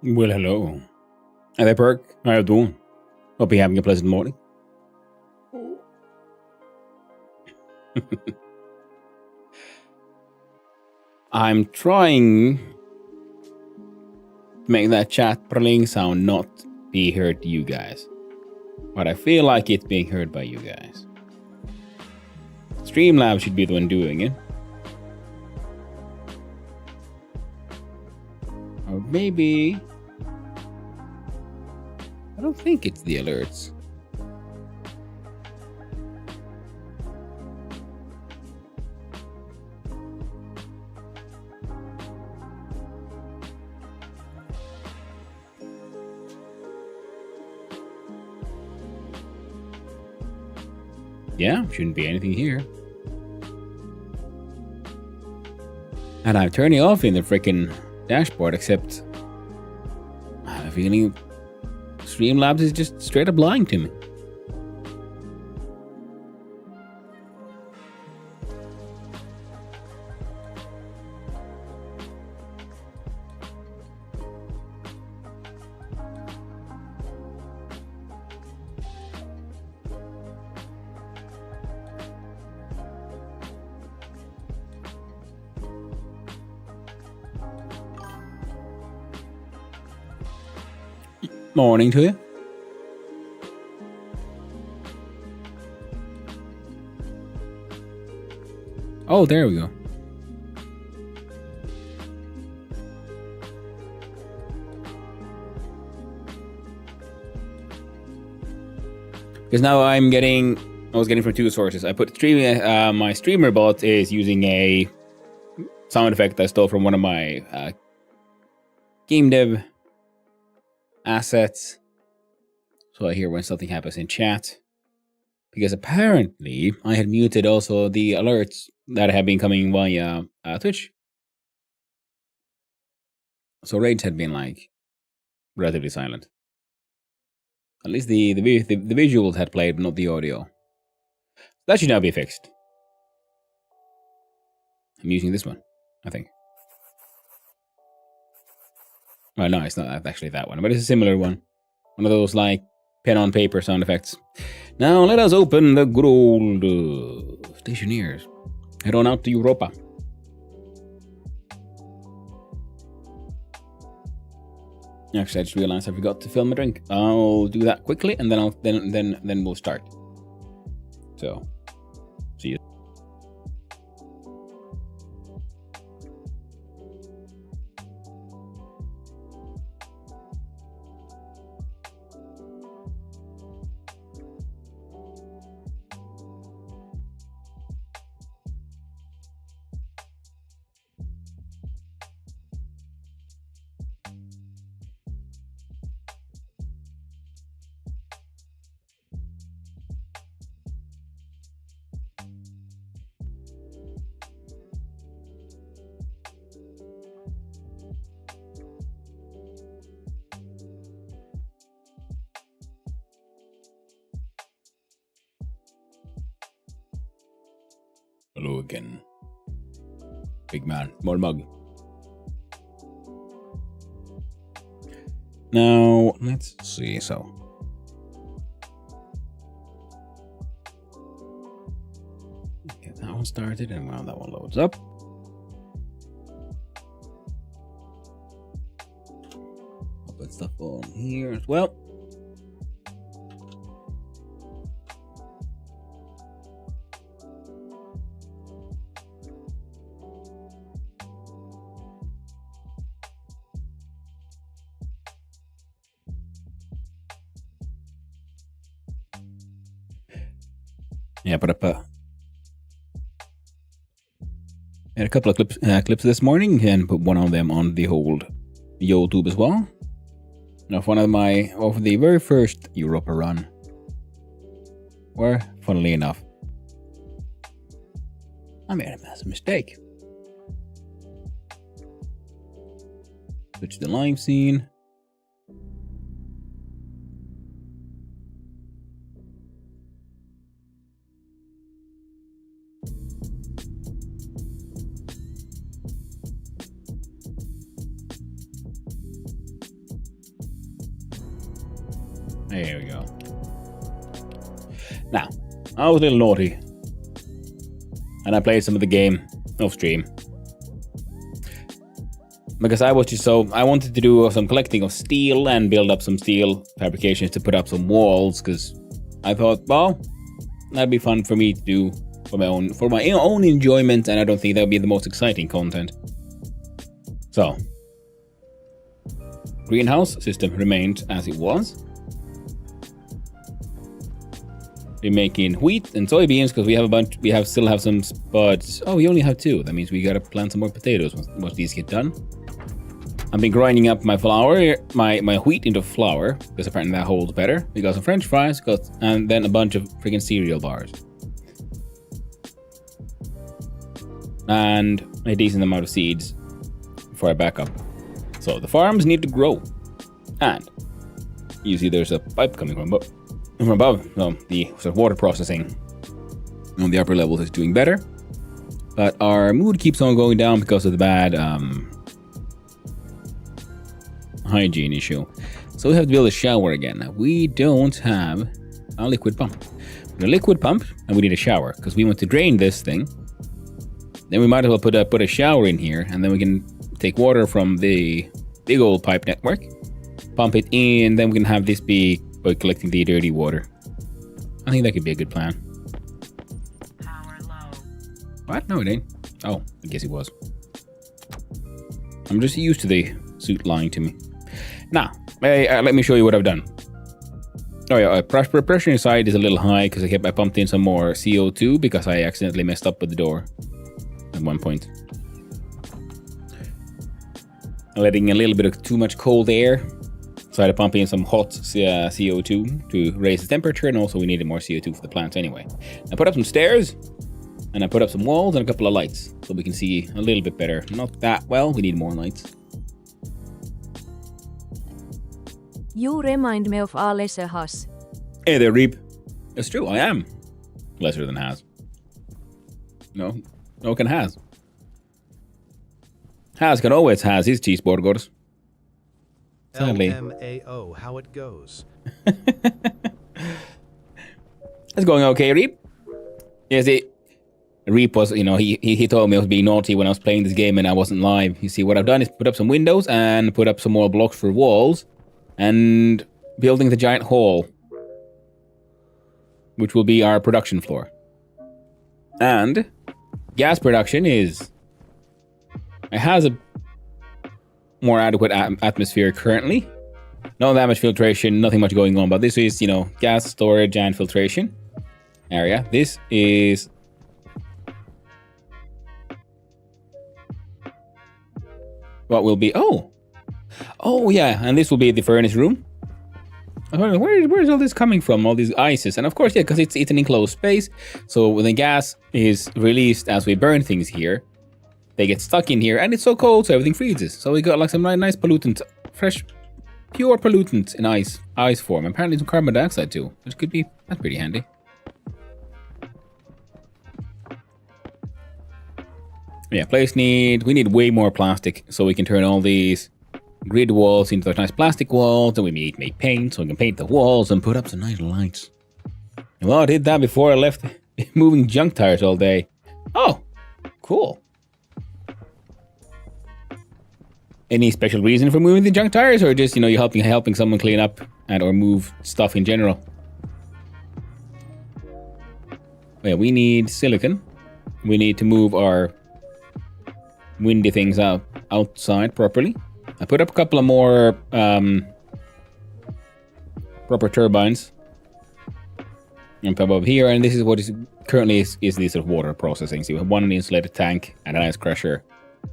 Well, hello. Hi there, Perk. How you doing? Hope you're having a pleasant morning. I'm trying to make that chat prling sound not be heard to you guys. But I feel like it's being heard by you guys. Streamlabs should be the one doing it. Or maybe... I don't think it's the alerts. Yeah, shouldn't be anything here. And I'm turning off in the freaking dashboard, except I have a feeling Streamlabs is just straight up lying to me. Morning to you. Oh, there we go. Because now I was getting from two sources. I put streaming, my streamer bot is using a sound effect I stole from one of my game dev assets. So I hear when something happens in chat. Because apparently I had muted also the alerts that have been coming via Twitch. So raids had been like relatively silent. At least the visuals had played, but not the audio. That should now be fixed. I'm using this one, I think. Well, no, it's not actually that one, but it's a similar one. One of those like pen on paper sound effects. Now let us open the good old Stationeers. Head on out to Europa. Actually, I just realized I forgot to film a drink. I'll do that quickly, and then we'll start. So, see you. Hello again. Big man, more mug. Now, let's see, so. Get that one started, and while that one loads up. I'll put stuff on here as well. Yeah, put up had a couple of clips this morning, and put one of them on the whole YouTube as well. Now, one of the very first Europa run, where, funnily enough, I made a massive mistake. Switch the live scene. There we go. Now, I was a little naughty. And I played some of the game off stream. Because I wanted to do some collecting of steel and build up some steel fabrications to put up some walls, because I thought, well, that'd be fun for me to do for my own enjoyment, and I don't think that would be the most exciting content. So, greenhouse system remained as it was. We're making wheat and soybeans because we still have some spots. Oh, we only have 2. That means we gotta plant some more potatoes once these get done. I've been grinding up my flour, my wheat into flour, because apparently that holds better. We got some French fries, and then a bunch of freaking cereal bars. And a decent amount of seeds before I back up. So the farms need to grow. And you see there's a pipe coming from above. So the sort of water processing on the upper levels is doing better. But our mood keeps on going down because of the bad hygiene issue. So we have to build a shower again. Now, we don't have a liquid pump. We need a liquid pump and we need a shower because we want to drain this thing. Then we might as well put a shower in here, and then we can take water from the big old pipe network, pump it in, then we can have this be by collecting the dirty water. I think that could be a good plan. Power low. What? No, it ain't. Oh, I guess it was. I'm just used to the suit lying to me. Now, let me show you what I've done. Oh yeah, pressure inside is a little high because I pumped in some more CO2 because I accidentally messed up with the door at one point. Letting a little bit of too much cold air. So I had to pump in some hot CO2 to raise the temperature, and also we needed more CO2 for the plants anyway. I put up some stairs, and I put up some walls and a couple of lights so we can see a little bit better. Not that well, we need more lights. You remind me of a lesser Haas. Hey there, Reap. It's true, I am lesser than Has. No can Has. Has can always has his cheeseburgers. Sadly. LMAO, how it goes. It's going okay, Reap. Yes, Reap was, he told me I was being naughty when I was playing this game and I wasn't live. You see, what I've done is put up some windows and put up some more blocks for walls and building the giant hall, which will be our production floor. And gas production it has a more adequate atmosphere currently. Not that much filtration, nothing much going on, but this is, gas storage and filtration area. This is what will be, oh yeah, and this will be the furnace room. I wonder, where's all this coming from, all these ices? And of course, yeah, because it's an enclosed space, so when the gas is released as we burn things here, they get stuck in here, and it's so cold, so everything freezes. So we got like some nice pollutant, fresh, pure pollutant in ice form. Apparently some carbon dioxide too, which that's pretty handy. Yeah, we need way more plastic, so we can turn all these grid walls into those nice plastic walls, and we need to make paint, so we can paint the walls and put up some nice lights. Well, I did that before I left moving junk tires all day. Oh, cool. Any special reason for moving the junk tires, or just, you're helping someone clean up or move stuff in general? Yeah, we need silicon. We need to move our windy things outside properly. I put up a couple of more proper turbines above here, and this is what is currently is the sort of water processing. So you have one insulated tank and an ice crusher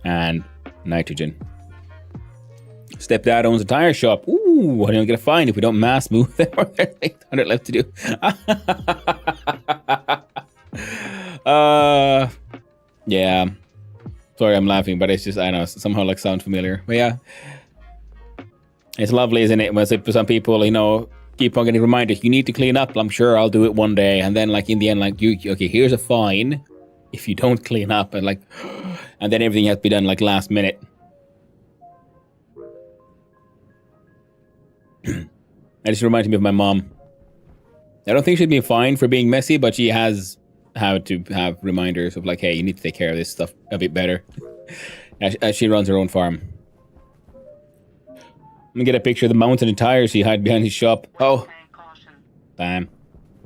and nitrogen. Stepdad owns a tire shop. Ooh, I don't get a fine if we don't mass move them. There's 800 left to do. Yeah. Sorry, I'm laughing, but it's just, I know, somehow sound familiar. But yeah, it's lovely, isn't it? When some people, keep on getting reminders, you need to clean up. I'm sure I'll do it one day. And then in the end, okay, here's a fine if you don't clean up. And and then everything has to be done last minute. That just reminds me of my mom. I don't think she'd be fine for being messy, but she has had to have reminders of like, hey, you need to take care of this stuff a bit better. As she runs her own farm. Let me get a picture of the mountain and tires he had behind his shop. Oh. Bam.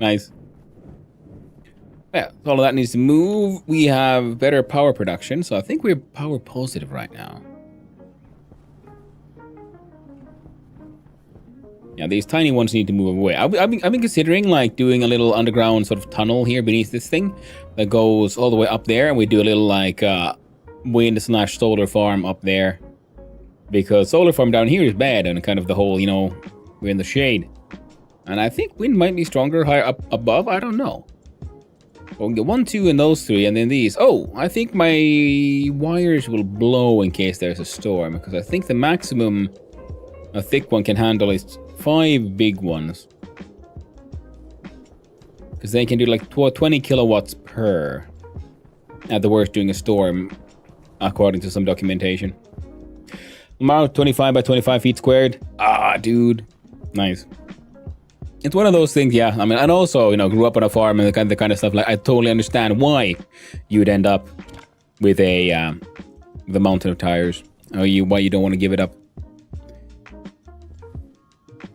Nice. Yeah, all of that needs to move. We have better power production, so I think we're power positive right now. Yeah, these tiny ones need to move away. I've been considering like doing a little underground sort of tunnel here beneath this thing that goes all the way up there, and we do a little like wind / solar farm up there, because solar farm down here is bad and kind of the whole, you know, we're in the shade, and I think wind might be stronger higher up above. I don't know. We'll get 1, 2, and those 3, and then these. Oh, I think my wires will blow in case there's a storm, because I think the maximum a thick one can handle is 5 big ones. Because they can do like 20 kilowatts per. At the worst, during a storm, according to some documentation. About 25 by 25 feet squared. Ah, dude. Nice. It's one of those things, yeah. I mean, and also, you know, grew up on a farm and the kind of stuff. Like, I totally understand why you'd end up with a the mountain of tires, or why you don't want to give it up.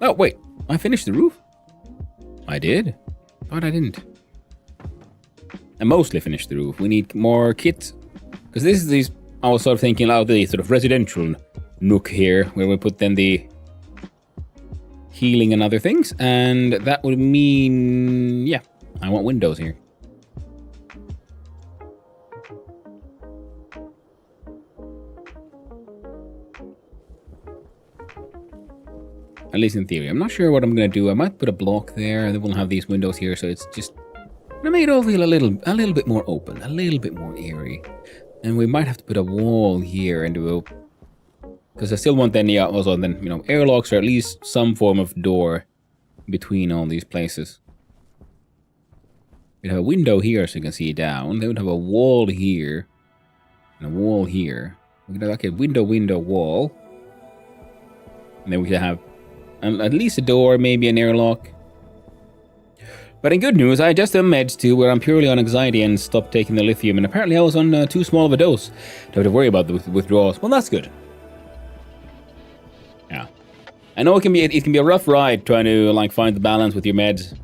Oh wait, I finished the roof. I did. Thought I didn't. I mostly finished the roof. We need more kit, because this is these. I was sort of thinking about the sort of residential nook here, where we put then the healing and other things, and that would mean, yeah, I want windows here. At least in theory. I'm not sure what I'm gonna do. I might put a block there, and then we'll have these windows here, so it's just gonna make it all feel a little bit more open, a little bit more eerie. And we might have to put a wall here and do a, because I still want then, yeah, also then, you know, airlocks, or at least some form of door between all these places. We'd have a window here so you can see down. Then we'd have a wall here and a wall here. We'd have like a window, wall. And then we could have at least a door, maybe an airlock. But in good news, I adjusted meds to where I'm purely on anxiety and stopped taking the lithium, and apparently I was on too small of a dose to have to worry about the withdrawals. Well, that's good. Yeah, I know it can be a rough ride trying to like find the balance with your meds.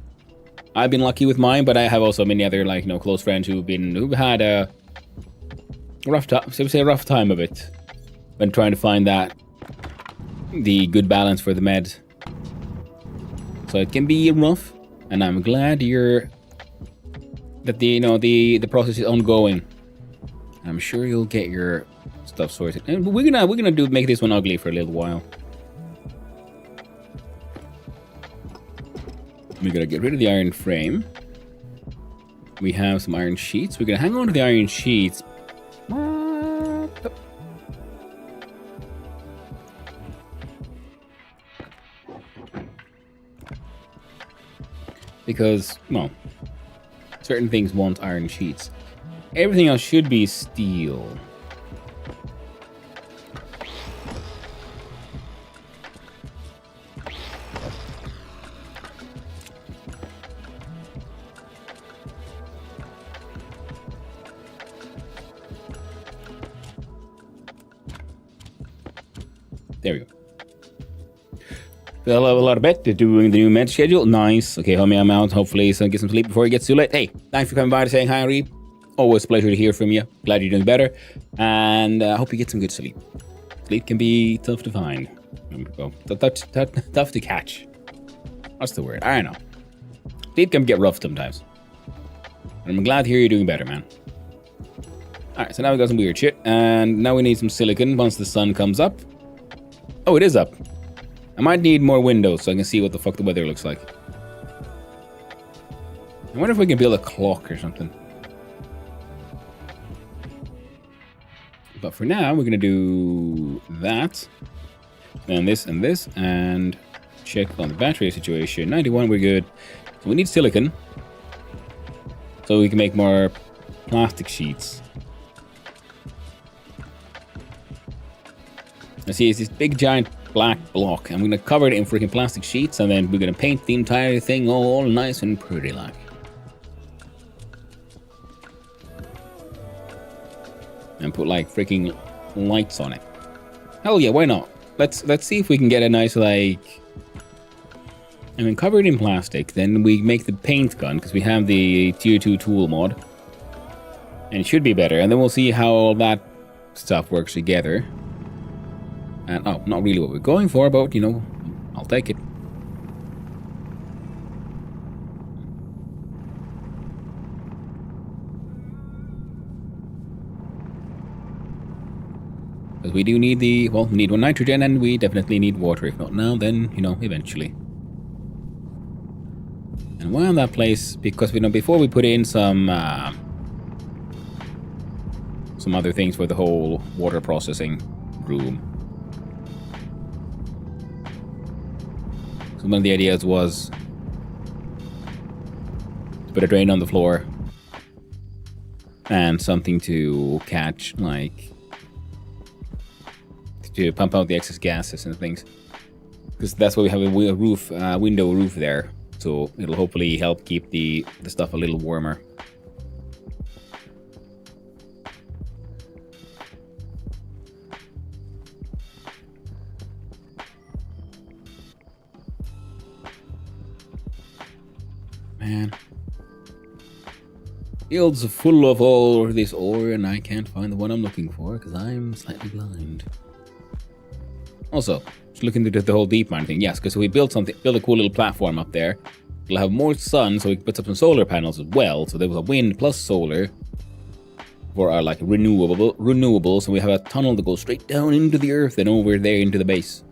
I've been lucky with mine, but I have also many other, like, you know, close friends who've had a rough time of it when trying to find the good balance for the meds. So it can be rough, and I'm glad that the process is ongoing. I'm sure you'll get your stuff sorted, and we're gonna make this one ugly for a little while. We're gonna get rid of the iron frame. We have some iron sheets. We're gonna hang on to the iron sheets. Because, well, certain things want iron sheets. Everything else should be steel. There we go. Fell a lot of bet to doing the new med schedule. Nice. Okay, homie, I'm out. Hopefully, so get some sleep before it gets too late. Hey, thanks for coming by to saying hi, Reeb. Always a pleasure to hear from you. Glad you're doing better. And I hope you get some good sleep. Sleep can be tough to find. Well, tough to catch. What's the word? I don't know. Sleep can get rough sometimes. And I'm glad to hear you're doing better, man. Alright, so now we got some weird shit. And now we need some silicon once the sun comes up. Oh, it is up. I might need more windows so I can see what the fuck the weather looks like. I wonder if we can build a clock or something. But for now, we're gonna do that. Then this, and check on the battery situation. 91, we're good. So we need silicon. So we can make more plastic sheets. I see it's this big giant black block. I'm gonna cover it in freaking plastic sheets, and then we're gonna paint the entire thing all nice and pretty like. And put like freaking lights on it. Hell yeah, why not? Let's see if we can get a nice like. I mean, cover it in plastic. Then we make the paint gun because we have the tier 2 tool mod, and it should be better. And then we'll see how all that stuff works together. And oh, not really what we're going for, but you know, I'll take it. Because we do need the, well, we need one nitrogen and we definitely need water. If not now, then, you know, eventually. And while that place, because we know before we put in some other things for the whole water processing room. So one of the ideas was to put a drain on the floor and something to catch, like, to pump out the excess gases and things, because that's why we have a roof, window roof there, so it'll hopefully help keep the stuff a little warmer. Man, fields full of all this ore, and I can't find the one I'm looking for because I'm slightly blind. Also, just looking into the whole deep mine thing, yes, because we built a cool little platform up there. It'll have more sun, so we can put up some solar panels as well. So there was a wind plus solar for our like renewables, and we have a tunnel that goes straight down into the earth and over there into the base.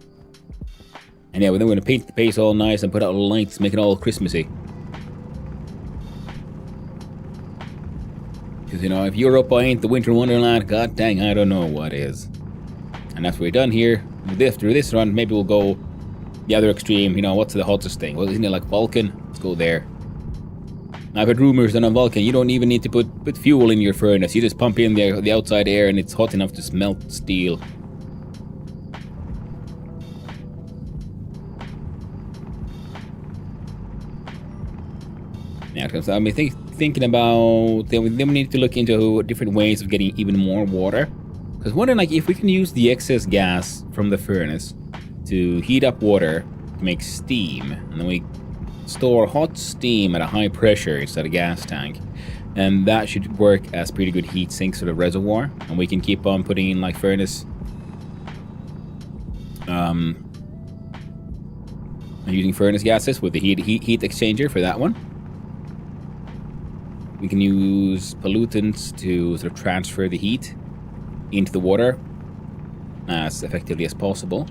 And yeah, then we're gonna paint the base all nice and put out lights, make it all Christmassy. Because you know, if Europa ain't the winter wonderland, god dang, I don't know what is. And that's what we're done here. After this run, maybe we'll go the other extreme. You know, what's the hottest thing? Well, isn't it like Vulcan? Let's go there. I've heard rumors that on Vulcan, you don't even need to put fuel in your furnace. You just pump in the outside air and it's hot enough to smelt steel. Yeah, because I mean, thinking about, then we need to look into different ways of getting even more water. Because wondering, like, if we can use the excess gas from the furnace to heat up water to make steam, and then we store hot steam at a high pressure instead of gas tank, and that should work as pretty good heat sink sort of reservoir, and we can keep on putting in like furnace, and using furnace gases with the heat exchanger for that one. We can use pollutants to sort of transfer the heat into the water as effectively as possible.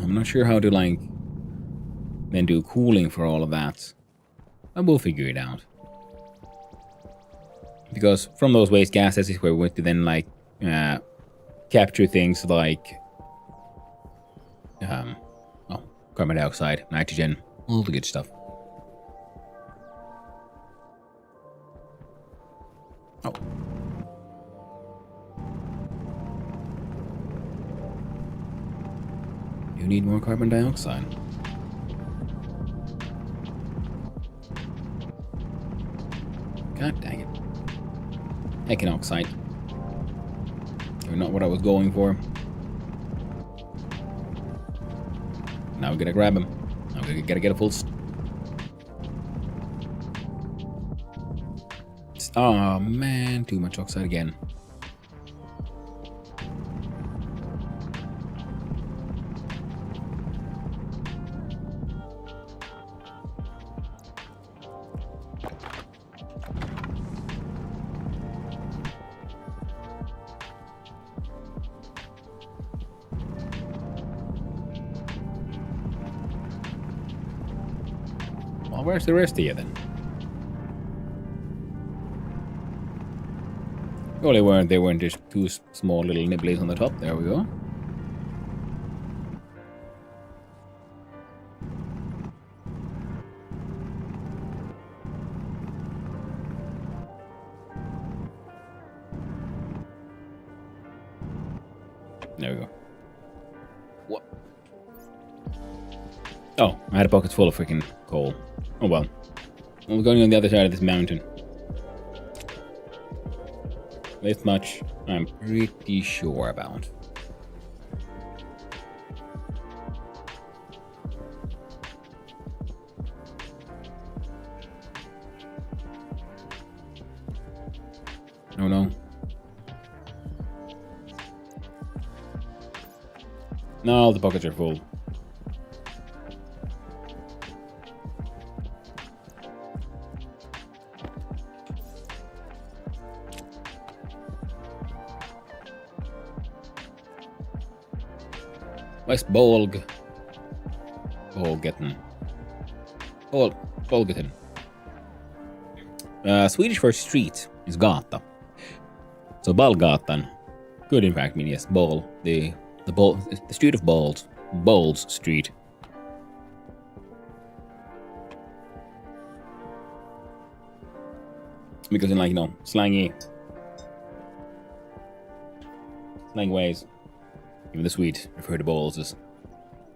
I'm not sure how to like then do cooling for all of that. I will figure it out. Because from those waste gases is where we want to then like capture things like carbon dioxide, nitrogen, all the good stuff. Oh. You need more carbon dioxide. God dang it. Heckin' oxide. You're not what I was going for. Now we gotta grab him. Now we gotta get a full... Oh man, too much oxide again. Well, where's the rest of you then? Oh, they weren't just two small little nibblies on the top. There we go. There we go. What? Oh, I had a bucket full of freaking coal. Oh well. We're going on the other side of this mountain. This much I'm pretty sure about. Oh no. No, the buckets are full. West Bolg. Bolgeten. Bolgeten. Swedish for street is gata. So Ballgatan could in fact mean yes, ball. The street of balls. Balls Street. Because in, like, you know, slangy ways, even the Swedes refer to balls as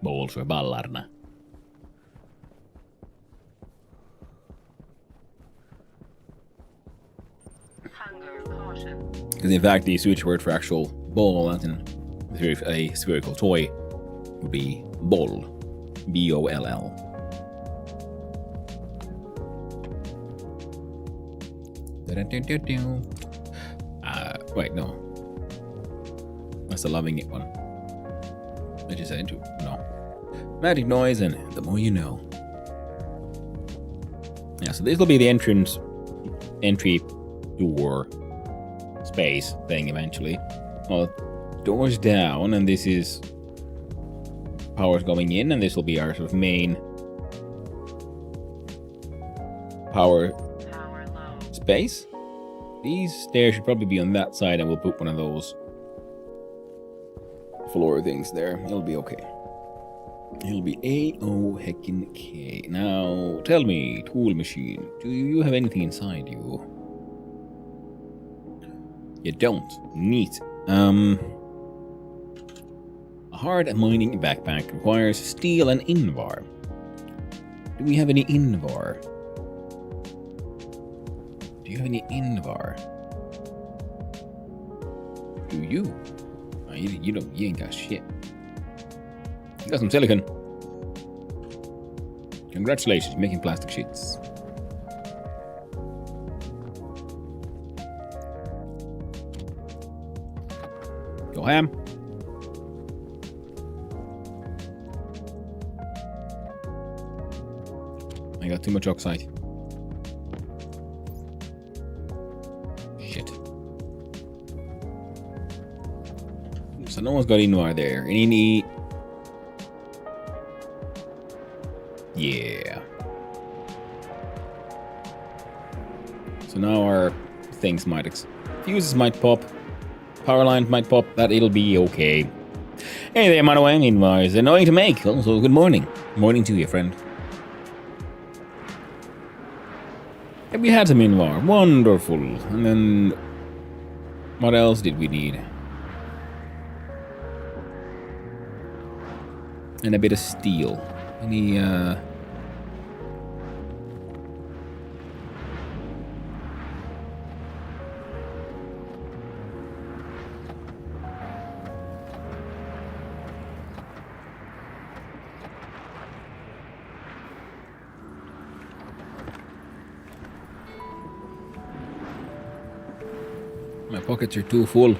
balls or ballarna. Because in fact, the Swedish word for actual ball, as in a spherical toy, would be boll. B-O-L-L. Wait, no. That's the loving it one. I just said into no. Magic noise and the more you know. Yeah, so this will be the entry door space thing eventually. Well, doors down, and this is power's going in, and this will be our sort of main power space. These stairs should probably be on that side, and we'll put one of those floor things there. It'll be okay. It'll be A-O-heckin-K. Now, tell me, tool machine, do you have anything inside you? You don't. Neat. A hard mining backpack requires steel and invar. Do we have any invar? Do you have any invar? Do you? Oh, you don't. You ain't got shit. You got some silicon. Congratulations, making plastic sheets. Go ham. I got too much oxide. Shit. So no one's got Invar there. Any... Yeah. So now our things might... fuses might pop. Power lines might pop. That it'll be okay. Hey there, Manawang. Invar is annoying to make. Also, good morning. Morning to you, friend. And we had some Invar. Wonderful. And then... what else did we need? And a bit of steel. Any, my pockets are too full.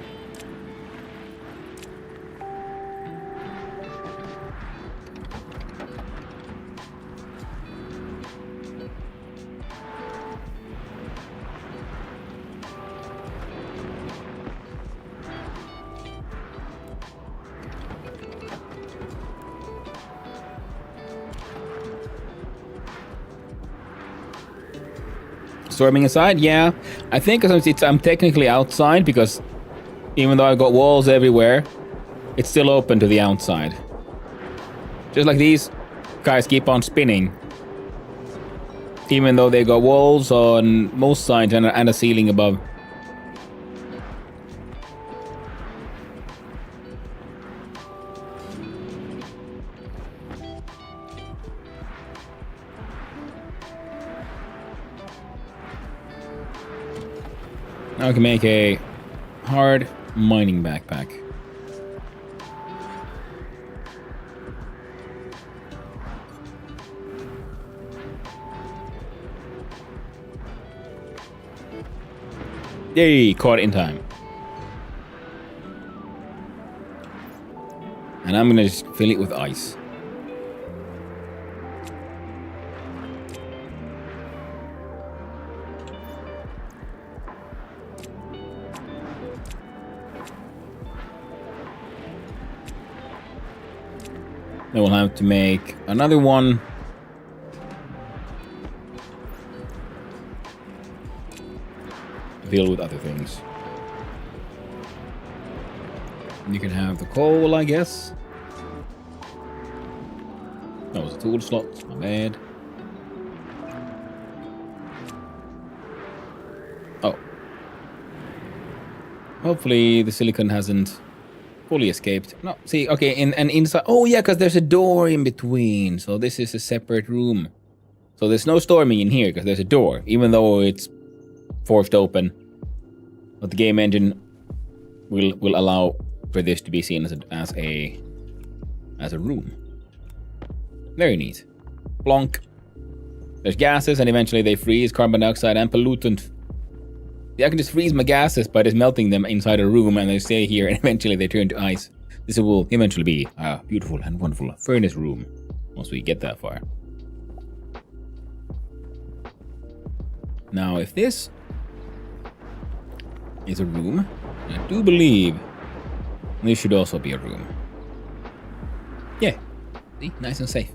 Storming inside? Yeah. I think I'm technically outside because even though I've got walls everywhere, it's still open to the outside. Just like these guys keep on spinning. Even though they got walls on most sides and a ceiling above. Now I can make a hard mining backpack. Yay, caught it in time. And I'm gonna just fill it with ice. Then we'll have to make another one. Fill with other things. You can have the coal, I guess. That was a tool slot, my bad. Oh. Hopefully the silicon hasn't fully escaped. No, see, okay, and inside. Oh yeah, because there's a door in between. So this is a separate room. So there's no storming in here because there's a door, even though it's forced open. But the game engine will allow for this to be seen as a room. Very neat. Plonk. There's gases and eventually they freeze, carbon dioxide and pollutant. I can just freeze my gases by just melting them inside a room and they stay here and eventually they turn to ice. This will eventually be a beautiful and wonderful furnace room once we get that far. Now if this is a room, I do believe this should also be a room. Yeah, see, nice and safe.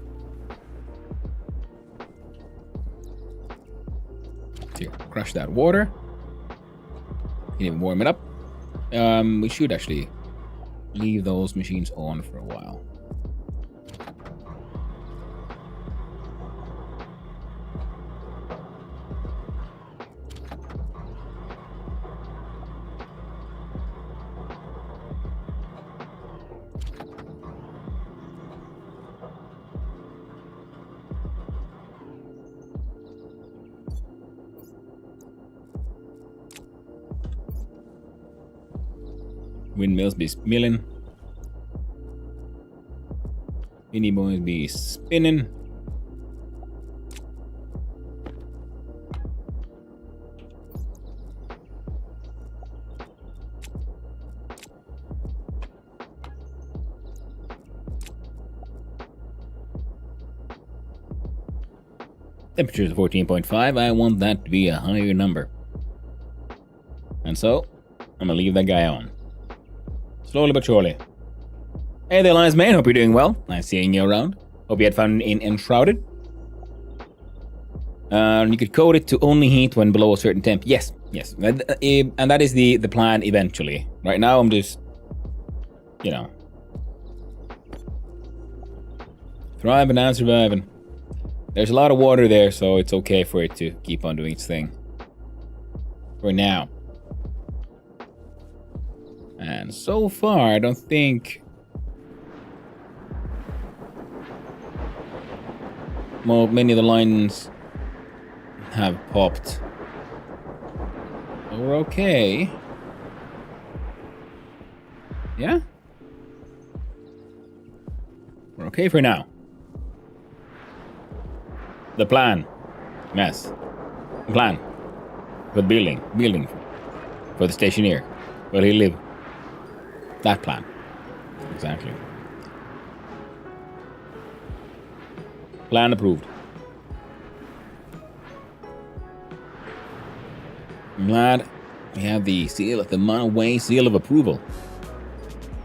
Here, crush that water. You can warm it up. We should actually leave those machines on for a while. Windmills be milling. Mini boys be spinning. Temperature is 14.5. I want that to be a higher number. And so, I'm gonna leave that guy on. Slowly but surely. Hey there, Lion's Mane. Hope you're doing well. Nice seeing you around. Hope you had fun in Enshrouded. You could code it to only heat when below a certain temp. Yes, yes. And that is the plan eventually. Right now, I'm just, you know, thriving and surviving. There's a lot of water there, so it's okay for it to keep on doing its thing. For now. And so far, I don't think many of the lines have popped. So we're okay. Yeah? We're okay for now. The plan. Yes. Plan. The building. Building. For the stationeer. Where he live. That plan. Exactly. Plan approved. I'm glad we have the seal of the Manaway seal of approval.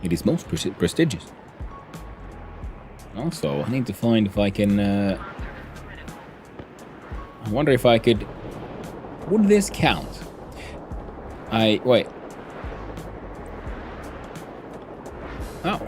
It is most prestigious. Also, I need to find if I can. I wonder if I could. Would this count? Wait. Oh.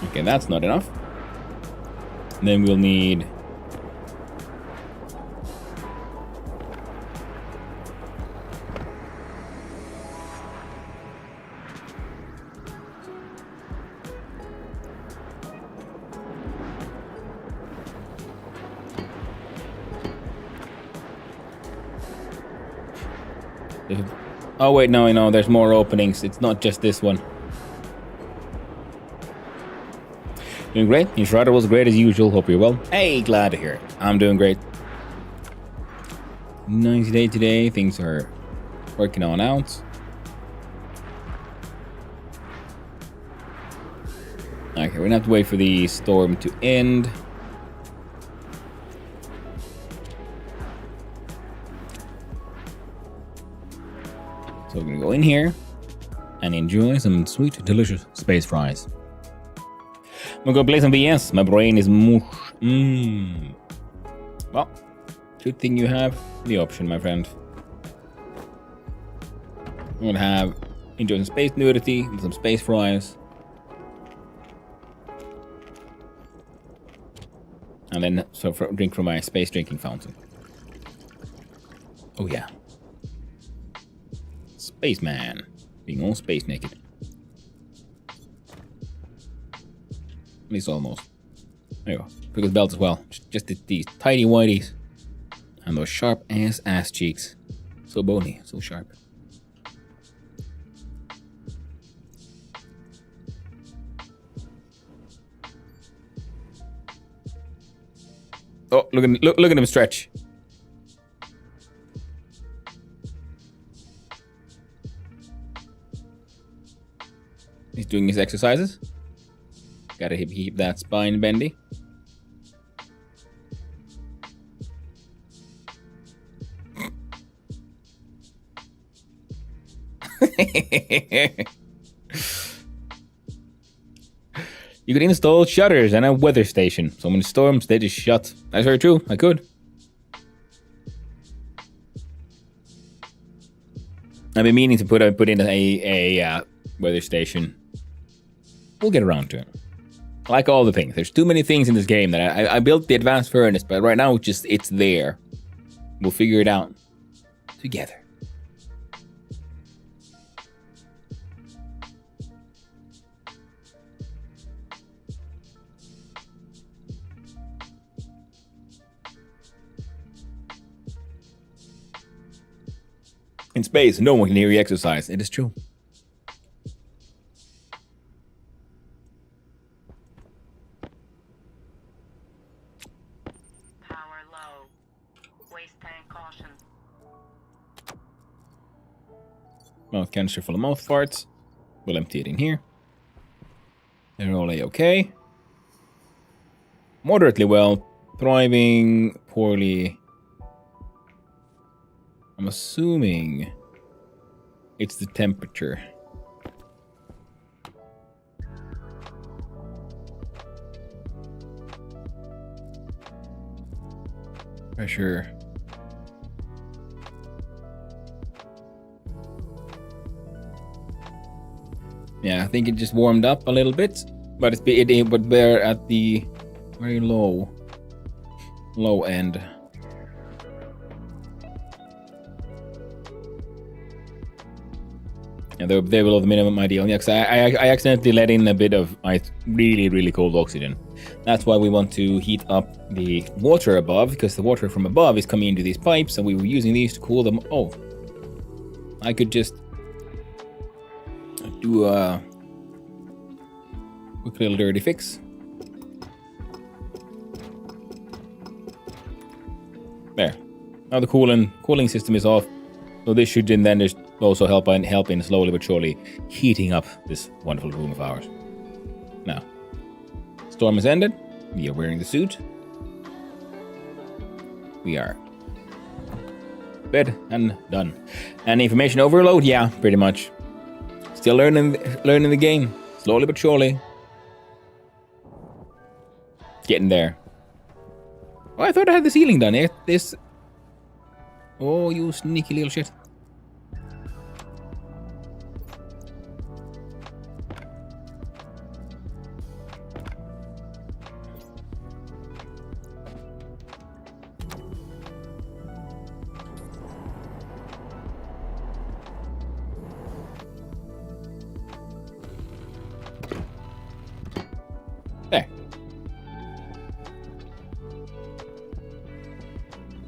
Okay, that's not enough. Then we'll need Oh wait, no, there's more openings. It's not just this one. Doing great. Your Shredder was great as usual. Hope you're well. Hey, glad to hear it. I'm doing great. Nice day today. Things are working on out. Okay, we're gonna have to wait for the storm to end. So we're gonna go in here and enjoy some sweet, delicious space fries. I'm gonna play some VS. My brain is mush. Well, good thing you have the option, my friend. I'm gonna enjoy some space nudity and some space fries. And then drink from my space drinking fountain. Oh yeah. Spaceman. Being all space naked. At least almost. There you go. Pick his belt as well. Just these tidy whities. And those sharp ass cheeks. So bony, so sharp. Oh, look at him stretch. He's doing his exercises. Gotta keep that spine bendy. You could install shutters and a weather station. So when it storms, they just shut. That's very true. I could. I've been meaning to put in a weather station. We'll get around to it. Like all the things. There's too many things in this game that I built the advanced furnace, but right now it's there. We'll figure it out together. In space, no one can hear you exercise. It is true. Power low. Waste tank caution. Mouth canister full of mouth farts. We'll empty it in here. They're all A-okay. Moderately well. Thriving poorly. I'm assuming it's the temperature. Pressure. Yeah, I think it just warmed up a little bit, but but they're at the very low end. And they're below the minimum ideal. Yeah, because I accidentally let in a bit of really cold oxygen. That's why we want to heat up the water above, because the water from above is coming into these pipes, and we were using these to cool them. Oh, I could just do a quick little dirty fix. There. Now the cooling system is off. So this should then just also help in slowly but surely heating up this wonderful room of ours. Now, storm has ended. We are wearing the suit. We are bed and done. And information overload, yeah, pretty much. Still learning the game, slowly but surely. Getting there. Oh, I thought I had the ceiling done. Oh, you sneaky little shit.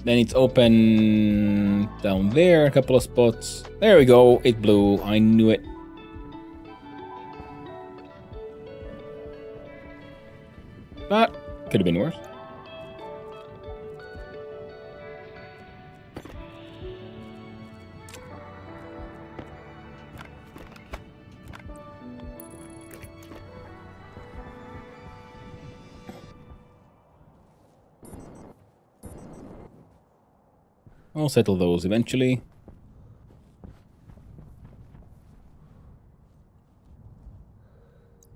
Then it's open down there, a couple of spots. There we go, it blew, I knew it. But, could have been worse. I'll settle those eventually.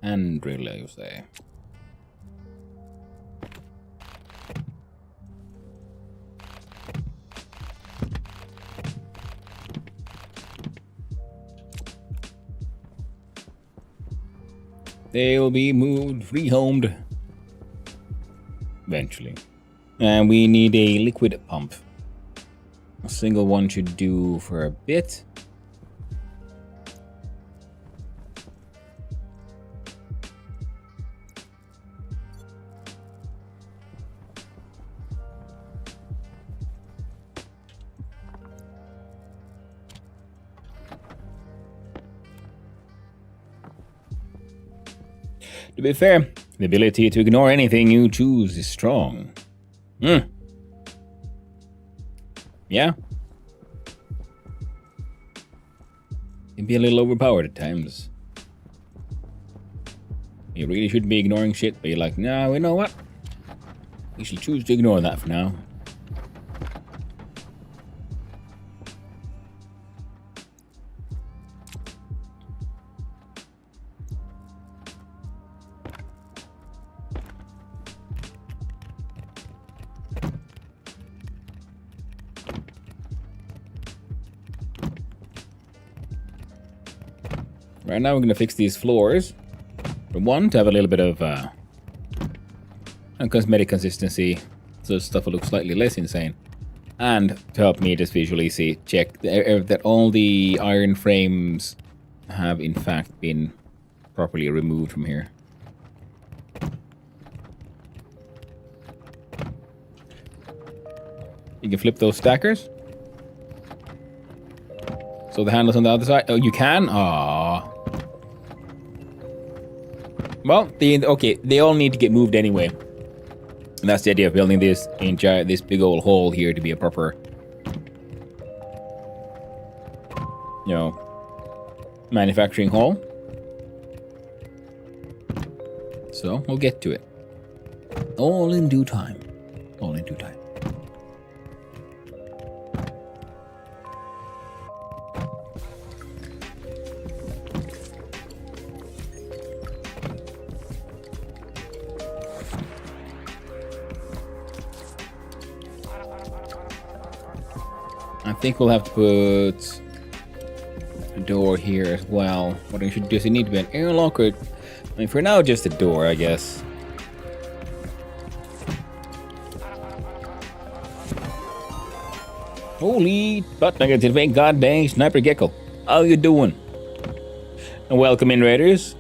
And relay, you say. They'll be moved, rehomed. Eventually. And we need a liquid pump. A single one should do for a bit. To be fair, the ability to ignore anything you choose is strong. Yeah. Can be a little overpowered at times. You really shouldn't be ignoring shit, but you're like, no, you know what? You should choose to ignore that for now. Right now we're going to fix these floors. For one, to have a little bit of cosmetic consistency, so stuff will look slightly less insane. And to help me just visually check that all the iron frames have in fact been properly removed from here. You can flip those stackers. So the handle's on the other side. Oh, you can? Aww. Well, they all need to get moved anyway. And that's the idea of building this big old hole here to be a proper, manufacturing hall. So, we'll get to it. All in due time. All in due time. I think we'll have to put a door here as well. What I should do is it need to be an airlock or... I mean, for now, just a door, I guess. Holy butt negative, ain't god dang sniper gecko. How you doing? And welcome in, Raiders.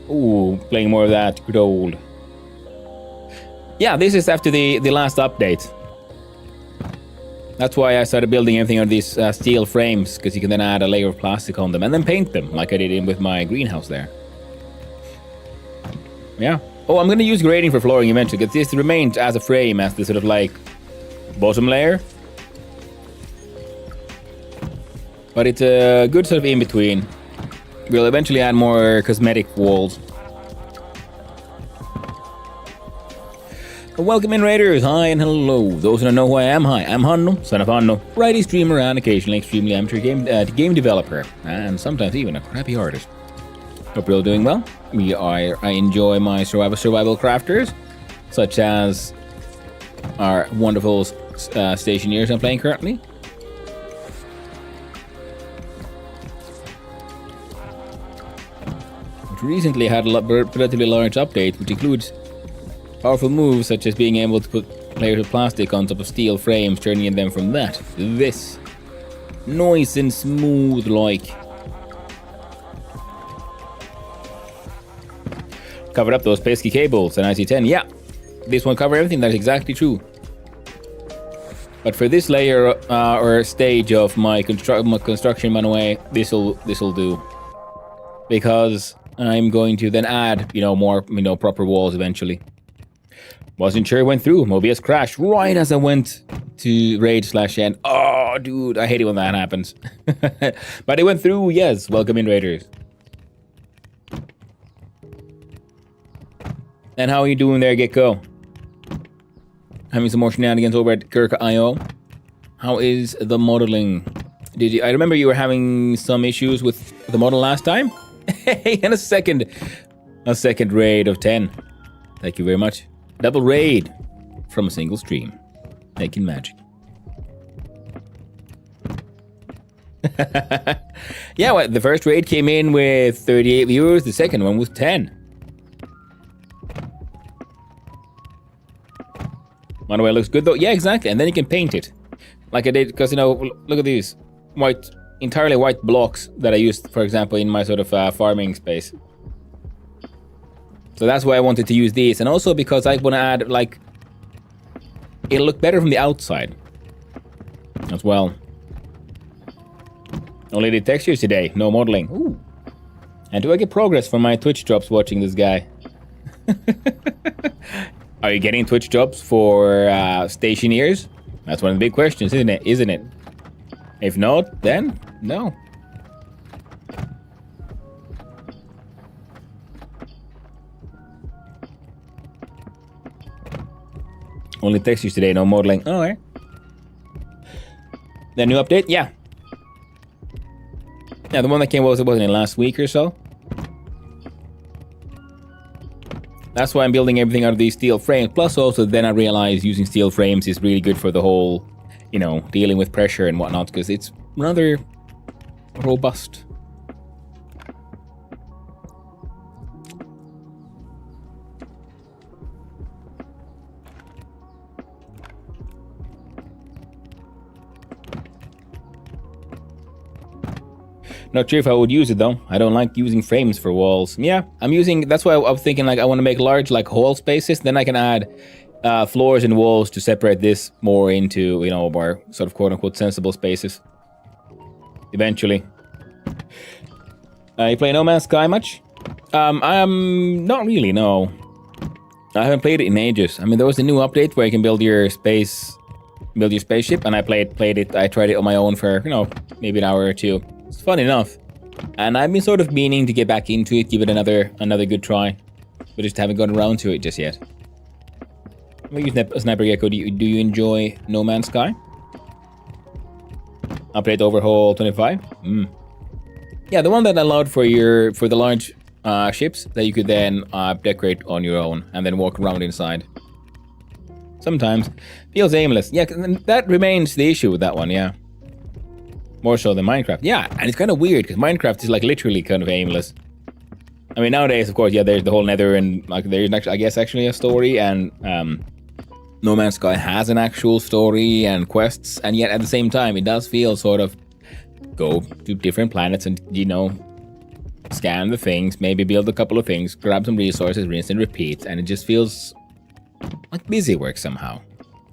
Ooh, playing more of that good old. Yeah, this is after the last update. That's why I started building everything on these steel frames, because you can then add a layer of plastic on them and then paint them, like I did with my greenhouse there. Yeah. Oh, I'm going to use grading for flooring eventually, because this remains as a frame, as the sort of like bottom layer. But it's a good sort of in-between. We'll eventually add more cosmetic walls. Welcome in, Raiders. Hi and hello. Those who don't know who I am, hi, I'm Hanno, son of Hanno, righty streamer and occasionally extremely amateur game developer, and sometimes even a crappy artist. Hope you're all doing well. I enjoy my survival crafters, such as our wonderful Stationeers I'm playing currently. Which recently had a relatively large update, which includes powerful moves such as being able to put layers of plastic on top of steel frames, turning them from that to this. Nice and smooth like. Covered up those pesky cables and IC10. Yeah, this one covered everything. That's exactly true. But for this layer or stage of my construction runway, this'll do, because I'm going to then add more proper walls eventually. Wasn't sure it went through. Mobius crashed right as I went to raid/end. Oh, dude, I hate it when that happens. But it went through. Yes, welcome in, raiders. And how are you doing there, Gecko? Having some more shenanigans over at Kirk.io. How is the modeling? I remember you were having some issues with the model last time. And a second raid of 10. Thank you very much. Double raid from a single stream. Making magic. Yeah, well, the first raid came in with 38 viewers. The second one was 10. Runway looks good though. Yeah, exactly. And then you can paint it. Like I did, because, look at these entirely white blocks that I used, for example, in my sort of farming space. So that's why I wanted to use these. And also because I want to add, it'll look better from the outside as well. Only the textures today, no modeling. Ooh. And do I get progress from my Twitch drops watching this guy? Are you getting Twitch drops for Stationeers? That's one of the big questions, isn't it? If not, then no. Only textures today, no modeling. Oh, okay. The new update? Yeah. Yeah, the one that came wasn't in last week or so. That's why I'm building everything out of these steel frames. Plus also then I realized using steel frames is really good for the whole, dealing with pressure and whatnot, because it's rather robust. Not sure if I would use it though. I don't like using frames for walls. Yeah, that's why I'm thinking I want to make large hall spaces. Then I can add floors and walls to separate this more into, more sort of quote unquote sensible spaces. Eventually. You play No Man's Sky much? I'm not really, no. I haven't played it in ages. There was a new update where you can build your spaceship, and I played it. I tried it on my own for, maybe an hour or two. It's fun enough. And I've been sort of meaning to get back into it, give it another good try. But just haven't gotten around to it just yet. Sniper Gecko, do you enjoy No Man's Sky? Update overhaul 25? Yeah, the one that allowed for the large ships that you could then decorate on your own and then walk around inside. Sometimes. Feels aimless. Yeah, that remains the issue with that one, yeah. More so than Minecraft. Yeah, and it's kind of weird because Minecraft is literally kind of aimless. Nowadays, of course, yeah, there's the whole Nether and there's actually, I guess, actually a story, and No Man's Sky has an actual story and quests, and yet at the same time, it does feel sort of go to different planets and, scan the things, maybe build a couple of things, grab some resources, rinse and repeat, and it just feels like busy work somehow.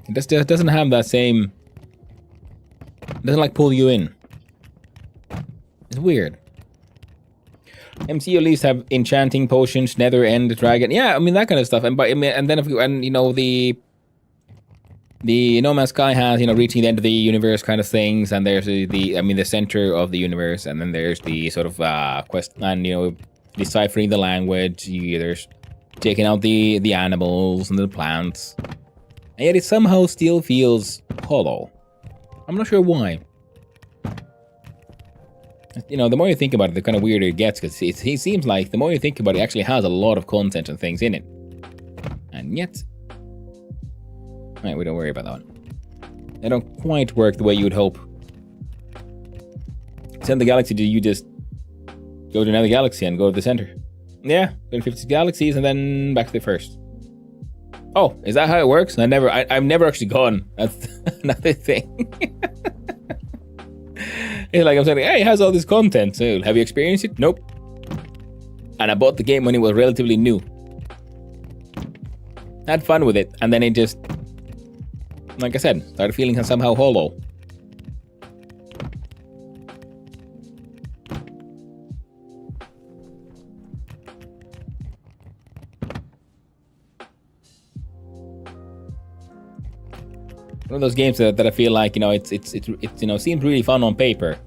It just doesn't have that same... It doesn't pull you in. It's weird. MC at least have enchanting potions, nether end dragon. Yeah, that kind of stuff. And then the No Man's Sky has reaching the end of the universe kind of things, and there's the center of the universe, and then there's the sort of quest and deciphering the language. There's taking out the animals and the plants, and yet it somehow still feels hollow. I'm not sure why. The more you think about it, the kind of weirder it gets, because it seems like the more you think about it, it actually has a lot of content and things in it. And yet... Alright, we don't worry about that one. They don't quite work the way you would hope. Send the galaxy, do you just go to another galaxy and go to the center? Yeah, go to 50 galaxies and then back to the first. Oh, is that how it works? I've never actually gone. That's another thing. It's I'm saying, hey, it has all this content. So have you experienced it? Nope. And I bought the game when it was relatively new. Had fun with it, and then it just like I said, started feeling somehow hollow. One of those games that I feel like, you know, it's you know, seems really fun on paper.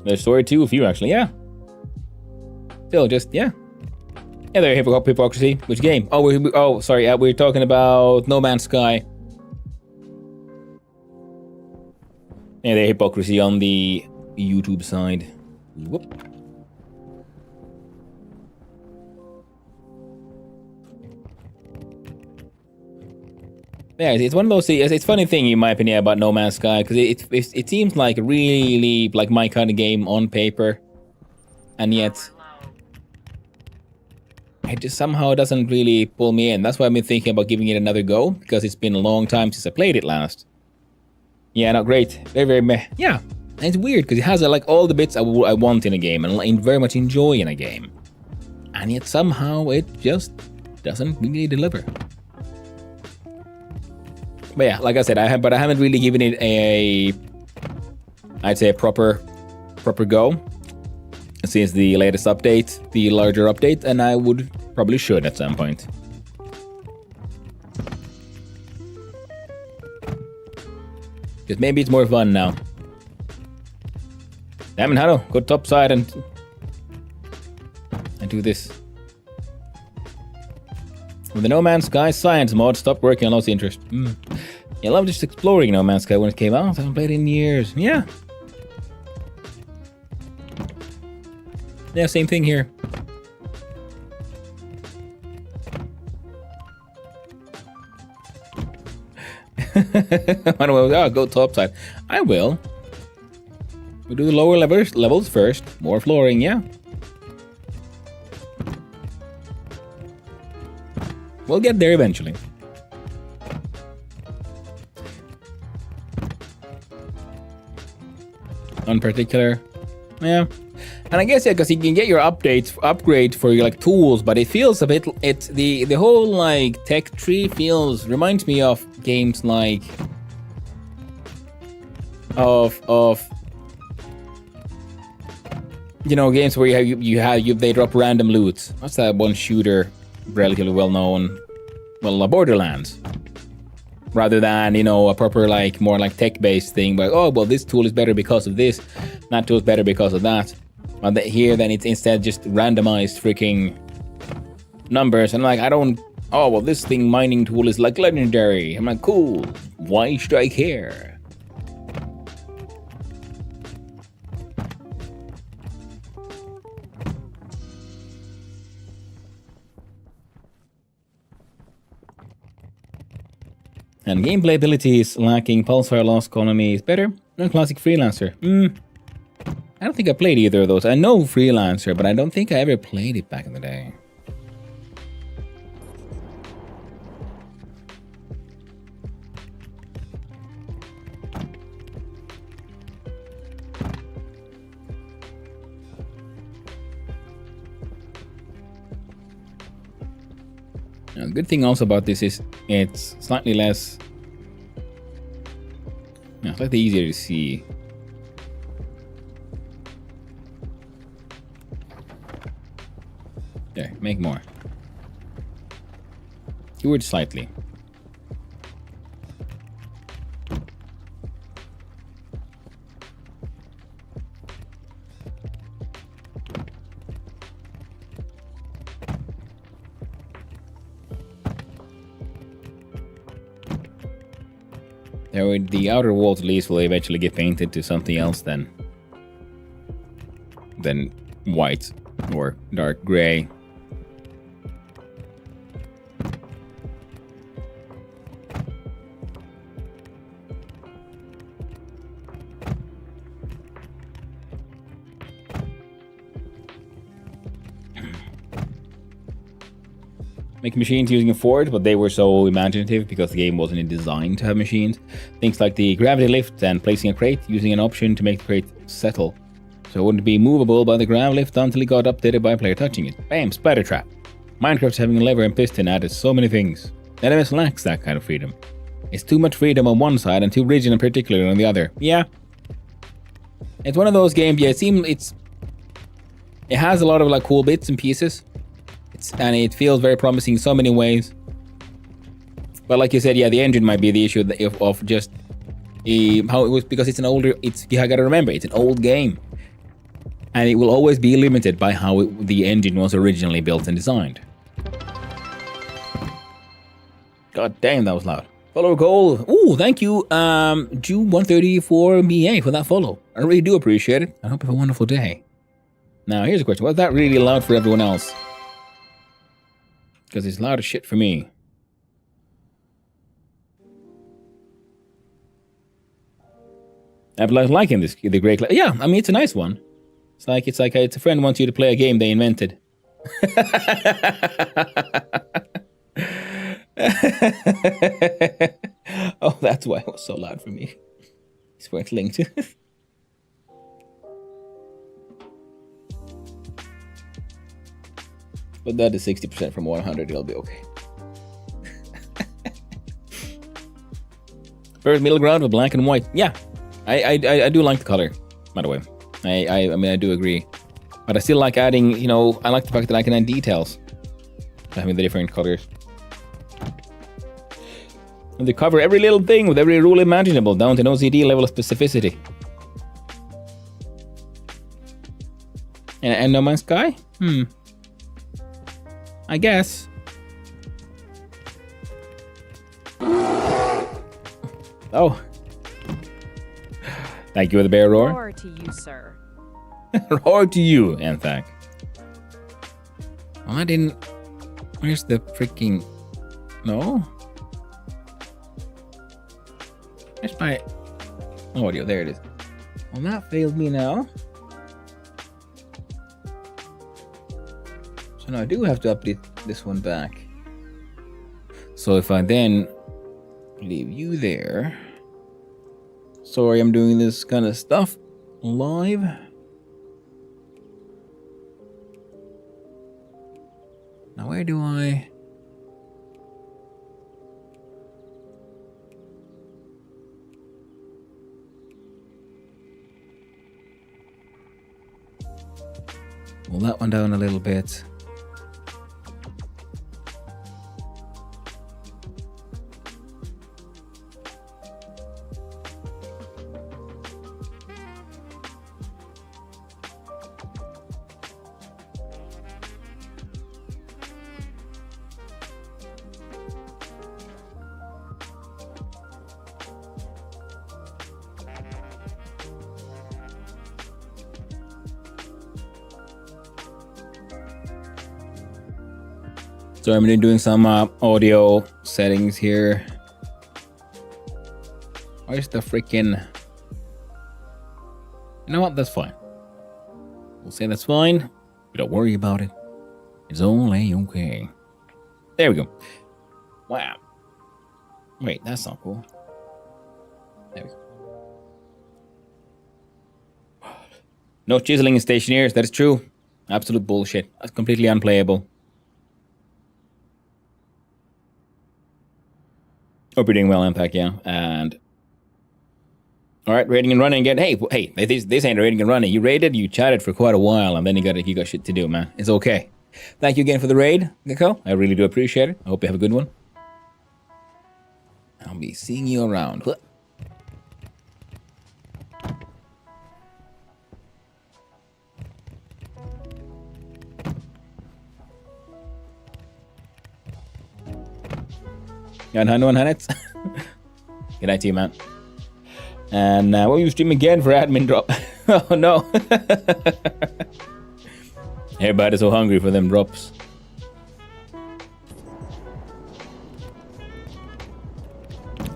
There's story too, a few actually, yeah. Still, just yeah. Yeah, there, hypocrisy. Which game? Oh, sorry. We're talking about No Man's Sky. Yeah, the hypocrisy on the YouTube side. Whoop. Yeah, it's one of those. It's a funny thing, in my opinion, about No Man's Sky, because it seems like really like my kind of game on paper, and yet it just somehow doesn't really pull me in. That's why I've been thinking about giving it another go, because it's been a long time since I played it last. Yeah, not great. Very meh. Yeah, and it's weird because it has like all the bits I want in a game and very much enjoy in a game, and yet somehow it just doesn't really deliver. But yeah, like I said, I haven't really given it I'd say a proper go since the latest update, the larger update, and I would probably should at some point. Because maybe it's more fun now. Damn it, Hado, go topside and do this. With the No Man's Sky science mod stopped working, I lost the interest. Yeah, I love just exploring No Man's Sky when it came out. I haven't played it in years. Yeah. Yeah, same thing here. Go topside. I will. We'll do the lower levels first. More flooring, yeah. We'll get there eventually. On particular, yeah. And I guess yeah, because you can get your upgrade for your like tools, but it feels a bit. It's the whole like tech tree reminds me of games like of you know, games where they drop random loot. What's that one shooter? Relatively well known, Borderlands, rather than, you know, a proper like more like tech based thing, but oh well, this tool is better because of this, that tool is better because of that. But here then it's instead just randomized freaking numbers, and like oh well, this thing mining tool is like legendary. I'm like, cool, why should I care? And gameplay ability is lacking. Pulsar Lost Colony is better than Classic Freelancer. I don't think I played either of those. I know Freelancer, but I don't think I ever played it back in the day. Now, the good thing also about this is it's slightly less... Yeah, slightly easier to see. There, make more. Keyword slightly. The outer walls at least will eventually get painted to something else than white or dark gray. Make machines using a forge, but they were so imaginative because the game wasn't designed to have machines. Things like the gravity lift and placing a crate using an option to make the crate settle, so it wouldn't be movable by the grav lift until it got updated by a player touching it. Bam, spider trap. Minecraft's having lever and piston added so many things. LMS lacks that kind of freedom. It's too much freedom on one side and too rigid and particular on the other. Yeah. It's one of those games, yeah, it has a lot of like cool bits and pieces. And it feels very promising in so many ways. But like you said, yeah, the engine might be the issue of just how it was, because it's an older, you gotta remember, it's an old game. And it will always be limited by how the engine was originally built and designed. God damn, that was loud. Follow goal. Ooh, thank you, Ju134BA for that follow. I really do appreciate it. I hope you have a wonderful day. Now, here's a question. Was that really loud for everyone else? Because it's loud as shit for me. I'm liking this, the great. Yeah, I mean, it's a nice one. It's like a friend wants you to play a game they invented. Oh, that's why it was so loud for me. It's where it's linked. But that is 60% from 100, it'll be okay. First middle ground with black and white. Yeah, I do like the color, by the way. I mean, I do agree. But I still like adding, you know, I like the fact that I can add details. Having the different colors. And they cover every little thing with every rule imaginable, down to an OCD level of specificity. And No Man's Sky? I guess. Oh. Thank you for the bear roar. Roar to you, sir. Roar to you, Anthak. Oh, I didn't... Where's the freaking... No? Where's my... audio? There it is. Well, that failed me now. So now I do have to update this one back. So if I then leave you there... Sorry, I'm doing this kind of stuff live. Now where do I... Pull that one down a little bit. So I'm doing some audio settings here. Where's the freaking... You know what? That's fine. We'll say that's fine. Don't worry about it. It's only okay. There we go. Wow. Wait, that's not cool. There we go. No chiseling in Stationeers. That is true. Absolute bullshit. That's completely unplayable. Hope you're doing well, Impact, yeah. And all right, raiding and running again. Hey, this ain't raiding and running. You raided, you chatted for quite a while, and then you got shit to do, man. It's okay. Thank you again for the raid, Nico. I really do appreciate it. I hope you have a good one. I'll be seeing you around. Good night to you, man. And will you stream again for admin drop? Oh no. Everybody's so hungry for them drops.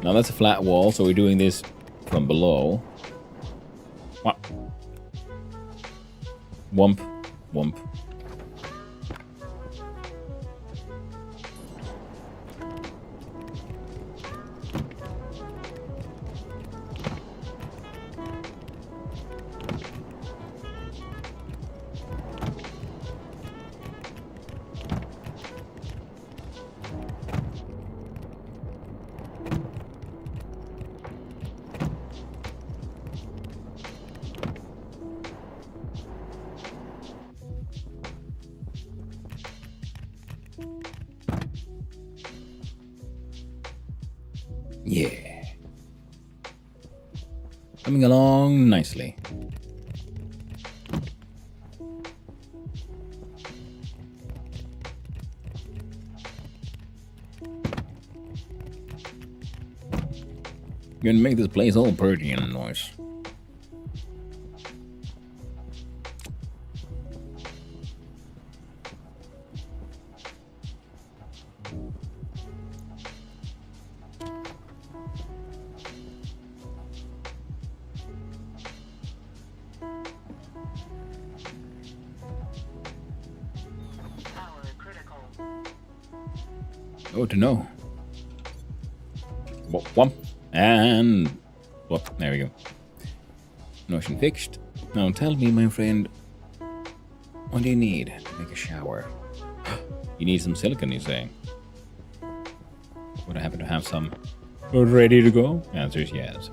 Now that's a flat wall, so we're doing this from below. Wump, wump. Yeah. Coming along nicely. Gonna make this place all pretty and nice. Power critical. Oh, to know. Whomp. And... Whoop, there we go. Notion fixed. Now tell me, my friend, what do you need to make a shower? You need some silicone, you say? Would I happen to have some ready to go? Answer is yes.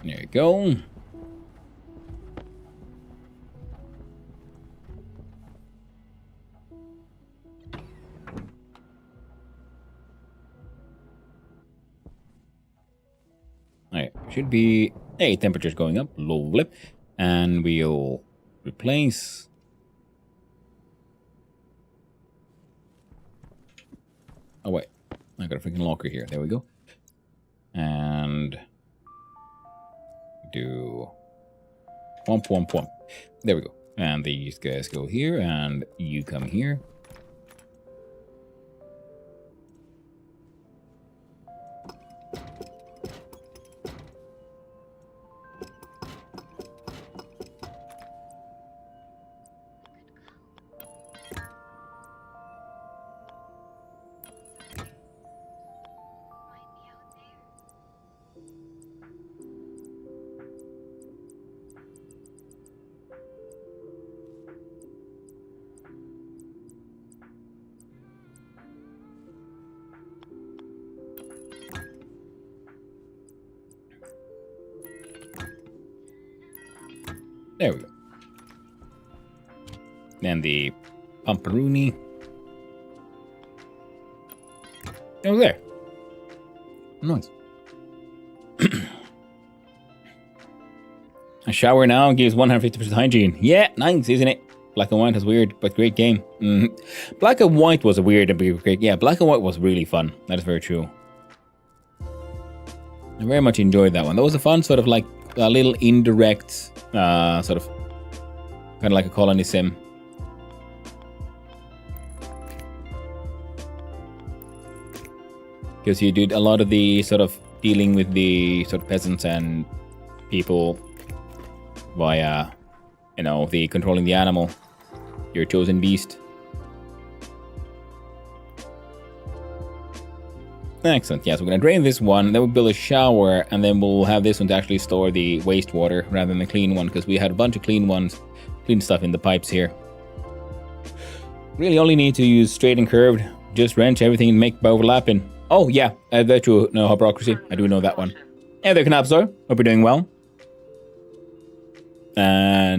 There you go. Alright, should be... Hey, temperature's going up. Lovely. And we'll replace... Oh, wait. I got a freaking locker here. There we go. And... do... Womp, womp, womp. There we go. And these guys go here, and you come here. There we go. Then the pumperoonie. Oh, there. Nice. A shower now gives 150% hygiene. Yeah, nice, isn't it? Black and White is weird, but great game. Black and White was a weird and great. Yeah, Black and White was really fun. That is very true. I very much enjoyed that one. That was a fun sort of like a little indirect sort of kind of like a colony sim. Because you did a lot of the sort of dealing with the sort of peasants and people via, you know, the controlling the animal, your chosen beast. Excellent. Yes, we're going to drain this one, then we'll build a shower, and then we'll have this one to actually store the wastewater rather than the clean one, because we had a bunch of clean stuff in the pipes here. Really only need to use straight and curved, just wrench everything and make overlapping. Oh, yeah, that's true. No hypocrisy. I do know that one. Hey there, Knapsor. Hope you're doing well. And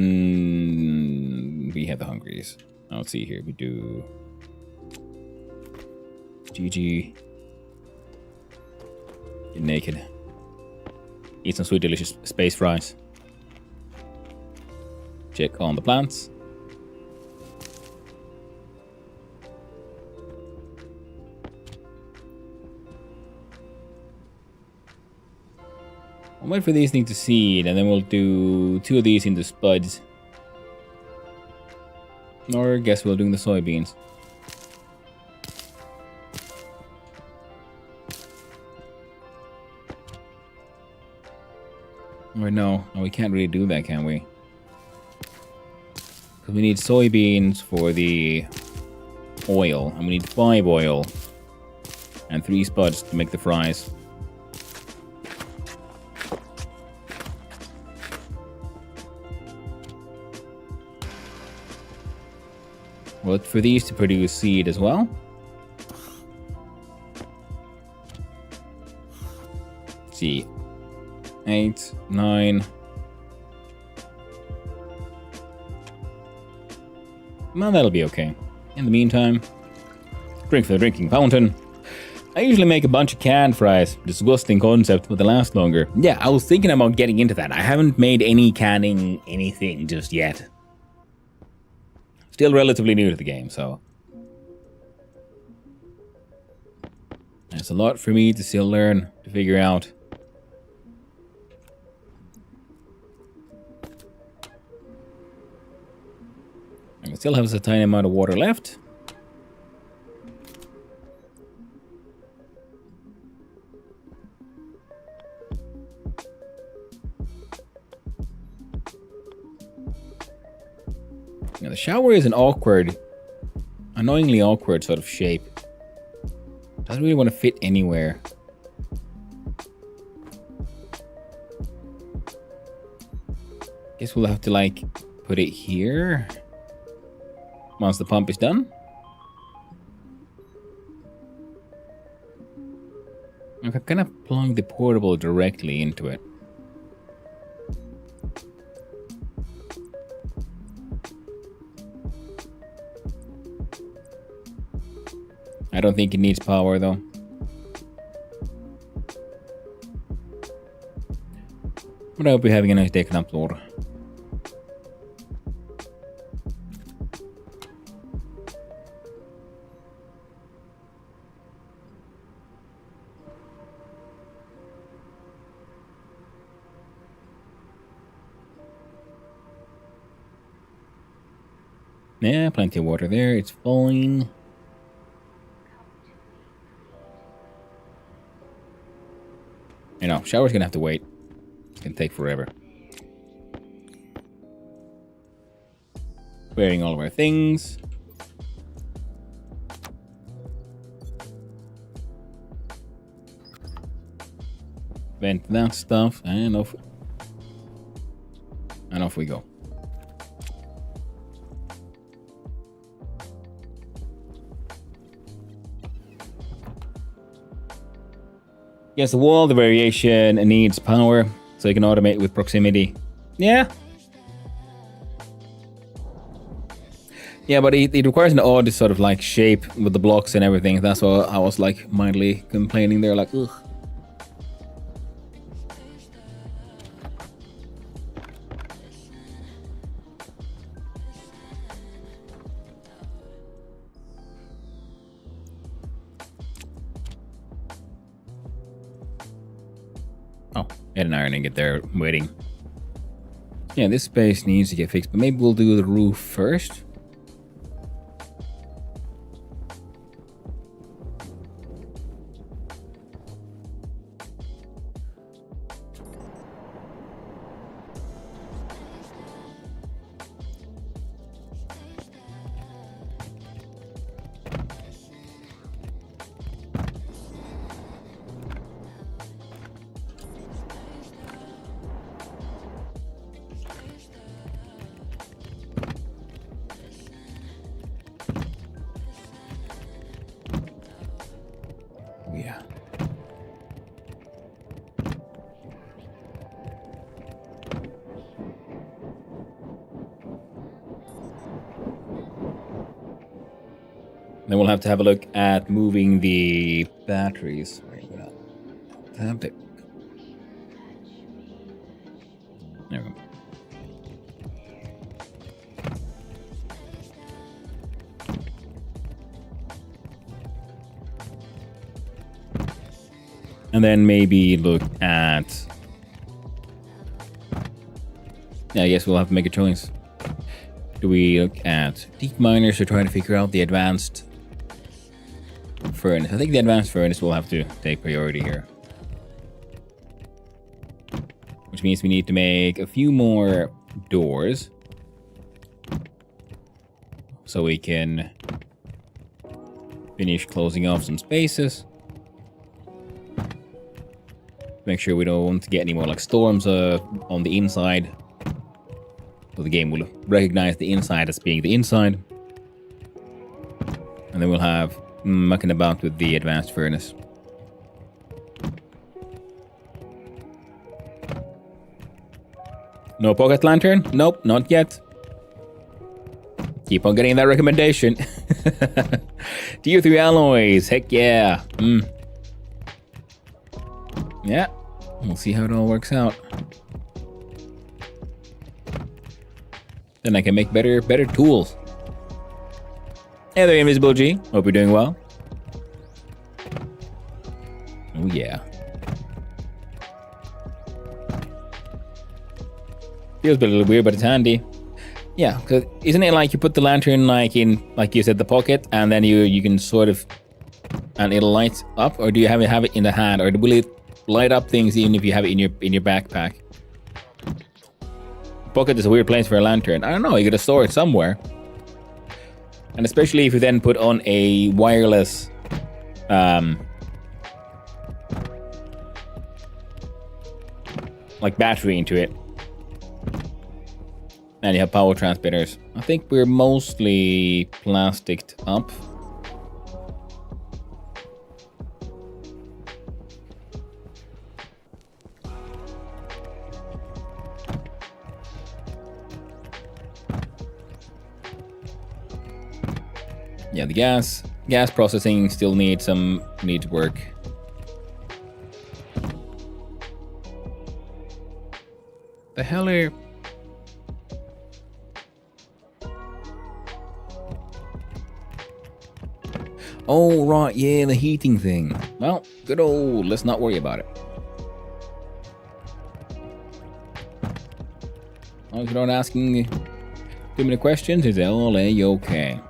we have the hungries. Now, let's see here. We do GG. Get naked. Eat some sweet, delicious space fries. Check on the plants. I'll wait for these things to seed, and then we'll do 2 of these into spuds. Or I guess we'll do the soybeans. Or no, we can't really do that, can we? Because we need soybeans for the oil. And we need 5 oil. And 3 spuds to make the fries. Well, for these to produce seed as well. Let's see. 8, 9. Well, that'll be okay. In the meantime, drink for the drinking fountain. I usually make a bunch of canned fries. Disgusting concept, but they last longer. Yeah, I was thinking about getting into that. I haven't made any canning anything just yet. Still relatively new to the game, so... There's a lot for me to still learn, to figure out. I still have a tiny amount of water left. Now the shower is an awkward, annoyingly awkward sort of shape. Doesn't really want to fit anywhere. Guess we'll have to like put it here once the pump is done. I can kind of plug the portable directly into it. I don't think it needs power though. But I hope you're having a nice day, Knappor. Yeah, plenty of water there. It's fine. You know, shower's gonna have to wait. It's gonna take forever. Wearing all of our things. Vent that stuff, and off we go. Yes, the wall, the variation needs power, so you can automate with proximity. Yeah. Yeah, but it requires an odd sort of like shape with the blocks and everything. That's why I was like mildly complaining there, like, ugh. Oh, had an iron ingot there waiting. Yeah, this space needs to get fixed, but maybe we'll do the roof first. Yeah. Then we'll have to have a look at moving the batteries. There we go. And then maybe look at... Yeah, I guess we'll have to make a choice. Do we look at deep miners or try to figure out the advanced furnace? I think the advanced furnace will have to take priority here. Which means we need to make a few more doors. so we can finish closing off some spaces. Make sure we don't want to get any more like storms on the inside. So the game will recognize the inside as being the inside. And then we'll have mucking about with the advanced furnace. No pocket lantern? Nope, not yet. Keep on getting that recommendation. Tier 3 alloys, heck yeah. Yeah, we'll see how it all works out. Then I can make better tools. Hey there, Invisible G. Hope you're doing well. Oh yeah. Feels a little weird, but it's handy. Yeah, because isn't it like you put the lantern like in, like you said, the pocket, and then you can sort of, and it'll light up, or do you have it in the hand, or will it light up things even if you have it in your backpack? Pocket is a weird place for a lantern. I don't know, you gotta store it somewhere. And especially if you then put on a wireless like battery into it. And you have power transmitters. I think we're mostly plasticed up. Yeah, the gas processing still needs work. The hell are... Oh, right, yeah, the heating thing. Well, good old, let's not worry about it. As long as you're not asking too many questions, it's all A-okay.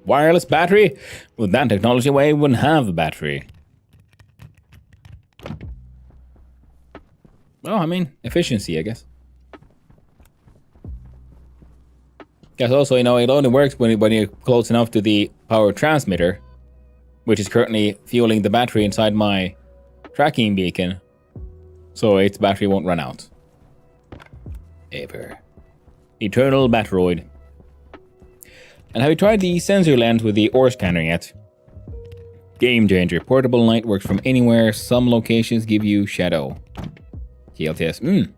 Wireless battery? With that technology, we wouldn't have a battery. Well, I mean, efficiency, I guess. Guess also, you know, it only works when you're close enough to the power transmitter, which is currently fueling the battery inside my tracking beacon, so its battery won't run out. Ever. Eternal Batroid. And have you tried the sensor lens with the ore scanner yet? Game changer. Portable light works from anywhere. Some locations give you shadow. TLTS.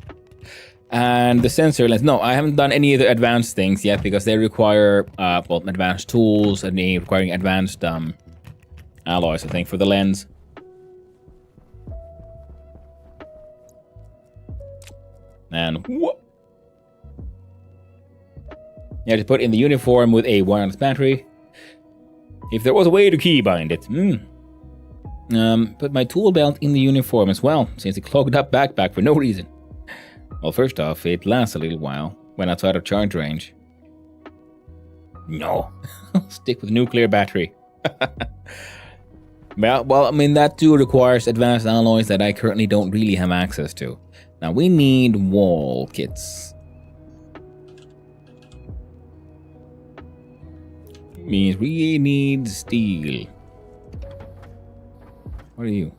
And the sensor lens. No, I haven't done any of the advanced things yet because they require well, advanced tools and they requiring advanced alloys, I think, for the lens. And what? You have to put in the uniform with a wireless battery. If there was a way to keybind it. Put my tool belt in the uniform as well, since it clogged up backpack for no reason. Well, first off, it lasts a little while when outside of charge range. No. Stick with nuclear battery. Well, I mean, that too requires advanced alloys that I currently don't really have access to. Now, we need wall kits. Means we need steel. What are you?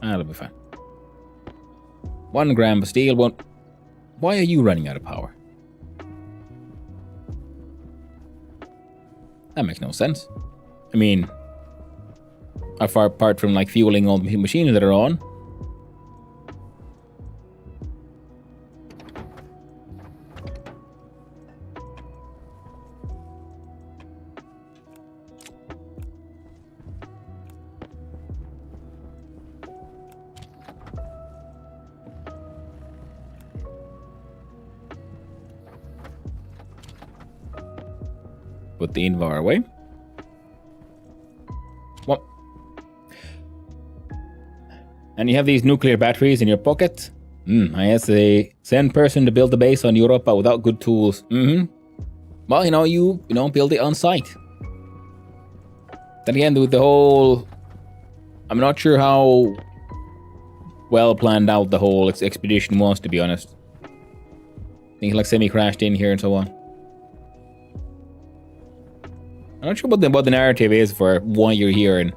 That'll be fine. 1 gram of steel won't... Why are you running out of power? That makes no sense. I mean, how far apart from like fueling all the machines that are on? Put the invar away. What? And you have these nuclear batteries in your pocket. I guess they send person to build the base on Europa without good tools. Well, you build it on site. Then again, with the whole, I'm not sure how well planned out the whole expedition was, to be honest. I think like semi-crashed in here and so on. I'm not sure what the narrative is for why you're here and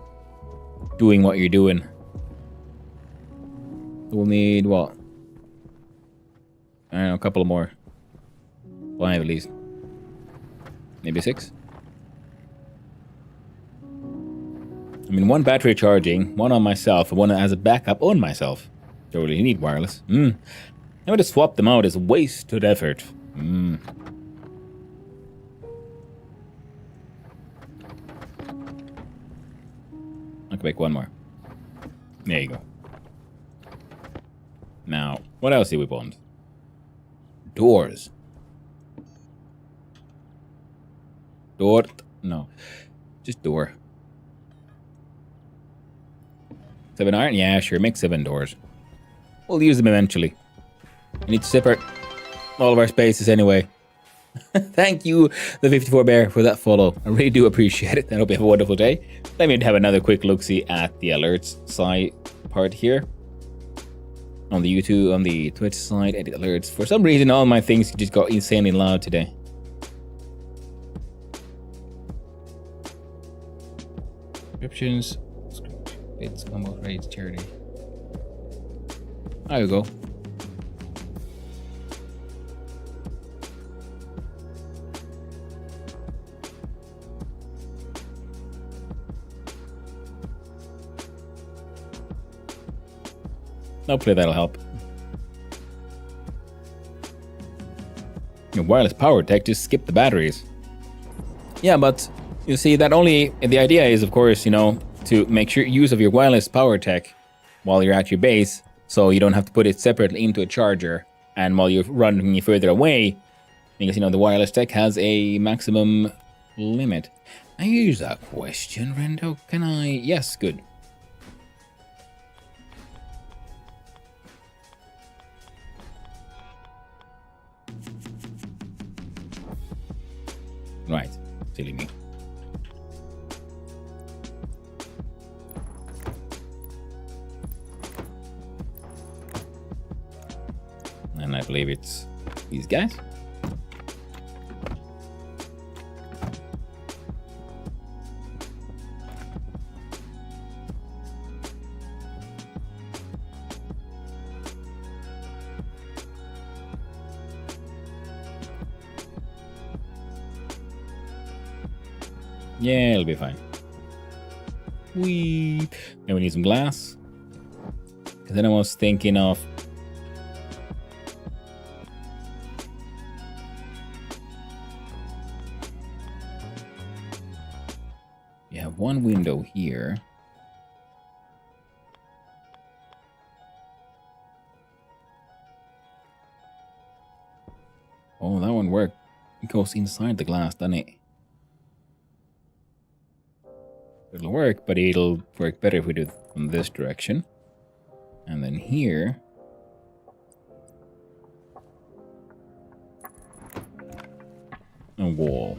doing what you're doing. We'll need what? I don't know, a couple more. 5 at least. Maybe 6. I mean, 1 battery charging, 1 on myself, and 1 as a backup on myself. Don't really need wireless. I'm going to swap them out as wasted effort. I can make 1 more. There you go. Now, what else do we want? Doors. Door? No. Just door. 7 iron? Yeah, sure. Make 7 doors. We'll use them eventually. We need to separate all of our spaces anyway. Thank you, the 54 Bear, for that follow. I really do appreciate it. I hope you have a wonderful day. Let me have another quick look-see at the alerts side part here. On the YouTube, on the Twitch side, edit alerts. For some reason, all my things just got insanely loud today. Descriptions. It's almost ready to charity. There you go. Hopefully that'll help. Your wireless power tech, just skip the batteries. Yeah, but you see that the idea is, of course, to make sure use of your wireless power tech while you're at your base, so you don't have to put it separately into a charger, and while you're running further away, because the wireless tech has a maximum limit. I use that question, Rendo. Can I? Yes, good. Right, silly me. And I believe it's these guys. Yeah, it'll be fine. Then we need some glass. And then I was thinking of you have 1 window here. Oh, that one worked. It goes inside the glass, doesn't it? It'll work, but it'll work better if we do it from this direction. And then here. A wall.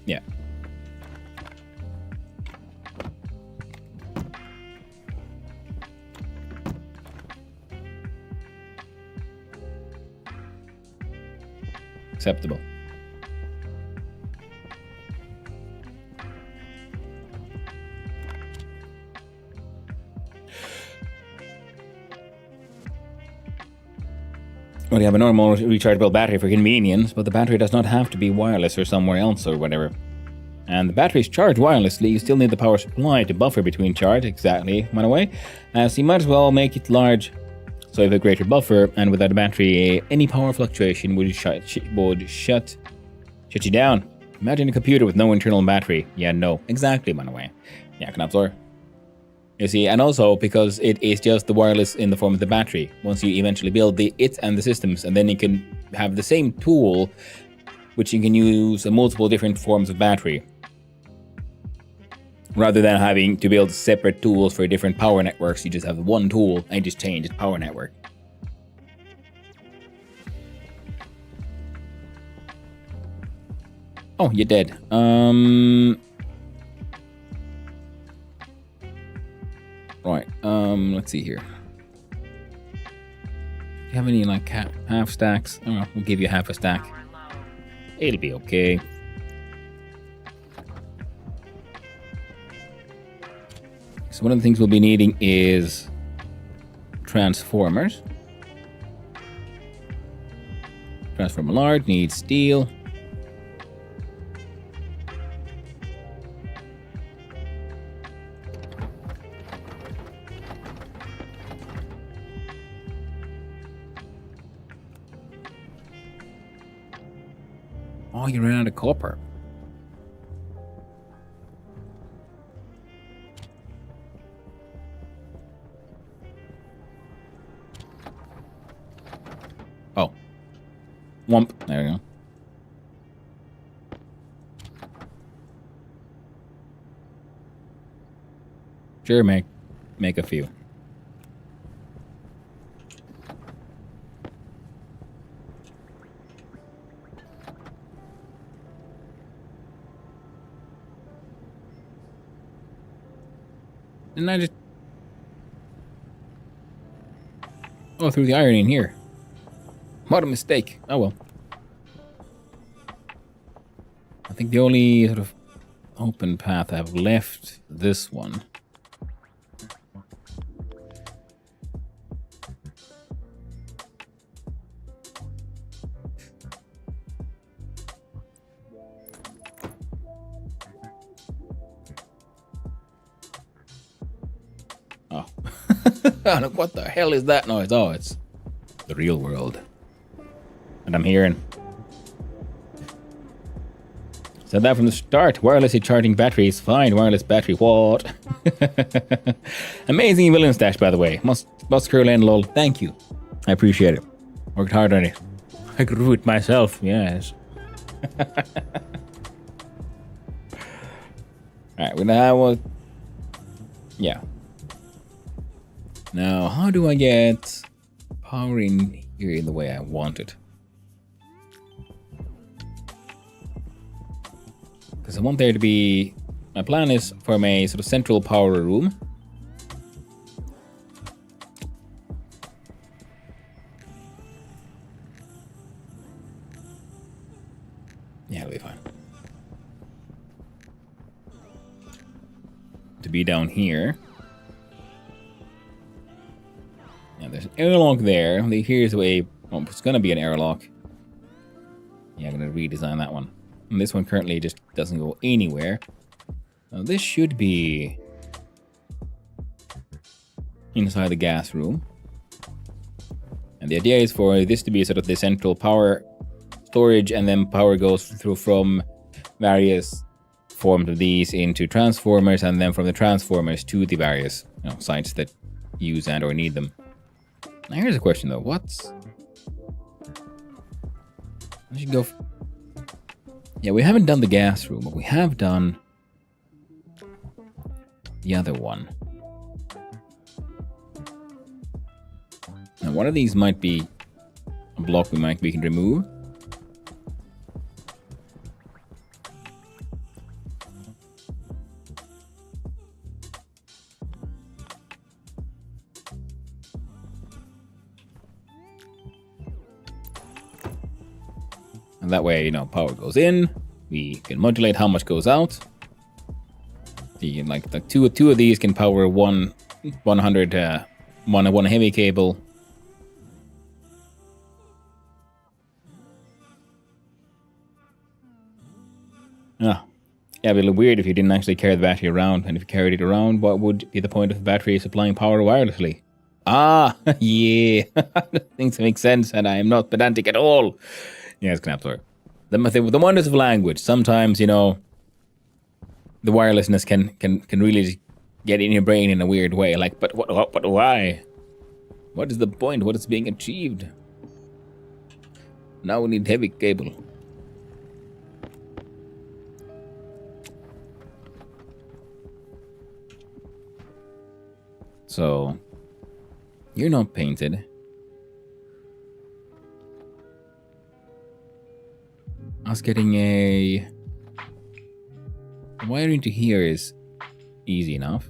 Yeah. Acceptable. Well, you have a normal rechargeable battery for convenience, but the battery does not have to be wireless or somewhere else or whatever. And the battery is charged wirelessly, you still need the power supply to buffer between charge, exactly, by the way. So you might as well make it large, so you have a greater buffer, and without a battery, any power fluctuation would shut you down. Imagine a computer with no internal battery. Yeah, no, exactly, by the way. Yeah, Knapsor. You see, and also because it is just the wireless in the form of the battery. Once you eventually build it and the systems, and then you can have the same tool, which you can use multiple different forms of battery. Rather than having to build separate tools for different power networks, you just have one tool and just change its power network. Oh, you're dead. Right. Let's see here. Do you have any like half stacks? Oh, we'll give you half a stack. Power low. It'll be okay. So one of the things we'll be needing is transformers. Transformer large needs steel. Oh, you ran out of copper. Oh. Wump. There we go. Sure, make a few. Didn't I just... Oh, threw the iron in here. What a mistake. Oh well. I think the only sort of open path I've left this one. Oh. What the hell is that noise? Oh, it's the real world. And I'm hearing. Said that from the start. Wirelessly charging batteries. Fine. Wireless battery. What? Amazing villain stash, by the way. Must curl in, lol. Thank you. I appreciate it. Worked hard on it. I grew it myself. Yes. Alright, well, now yeah. Now, how do I get power in here in the way I want it? Because I want there to be... My plan is for my sort of central power room. Yeah, it'll be fine. To be down here. Yeah, there's an airlock there. Here's the way... Oh, it's going to be an airlock. Yeah, I'm going to redesign that one. And this one currently just doesn't go anywhere. Now this should be inside the gas room. And the idea is for this to be sort of the central power storage, and then power goes through from various forms of these into transformers, and then from the transformers to the various sites that use and or need them. Now here's a question though. I should go... Yeah, we haven't done the gas room, but we have done the other one. Now, one of these might be a block we can remove. And that way, power goes in. We can modulate how much goes out. The two of these can power one heavy cable. Yeah, it'd be a little weird if you didn't actually carry the battery around. And if you carried it around, what would be the point of the battery supplying power wirelessly? Ah, yeah. Things make sense, and I am not pedantic at all. Yes, Knapler. The wonders of language. Sometimes, the wirelessness can really just get in your brain in a weird way. Like, but why? What is the point? What is being achieved? Now we need heavy cable. So, you're not painted. Us getting a Wiring to here is easy enough.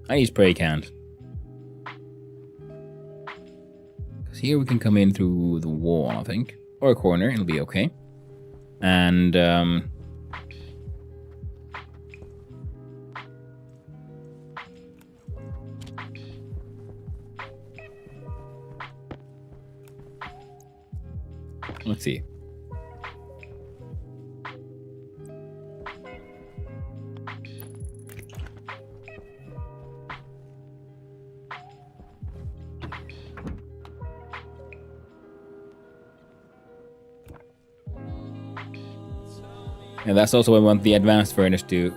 I need spray cans. Because here we can come in through the wall, I think. Or a corner, it'll be okay. And, let's see. And that's also why we want the advanced furnace to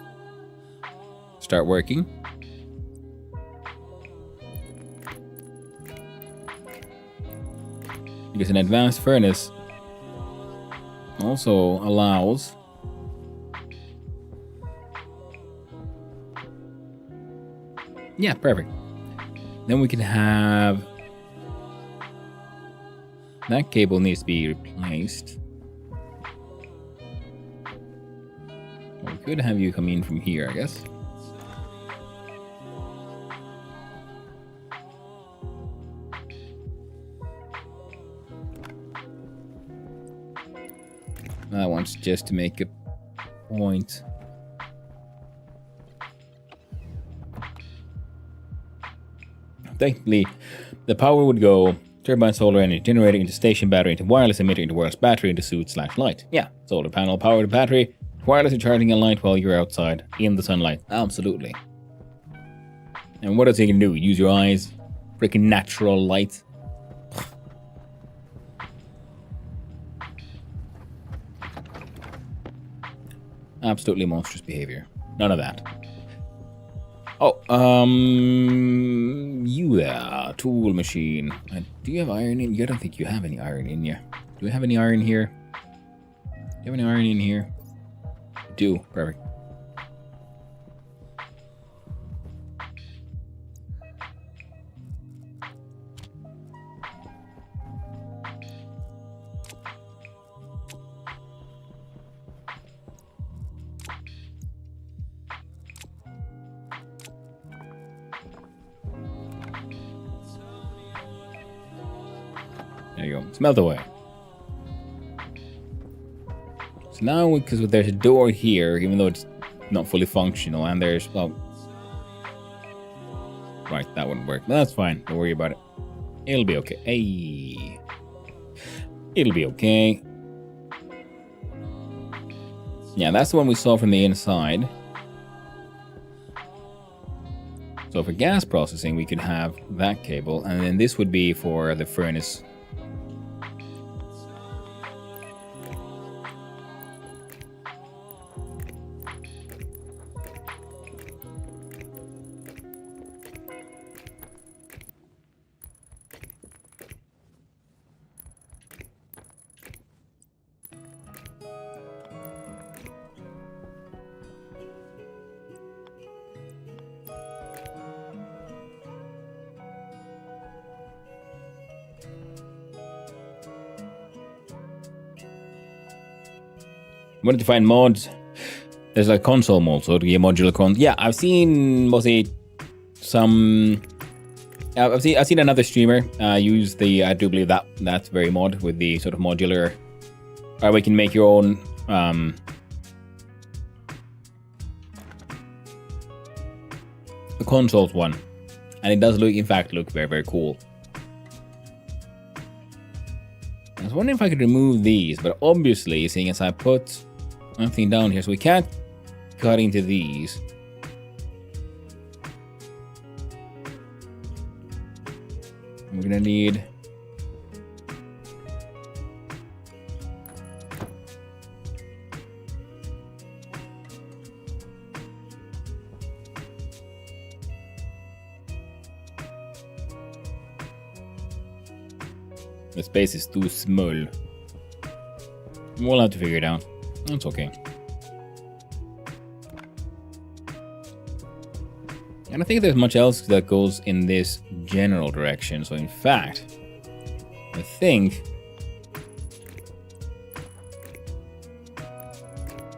start working. Because an advanced furnace also allows yeah, perfect. Then we can have that cable needs to be replaced. Well, we could have you come in from here, I guess. That one's just to make a point. Technically, the power would go turbine, solar energy generator into station battery into wireless emitter into wireless battery into suit/light. Yeah, solar panel power to battery, wirelessly charging a light while you're outside in the sunlight. Absolutely. And what else you can do? Use your eyes, freaking natural light. Absolutely monstrous behavior. None of that. Oh, you there, tool machine. Do you have iron in? I don't think you have any iron in you. Do we have any iron here? Do you have any iron in here? You do. Perfect. There you go. Smelt away. So now, because there's a door here, even though it's not fully functional, and there's, well... Right, that wouldn't work. But that's fine. Don't worry about it. It'll be okay. Hey. It'll be okay. Yeah, that's the one we saw from the inside. So for gas processing, we could have that cable, and then this would be for the furnace. Wanted to find mods. There's like console mods, so to get modular console. Yeah, I've seen mostly some. I've seen another streamer use the. I do believe that's very mod with the sort of modular. Or we can make your own. The consoles one, and it does look, in fact, look very, very cool. I was wondering if I could remove these, but obviously, seeing as I put nothing down here, so we can't cut into these. We're gonna need the space is too small. We'll have to figure it out. That's okay. I don't think there's much else that goes in this general direction. So in fact, I think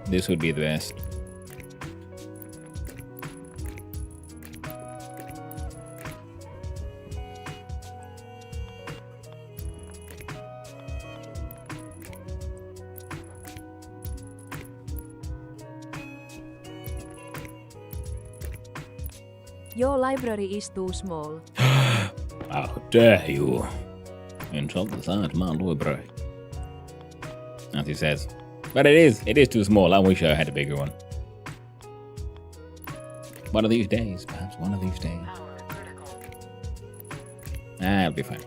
this would be the best. Your library is too small. How dare you insult the size of my library? As he says. But it is too small. I wish I had a bigger one. One of these days, perhaps one of these days. Power critical. It'll be fine.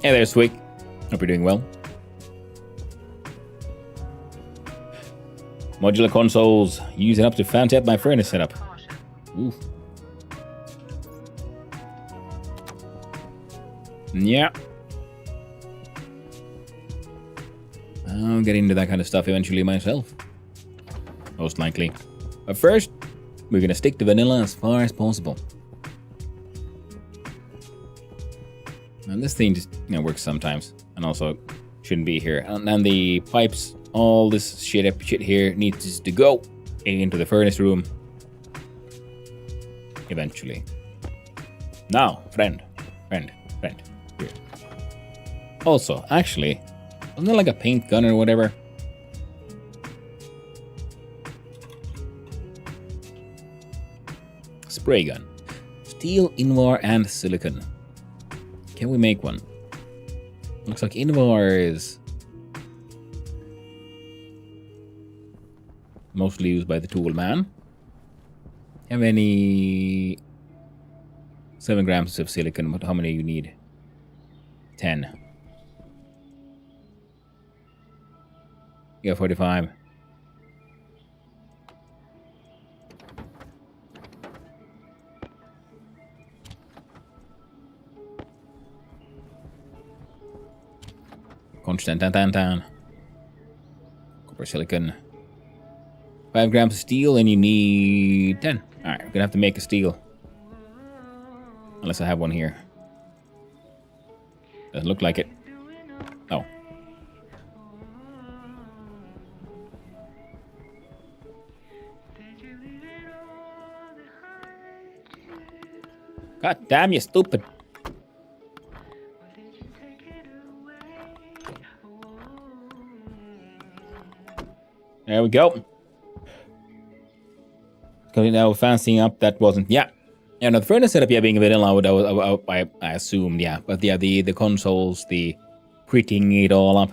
Hey there, Swig. Hope you're doing well. Modular consoles. Use it up to fan tap my furnace setup. Caution. Oof. Yeah. I'll get into that kind of stuff eventually myself. Most likely. But first, we're gonna stick to vanilla as far as possible. And this thing just, works sometimes. And also shouldn't be here. And then the pipes, all this shit here needs to go into the furnace room. Eventually. Now, friend. Here. Also, actually, wasn't there like a paint gun or whatever? Spray gun. Steel, Invar, and silicon. Can we make one? Looks like Invar is mostly used by the tool man. Have any 7 grams of silicon? How many you need? 10. You got 45. Constant tan. Copper silicon. 5 grams of steel and you need 10. Alright, we're gonna have to make a steel. Unless I have one here. Doesn't look like it. Oh. God damn, you stupid. There we go. Because now fancying up, that wasn't. Yeah. Yeah, no, the furnace setup, being vanilla, I assumed, yeah. But yeah, the consoles, the prettying it all up.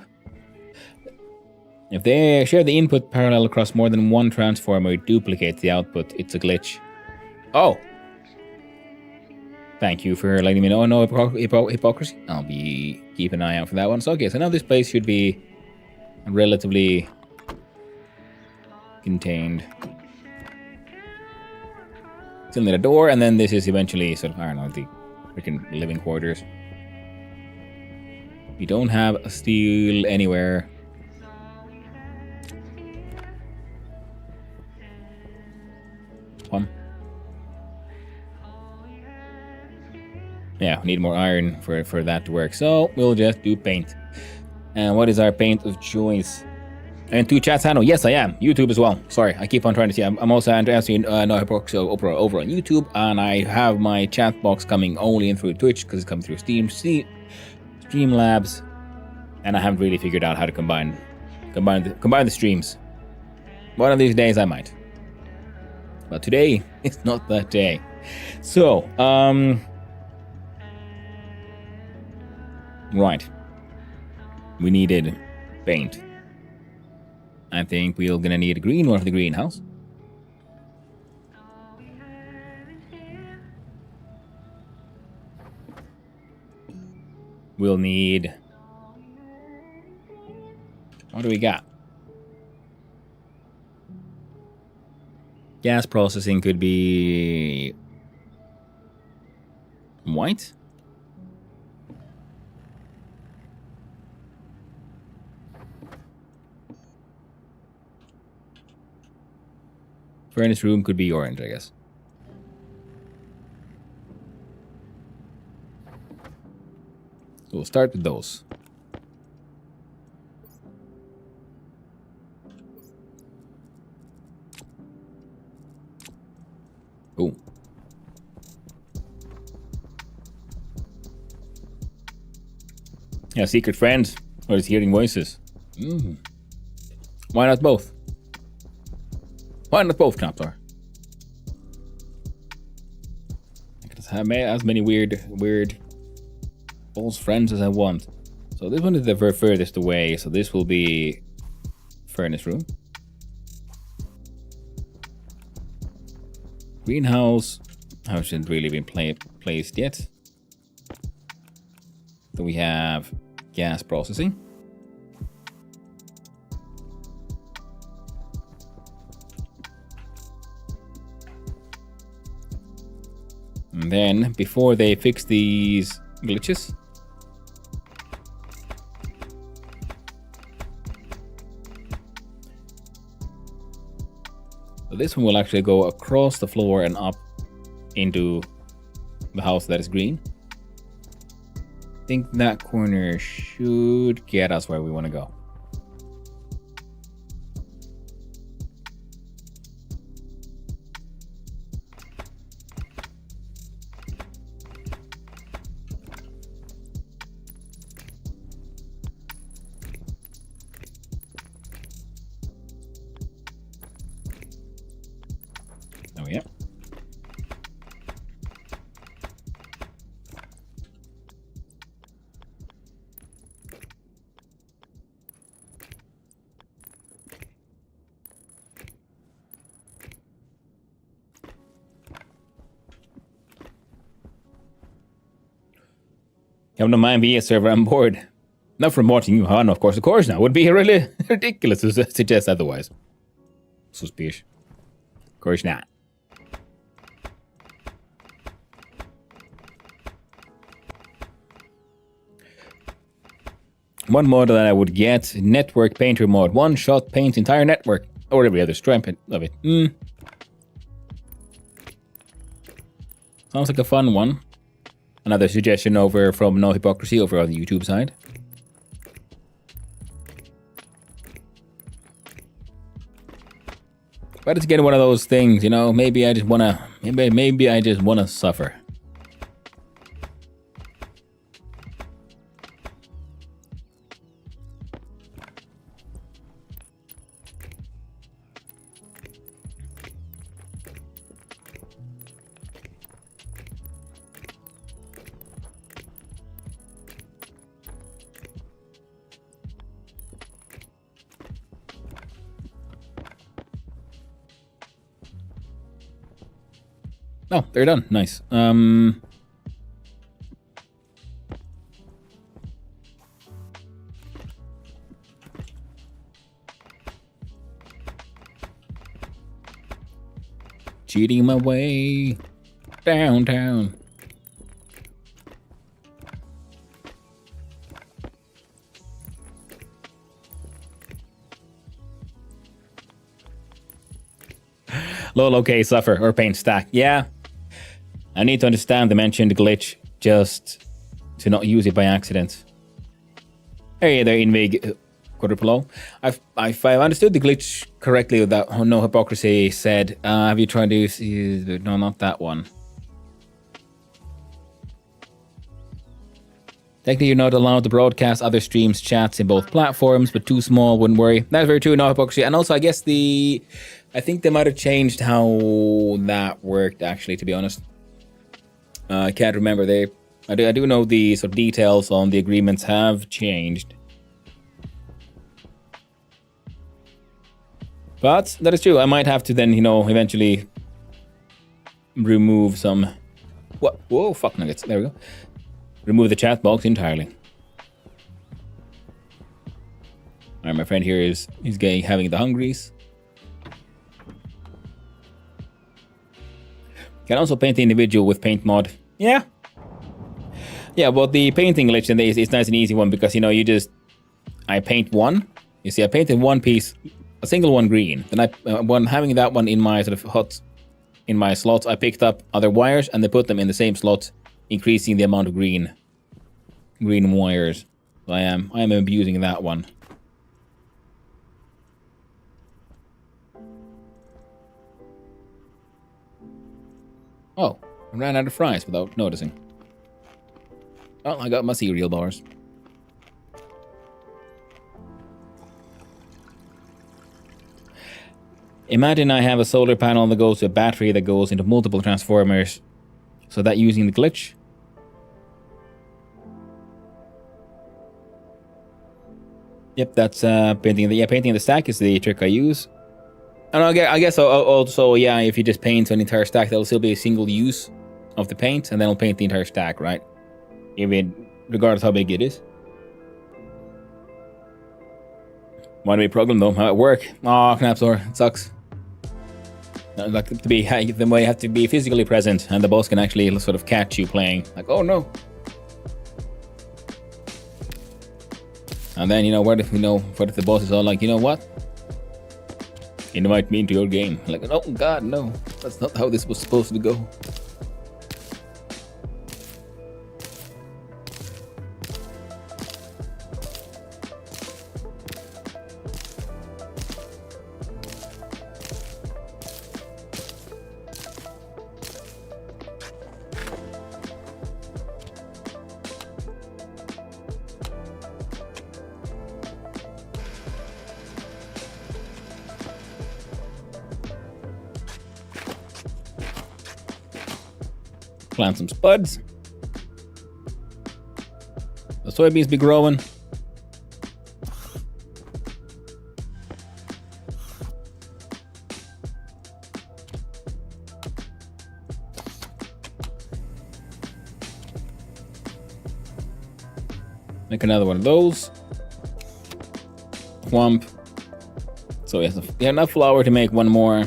If they share the input parallel across more than one transformer, it duplicates the output. It's a glitch. Oh. Thank you for letting me know. No hypocrisy. I'll be keep an eye out for that one. So okay, so now this place should be relatively contained. It's only the door, and then this is eventually sort of, I don't know, the freaking living quarters. We don't have a steel anywhere. One. Yeah, we need more iron for that to work. So we'll just do paint. And what is our paint of choice? And 2 chats handle. Yes, I am. YouTube as well. Sorry, I keep on trying to see. I'm also answering no hypocrisy over on YouTube, and I have my chat box coming only in through Twitch because it's coming through Streamlabs, and I haven't really figured out how to combine the streams. One of these days I might, but today is not that day. So, right, we needed paint. I think we're gonna need a green one for the greenhouse. We'll need... What do we got? Gas processing could be... white? Furnace room could be orange, I guess. So we'll start with those. Boom. Yeah, secret friend. Or is hearing voices? Why not both? Why not both, Knapsar? I can just have as many weird false friends as I want. So this one is the furthest away, so this will be furnace room. Greenhouse hasn't really been placed yet. So we have gas processing. And then, before they fix these glitches, so this one will actually go across the floor and up into the house that is green. I think that corner should get us where we want to go. Oh, yeah. You have no mind VS server on board. Not from watching you, huh? No, of course not. Would be really ridiculous to suggest otherwise. Suspicious. Of course not. One mod that I would get, network painter mod. One shot paint entire network. Or every other stripe of it. Sounds like a fun one. Another suggestion over from No Hypocrisy over on the YouTube side. But it's again one of those things, you know, maybe I just wanna suffer. Oh, they're done. Nice. Cheating my way downtown. Lol, okay, suffer or paint stack. Yeah. I need to understand the mentioned glitch just to not use it by accident. Hey there, Invig Quadruplo. If I've understood the glitch correctly, that No Hypocrisy said, have you tried to use... No, not that one. Technically, you're not allowed to broadcast other streams' chats in both platforms, but too small, wouldn't worry. That's very true, No Hypocrisy. And also, I guess I think they might have changed how that worked, actually, to be honest. I can't remember. I do know the sort of details on the agreements have changed. But that is true. I might have to then, eventually remove some... What? Whoa, fuck nuggets. There we go. Remove the chat box entirely. Alright, my friend here is having the hungries. Can also paint the individual with paint mod. Yeah. Yeah, but the painting glitch in this is nice and easy one because, I paint one. You see, I painted one piece, a single one green. Then having that one in my sort of in my slots, I picked up other wires and they put them in the same slot, increasing the amount of green wires. So I am abusing that one. Oh, I ran out of fries without noticing. Oh, I got my cereal bars. Imagine I have a solar panel that goes to a battery that goes into multiple transformers. So that using the glitch. Yep, that's painting the stack is the trick I use. And I guess also, yeah, if you just paint an entire stack, that'll still be a single use of the paint, and then it'll paint the entire stack, right? Even regardless how big it is. Might be a problem though. How it work? Oh, Knapsaur, it sucks. Like to be, the way you have to be physically present, and the boss can actually sort of catch you playing. Like, oh no. And then what if the boss is all like, you know what? Invite me into your game. Like, oh god, no, that's not how this was supposed to go. Plant some spuds. The soybeans be growing. Make another one of those. Clump. So we have enough flour to make one more.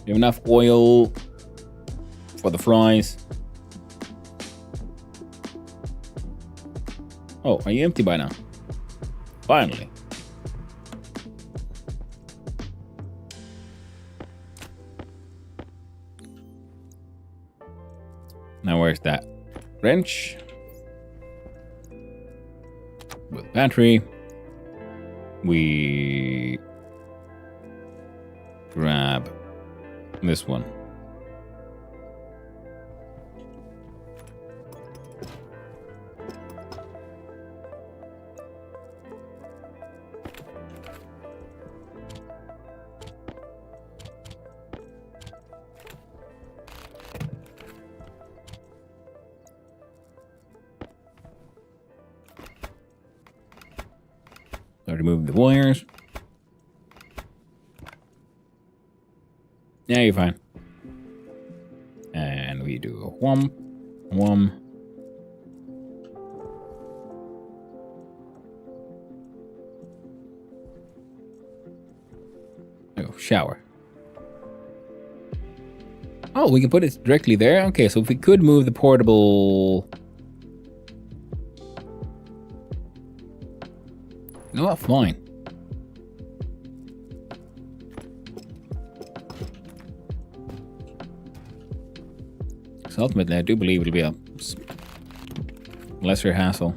You have enough oil for the fries. Oh, are you empty by now? Finally. Now where's that wrench? With battery. We grab this one. So remove the wires. Yeah, you're fine. And we do a whomp, whomp. Oh, shower. Oh, we can put it directly there? Okay, so if we could move the portable... No, fine. So ultimately, I do believe it'll be a lesser hassle.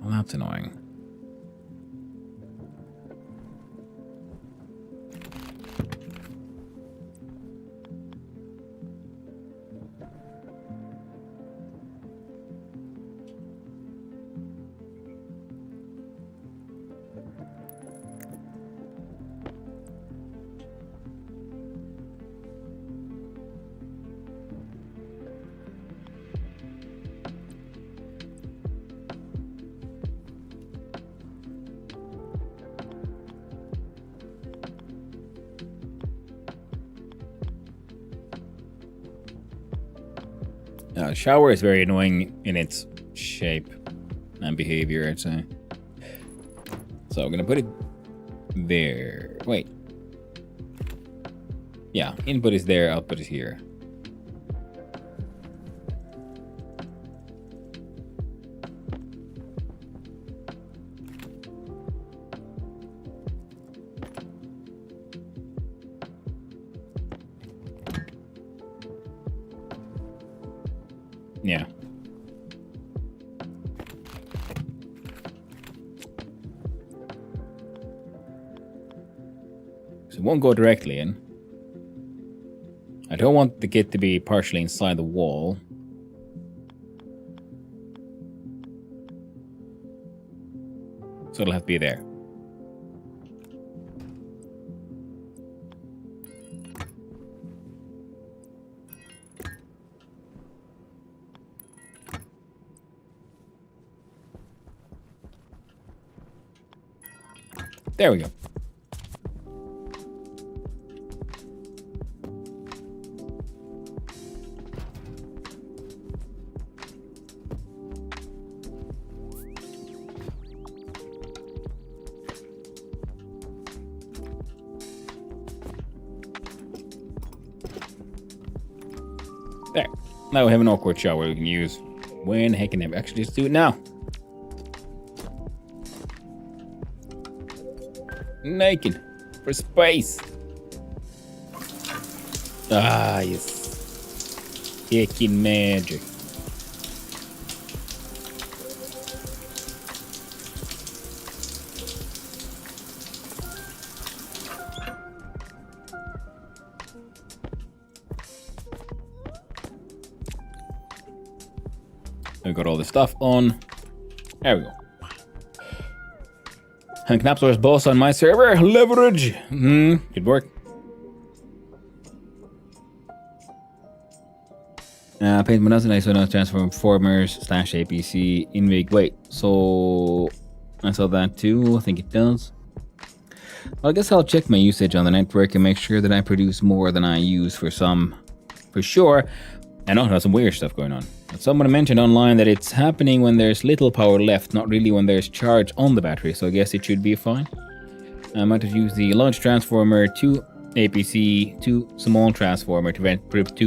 Well, that's annoying. Shower is very annoying in its shape and behavior, I'd say. So I'm gonna put it there. Wait. Yeah, input is there, output is here. Yeah. So it won't go directly in. I don't want the kit to be partially inside the wall. So it'll have to be there. There we go. There. Now we have an awkward shower we can use. When the heck can I actually just do it now? Naked. For space. Ah, yes. Heckin' magic. We got all the stuff on. There we go. And Knapsaur's boss on my server. Leverage. Good work. Paint monotony, so no transformers / APC invig. Wait, so I saw that too. I think it does. Well, I guess I'll check my usage on the network and make sure that I produce more than I use for sure. And not have some weird stuff going on. But someone mentioned online that it's happening when there's little power left, not really when there's charge on the battery, so I guess it should be fine. I might have used the large transformer to APC to small transformer to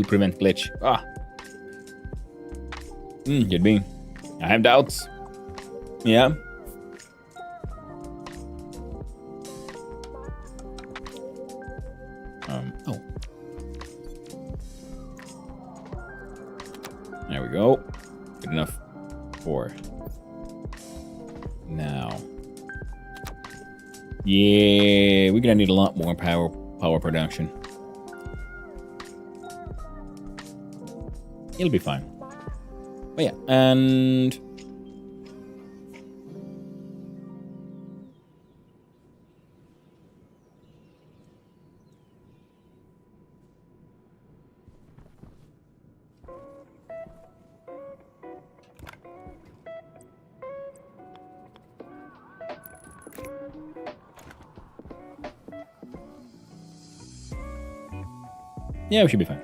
prevent glitch. Could be. I have doubts. Yeah. Oh. There we go. Good enough for now. Yeah, we're gonna need a lot more power production. It'll be fine. But yeah, and yeah, we should be fine.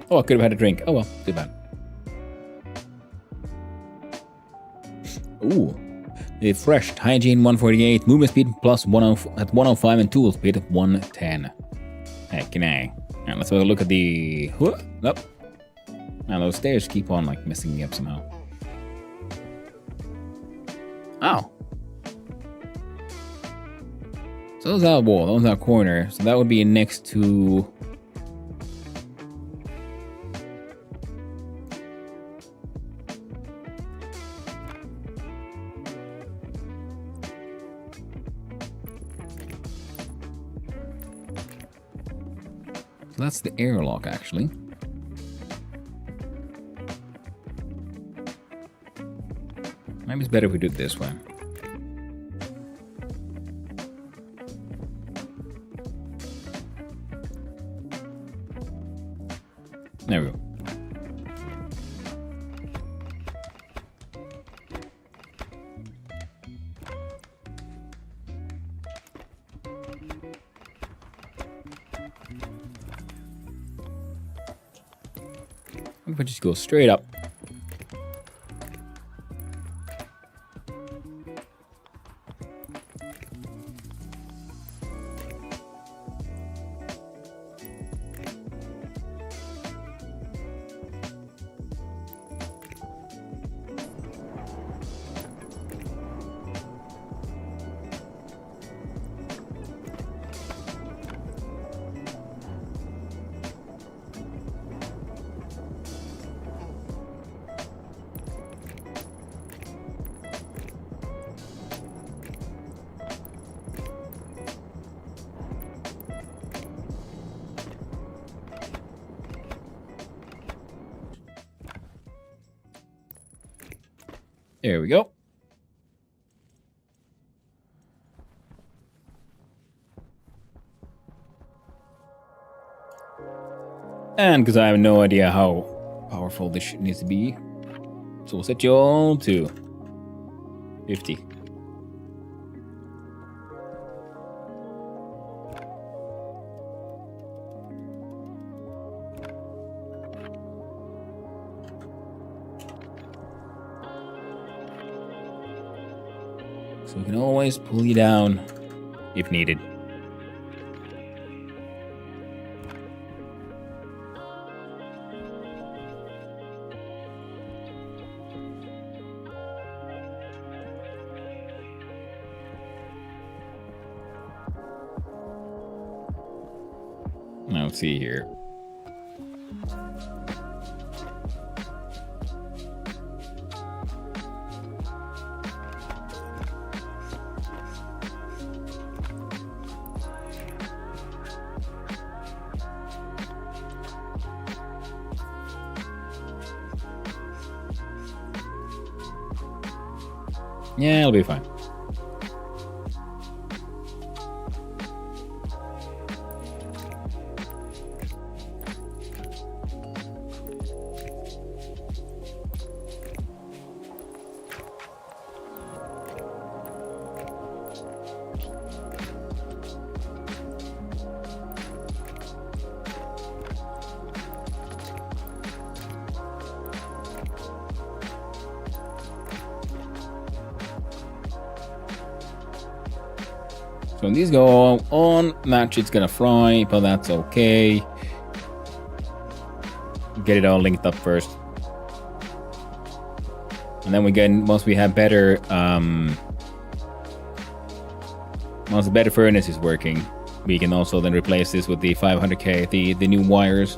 Oh, I could have had a drink. Oh well, too bad. Ooh. Refreshed. Hygiene 148, movement speed plus 105 and tool speed 110. Heck, can I? Alright, let's have a look at the... Nope. Now those stairs keep on like messing me up somehow. Oh. So those that wall, those that corner. So that would be next to... So that's the airlock, actually. Maybe it's better if we do it this way. There we go. If I just go straight up. There we go. And because I have no idea how powerful this shit needs to be, so we'll set you all to 50. So we can always pull you down if needed. Now let's see here. Yeah, it'll be fine. So when these go on, match it's gonna fry, but that's okay. Get it all linked up first. And then we get, once we have better, once the better furnace is working, we can also then replace this with the 500k, the new wires.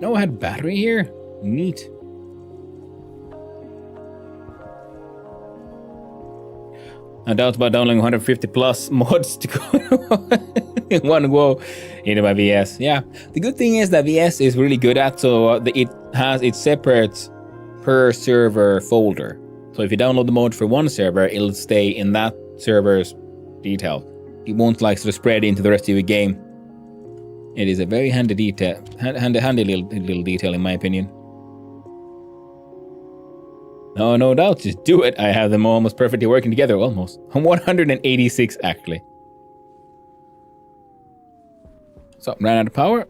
No, I had battery here? Neat. I doubt about downloading 150 plus mods to go in one go into my VS. Yeah, the good thing is that VS is really good at, so it separates per server folder. So if you download the mod for one server, it'll stay in that server's detail. It won't like sort of spread into the rest of your game. It is a very handy detail, handy little detail in my opinion. No doubt, just do it. I have them almost perfectly working together, almost. 186 actually. So, ran out of power.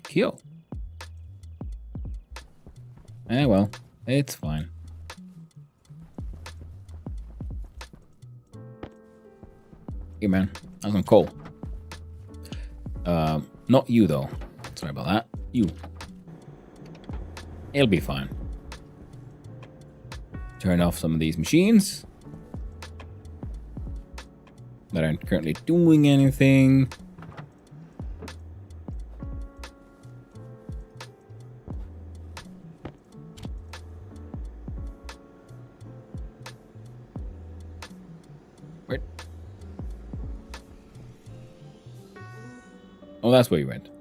Heal. Well, it's fine. Hey man, have some coal. Not you though. Sorry about that. You. It'll be fine. Turn off some of these machines that aren't currently doing anything. Where? Oh, that's where you went.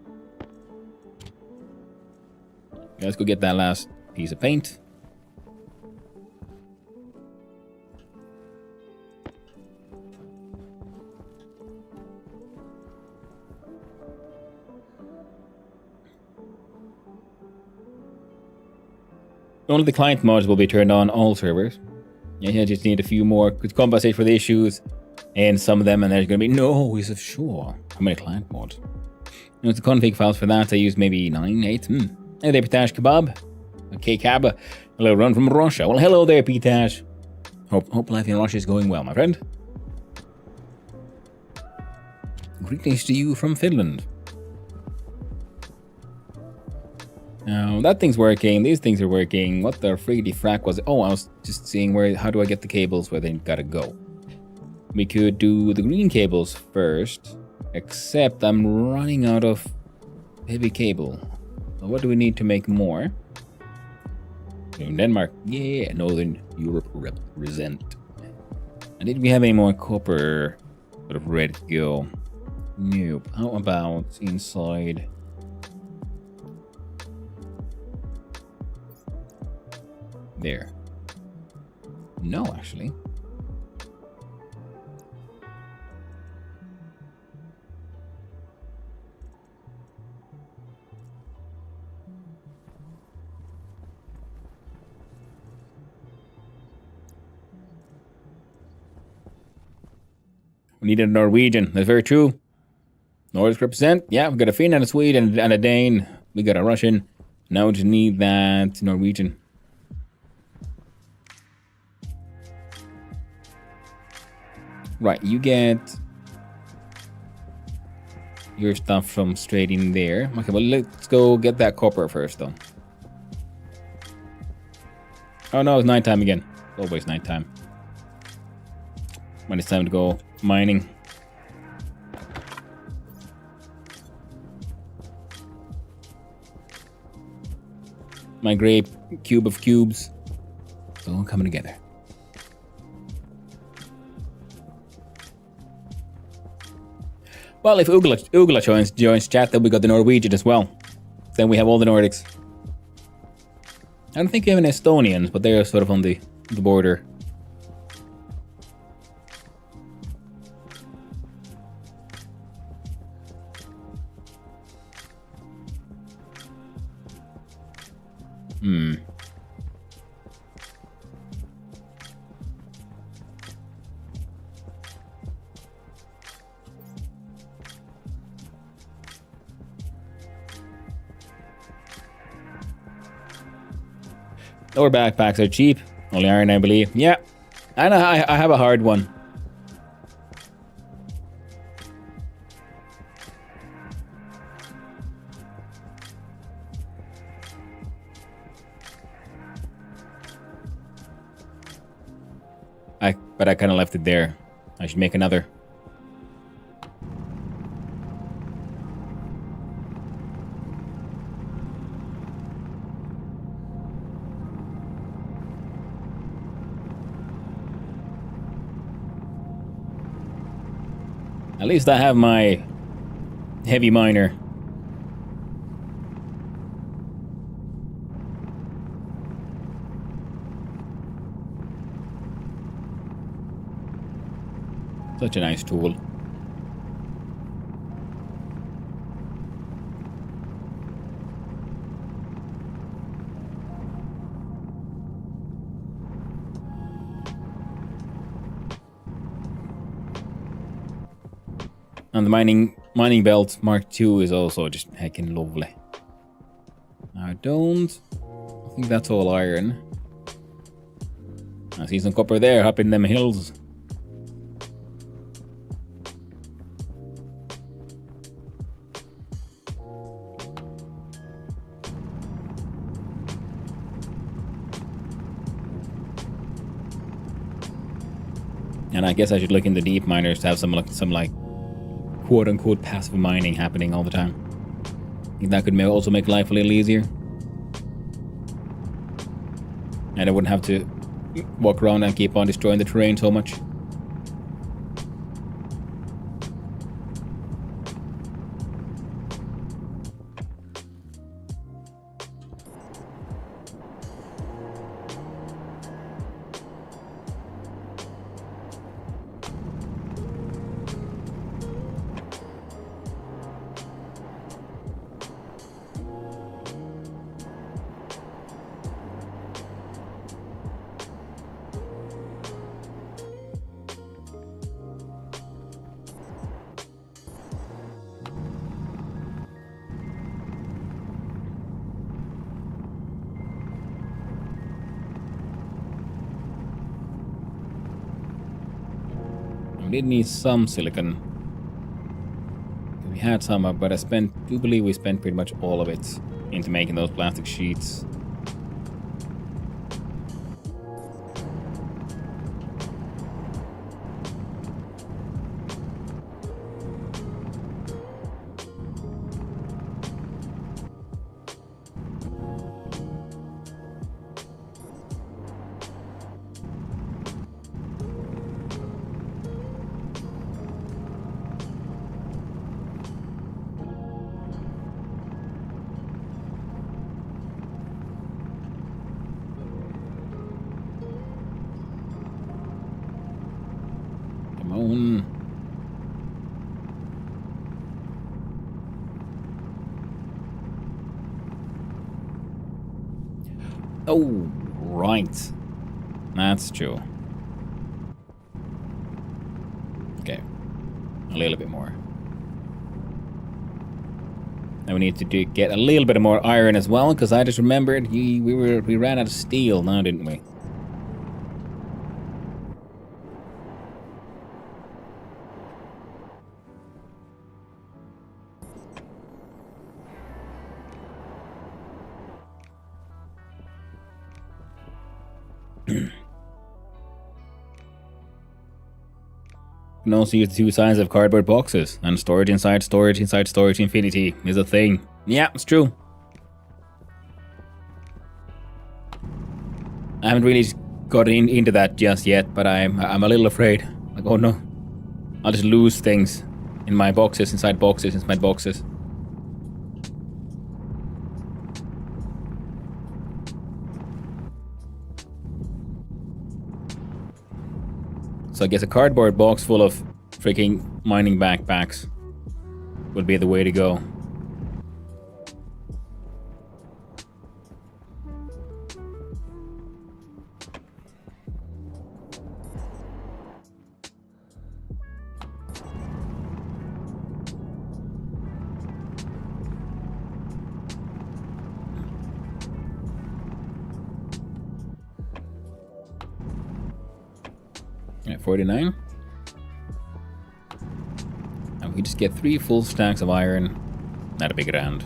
Let's go get that last piece of paint. Only the client mods will be turned on all servers. Yeah, just need a few more to compensate for the issues and some of them, and there's going to be no, is it sure? How many client mods? And the config files for that, I use maybe 9, 8. Hey there, Pitash Kebab. Okay, Kaba. Hello, run from Russia. Well, hello there, Pitash. Hope life in Russia is going well, my friend. Greetings to you from Finland. Now, that thing's working. These things are working. What the friggity frack was it? Oh, I was just seeing how do I get the cables where they gotta go. We could do the green cables first, except I'm running out of heavy cable. What do we need to make more? In Denmark, yeah, Northern Europe represent. And did we have any more copper sort of ready to go? Nope. How about inside? There. No, actually. We need a Norwegian. That's very true. Nordics represent. Yeah, we got a Finn and a Swede and a Dane. We got a Russian. Now we just need that Norwegian. Right, you get your stuff from straight in there. Okay, well, let's go get that copper first, though. Oh no, it's nighttime again. It's always nighttime. When it's time to go mining. My great cube of cubes. It's all coming together. Well, if Ugla joins chat, then we got the Norwegian as well. Then we have all the Nordics. I don't think we have any Estonians, but they're sort of on the border. Our backpacks are cheap. Only iron, I believe. Yeah. And I have a hard one. But I kind of left it there. I should make another. At least I have my heavy miner. Such a nice tool. And the mining belt Mark II is also just heckin' lovely. I think that's all iron. I see some copper there up in them hills. And I guess I should look into deep miners to have some like quote-unquote passive mining happening all the time. I think that could also make life a little easier. And I wouldn't have to walk around and keep on destroying the terrain so much. We did need some silicon. We had some, but I do believe we spent pretty much all of it into making those plastic sheets. Oh, right. That's true. Okay. A little bit more. And we need to get a little bit more iron as well, because I just remembered we ran out of steel now, didn't we? You can also use the 2 sides of cardboard boxes, and storage inside storage infinity is a thing. Yeah, it's true. I haven't really got into that just yet, but I'm a little afraid. Like, oh no, I'll just lose things in my boxes, inside boxes. So I guess a cardboard box full of freaking mining backpacks would be the way to go. At 49. And we just get 3 full stacks of iron. That'd be grand.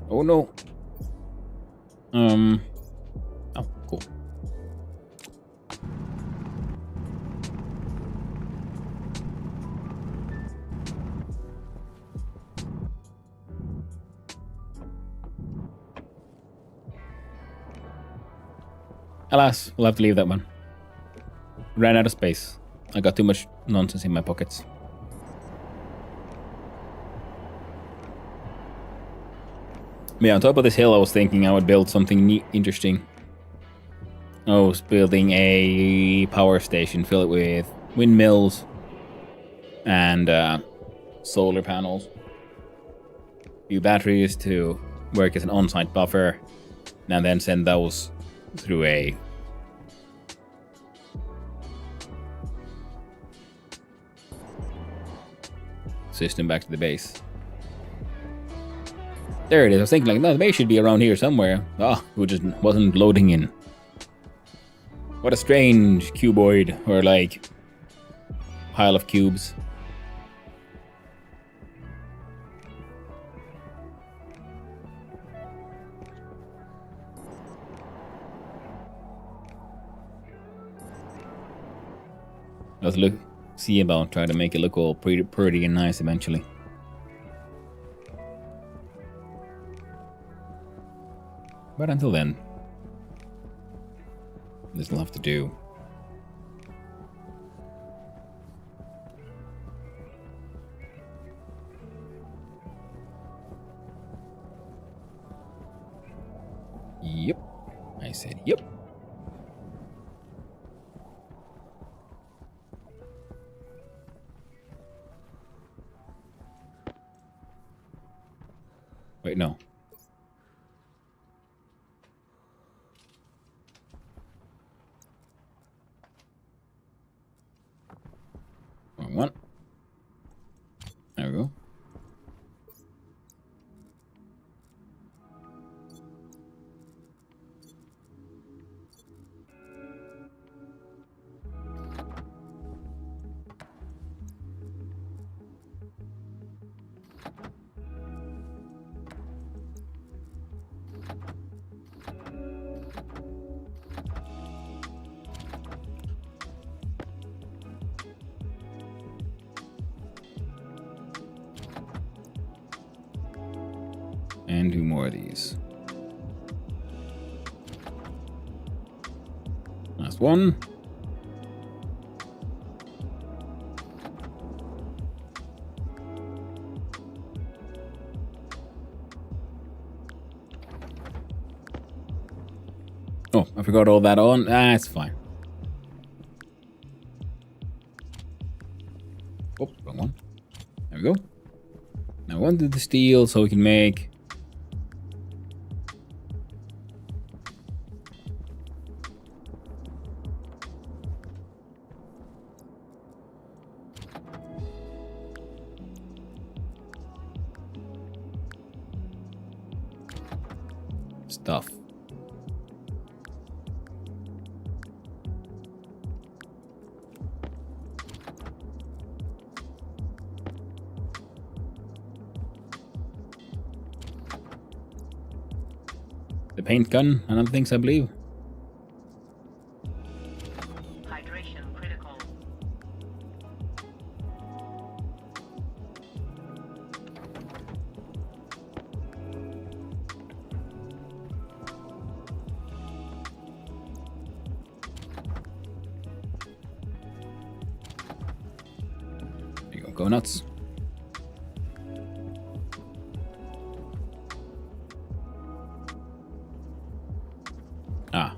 Oh no. Oh, cool. Alas, we'll have to leave that one. Ran out of space. I got too much nonsense in my pockets. Yeah, on top of this hill I was thinking I would build something neat, interesting. I was building a power station, fill it with windmills and solar panels. A few batteries to work as an on-site buffer, and then send those through a system back to the base. There it is. I was thinking, like, no, the base should be around here somewhere. Ah, it just wasn't loading in. What a strange cuboid, or like pile of cubes. Let's see about trying to make it look all pretty and nice eventually. But until then, this will have to do. Yep. I said yep. Wait, no. Wrong one. There we go. And 2 more of these. Last one. Oh, I forgot all that on. Ah, it's fine. Oh, wrong one. There we go. Now I wanted the steel so we can make... stuff. The paint gun and other things, I believe. Hydration critical. There you go, go nuts. Ah.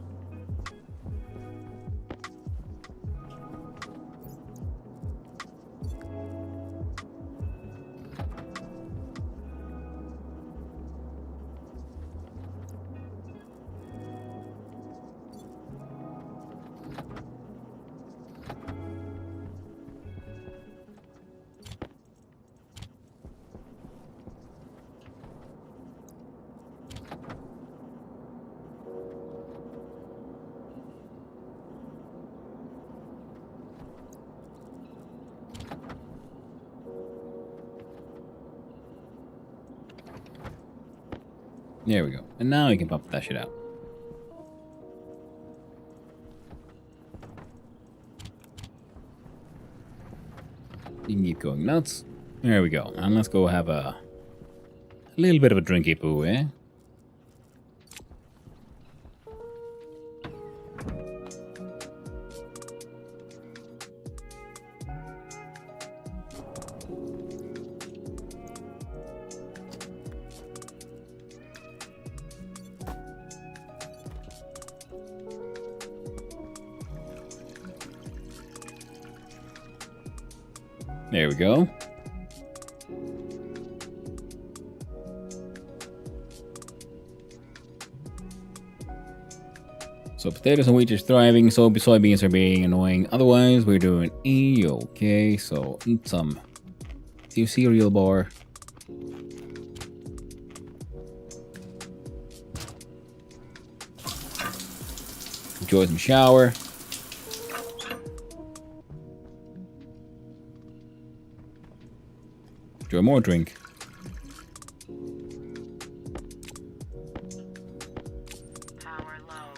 There we go. And now you can pump that shit out. You can keep going nuts. There we go. And let's go have a little bit of a drinky poo, eh? There we go. So potatoes and wheat is thriving, so soybeans are being annoying. Otherwise, we're doing okay. So eat some cereal bar. Enjoy some shower. Enjoy more drink. Power low.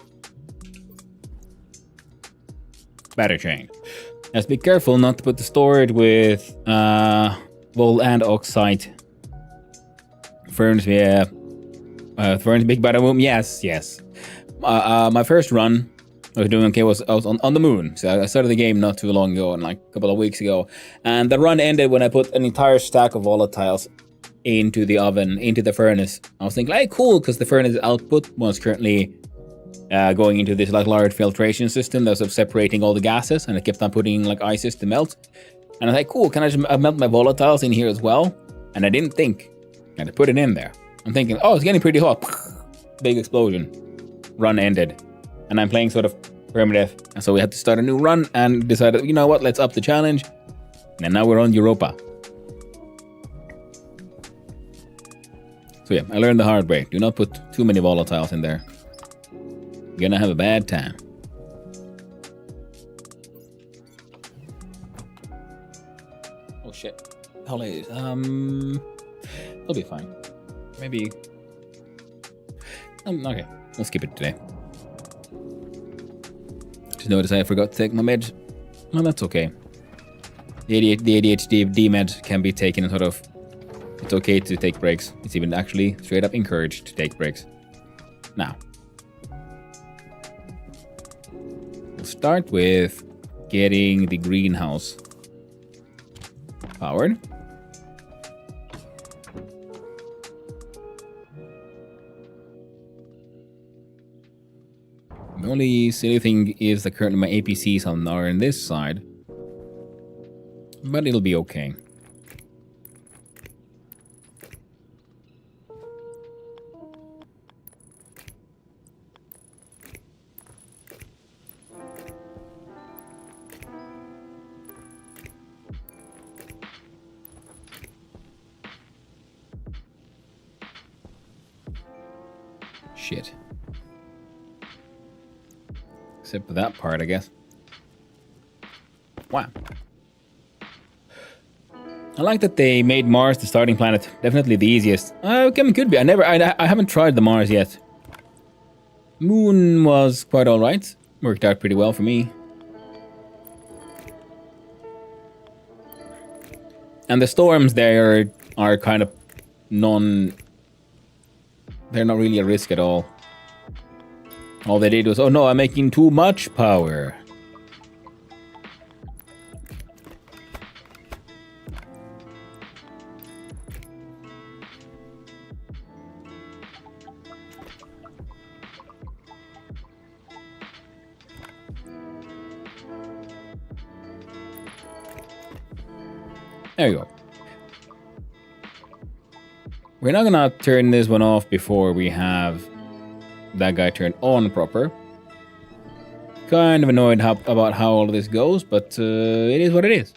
Battery chain. Let's be careful not to put the storage with wool and oxide. Furnace, yeah. Furnace, big battery room. Yes. My first run I was doing okay. I was on the moon. So I started the game not too long ago, and like a couple of weeks ago. And the run ended when I put an entire stack of volatiles into the oven, into the furnace. I was thinking, hey, cool, because the furnace output was currently going into this like large filtration system that was separating all the gases, and I kept on putting like ices to melt. And I was like, cool, can I just melt my volatiles in here as well? And I didn't think. And I put it in there. I'm thinking, oh, it's getting pretty hot. Big explosion. Run ended. And I'm playing sort of primitive. And so we had to start a new run and decided, you know what, let's up the challenge. And now we're on Europa. So yeah, I learned the hard way. Do not put too many volatiles in there. You're gonna have a bad time. Oh shit. Holidays. It'll be fine. Maybe. Okay, we'll skip it today. Just noticed I forgot to take my meds. Well, that's okay. The ADHD meds can be taken sort of. It's okay to take breaks. It's even actually straight up encouraged to take breaks. Now, we'll start with getting the greenhouse powered. The only silly thing is that currently my APCs are on this side. But it'll be okay. Shit. Except for that part, I guess. Wow. I like that they made Mars the starting planet. Definitely the easiest. Could be. I haven't tried the Mars yet. Moon was quite alright. Worked out pretty well for me. And the storms there are kind of they're not really a risk at all. All they did was, oh no, I'm making too much power. There you go. We're not gonna turn this one off before we have that guy turned on proper. Kind of annoyed about how all of this goes, but it is what it is.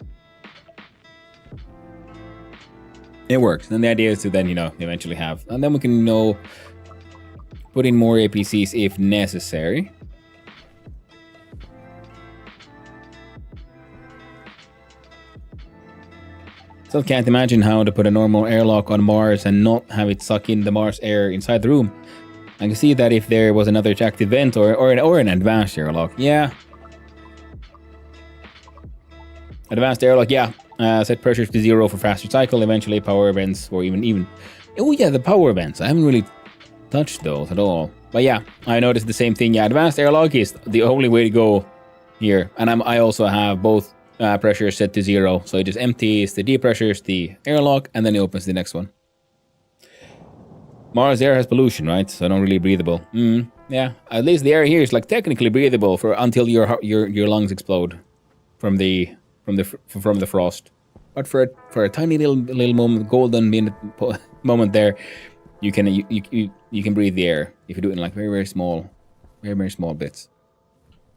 It works. And the idea is to then, eventually have, and then we can, put in more APCs if necessary. Still can't imagine how to put a normal airlock on Mars and not have it suck in the Mars air inside the room. I can see that if there was another active vent or an advanced airlock, yeah. Advanced airlock, yeah. Set pressures to 0 for faster cycle, eventually power vents or even. Oh yeah, the power vents. I haven't really touched those at all. But yeah, I noticed the same thing. Yeah, advanced airlock is the only way to go here. And I also have both pressure set to 0, so it just empties the depressures, the airlock, and then it opens the next one. Mars air has pollution, right? So not really breathable. Yeah, at least the air here is like technically breathable for until your lungs explode from the frost. But for a tiny little moment, golden moment there, you can breathe the air if you do it in like very small bits.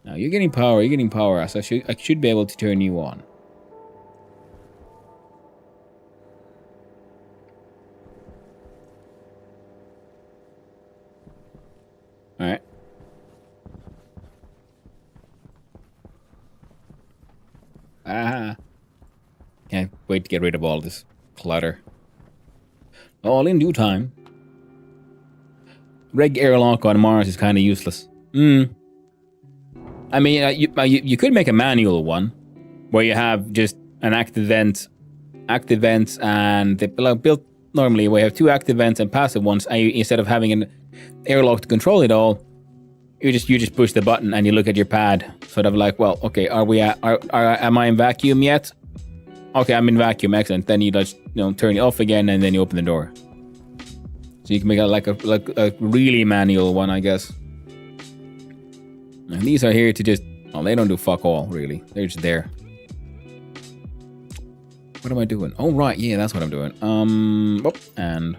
Now you're getting power, so I should be able to turn you on. Alright. Can't wait to get rid of all this clutter. All in due time. Reg airlock on Mars is kind of useless. I mean, you could make a manual one where you have just an active vents, and they're built normally where you have 2 active vents and passive ones, and instead of having an airlock to control it all, you just push the button and you look at your pad, sort of like, well, okay, am I in vacuum yet? Okay, I'm in vacuum, excellent. Then you just turn it off again, and then you open the door. So you can make it like a really manual one, I guess. And these are here to just, well, they don't do fuck all, really. They're just there. What am I doing? Oh, right, yeah, that's what I'm doing. And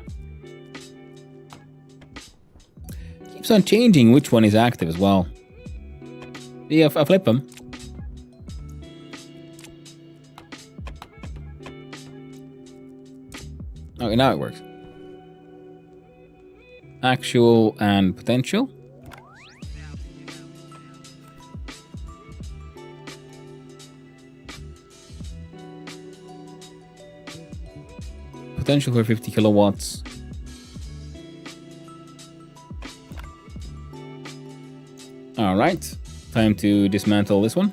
keeps on changing which one is active as well. Yeah, I flip them. Okay, now it works. Actual and potential. Potential for 50 kilowatts. Alright, time to dismantle this one.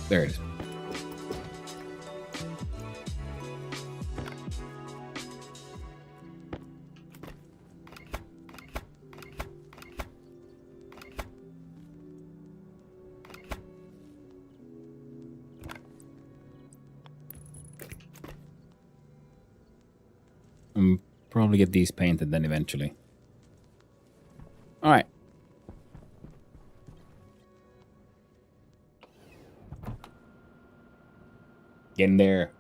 There it is. Probably get these painted then eventually. Alright. Get in there.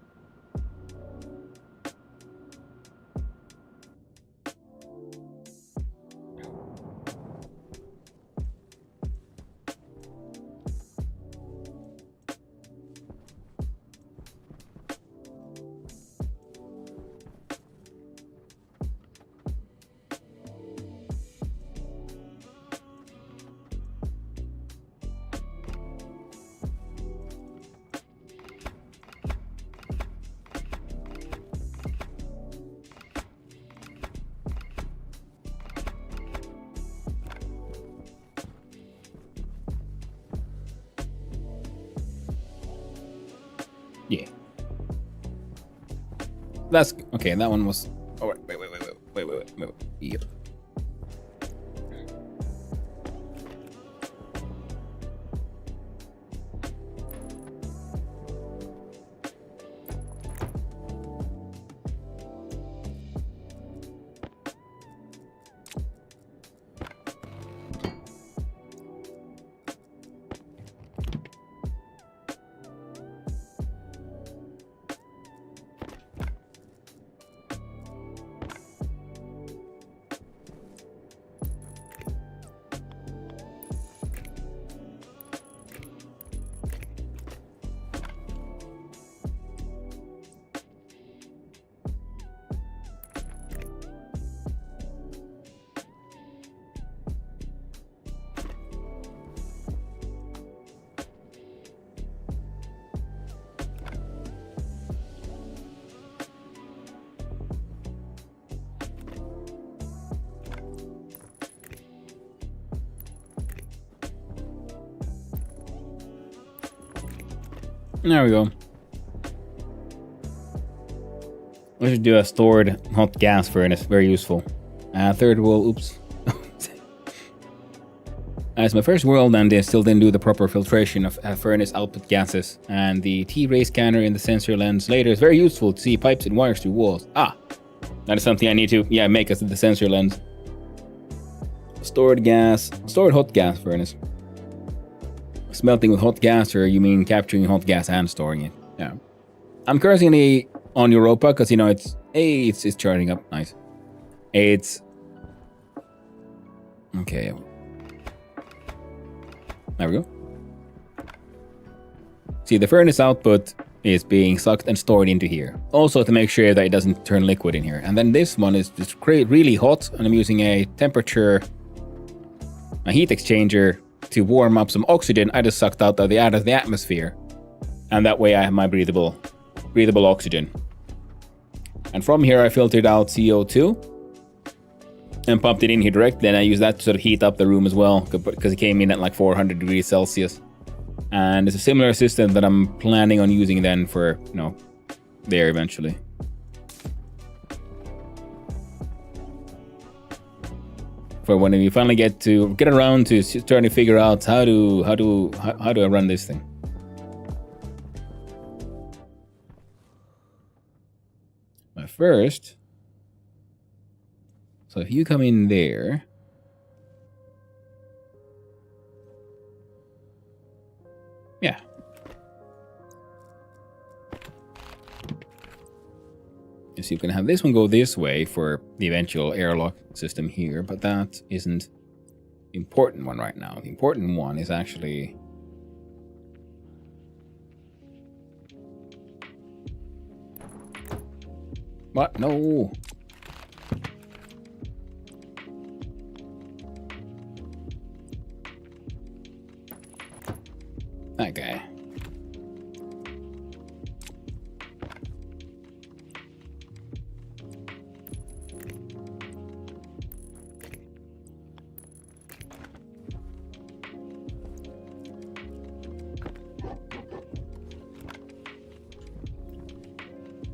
Yeah. That's okay. That one was. Oh wait. Yep. There we go. We should do a stored hot gas furnace. Very useful. Third world. Oops. As my first world, and they still didn't do the proper filtration of furnace output gases. And the T-ray scanner in the sensor lens later is very useful to see pipes and wires through walls. Ah, that is something I need to make us the sensor lens. Stored hot gas furnace. Smelting with hot gas, or you mean capturing hot gas and storing it? Yeah. I'm currently on Europa because it's charging up. Nice. It's okay. There we go. See, the furnace output is being sucked and stored into here. Also to make sure that it doesn't turn liquid in here. And then this one is just really hot, and I'm using a heat exchanger to warm up some oxygen I just sucked out of the atmosphere. And that way I have my breathable oxygen. And from here I filtered out CO2 and pumped it in here direct. Then I use that to sort of heat up the room as well, because it came in at like 400 degrees Celsius. And it's a similar system that I'm planning on using then for, there eventually. For when we finally get around to trying to figure out how do I run this thing. But first, so if you come in there, yeah. So you can have this one go this way for the eventual airlock system here, but that isn't the important one right now. The important one is actually what? No. That guy.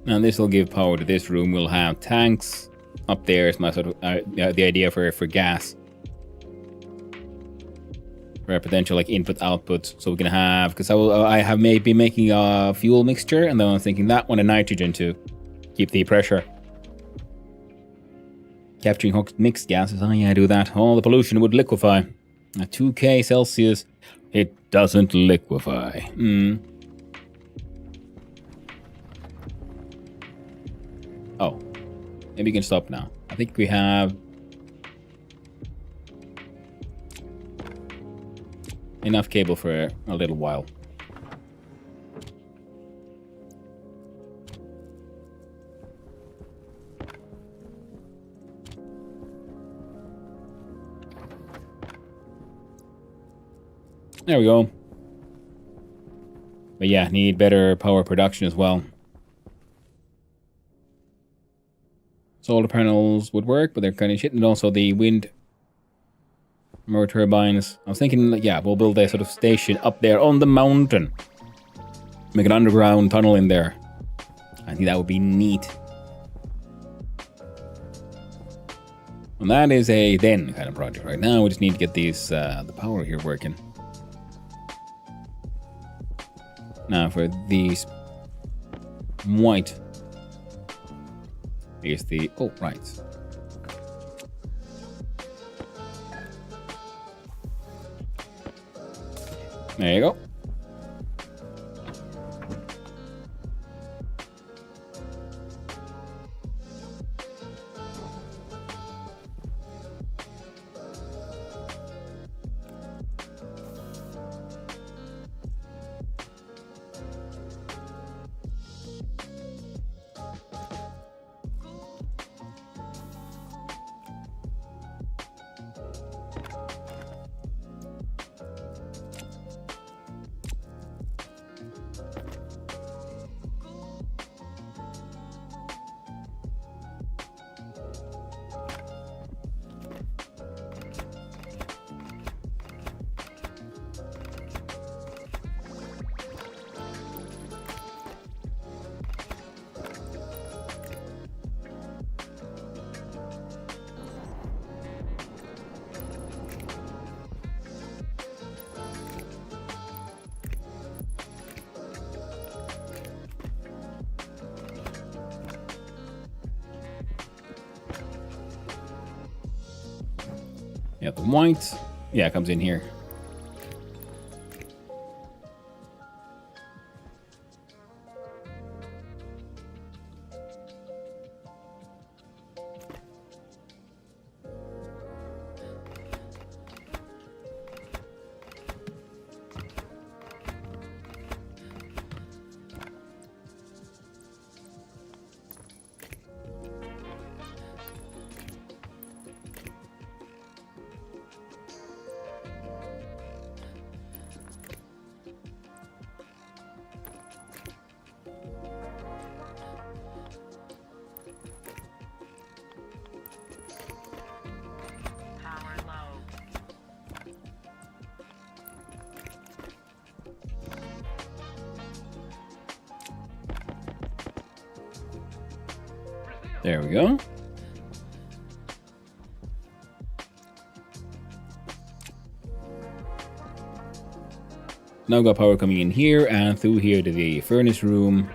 And this will give power to this room. We'll have tanks up there. Is my sort of the idea for gas, for a potential like input output. So we can have, because I have maybe making a fuel mixture, and then I'm thinking that one and nitrogen to keep the pressure. Capturing hot mixed gases. Oh yeah, do that. All the pollution would liquefy. At 2K Celsius, it doesn't liquefy. Oh, maybe you can stop now. I think we have enough cable for a little while. There we go. But yeah, need better power production as well. Solar panels would work, but they're kind of shit. And also the wind more turbines. I was thinking, yeah, we'll build a sort of station up there on the mountain. Make an underground tunnel in there. I think that would be neat. And that is a then kind of project. Right now we just need to get these the power here working. Now for these white is the oh right. There you go. Yeah, the white, yeah, comes in here. Power low. There we go. Now got power coming in here and through here to the furnace room.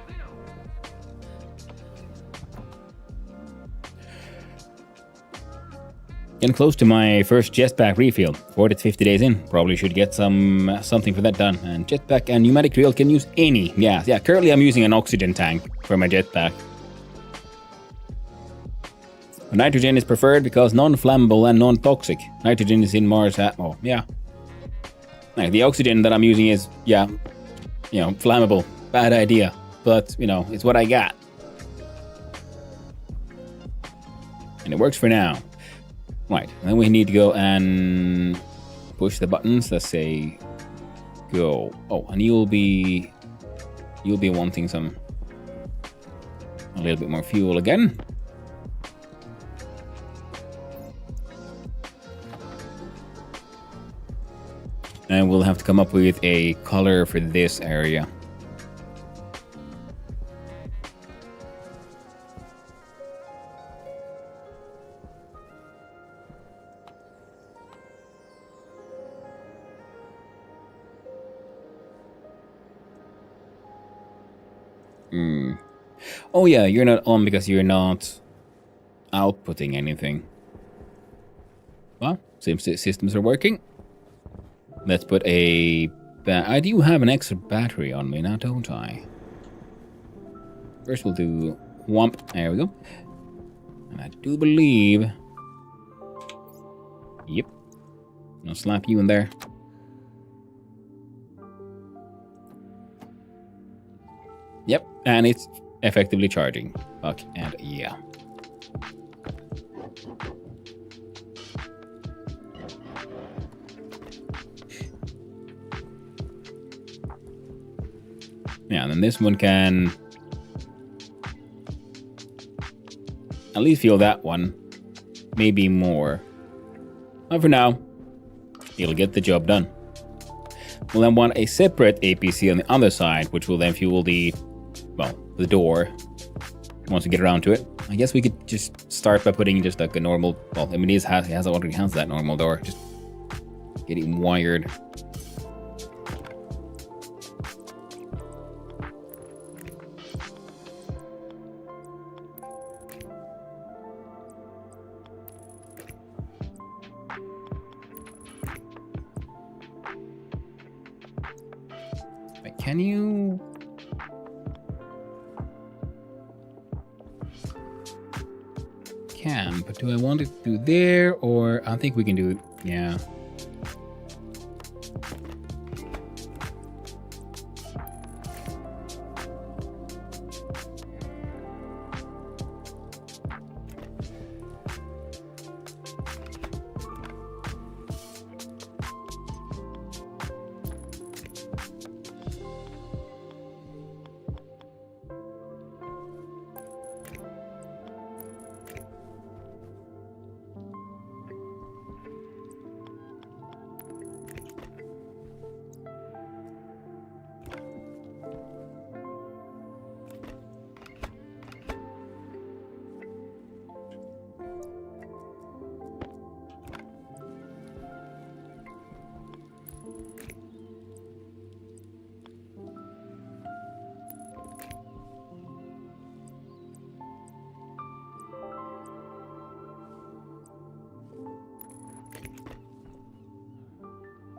Getting close to my first jetpack refill. 40 to 50 days in. Probably should get something for that done. And jetpack and pneumatic reel can use any. Yeah. Currently I'm using an oxygen tank for my jetpack. Nitrogen is preferred because non-flammable and non-toxic. Nitrogen is in Mars. Oh, yeah. Like the oxygen that I'm using is, yeah, flammable. Bad idea. But, it's what I got. And it works for now. Right, then we need to go and push the buttons. Let's say go. Oh, and you'll be wanting a little bit more fuel again. And we'll have to come up with a color for this area. Oh yeah, you're not on because you're not outputting anything. Well, seems the systems are working. Let's put a... I do have an extra battery on me now, don't I? First we'll do whomp. There we go. And I do believe... Yep. I'll slap you in there. Yep, and it's effectively charging. Fuck, and yeah. Yeah, and then this one can at least feel that one. Maybe more. But for now, it'll get the job done. We'll then want a separate APC on the other side, which will then fuel the, well, the door. Once we get around to it. I guess we could just start by putting just like a normal, well, I mean, it already has that normal door. Just getting wired. Can you... Can, but do I want it to do there, or I think we can do it, yeah.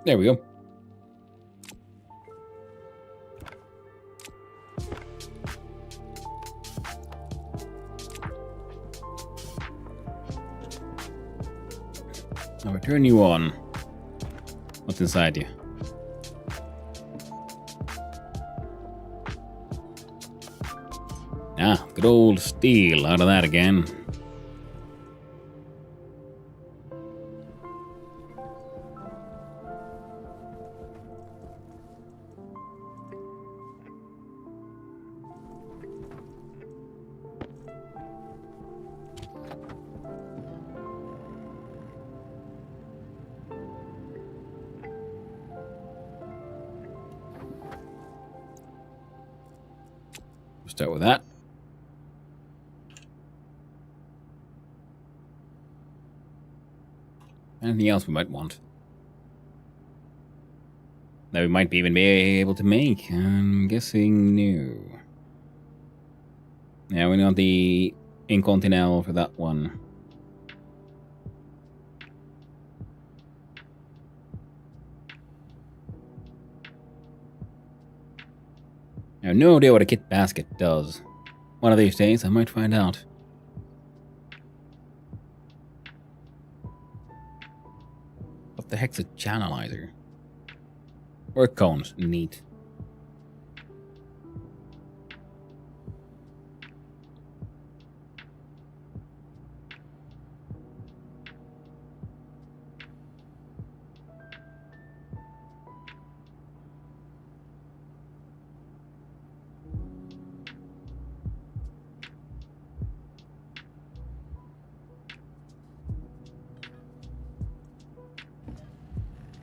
There we go. I'll turn you on. What's inside you? Ah, good old steel out of that again. Start with that. Anything else we might want? That we might even be able to make. I'm guessing no. Yeah, we want the Incontinel for that one. I have no idea what a kit basket does. One of these days, I might find out. What the heck's a channelizer? Or cones, neat.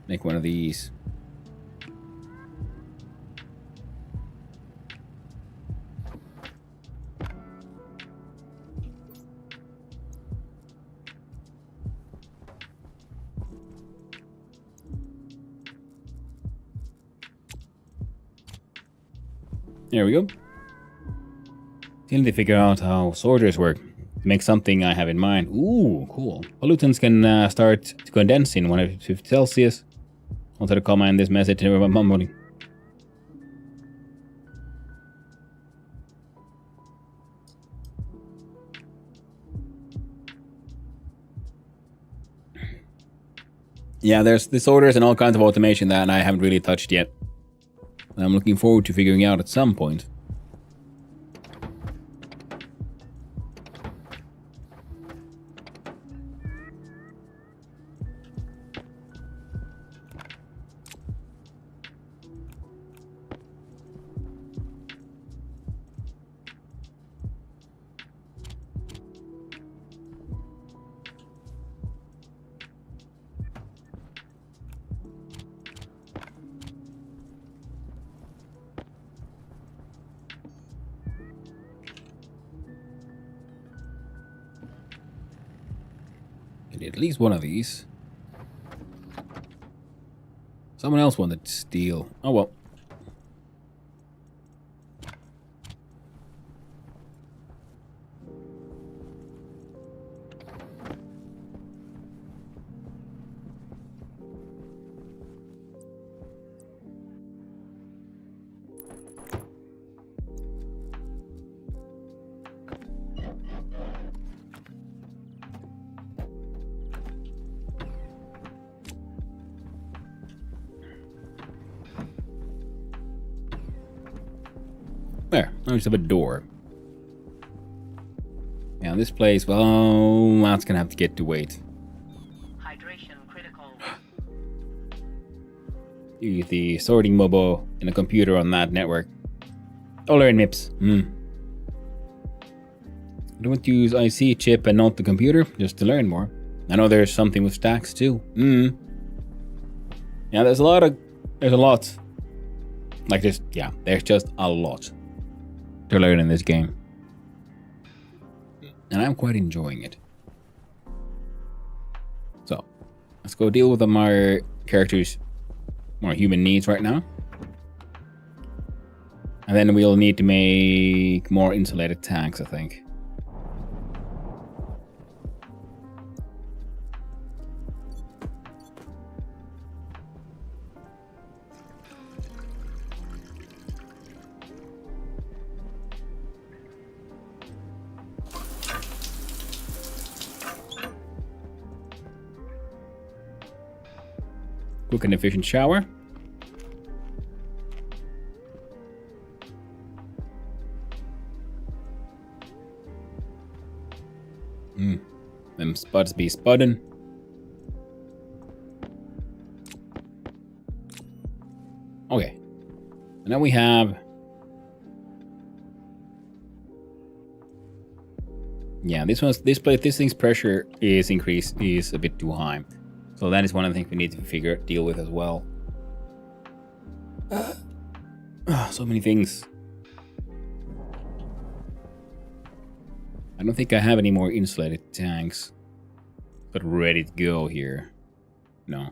Make one of these. There we go. Still need to figure out how soldiers work. make something I have in mind. Ooh, cool. Pollutants can start to condense in 150 Celsius. Also to comment this message to everyone. Yeah, there's disorders and all kinds of automation that I haven't really touched yet. I'm looking forward to figuring out at some point. At least one of these. Someone else wanted to steal. Oh well. There, I just have a door. Yeah, this place, well, that's gonna have to get to wait. Hydration critical. Use the sorting mobo and a computer on that network. Oh, learn MIPS. I don't want to use IC chip and not the computer, just to learn more. I know there's something with stacks too. Yeah, there's a lot. Like this, yeah, there's just a lot to learn in this game. And I'm quite enjoying it. So, let's go deal with our characters' more human needs right now. And then we'll need to make more insulated tanks, I think. Quick and efficient shower. Them spuds be spudding. Okay. And now we have... Yeah, this thing's pressure is a bit too high. So that is one of the things we need to deal with as well. So many things. I don't think I have any more insulated tanks, but ready to go here. No.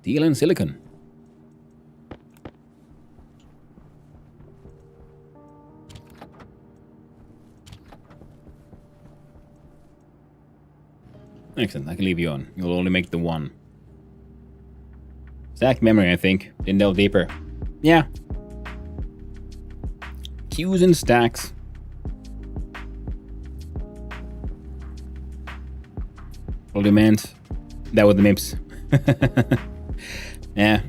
Steel and silicon. Excellent, I can leave you on. You'll only make the one. Stack memory, I think. Didn't delve deeper. Yeah. Queues and stacks. All demands. That was the MIPS. Yeah.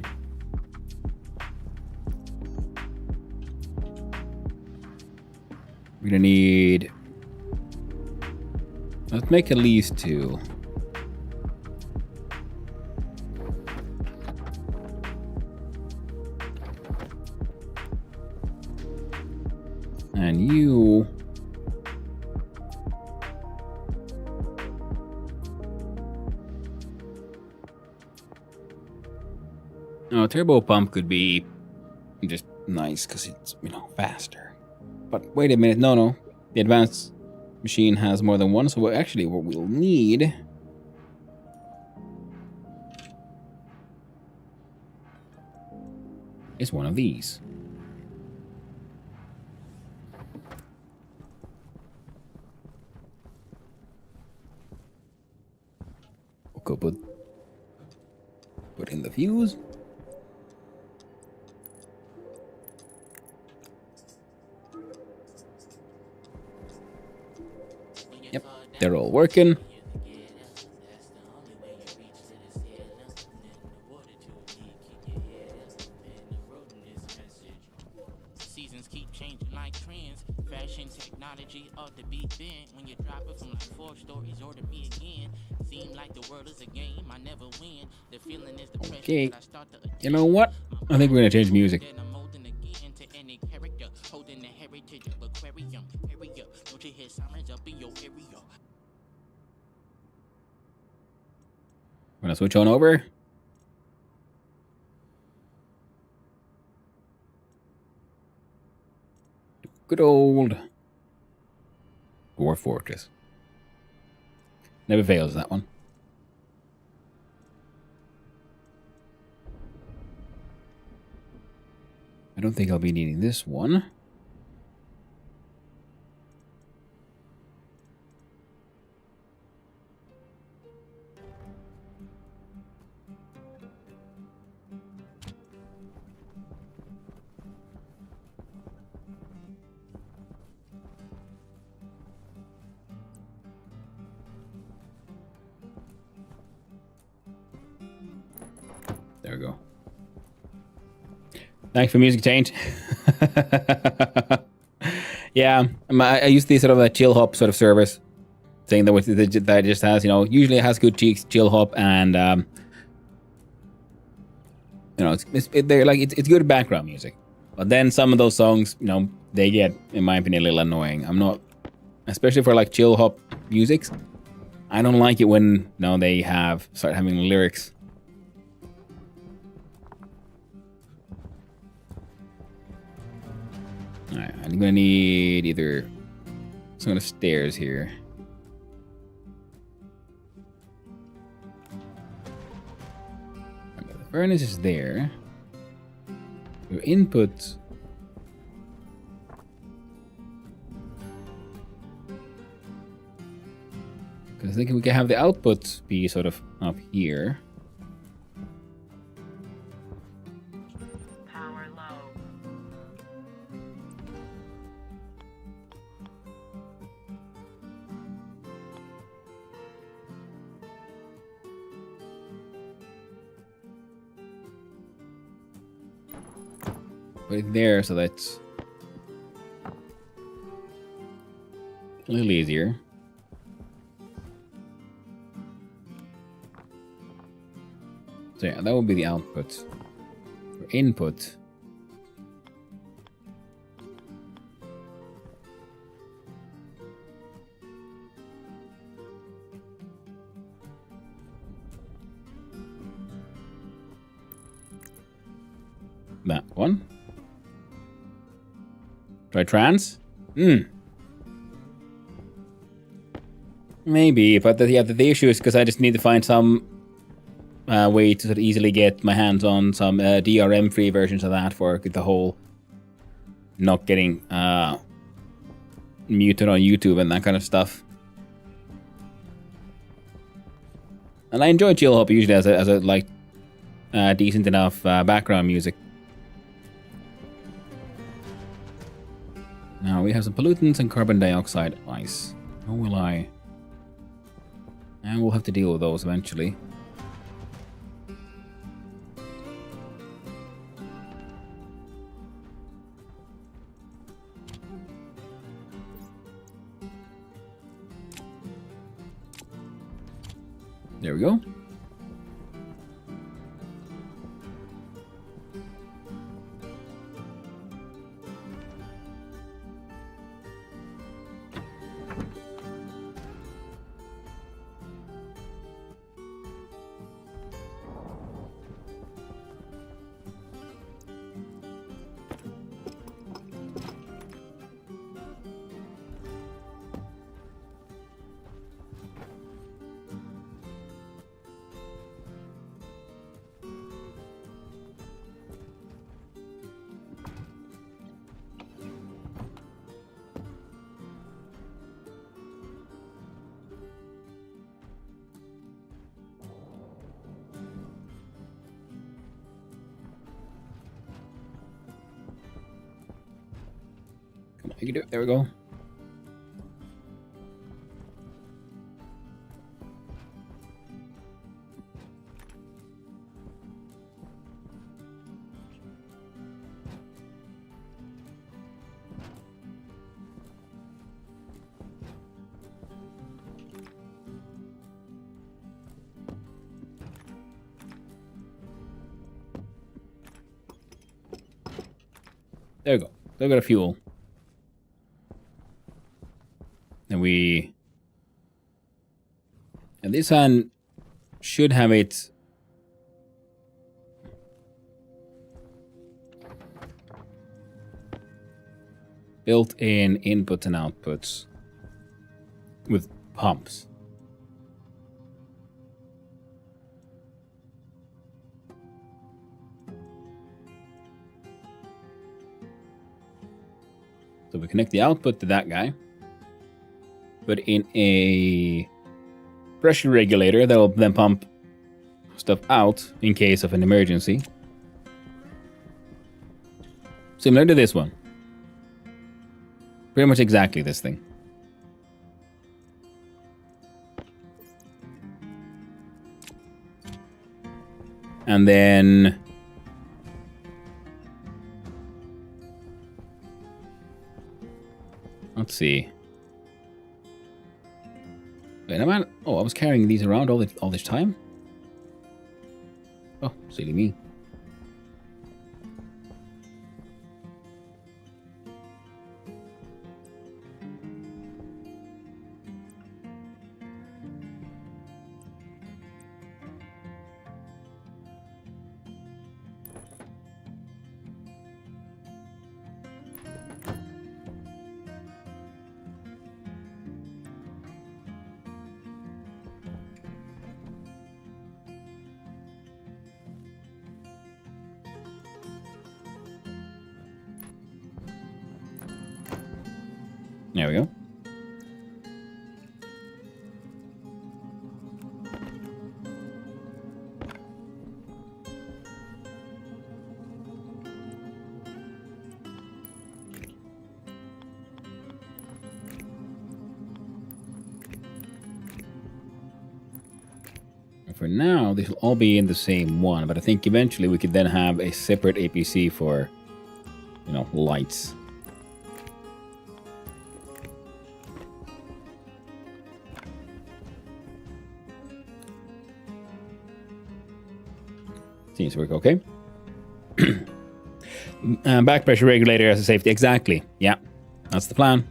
We're gonna need... Let's make at least 2. And you... Oh, turbo pump could be just nice because it's, faster. But wait a minute, no. The advanced machine has more than one, so actually what we'll need is one of these. We'll go put in the fuse. Yep, they're all working. Seasons keep changing like trends. Fashion technology ought to be bent. When you drop it from like 4 stories, order me again. Seem like the world is a game, I never win. The feeling is the pressure Okay. that I start to You know what? I think we're gonna change music. then I'm molding again to any character, holding the heritage of aquarium. Area, don't you hear sirens up in your area? I'm gonna switch on over. Good old Dwarf Fortress. Never fails, that one. I don't think I'll be needing this one. There we go. Thanks for music change. Yeah, I use the sort of a chill hop sort of service thing that just has, usually it has good cheeks, chill hop, and it's good background music. But then some of those songs, they get, in my opinion, a little annoying. I'm not, especially for like chill hop musics. I don't like it when they start having lyrics. Alright, I'm gonna need either some kind of stairs here. Okay, the furnace is there. Your input. Because I think we can have the output be sort of up here. Power low. Put it there so that's a little easier. So yeah, that would be the output. For input. That one. Try trans? Maybe, but the issue is because I just need to find some way to sort of easily get my hands on some DRM-free versions of that for the whole not getting muted on YouTube and that kind of stuff. And I enjoy chill hop usually as a like decent enough background music. Now we have some pollutants and carbon dioxide ice. How will I? And we'll have to deal with those eventually. There we go. You can do it. There we go. There we go. Still got a fuel. And this one should have its built-in inputs and outputs with pumps. So we connect the output to that guy. But in a pressure regulator that will then pump stuff out in case of an emergency. Similar to this one. Pretty much exactly this thing. And then let's see. Wait, I was carrying these around all this time? Oh, silly me. There we go. And for now, these will all be in the same one, but I think eventually we could then have a separate APC for, lights. Seems to work okay. Back pressure regulator as a safety. Exactly. Yeah, that's the plan.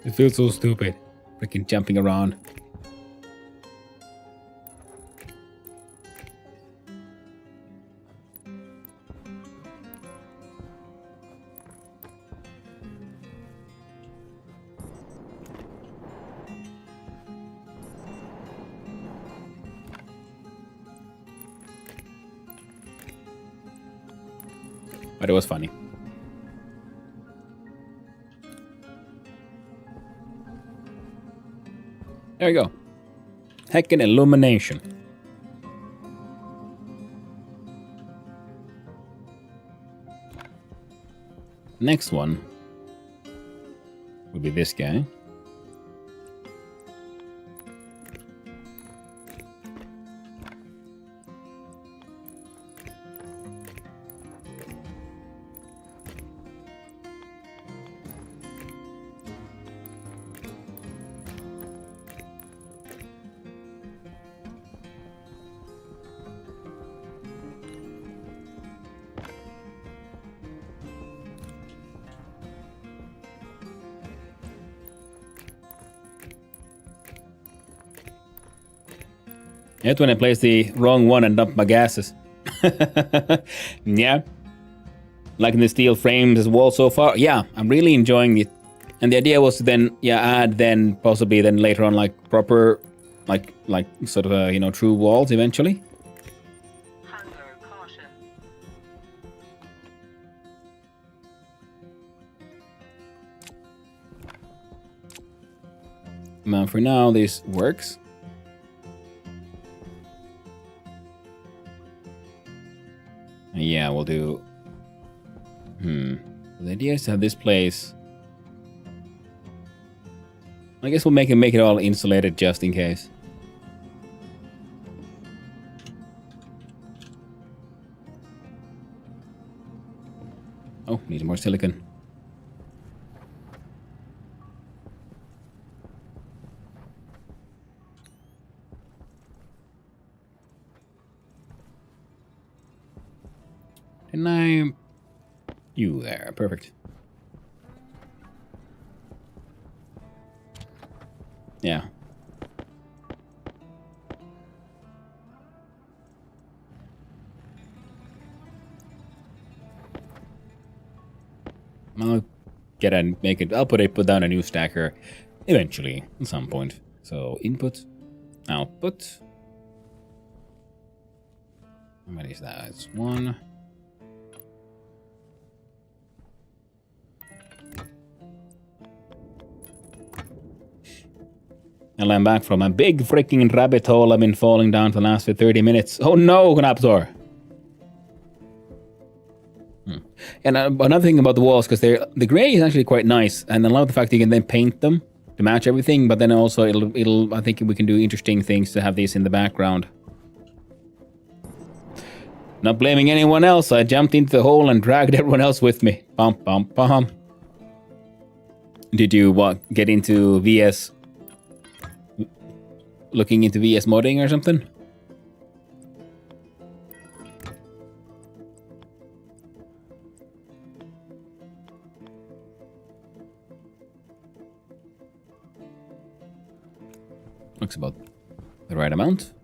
It feels so stupid. Freaking jumping around. But it was funny. There we go. Heckin' illumination. Next one will be this guy. That's when I placed the wrong one and dumped my gases. Yeah. Liking the steel frames as well so far. Yeah, I'm really enjoying it. And the idea was to then, add then possibly then later on like proper, like sort of, true walls eventually. Hunger caution. For now, this works. Yeah, we'll do... The idea is to have this place... I guess we'll make it all insulated just in case. Oh, need more silicon. And I'm... You there, perfect. Yeah. I'll get and make it. I'll put down a new stacker eventually at some point. So input, output. How many is that? It's one. And I'm back from a big freaking rabbit hole I've been falling down for the last 30 minutes. Oh no, Knaptor! And another thing about the walls, because the gray is actually quite nice, and I love the fact that you can then paint them to match everything, but then also it'll I think we can do interesting things to have these in the background. Not blaming anyone else, I jumped into the hole and dragged everyone else with me. Bum bum bum. Did you get into VS? Looking into VS modding or something? Looks about the right amount.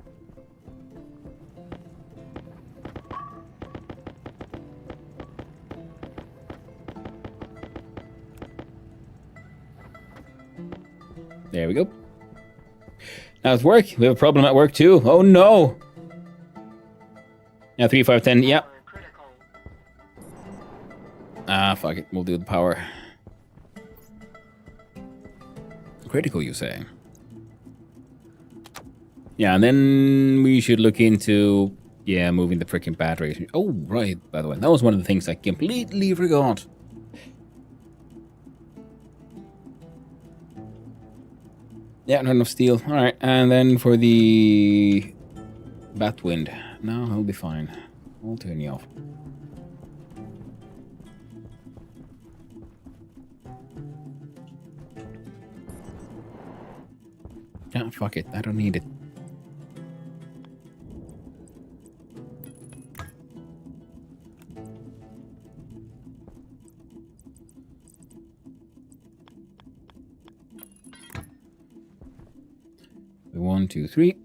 There we go. Now it's work. We have a problem at work too. Oh no! Yeah, 3, 5, 10. Yeah. Critical. Ah, fuck it. We'll do the power. Critical, you say? Yeah, and then we should look into, moving the freaking batteries. Oh, right, by the way. That was one of the things I completely forgot. Yeah, not enough steel. Alright, and then for the Batwind. No, I'll be fine. I'll turn you off. Yeah, fuck it. I don't need it. One, two, three.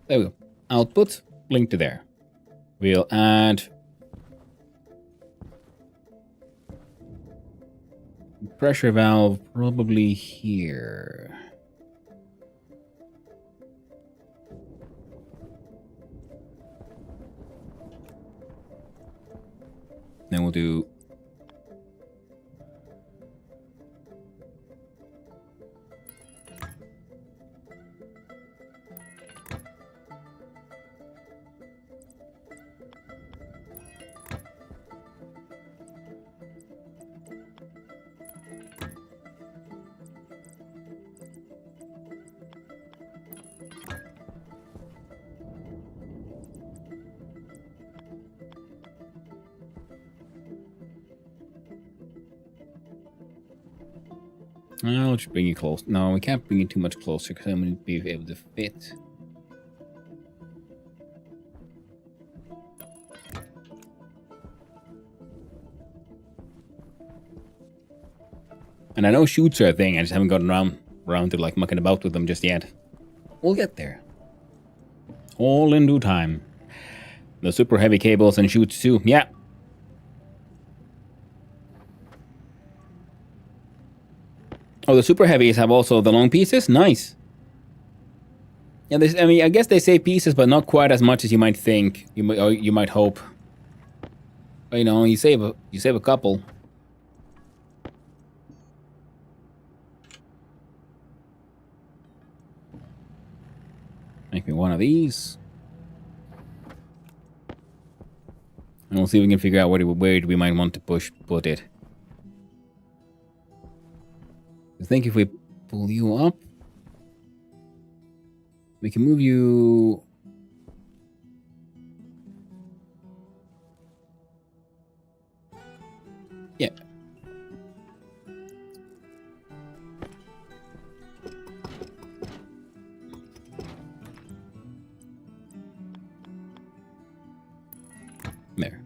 There we go. Output, link to there. We'll add pressure valve probably here. Then we'll do I'll just bring it close. No, we can't bring it too much closer because I'm going to be able to fit. And I know shoots are a thing, I just haven't gotten around to like mucking about with them just yet. We'll get there. All in due time. The super heavy cables and shoots too, yeah. Oh, the super heavies have also the long pieces? Nice. Yeah, I mean, I guess they say pieces, but not quite as much as you might think. You might hope. But, you know, you save a couple. Make me one of these. And we'll see if we can figure out where we might want to put it. I think if we pull you up, we can move you. Yeah. There.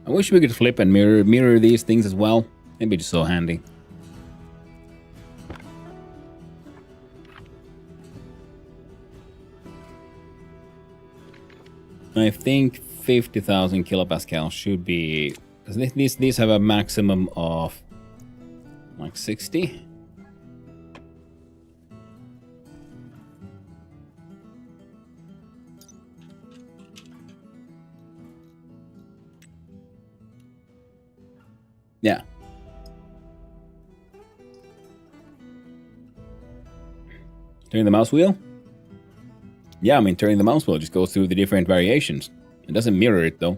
I wish we could flip and mirror these things as well. It'd be just so handy. I think 50,000 kilopascal should be... Because these have a maximum of like 60. Yeah. Turning the mouse wheel? Yeah, I mean, turning the mouse wheel just goes through the different variations. It doesn't mirror it, though.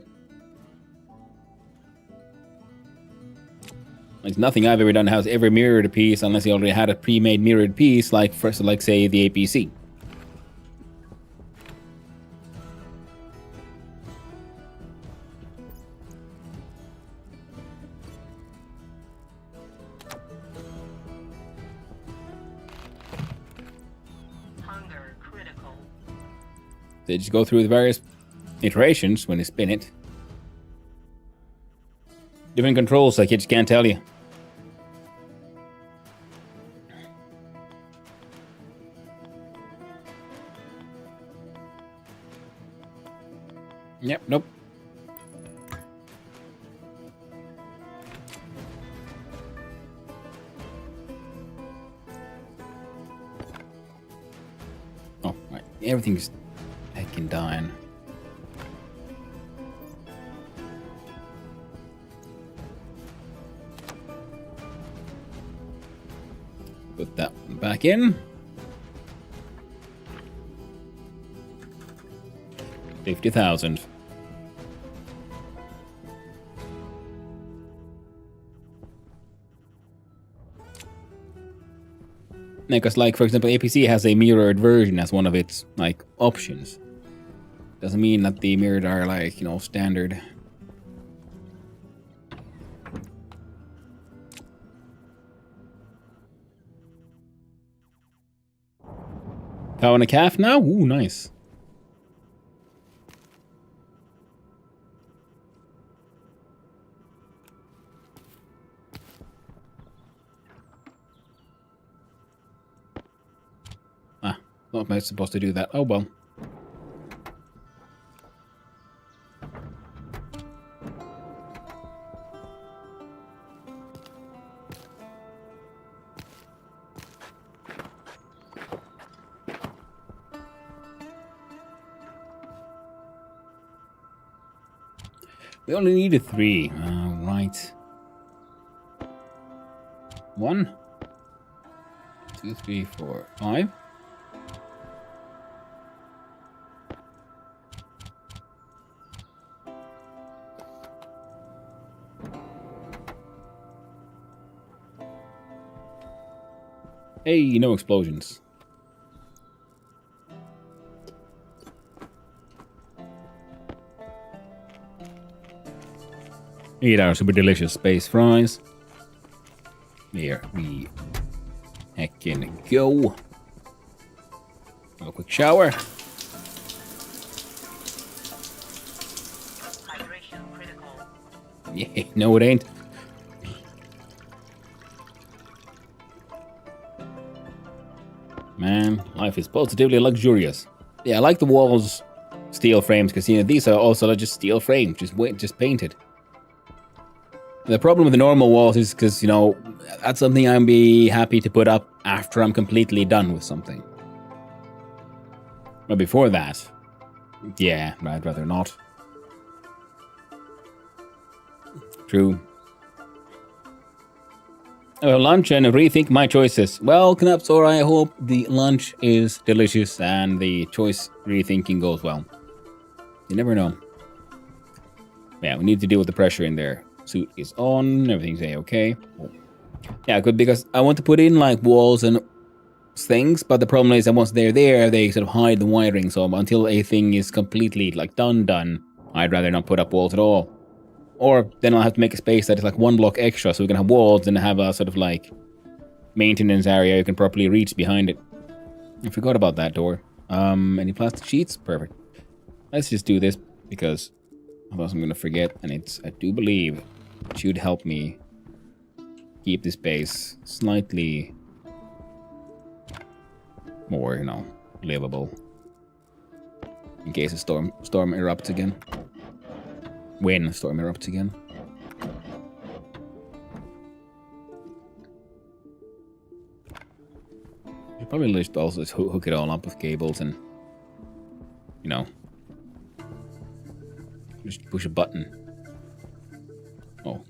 Like, nothing I've ever done has ever mirrored a piece unless you already had a pre-made mirrored piece, like, like say, the APC. They just go through the various iterations when they spin it. Different controls, like I just can't tell you. Yep, nope. Oh, right. Everything's heckin' dying. Put that one back in. 50,000. Because, like, for example, APC has a mirrored version as one of its, like, options. Doesn't mean that the mirrored are, like, you know, standard. Cow and a calf now? Ooh, nice. Ah, not am I supposed to do that? Oh, well. We only needed 3. Right. 1, 2, 3, 4, 5. Hey, no explosions. Eat our super delicious space fries. Here we heckin' go. Have a quick shower. Hydration critical. Yeah, no it ain't. Man, life is positively luxurious. Yeah, I like the walls steel frames because these are also just steel frames, just painted. The problem with the normal walls is because that's something I'd be happy to put up after I'm completely done with something. But before that, yeah, I'd rather not. True. Lunch and rethink my choices. Well, Knapsor, I hope the lunch is delicious and the choice rethinking goes well. You never know. Yeah, we need to deal with the pressure in there. Suit is on, everything's a-okay. Oh. Yeah, good, because I want to put in like walls and things, but the problem is that once they're there, they sort of hide the wiring, so until a thing is completely like done, I'd rather not put up walls at all. Or then I'll have to make a space that is like 1 block extra, so we can have walls and have a sort of like maintenance area you can properly reach behind it. I forgot about that door. Any plastic sheets? Perfect. Let's just do this because otherwise I'm gonna forget, and I do believe it should help me keep this base slightly more, livable. In case a storm erupts again. When a storm erupts again. You probably just also just hook it all up with cables and, just push a button. Oh,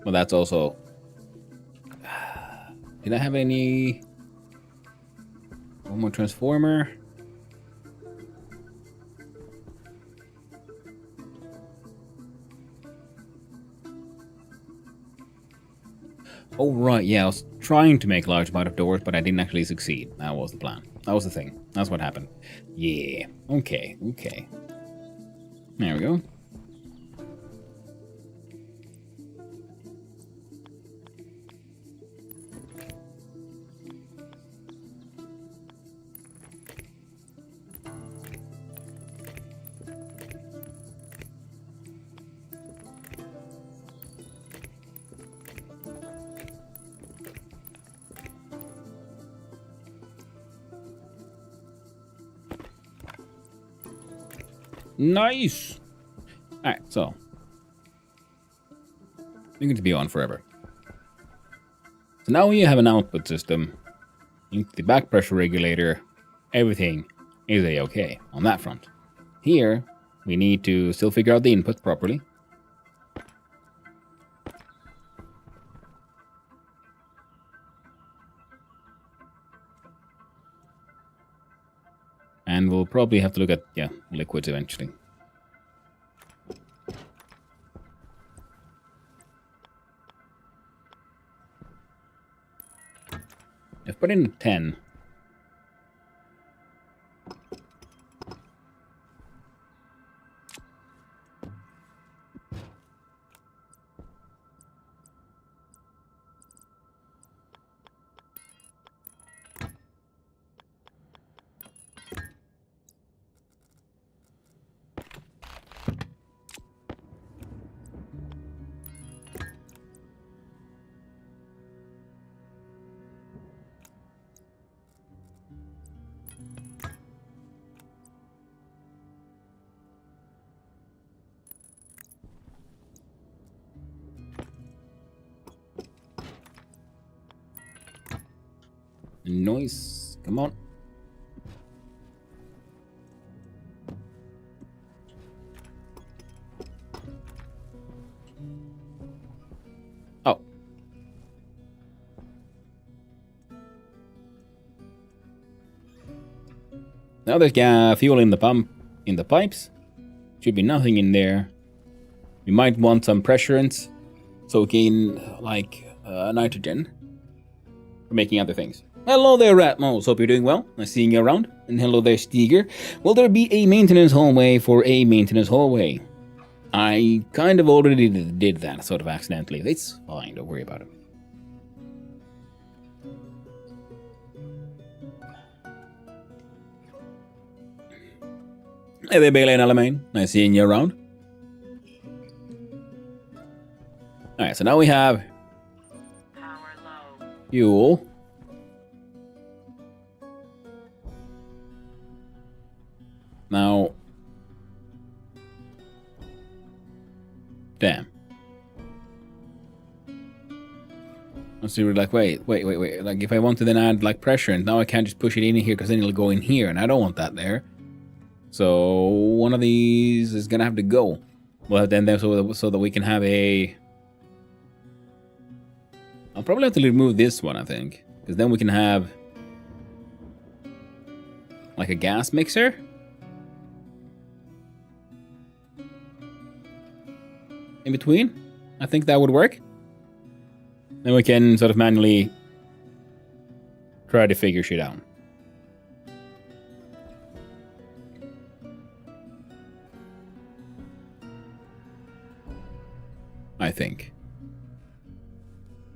well, that's also. Did I have any? One more transformer. Oh, right, yeah, I was trying to make a large amount of doors, but I didn't actually succeed. That was the plan. That was the thing. That's what happened. Yeah, okay. There we go. Nice! Alright, so. You're going to be on forever. So now you have an output system. The back pressure regulator. Everything is a-okay on that front. Here, we need to still figure out the input properly. And we'll probably have to look at, liquids eventually. I've put in 10. Nice. Come on. Now there's fuel in the pump, in the pipes. Should be nothing in there. We might want some pressurants, soak in like nitrogen for making other things. Hello there, Ratmos. Hope you're doing well. Nice seeing you around. And hello there, Steger. Will there be a maintenance hallway for a maintenance hallway? I kind of already did that, sort of accidentally. It's fine, don't worry about it. Hey there, Bailey and Alamein. Nice seeing you around. Alright, so now we have Power low. fuel. Now, damn. Let's see, we're like, wait. Like, if I want to then add like pressure, and now I can't just push it in here because then it'll go in here, and I don't want that there. So one of these is gonna have to go. We'll have to end them so that we can have a. I'll probably have to remove this one, I think, because then we can have like a gas mixer. In between, I think that would work. Then we can sort of manually try to figure shit out. I think.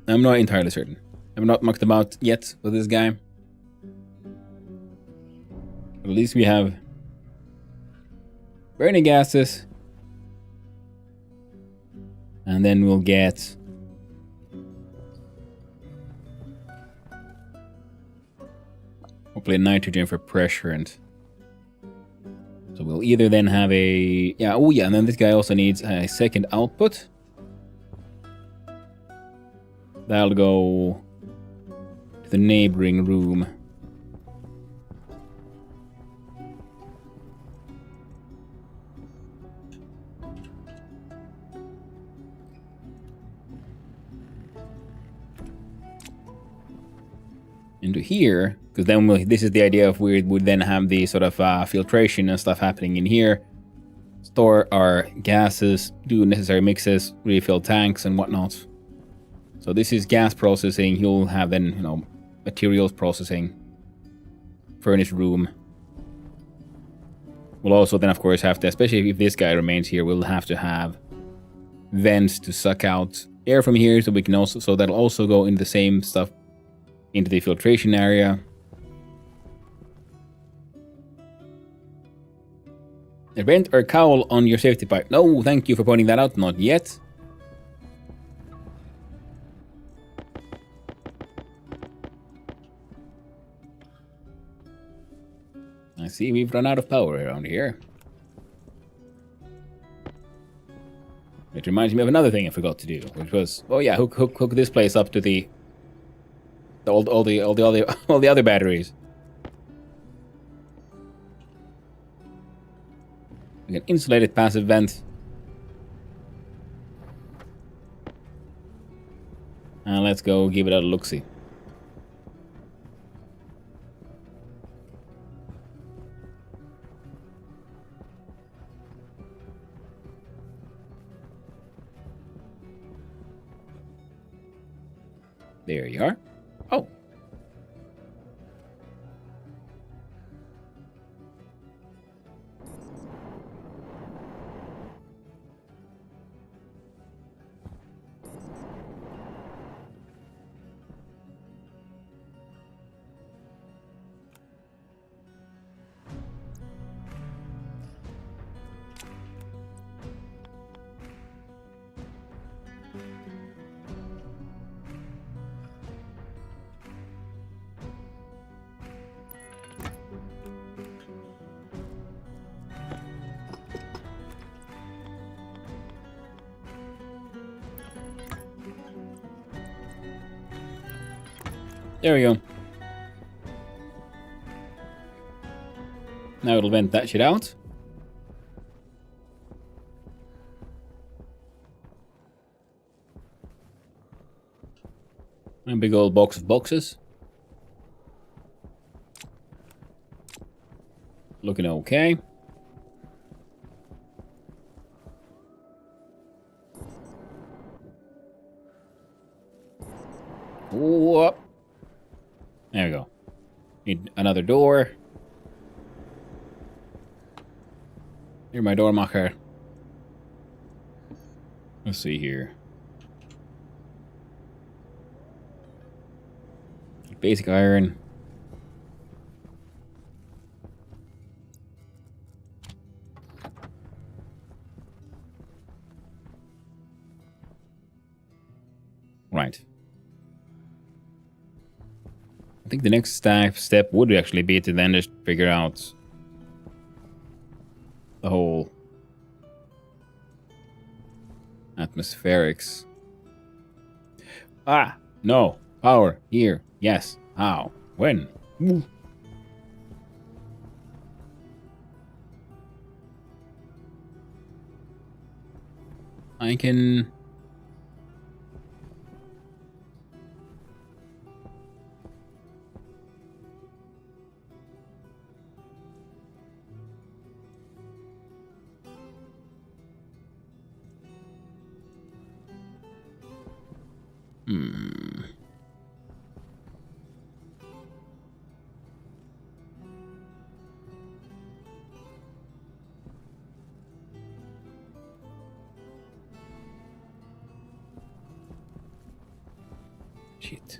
I'm not entirely certain. I've not mucked about yet with this guy. But at least we have burning gases. And then we'll get hopefully nitrogen for pressure, and so we'll either then have a and then this guy also needs a second output. That'll go to the neighboring room. Into here, because then this is the idea of we would then have the sort of filtration and stuff happening in here, store our gases, do necessary mixes, refill tanks and whatnot. So this is gas processing. You'll have then, materials processing, furnace room. We'll also then of course have to, especially if this guy remains here, we'll have to have vents to suck out air from here, so we can also, so that'll also go in the same stuff into the filtration area. A vent or cowl on your safety pipe. No, thank you for pointing that out. Not yet. I see we've run out of power around here. It reminds me of another thing I forgot to do, which was, hook this place up to the all the other batteries. We can insulated passive vent. And let's go give it a look-see. There you are. Oh. There we go. Now it'll vent that shit out. A big old box of boxes. looking okay. Whoop. There we go. Need another door. Here's my door marker. Let's see here. Basic iron. Right. I think the next step would actually be to then just figure out the whole atmospherics. Ah, no. Power. Here. Yes. How? When? Woo. I can... Shit.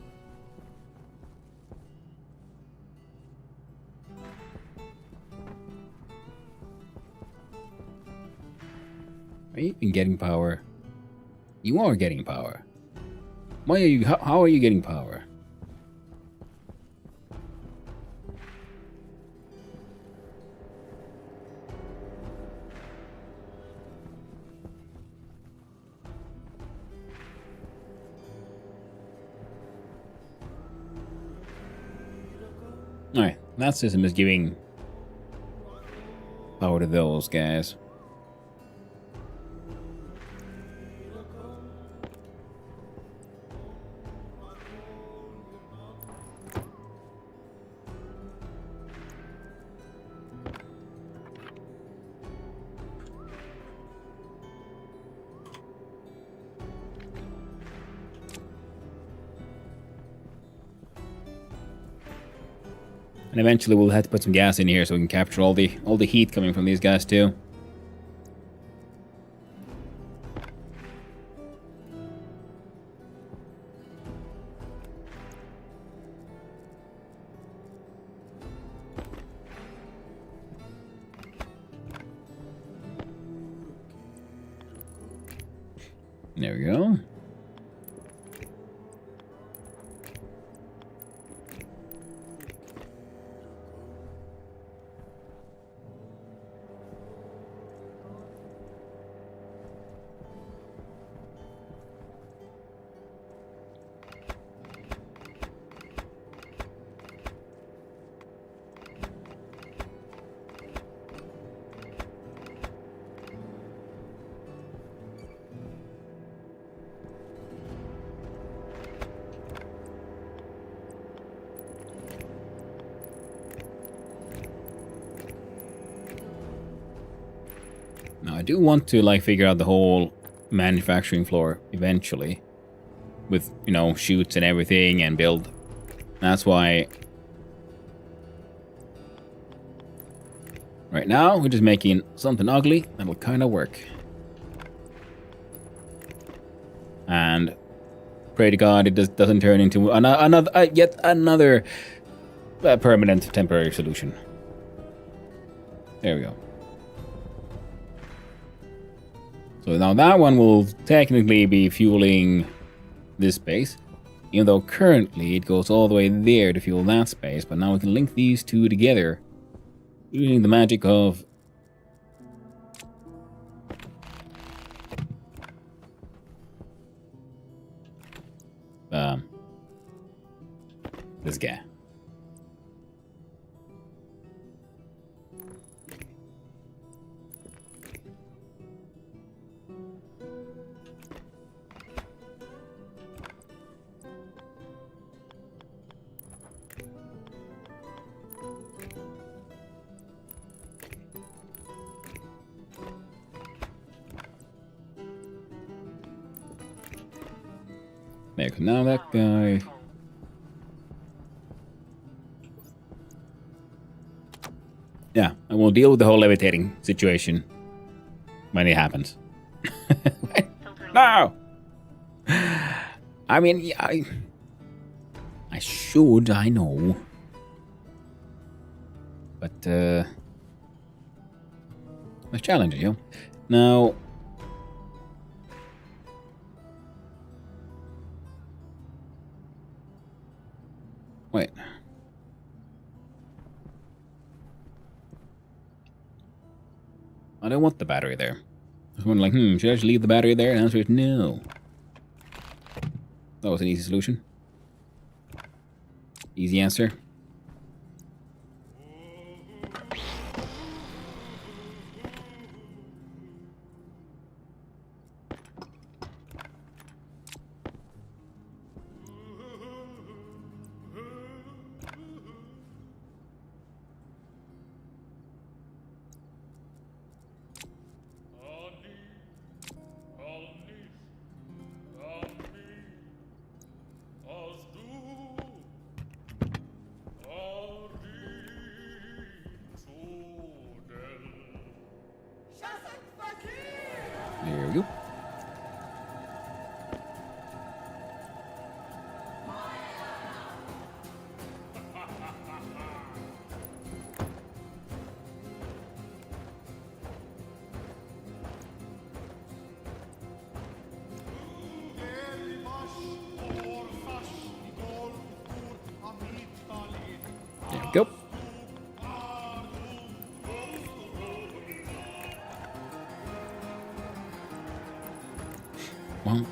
Are you even getting power? You are getting power. Why are you... How are you getting power? Alright, that system is giving power to those guys. And eventually we'll have to put some gas in here so we can capture all the heat coming from these guys too. There we go. Now I do want to like figure out the whole manufacturing floor eventually. With, you know, chutes and everything and build. That's why right now we're just making something ugly that will kind of work. And pray to God it doesn't turn into yet another permanent temporary solution. There we go. So now that one will technically be fueling this space, even though currently it goes all the way there to fuel that space, but now we can link these two together using the magic of this guy. There, 'cause now that guy. Yeah, and we'll deal with the whole levitating situation when it happens. No! I mean, yeah, I should, I know. But, it's challenging, you know? Now... Wait. I don't want the battery there. I was wondering, like, should I just leave the battery there? And the answer is no. That was an easy solution. Easy answer. There we go. There we go. Boom.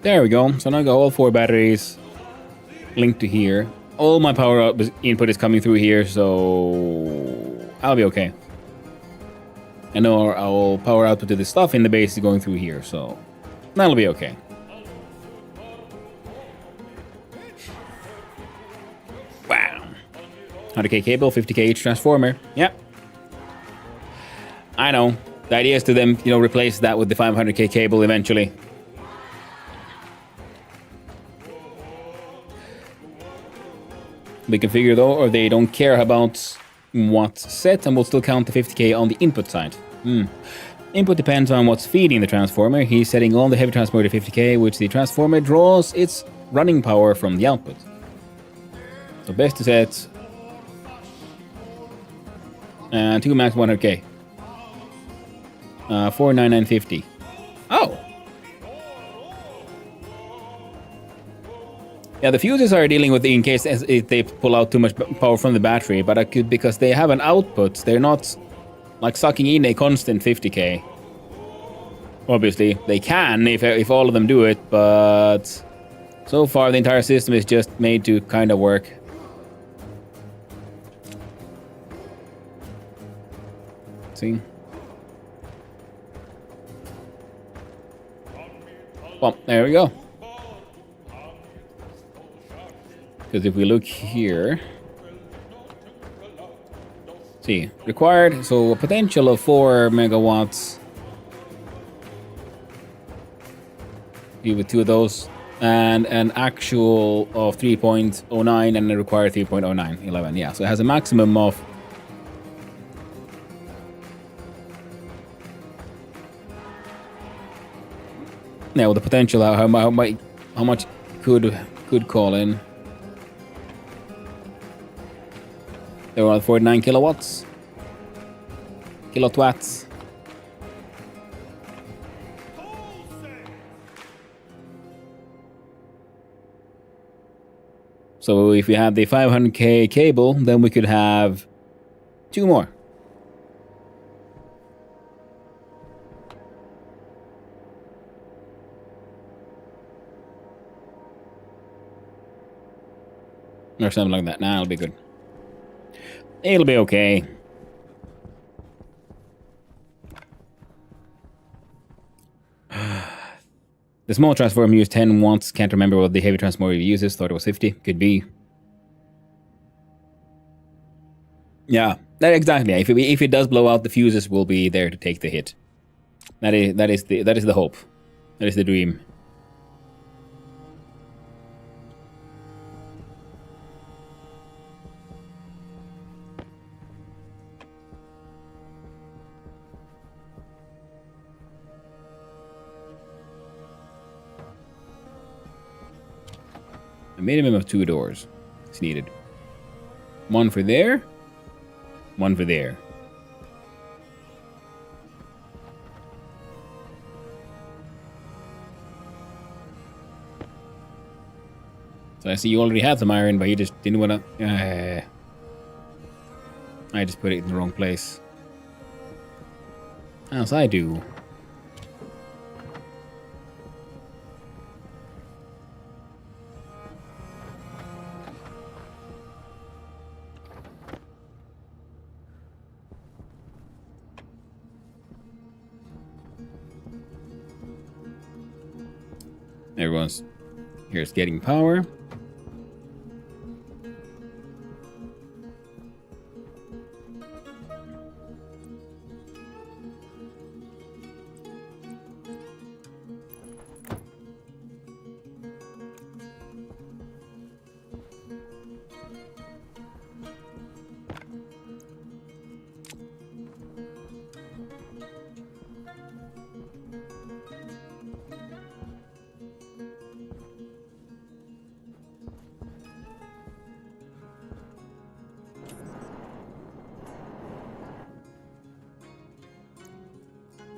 There we go. So now I got all 4 batteries linked to here. All my power input is coming through here, so I'll be okay. I know our power output to the stuff in the base is going through here, so that'll be okay. Wow. 100k cable, 50k each transformer. Yep. I know. The idea is to then, replace that with the 500k cable eventually. We can figure though, or they don't care about what's set and will still count the 50k on the input side. Input depends on what's feeding the transformer. He's setting all the heavy transformer to 50k, which the transformer draws its running power from the output. So best to set 2 max 100k. 49950. Oh! Yeah, the fuses are dealing with it in case if they pull out too much power from the battery, but I could, because they have an output, they're not like sucking in a constant 50k. Obviously, they can if all of them do it, but so far the entire system is just made to kind of work. See? Well, there we go. Because if we look here, see, required, so a potential of 4 megawatts. With 2 of those, and an actual of 3.09 and a required 3.09, 11, yeah. So it has a maximum of now the potential how much could call in. They're around 49 kilowatts. Kilowatts. So if we have the 500k cable, then we could have 2 more. Or something like that. Nah, it'll be good. It'll be okay. The small transformer used 10 watts. Can't remember what the heavy transformer uses. Thought it was 50. Could be. Yeah, that exactly. If it does blow out, the fuses will be there to take the hit. That is the hope. That is the dream. A minimum of 2 doors is needed. 1 for there, 1 for there. So I see you already have some iron, but you just didn't want to... I just put it in the wrong place. As I do. Everyone's here's getting power.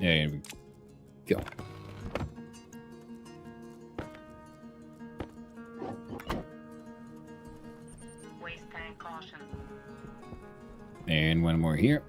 There we go. Waste tank caution. And 1 more here.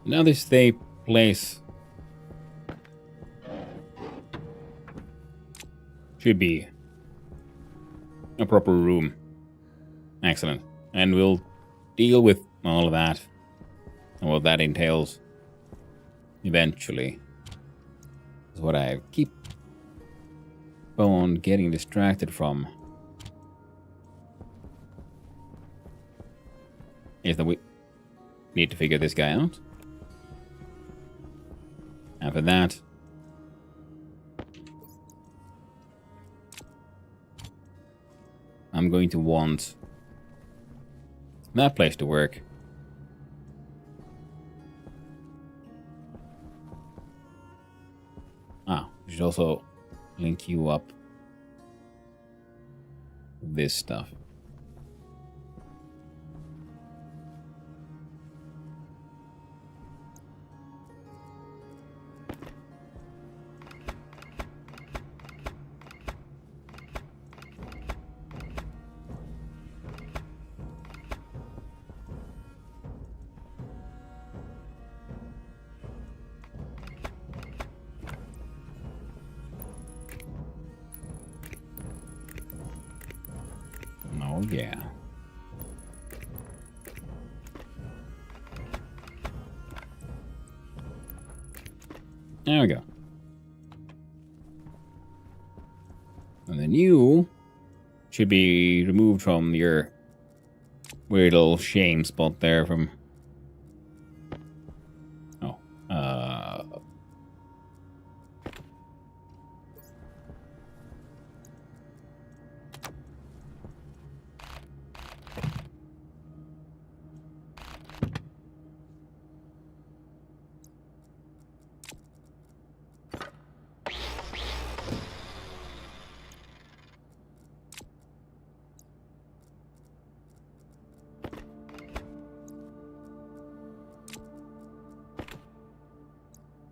Now this they place should be a proper room. Excellent. And we'll deal with all of that and what that entails eventually. Is what I keep on getting distracted from. Is that we need to figure this guy out. After that, I'm going to want that place to work. We should also link you up with this stuff. Oh, yeah. There we go. And then you should be removed from your weird little shame spot there from... Oh.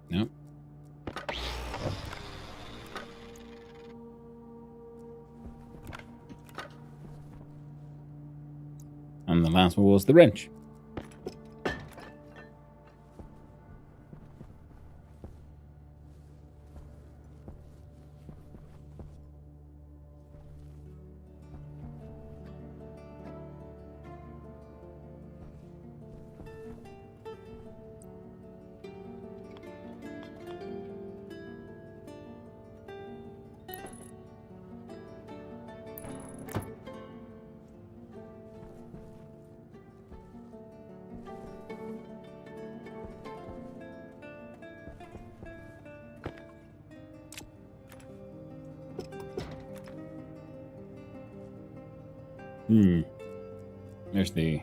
No. And the last one was the wrench. There's the...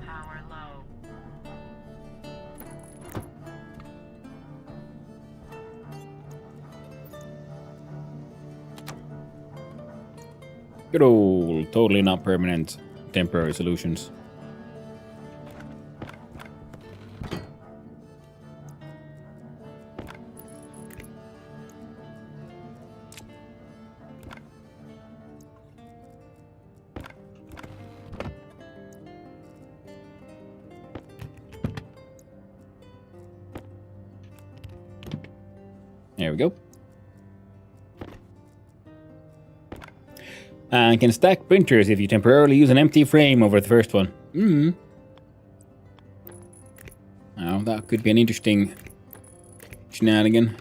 Power low. Good old, totally not permanent, temporary solutions. There we go. And can stack printers if you temporarily use an empty frame over the first one. Now, that could be an interesting shenanigan.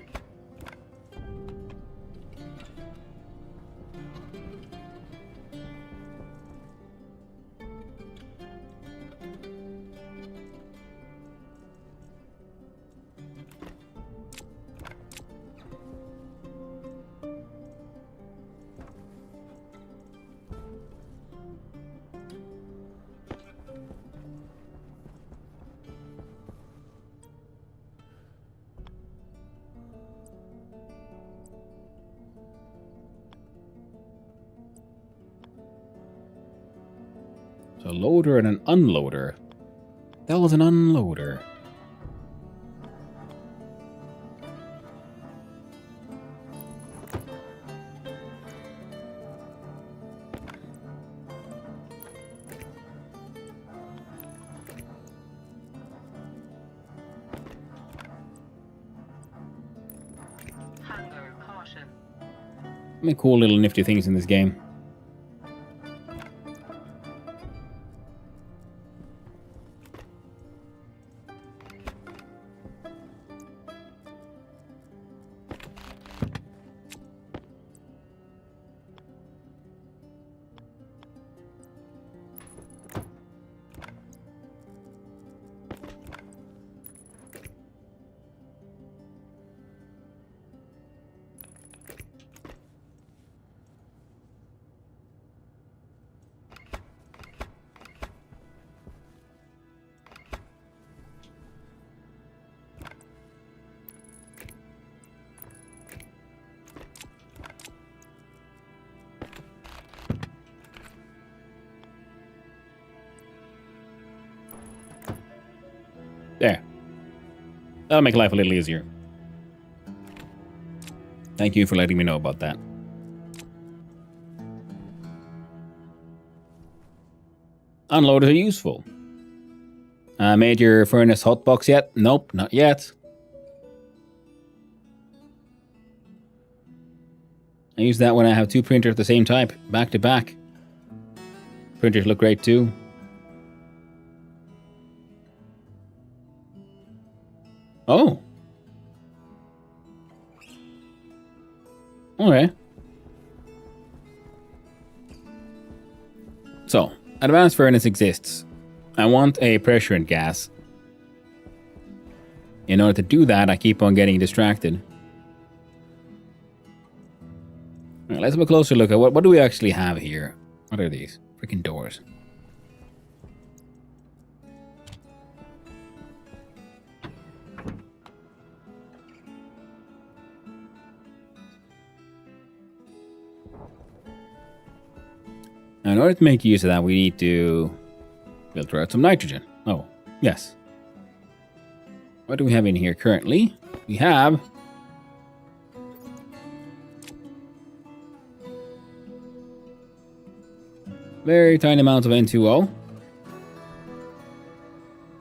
So a loader and an unloader. That was an unloader. Hunger caution. Many cool little nifty things in this game. There. That'll make life a little easier. Thank you for letting me know about that. Unloaders are useful. Made your furnace hotbox yet? Nope, not yet. I use that when I have two printers of the same type, back to back. Printers look great too. Oh. Okay. So, advanced furnace exists. I want a pressure and gas. In order to do that, I keep on getting distracted. Right, let's have a closer look at what do we actually have here. What are these? Freaking doors. Now, in order to make use of that, we need to filter out some nitrogen. Oh, yes. What do we have in here currently? We have very tiny amounts of N2O.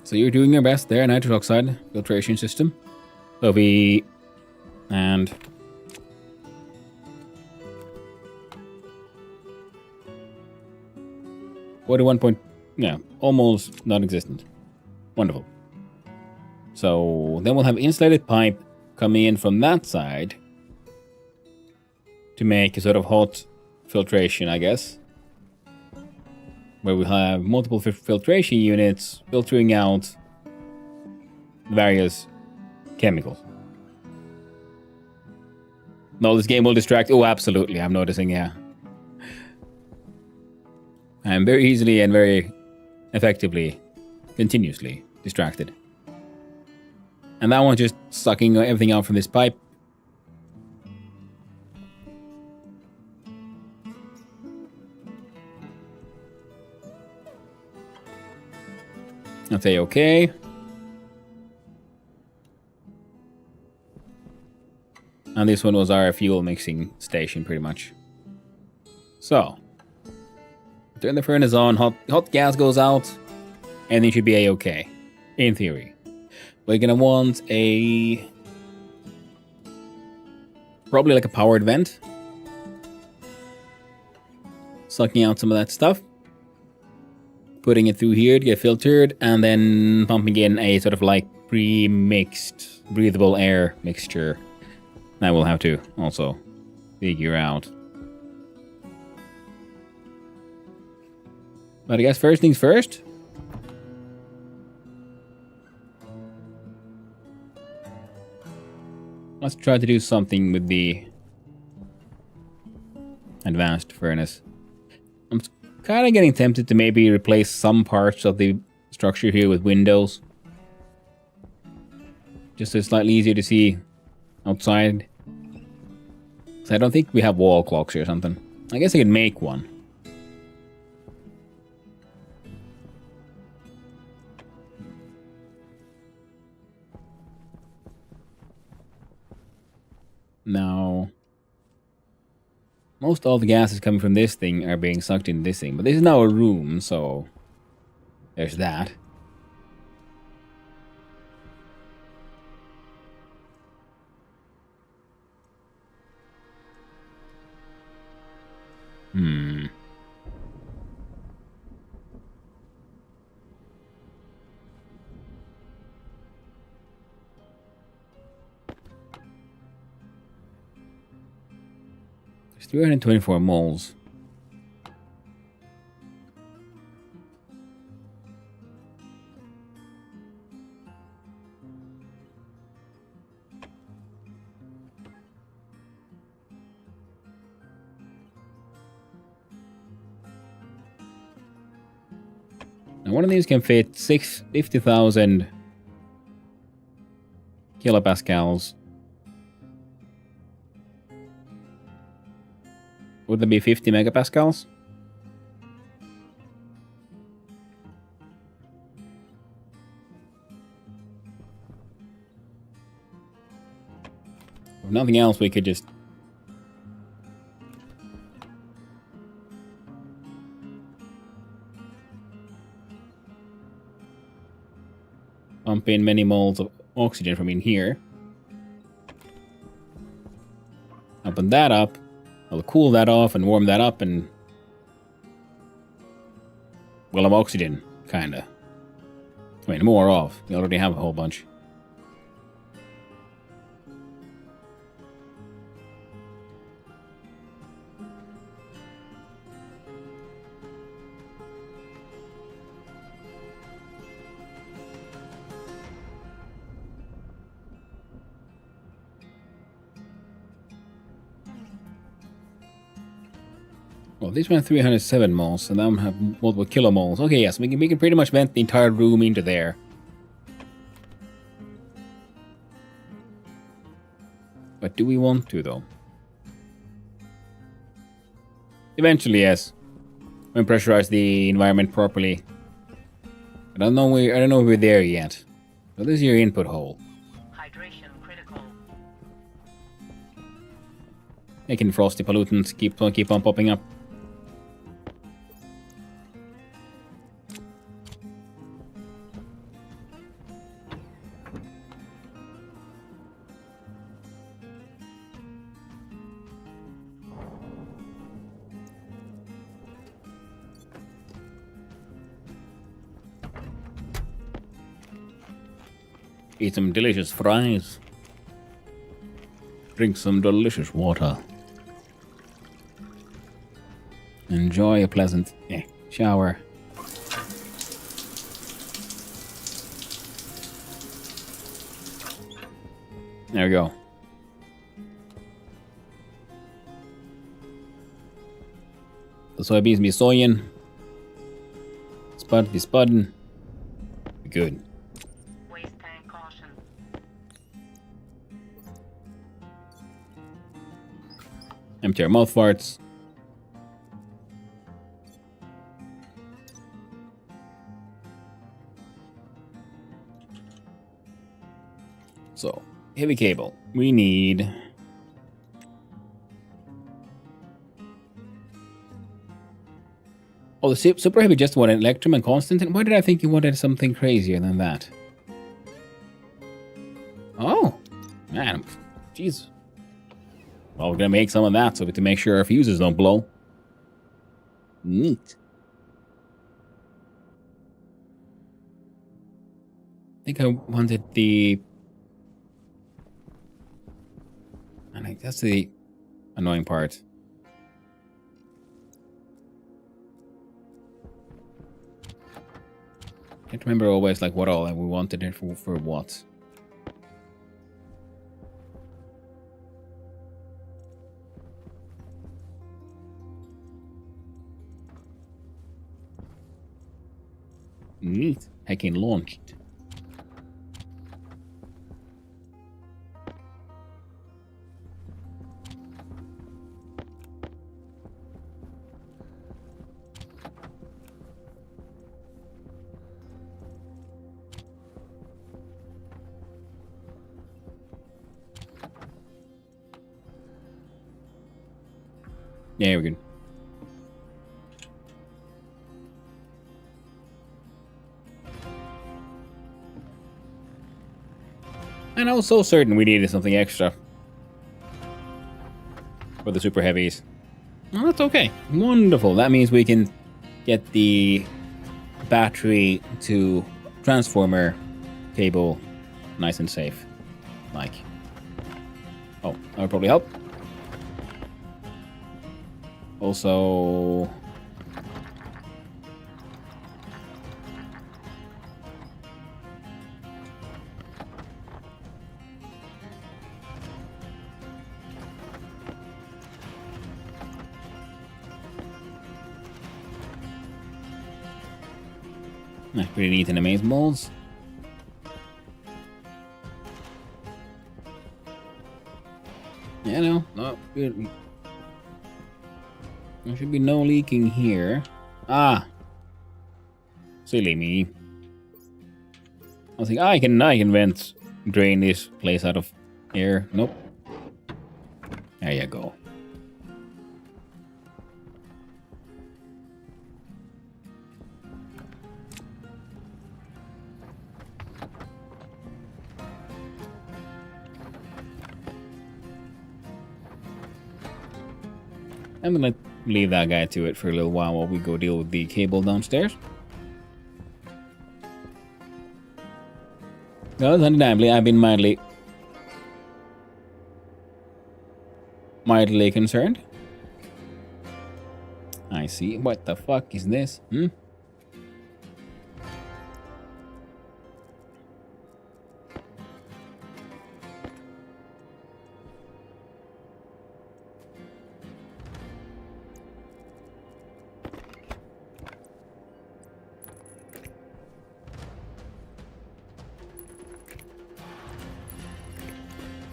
So you're doing your best there, nitrous oxide filtration system. So and almost non-existent. Wonderful. So then we'll have insulated pipe coming in from that side to make a sort of hot filtration, I guess. Where we have multiple filtration units filtering out various chemicals. No, this game will distract. Oh, absolutely. I'm noticing, yeah. I'm very easily and very effectively, continuously distracted. And that one's just sucking everything out from this pipe. I'll say okay. And this one was our fuel mixing station, pretty much. So, turn the furnace on, hot gas goes out, and it should be a-okay, in theory. We're gonna want probably like a powered vent, sucking out some of that stuff, putting it through here to get filtered, and then pumping in a sort of like pre-mixed breathable air mixture that we'll have to also figure out. But I guess first things first. Let's try to do something with the advanced furnace. I'm kind of getting tempted to maybe replace some parts of the structure here with windows. Just so it's slightly easier to see outside. So I don't think we have wall clocks or something. I guess I could make one. Now, most all the gases coming from this thing are being sucked in this thing, but this is now a room, so there's that. There's 324 moles. Now one of these can fit 50,000 kilopascals. Would that be 50 megapascals? If nothing else, we could just pump in many moles of oxygen from in here. Open that up. I'll cool that off and warm that up and... Well, have oxygen, kinda. I mean, more of. We already have a whole bunch. Well, this one 307 moles, and then have multiple kilomoles. Okay, yes, we can pretty much vent the entire room into there. But do we want to, though? Eventually, yes. When pressurize the environment properly. I don't know if we're there yet. So this is your input hole. Hydration critical. Making frosty pollutants keep on popping up. Eat some delicious fries. Drink some delicious water. Enjoy a pleasant shower. There we go. The soybeans be soying. Spud be spudding. Good. Waste tank caution. Empty our mouth farts. So, heavy cable. We need... Oh, the super heavy just wanted electrum and constant. And why did I think you wanted something crazier than that? Oh, man, jeez. Well, we're gonna make some of that so we can make sure our fuses don't blow. Neat. I think I wanted the... I think that's the annoying part. I can't remember always like what all we wanted it for what. Neat. I can launch it. Yeah, we're good. And I was so certain we needed something extra for the super heavies. Well, that's okay. Wonderful. That means we can get the battery to transformer cable nice and safe. Like. Oh, that would probably help. Also... pretty neat in the maze molds. Yeah, no, good. There should be no leaking here. Ah, silly me. I was thinking, I can drain this place out of air. Nope. There you go. I'm gonna leave that guy to it for a little while we go deal with the cable downstairs. Well, undeniably, I've been mildly concerned. I see. What the fuck is this?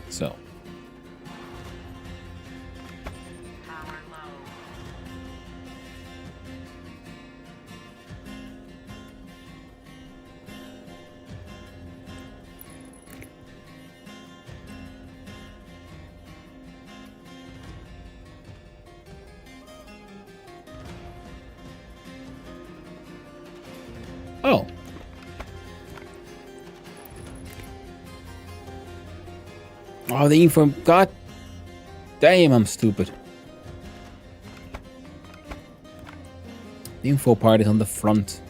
So. Power low. Oh. Oh, the info. God damn, I'm stupid. The info part is on the front.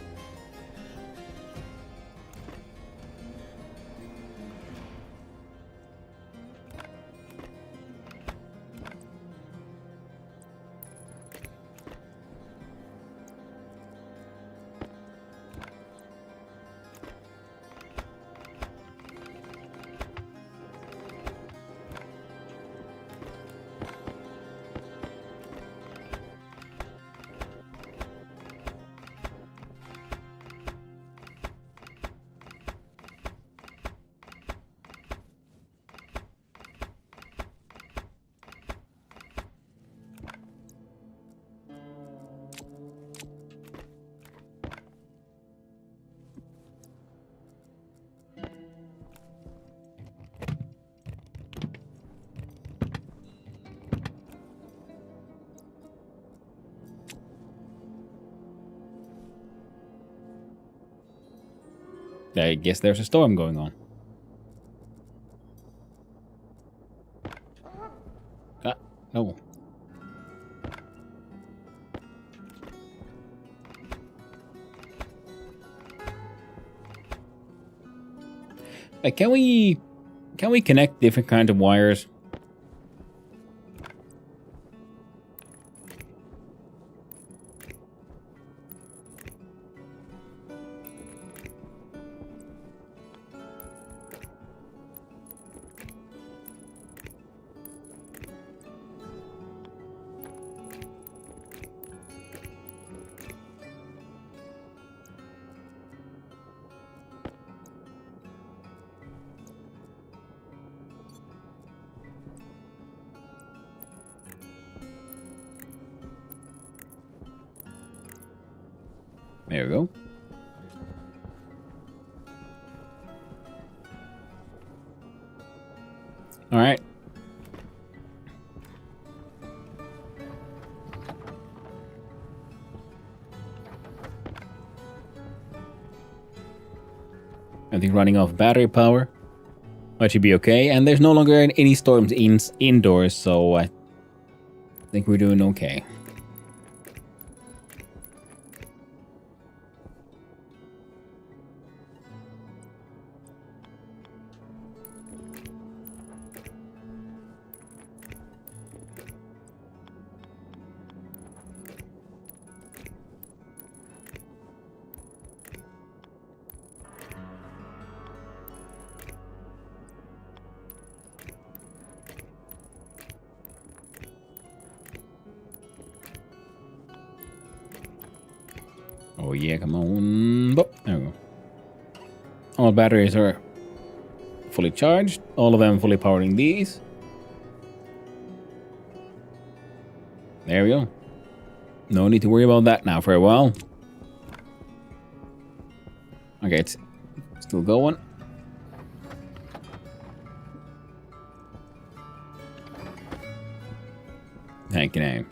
I guess there's a storm going on. Ah, no. Can we connect different kinds of wires? There we go. All right. I think running off battery power. That should be okay. And there's no longer any storms indoors, so I think we're doing okay. Oh yeah, come on. Oh, there we go. All batteries are fully charged. All of them fully powering these. There we go. No need to worry about that now for a while. Okay, it's still going. Thank you now.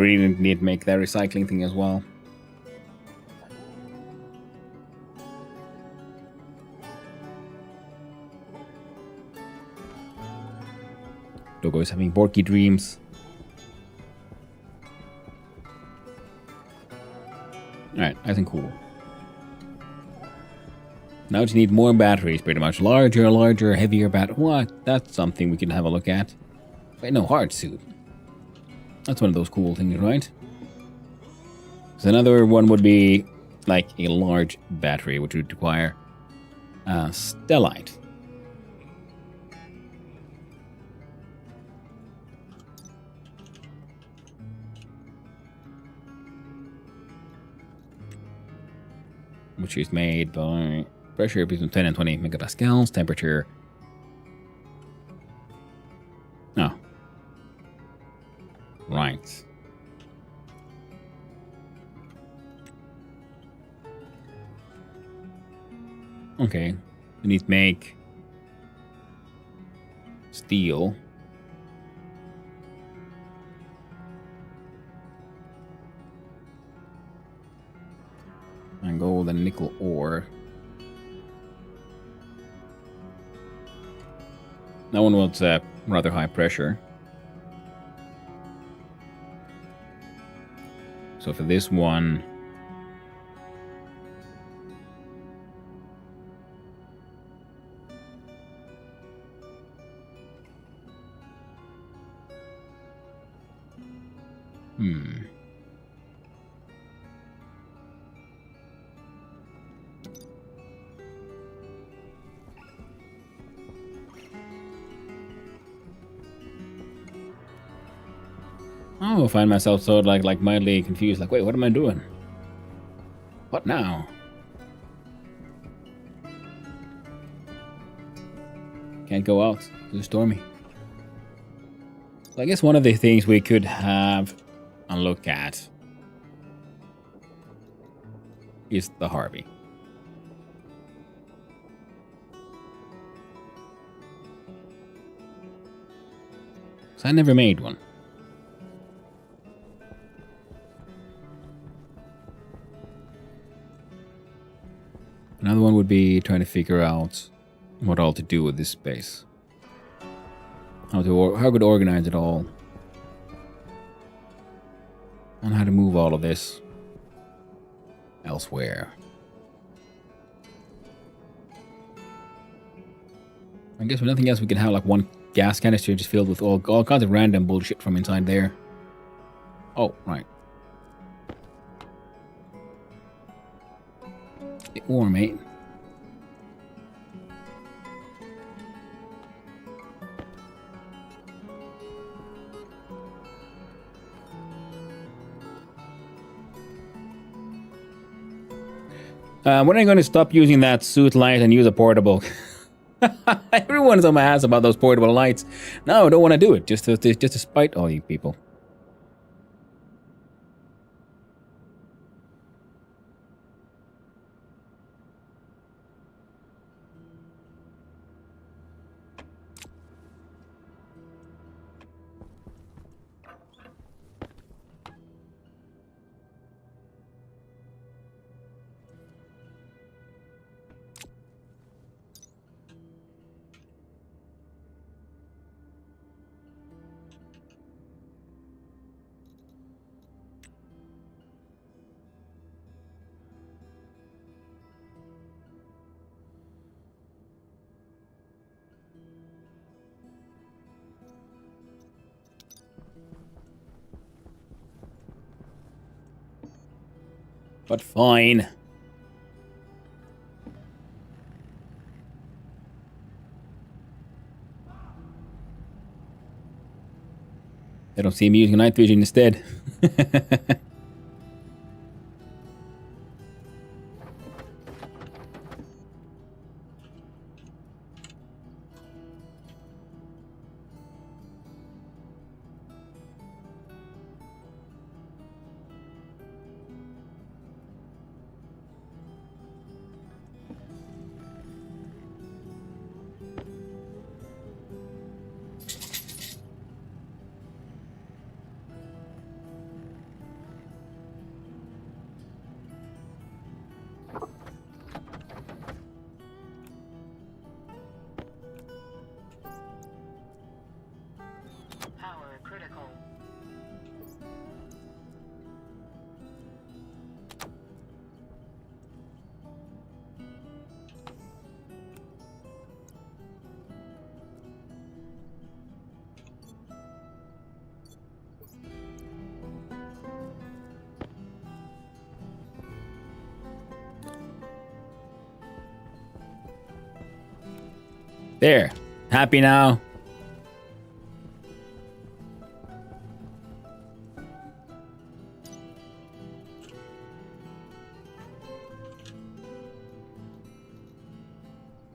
really need to make that recycling thing as well. Dogo is having Borky dreams. Alright, nice and cool. Now just need more batteries, pretty much. Larger, heavier What? That's something we can have a look at. Wait, no, hard suit. That's one of those cool things, right? So another one would be like a large battery, which would require stellite. Which is made by pressure between 10 and 20 megapascals, temperature. Oh. Right. Okay. We need to make steel. And gold and nickel ore. That one was rather high pressure. So for this one, I'll find myself so like mildly confused. Like, wait, what am I doing? What now? Can't go out. It's stormy. So I guess one of the things we could have a look at is the Harvey. Because I never made one. Another one would be trying to figure out what all to do with this space. How could organize it all. And how to move all of this elsewhere. I guess with nothing else we can have like one gas canister just filled with all kinds of random bullshit from inside there. Oh, right. The ore, mate. When are you going to stop using that suit light and use a portable? Everyone's on my ass about those portable lights. No, I don't want to do it. Just to spite all you people. But fine. They don't see me using night vision instead. There. Happy now?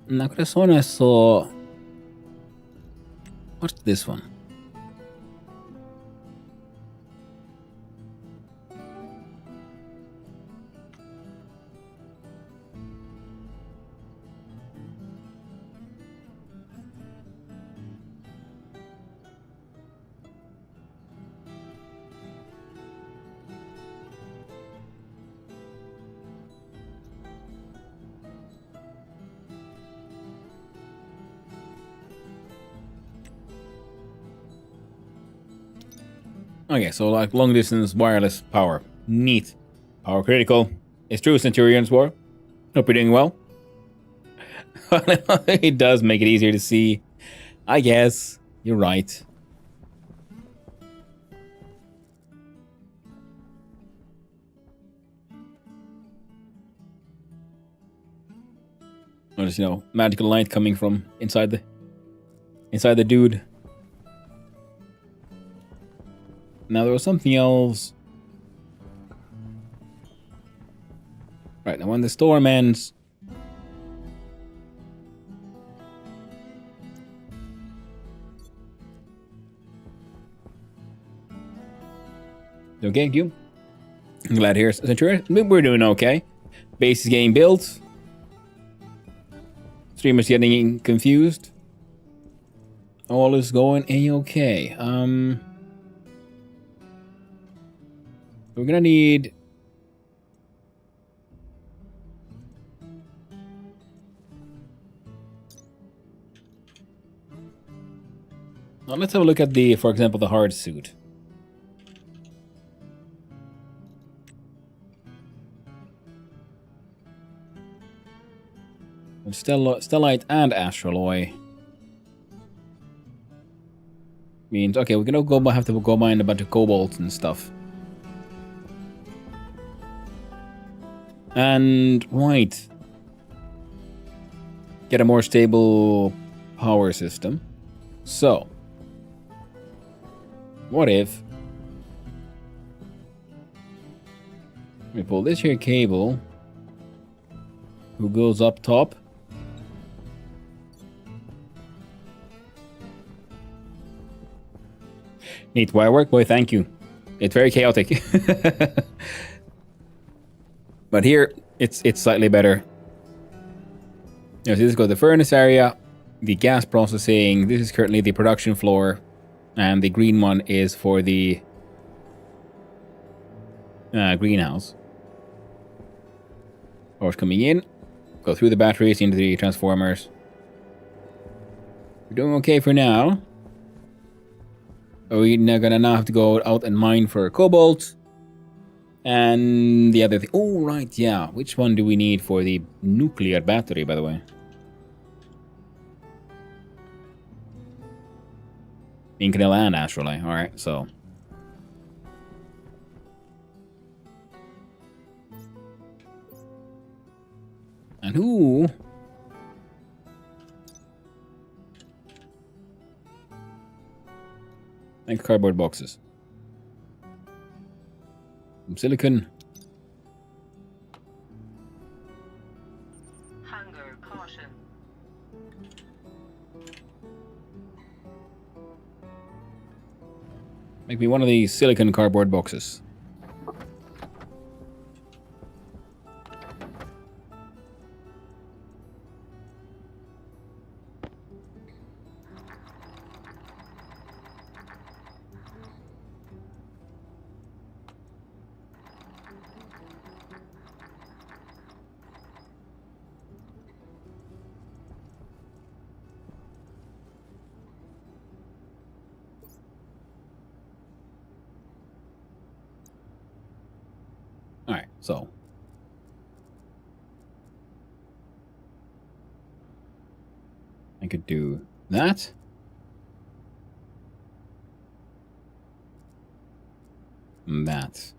Now could have sworn I saw... What's this one? Okay, so like long distance wireless power. Neat. Power critical. It's true, Centurion's War. Hope you're doing well. It does make it easier to see. I guess. You're right. Notice, magical light coming from inside the dude. Now there was something else. Right, now when the storm ends. Okay, you. I'm glad to hear Centurion. We're doing okay. Base is getting built. Streamer's getting confused. All is going A-okay. We're gonna need... Well, let's have a look at for example, the hard suit. Stellite and Astraloy. Means, okay, we're gonna have to go mine a bunch of cobalt and stuff. And, right. Get a more stable power system. So. What if... we pull this here cable. Who goes up top. Neat wire work, boy, thank you. It's very chaotic. But here, it's slightly better. So this goes the furnace area, the gas processing. This is currently the production floor. And the green one is for the greenhouse. Power's coming in. Go through the batteries into the transformers. We're doing okay for now. We're now have to go out and mine for cobalt. And the other thing... oh, right, yeah. Which one do we need for the nuclear battery, by the way? Incanil and Astrolite. Alright, so... and who... make cardboard boxes. Some silicon. Hunger caution. Make me one of these silicon cardboard boxes. Alright, so. I could do that. And that.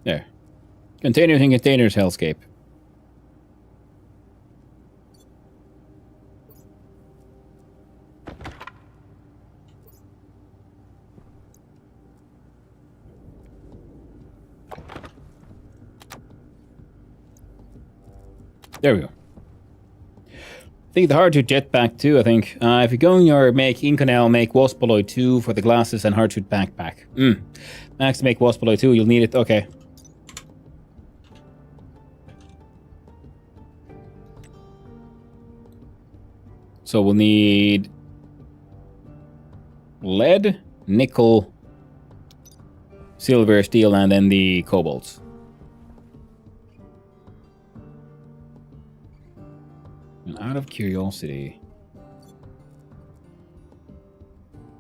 There. Containers and containers hellscape. There we go. I think the hardsuit jetpack too, I think. If you're going your make Inconel, make Waspaloid 2 for the glasses and hardsuit backpack. Max to make Waspaloid 2, you'll need it. Okay. So we'll need lead, nickel, silver, steel, and then the cobalts. And out of curiosity,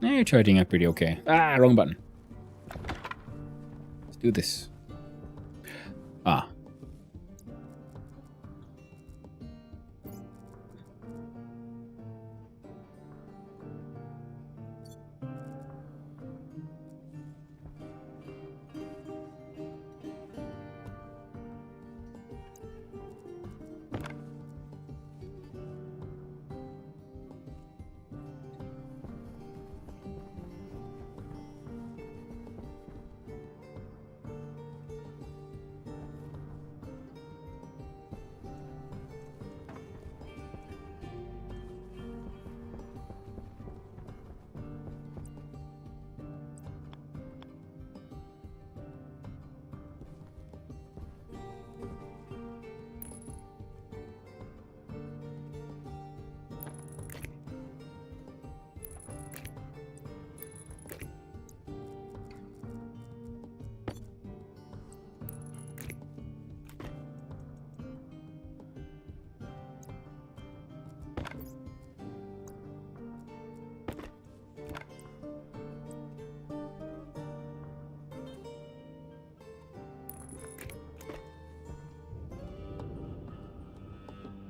you're charging up pretty okay. Ah, wrong button. Let's do this. Ah.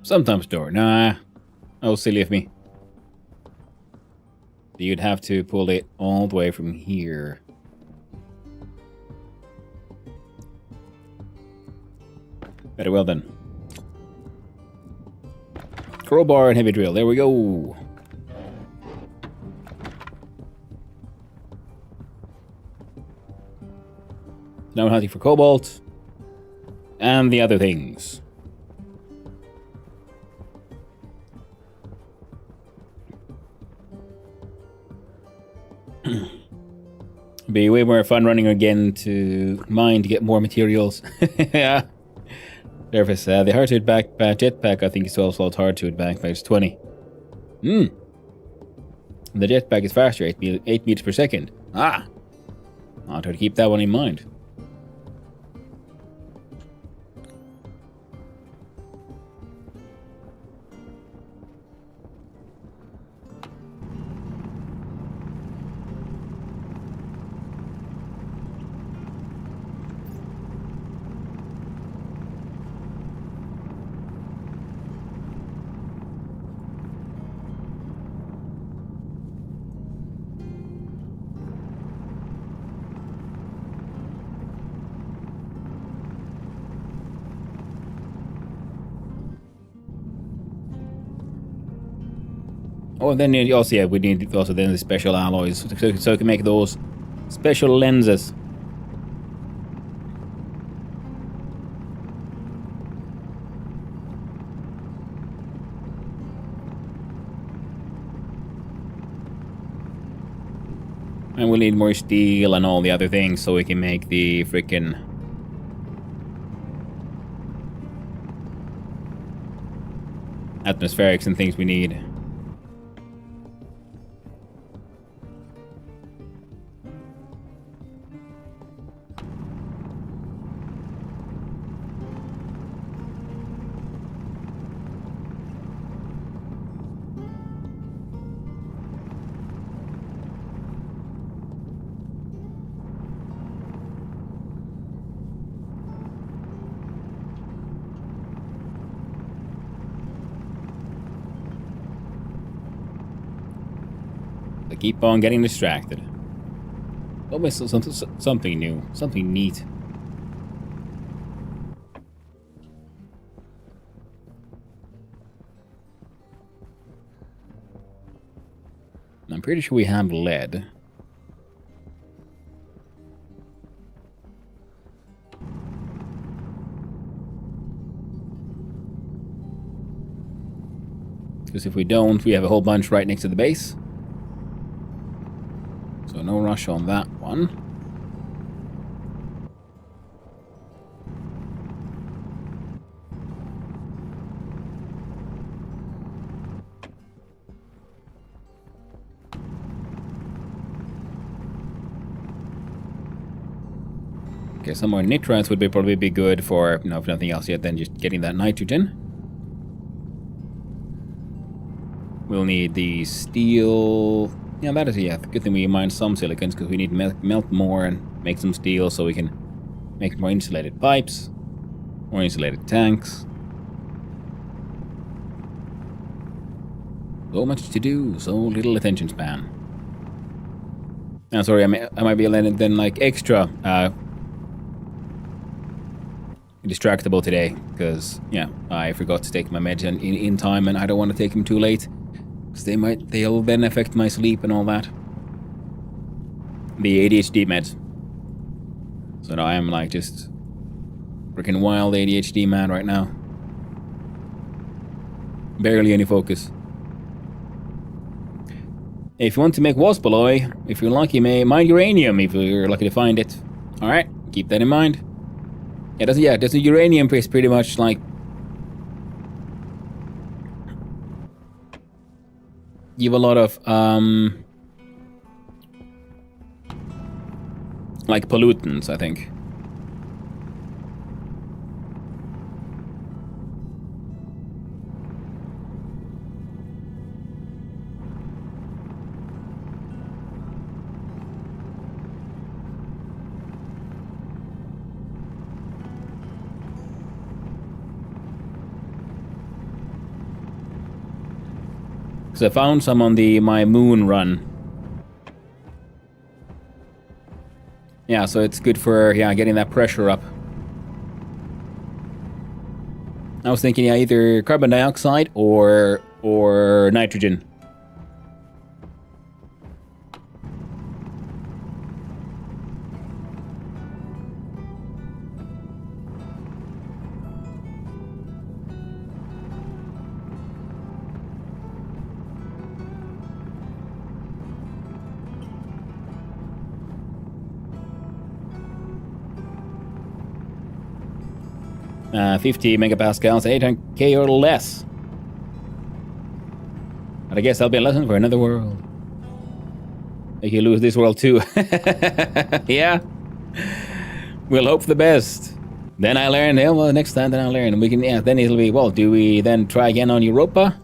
Sometimes door. Nah. Oh, silly of me. You'd have to pull it all the way from here. Very well then. Crowbar and heavy drill. There we go. Now we're hunting for cobalt. And the other things. Be way more fun running again to mine to get more materials. Yeah. Surface. The hardsuit jetpack, I think, is also hardsuit backpack. It's 20. The jetpack is faster, 8 meters per second. Ah! I'll try to keep that one in mind. Oh, and then also, yeah, we need also then the special alloys, so we can make those special lenses. And we'll need more steel and all the other things so we can make the frickin' atmospherics and things we need. I keep on getting distracted. Always something new, something neat. I'm pretty sure we have lead. Because if we don't, we have a whole bunch right next to the base. So no rush on that one. Okay, some more nitrites would probably be good for, if nothing else yet, then just getting that nitrogen. We'll need the steel. Yeah, that is, good thing we mine some silicons, because we need to melt more and make some steel so we can make more insulated pipes, more insulated tanks. So much to do, so little attention span. Sorry, I might be a little then extra distractible today, because I forgot to take my meds in time, and I don't want to take them too late. Because they'll then affect my sleep and all that. The ADHD meds. So now I am just freaking wild ADHD man right now. Barely any focus. If you want to make wasp alloy, if you're lucky, mine uranium if you're lucky to find it. Alright, keep that in mind. There's a uranium is pretty much you have a lot of pollutants, I think. So I found some on my moon run. Yeah, so it's good for getting that pressure up. I was thinking either carbon dioxide or nitrogen. Uh, 50 megapascals, 800K or less. But I guess that'll be a lesson for another world. If you lose this world too. Yeah. We'll hope for the best. Then I learn, well, next time then I'll learn. And we can, then it'll be, well, do we then try again on Europa?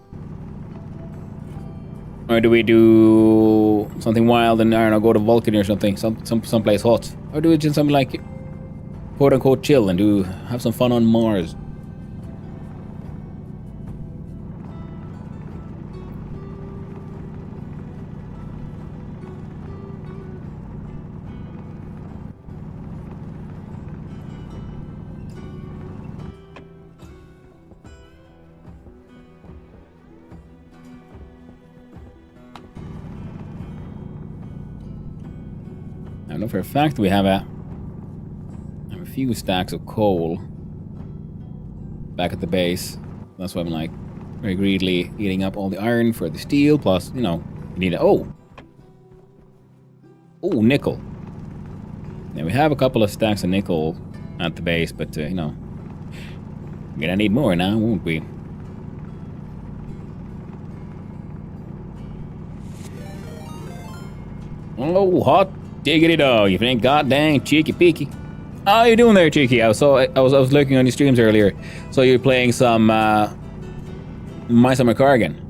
Or do we do something wild and, I don't know, go to Vulcan or something, someplace hot? Or do we just something like, quote unquote, chill and have some fun on Mars? I know for a fact we have a few stacks of coal back at the base. That's why I'm very greedily eating up all the iron for the steel. Plus, you need nickel. Yeah, we have a couple of stacks of nickel at the base, but we're gonna need more now, won't we? Oh, hot diggity dog! You ain't goddamn cheeky peeky. How you doing there, Cheeky? I was looking on your streams earlier. So you're playing some My Summer Car again.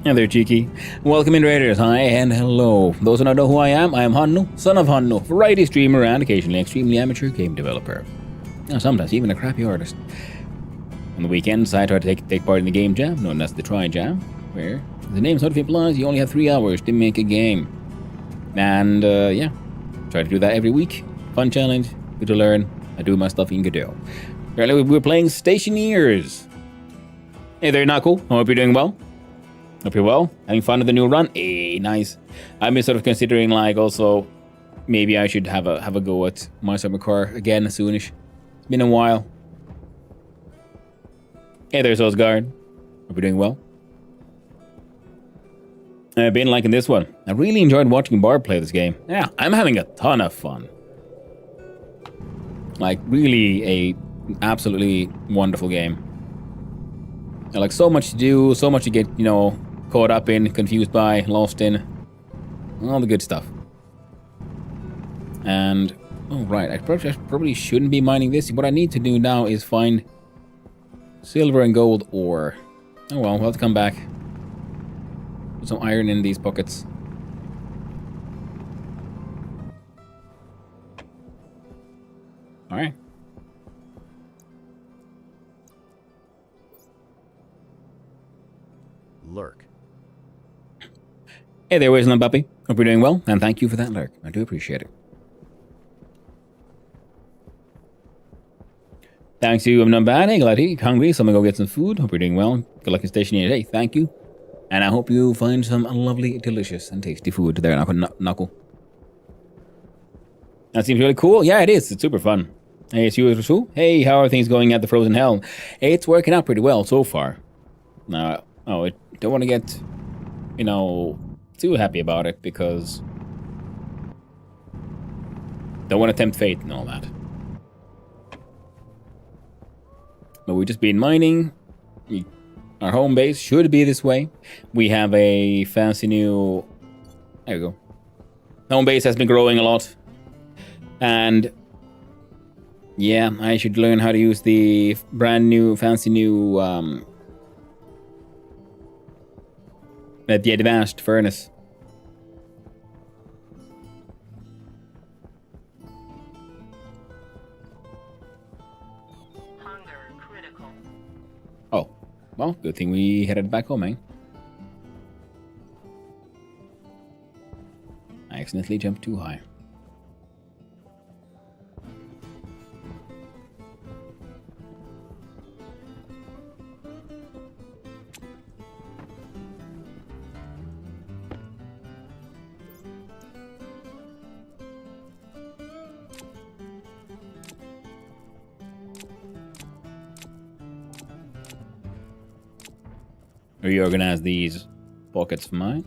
Hey there, Cheeky. Welcome in, Raiders. Hi and hello. Those who don't know who I am Hannu, son of Hannu, variety streamer and occasionally extremely amateur game developer. Now, sometimes even a crappy artist. On the weekends, I try to take part in the game jam, known as the Try Jam, where the name sort of implies you only have 3 hours to make a game. And, try to do that every week. Fun challenge, good to learn. I do my stuff in Godot. Apparently, we're playing Stationeers. Hey there, Knuckle. Hope you're doing well. Hope you're well. Having fun with the new run? Hey, nice. I've been sort of considering, like, also maybe I should have a go at my summer car again soonish. It's been a while. Hey there's Osgard. Hope you're doing well. I've been liking this one. I really enjoyed watching Barb play this game. Yeah, I'm having a ton of fun. Like, really a absolutely wonderful game. Like, so much to do, so much to get, you know, caught up in, confused by, lost in. All the good stuff. And, oh right, I probably shouldn't be mining this. What I need to do now is find silver and gold ore. Oh well, we'll have to come back. Put some iron in these pockets. Alright. Lurk. Hey there, Wasteland Puppy. Hope you're doing well, and thank you for that lurk. I do appreciate it. Thanks to you, I'm not bad. Hey, glad to hungry, so I'm gonna go get some food. Hope you're doing well. Good luck in Stationeers. Hey, thank you. And I hope you find some lovely, delicious, and tasty food there, Knuckle. That seems really cool. Yeah, it is. It's super fun. Hey, it's you, Rasul. Hey, how are things going at the Frozen Hell? Hey, it's working out pretty well so far. Now, I don't want to get, you know, too happy about it because don't want to tempt fate and all that. But we've just been mining. Our home base should be this way. We have a fancy new... There we go. Home base has been growing a lot. And... yeah, I should learn how to use the brand new, fancy new... the advanced furnace. Oh, well, good thing we headed back home, eh? I accidentally jumped too high. Reorganize these pockets for mine.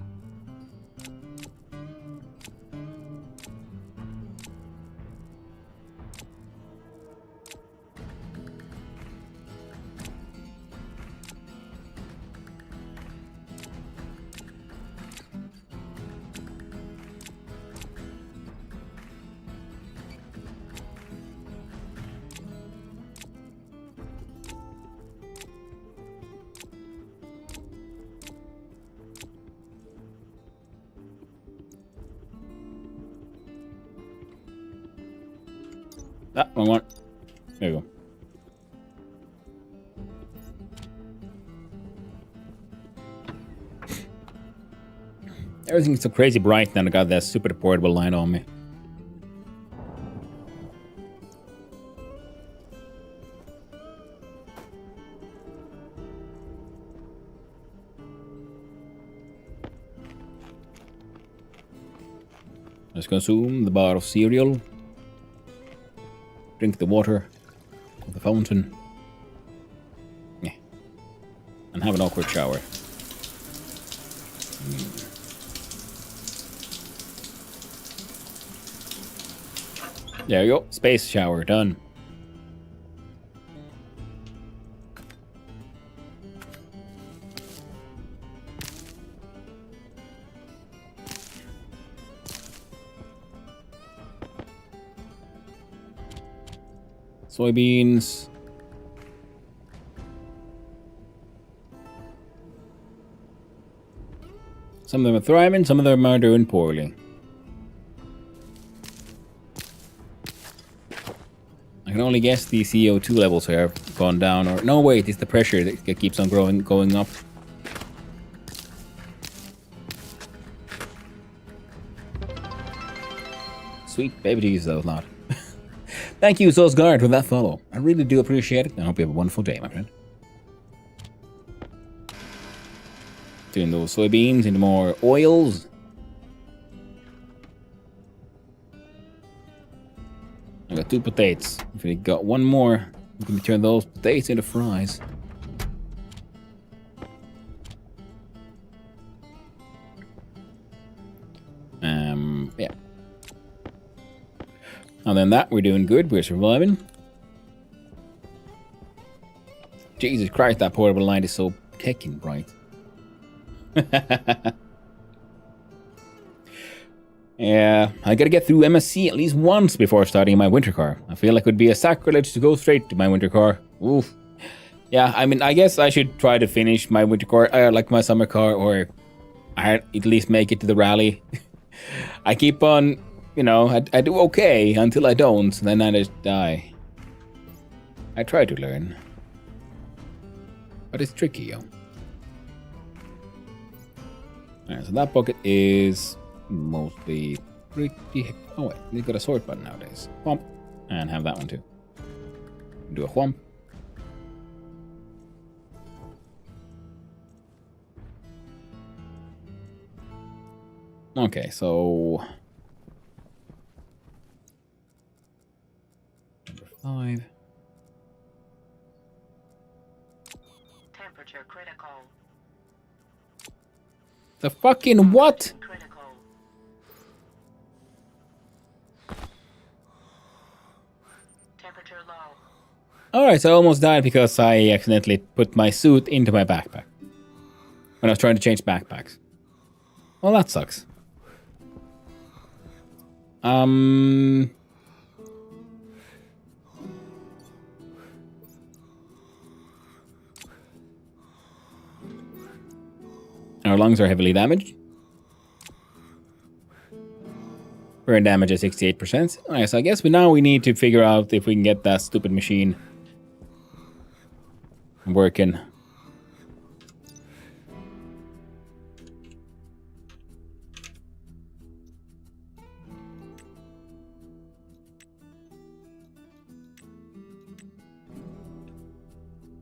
Ah, wrong one. There you go. Everything's so crazy bright, and I got that super portable light on me. Let's consume the bar of cereal. Drink the water of the fountain. Yeah. And have an awkward shower. There you go. Space shower done. Soybeans. Some of them are thriving, some of them are doing poorly. I can only guess the CO2 levels have gone down, or no, wait, it's the pressure that keeps on going up. Sweet baby Jesus, that was loud. Thank you, Sosgard, for that follow. I really do appreciate it, and I hope you have a wonderful day, my friend. turn those soybeans into more oils. I got 2 potatoes. If we got 1 more, we can turn those potatoes into fries. Yeah. Other than that, we're doing good. We're surviving. Jesus Christ, that portable light is so heckin' bright. Yeah, I gotta get through MSC at least once before starting my winter car. I feel like it would be a sacrilege to go straight to my winter car. Oof. Yeah, I mean, I guess I should try to finish my winter car, like my summer car, or at least make it to the rally. I keep on, you know, I do okay until I don't, then I just die. I try to learn. But it's tricky, yo. Alright, so that bucket is mostly pretty... Oh wait, we've got a sort button nowadays. Whomp. And have that one too. Do a whomp. Okay, so... Number 5. Temperature critical. The fucking what? Critical. Temperature low. Alright, so I almost died because I accidentally put my suit into my backpack. When I was trying to change backpacks. Well, that sucks. Our lungs are heavily damaged. Burn damage at 68%. Alright, so I guess now we need to figure out if we can get that stupid machine working.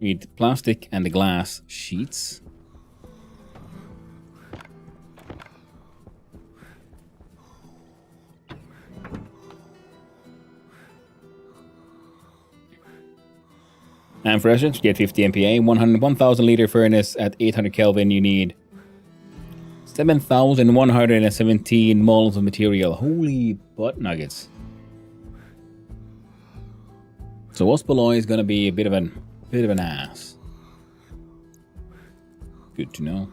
We need plastic and the glass sheets. And for instance, get 50 MPa, 1,000 liter furnace at 800 Kelvin, you need 7,117 moles of material. Holy butt nuggets. So Waspaloy is gonna be a bit of an ass. Good to know.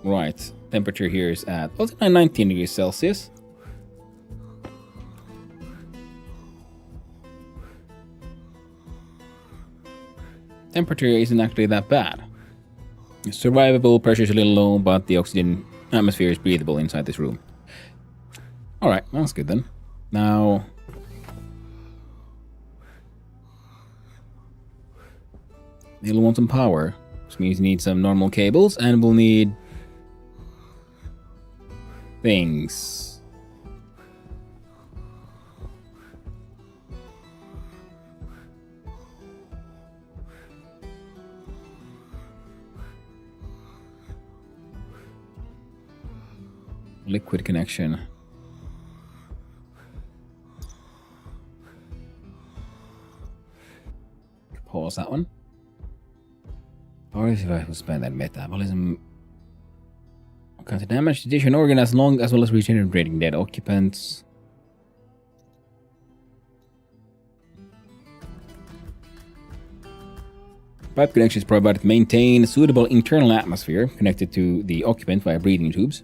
Right. Temperature here is at 19 degrees Celsius. Temperature isn't actually that bad. Survivable, pressure is a little low, but the oxygen atmosphere is breathable inside this room. Alright, that's good then. Now... It'll want some power, which means we need some normal cables, and we'll need... things. Liquid connection. Pause that one. Or if I will spend that metabolism. Okay, to damage the dish and organ as well as regenerating dead occupants. Pipe connections provided to maintain suitable internal atmosphere connected to the occupant via breathing tubes.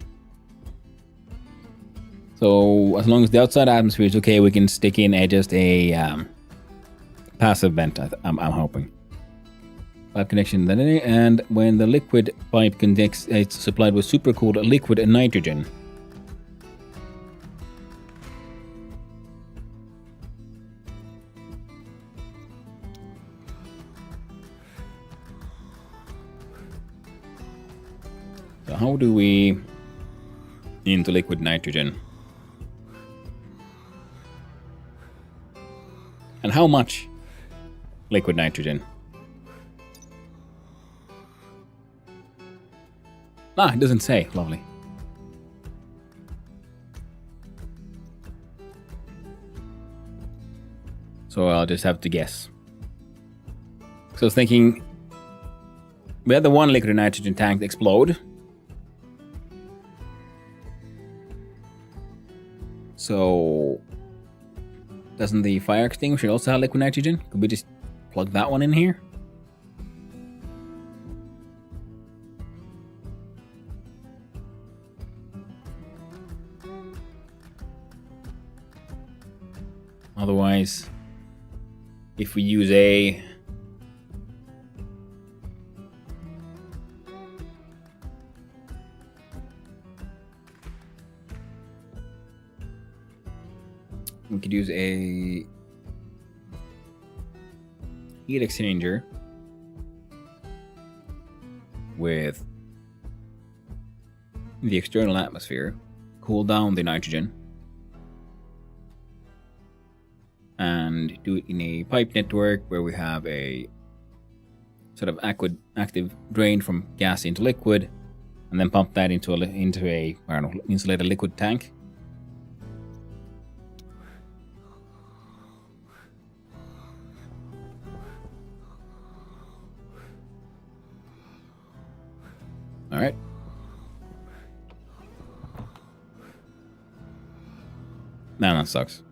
So as long as the outside atmosphere is okay, we can stick in just a passive vent. I'm hoping. Pipe connection, and when the liquid pipe connects, it's supplied with supercooled liquid nitrogen. So how do we into liquid nitrogen? And how much liquid nitrogen? Ah, it doesn't say. Lovely. So I'll just have to guess. So I was thinking, we had the one liquid nitrogen tank explode. So doesn't the fire extinguisher also have liquid nitrogen? Could we just plug that one in here? Otherwise, if we use a we could use a heat exchanger with the external atmosphere, cool down the nitrogen, and do it in a pipe network where we have a sort of active drain from gas into liquid, and then pump that into a I don't know, insulated liquid tank. All right. Nah, that sucks.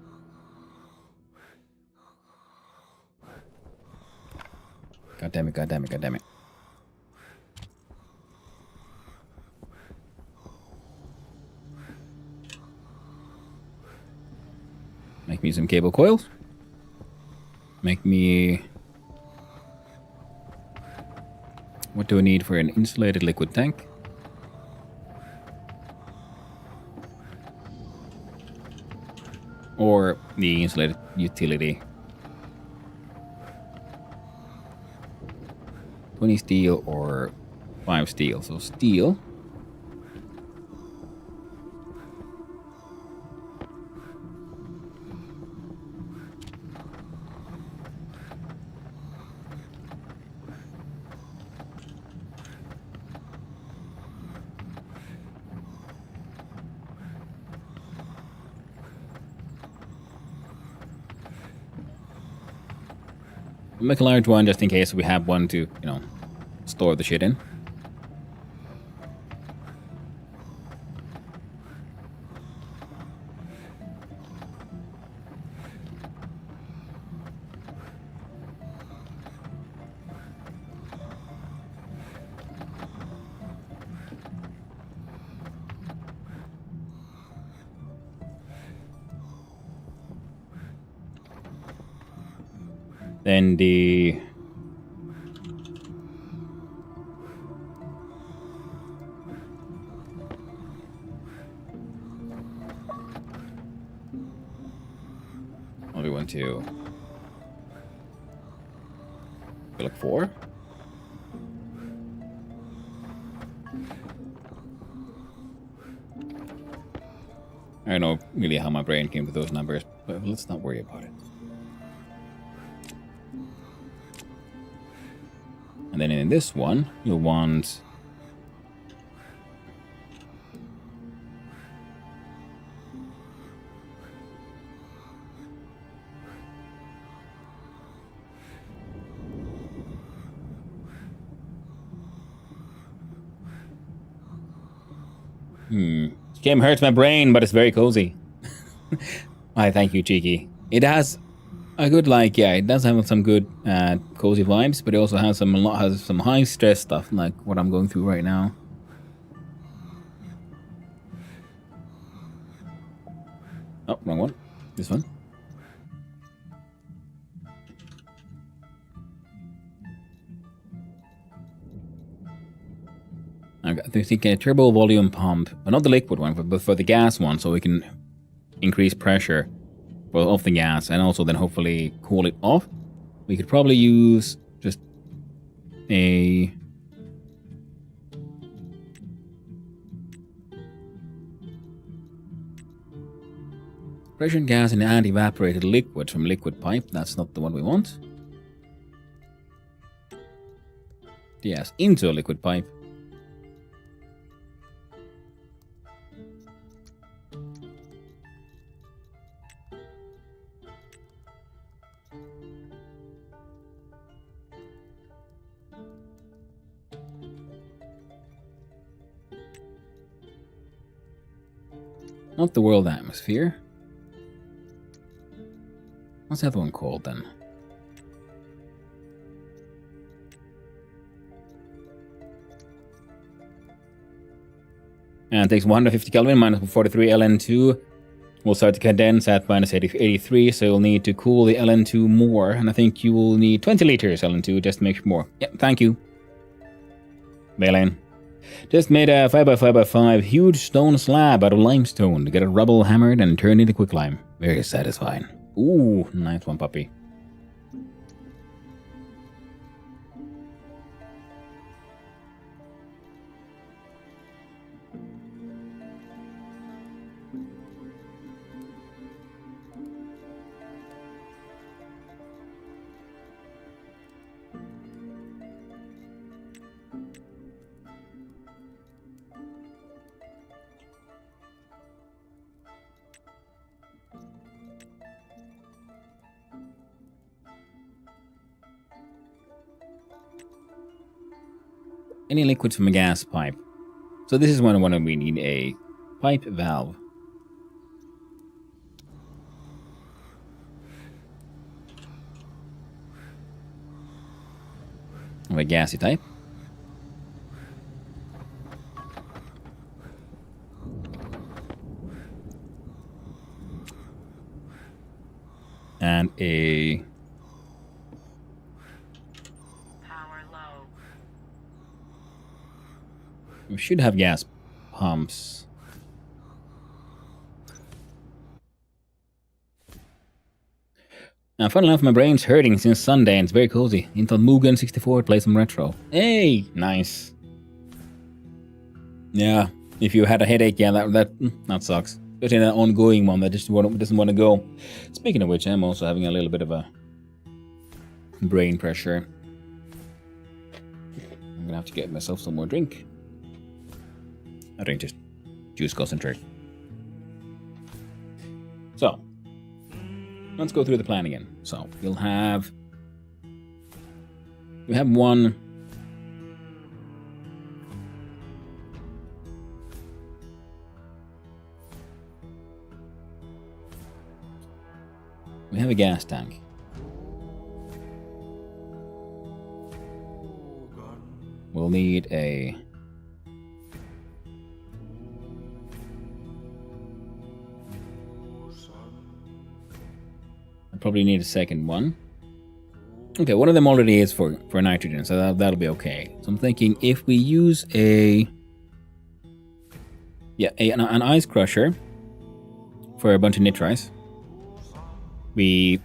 God damn it, god damn it, god damn it. Make me some cable coils. Make me... What do I need for an insulated liquid tank? Or the insulated utility. 20 steel or 5 steel. So steel. Make a large one just in case we have one to, store the shit in. Then the only one, two. Like 4. I don't know really how my brain came to those numbers, but let's not worry about it. And then in this one, you'll want This game hurts my brain, but it's very cozy. Why, thank you, Cheeky. It has a good, it does have some good cozy vibes, but it also has some high stress stuff, like what I'm going through right now. Oh, wrong one. This one. I'm thinking a turbo volume pump, but not the liquid one, but for the gas one, so we can increase pressure of the gas and also then hopefully cool it off. We could probably use just a Pressure gas and evaporated liquid from liquid pipe. That's not the one we want. Yes, into a liquid pipe. Not the world atmosphere. What's the other one called then? And it takes 150 Kelvin minus 43 Ln2. Will start to condense at minus 83, so you'll need to cool the Ln2 more. And I think you will need 20 liters Ln2 just to make more. Yep, thank you. Bailin. Just made a 5x5x5 huge stone slab out of limestone to get a rubble hammered and turned into quicklime. Very satisfying. Ooh, nice one, puppy. Any liquids from a gas pipe. So this is when we need a pipe valve. Of a gassy type. And a Power low. we should have gas pumps. Now, funnily enough, my brain's hurting since Sunday and it's very cozy. Intel Mugen 64 play some retro. Hey, nice. Yeah, if you had a headache, yeah, that sucks. Especially an ongoing one that just doesn't want to go. Speaking of which, I'm also having a little bit of a brain pressure. I'm gonna have to get myself some more drink. I drink just juice concentrate. So, let's go through the plan again. So, we have one. We have a gas tank. We'll need a I probably need a second one. Okay, one of them already is for nitrogen, so that'll be okay. So I'm thinking if we use an ice crusher for a bunch of nitrites, we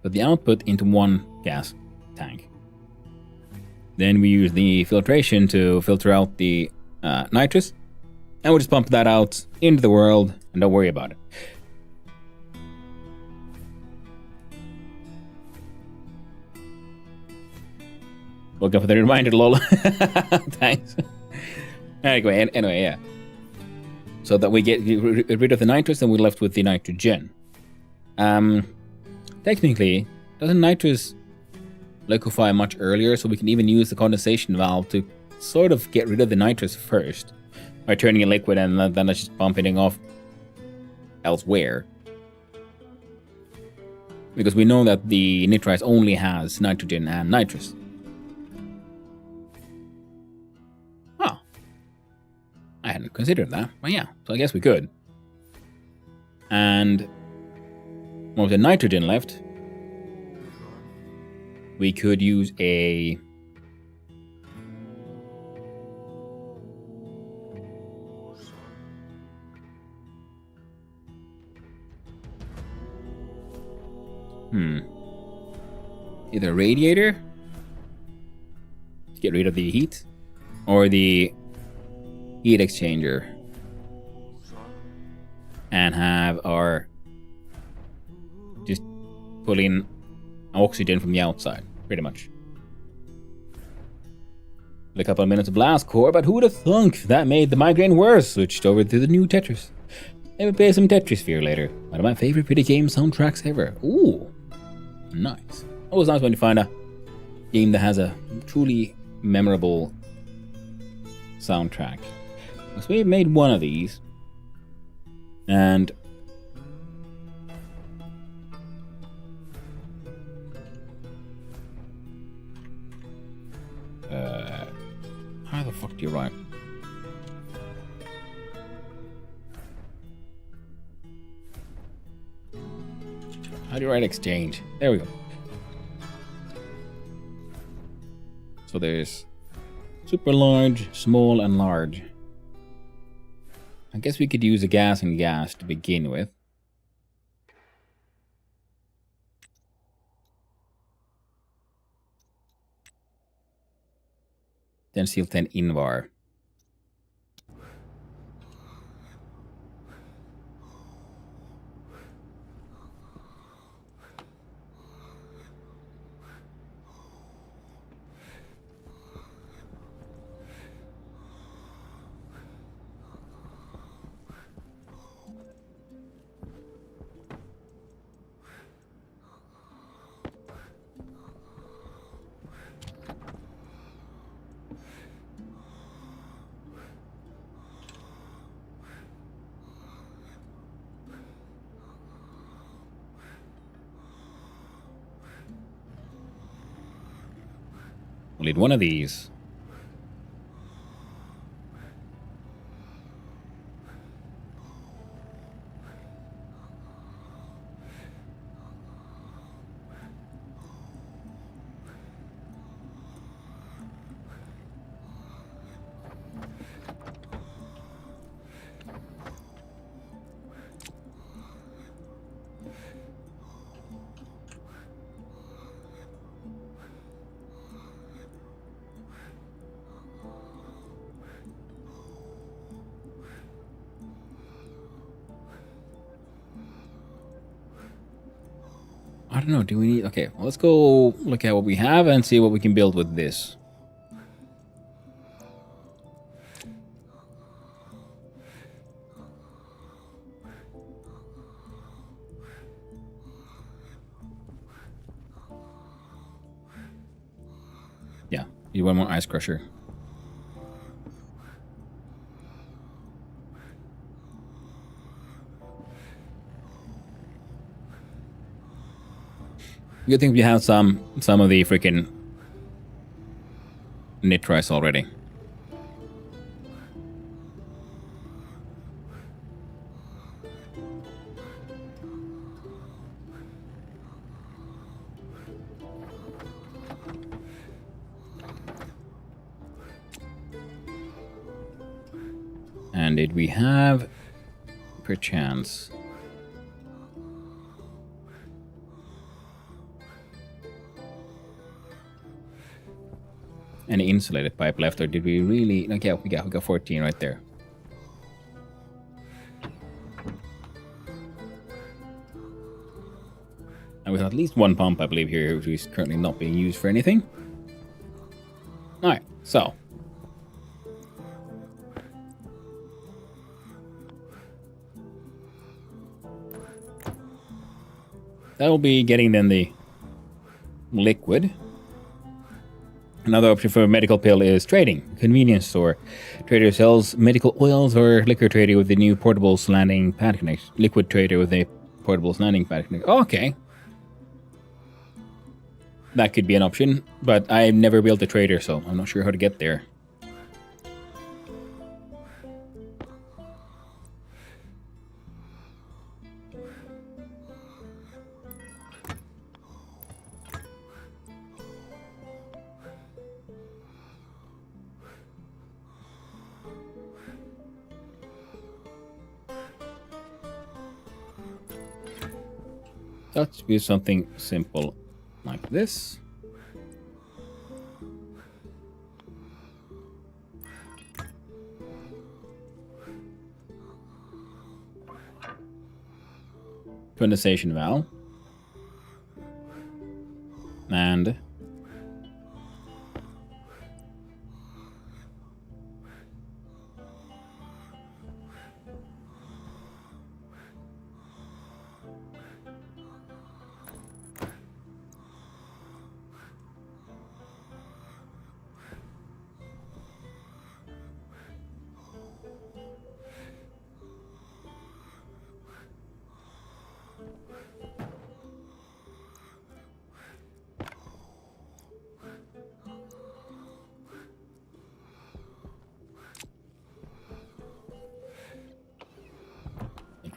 put the output into one gas tank. Then we use the filtration to filter out the nitrous, and we'll just pump that out into the world and don't worry about it. Welcome for the reminder, lol. Thanks. Anyway, yeah. So that we get rid of the nitrous and we're left with the nitrogen. Technically, doesn't nitrous liquefy much earlier, so we can even use the condensation valve to sort of get rid of the nitrous first by turning it liquid and then let's just pump it off elsewhere. Because we know that the nitrites only has nitrogen and nitrous. Oh. I hadn't considered that, but yeah, so I guess we could. And with the nitrogen left, we could use a either a radiator to get rid of the heat or the heat exchanger. and have our just pull in oxygen from the outside, pretty much. With a couple of minutes of blast core, but who'd have thunk that made the migraine worse? Switched over to the new Tetris. Maybe play some Tetrisphere later. One of my favorite video game soundtracks ever. Ooh, nice. Always nice when you find a game that has a truly memorable soundtrack. So we made one of these, and how the fuck do you write? How do you write exchange? There we go. So there's super large, small, and large. I guess we could use a gas and gas to begin with. Then seal 10 invar. We'll need one of these. I don't know, do we need... Okay, well, let's go look at what we have and see what we can build with this. Yeah, you want more ice crusher. Good thing we have some of the freaking nitrites already. And did we have, perchance, any insulated pipe left, or did we really? Okay, we got 14 right there. And we have at least one pump, I believe, here, which is currently not being used for anything. All right, so that will be getting then the liquid. Another option for a medical pill is trading. Convenience store. Trader sells medical oils, or liquor trader with the new portables landing pad connection. Liquid trader with a portables landing pad connection. Okay. That could be an option, but I've never built a trader, so I'm not sure how to get there. Let's do something simple like this. condensation valve. And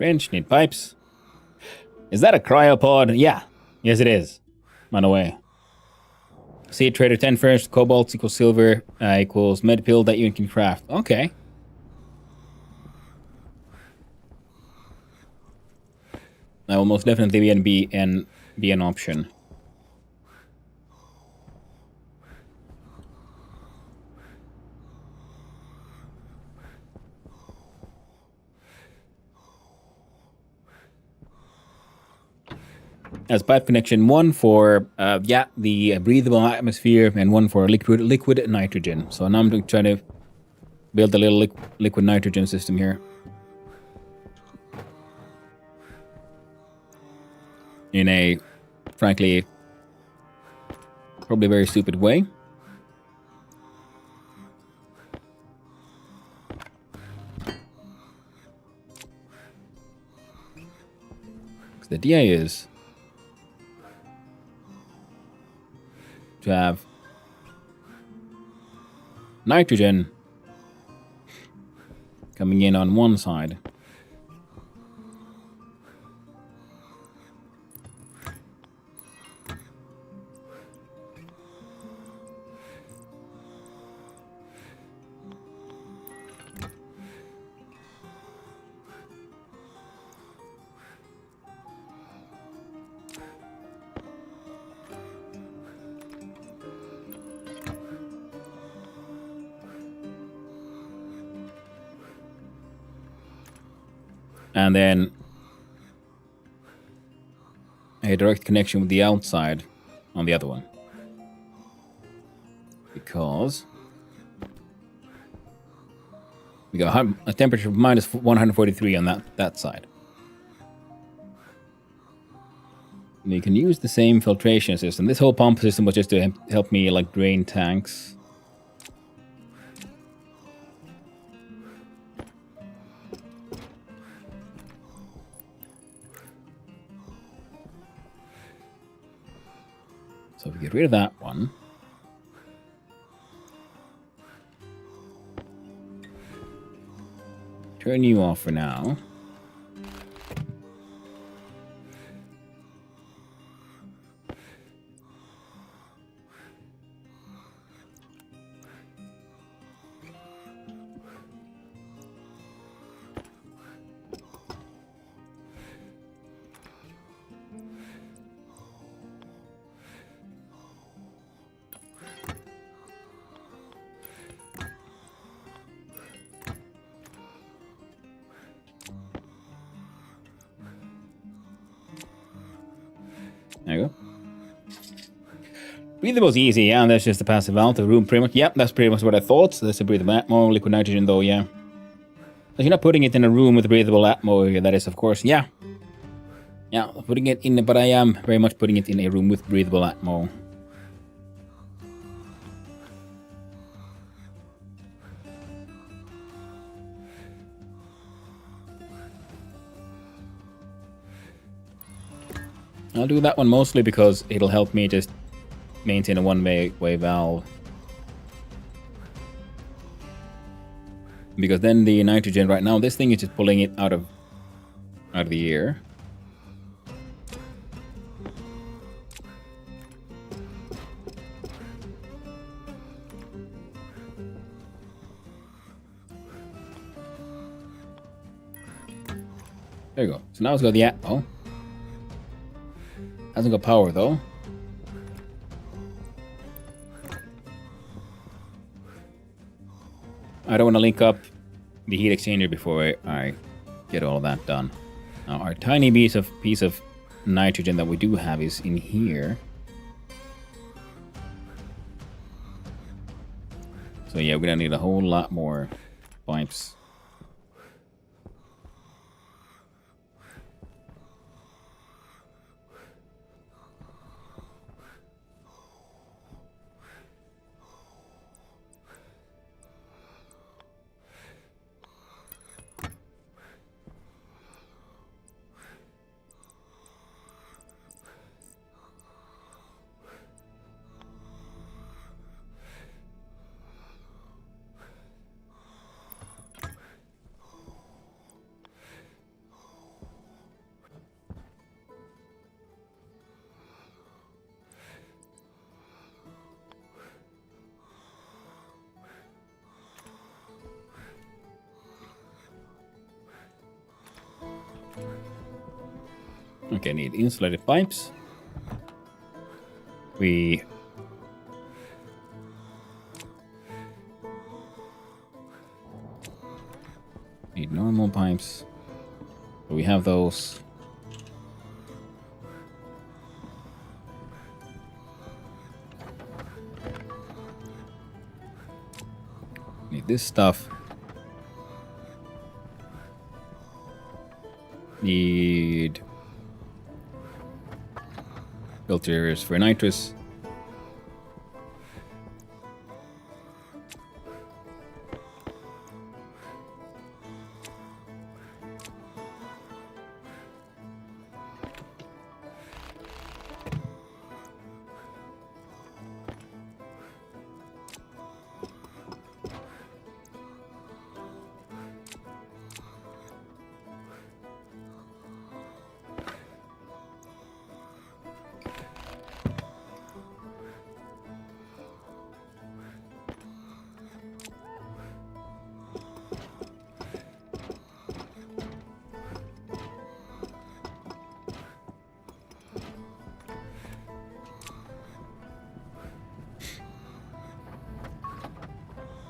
wrench, need pipes. Is that a cryopod? Yeah. Yes, it is. On the way. See, trader 10 first, cobalt equals silver, equals med pill that you can craft. Okay. That will most definitely be an option. As pipe connection, one for the breathable atmosphere and one for liquid nitrogen. So now I'm trying to build a little liquid nitrogen system here. In a, frankly, probably very stupid way. Because the idea is to have nitrogen coming in on one side. And then a direct connection with the outside on the other one. Because we got a temperature of minus 143 on that side. And you can use the same filtration system. This whole pump system was just to help me like drain tanks. So if we get rid of that one, turn you off for now. There you go. Breathable's easy, yeah, and that's just a passive valve to room pretty much. Yep, that's pretty much what I thought. So that's a breathable atmo, liquid nitrogen though, yeah. But you're not putting it in a room with breathable atmo, that is, of course, yeah. Yeah, putting it in, but I am very much putting it in a room with breathable atmo. I'll do that one mostly because it'll help me just maintain a one-way valve. Because then the nitrogen right now, this thing is just pulling it out of the air. There you go. So now it's got the atmo. Hasn't got power though. I don't want to link up the heat exchanger before I get all that done. Now our tiny piece of nitrogen that we do have is in here. So yeah, we're gonna need a whole lot more pipes. Okay, need insulated pipes. We need normal pipes. So we have those. Need this stuff. Need filters for nitrous.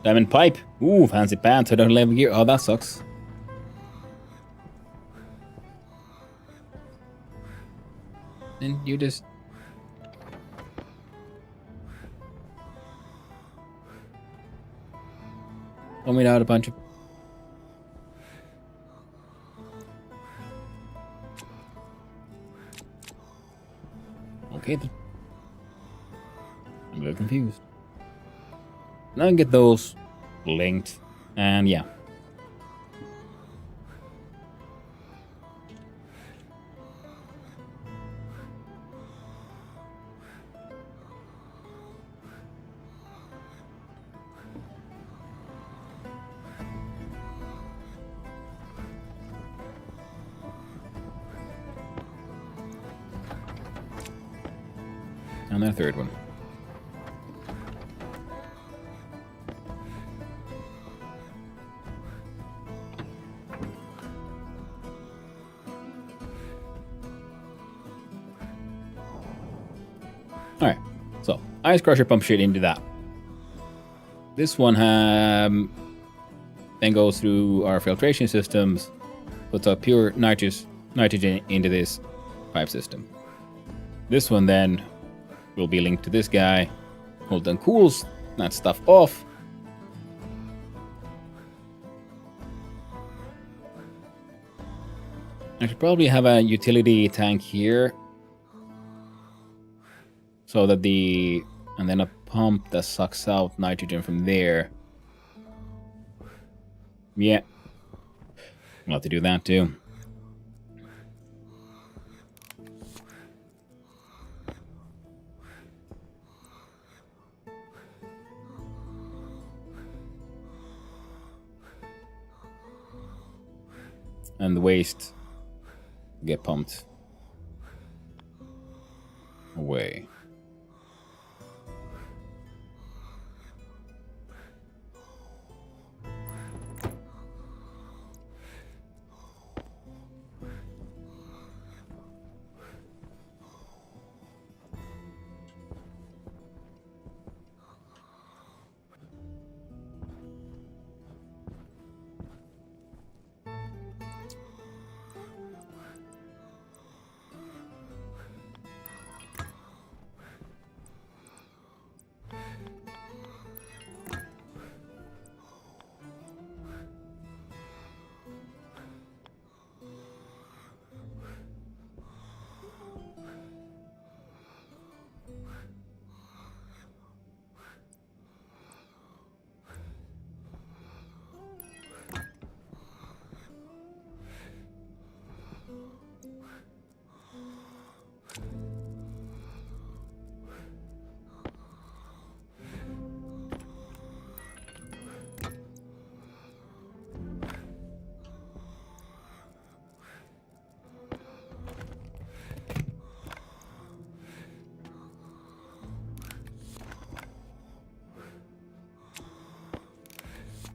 Diamond pipe. Ooh, fancy pants. I don't have gear. Oh, that sucks. Then you just... throw me out a bunch of... Okay, then. I'm a little confused. Now I can get those linked, and yeah. And then a third one. Alright, so ice crusher pump shit into that. This one then goes through our filtration systems, puts up pure nitrogen into this pipe system. This one then will be linked to this guy, hold and cools that stuff off. I should probably have a utility tank here, so that and then a pump that sucks out nitrogen from there. Yeah, we'll have to do that too. And the waste get pumped away.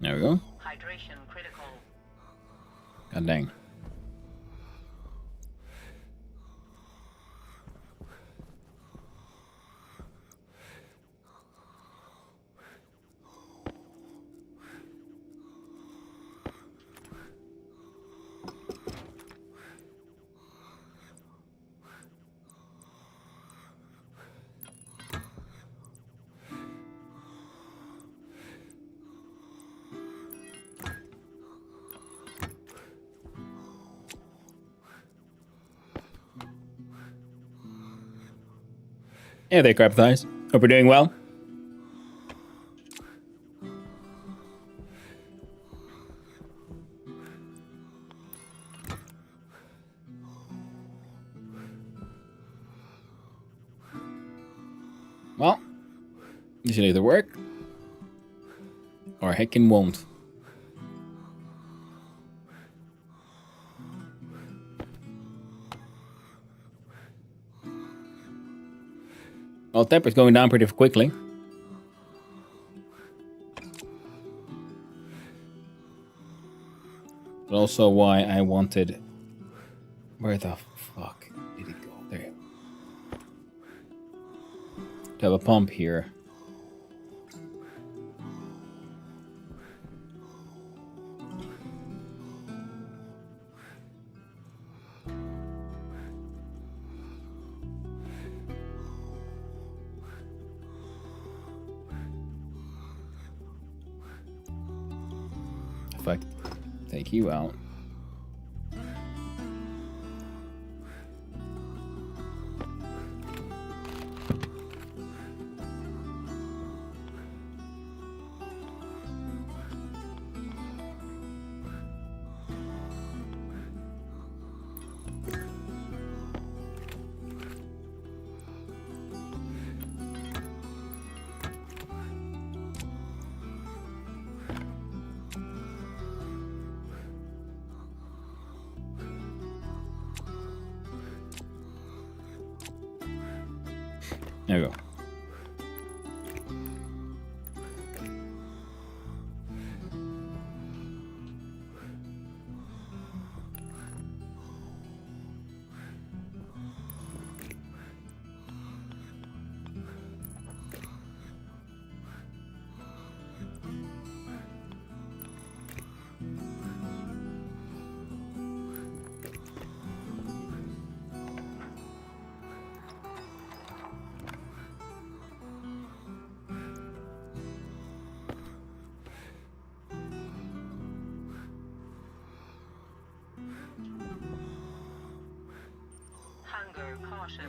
There we go. Hydration critical. God dang. Hey there, crab thighs. Hope you're doing well. Well, this should either work or heckin' won't. Well, temperature's going down pretty quickly. But also why I wanted... Where the fuck did it go? There. To have a pump here. If I take you out. There we go. Hunger caution.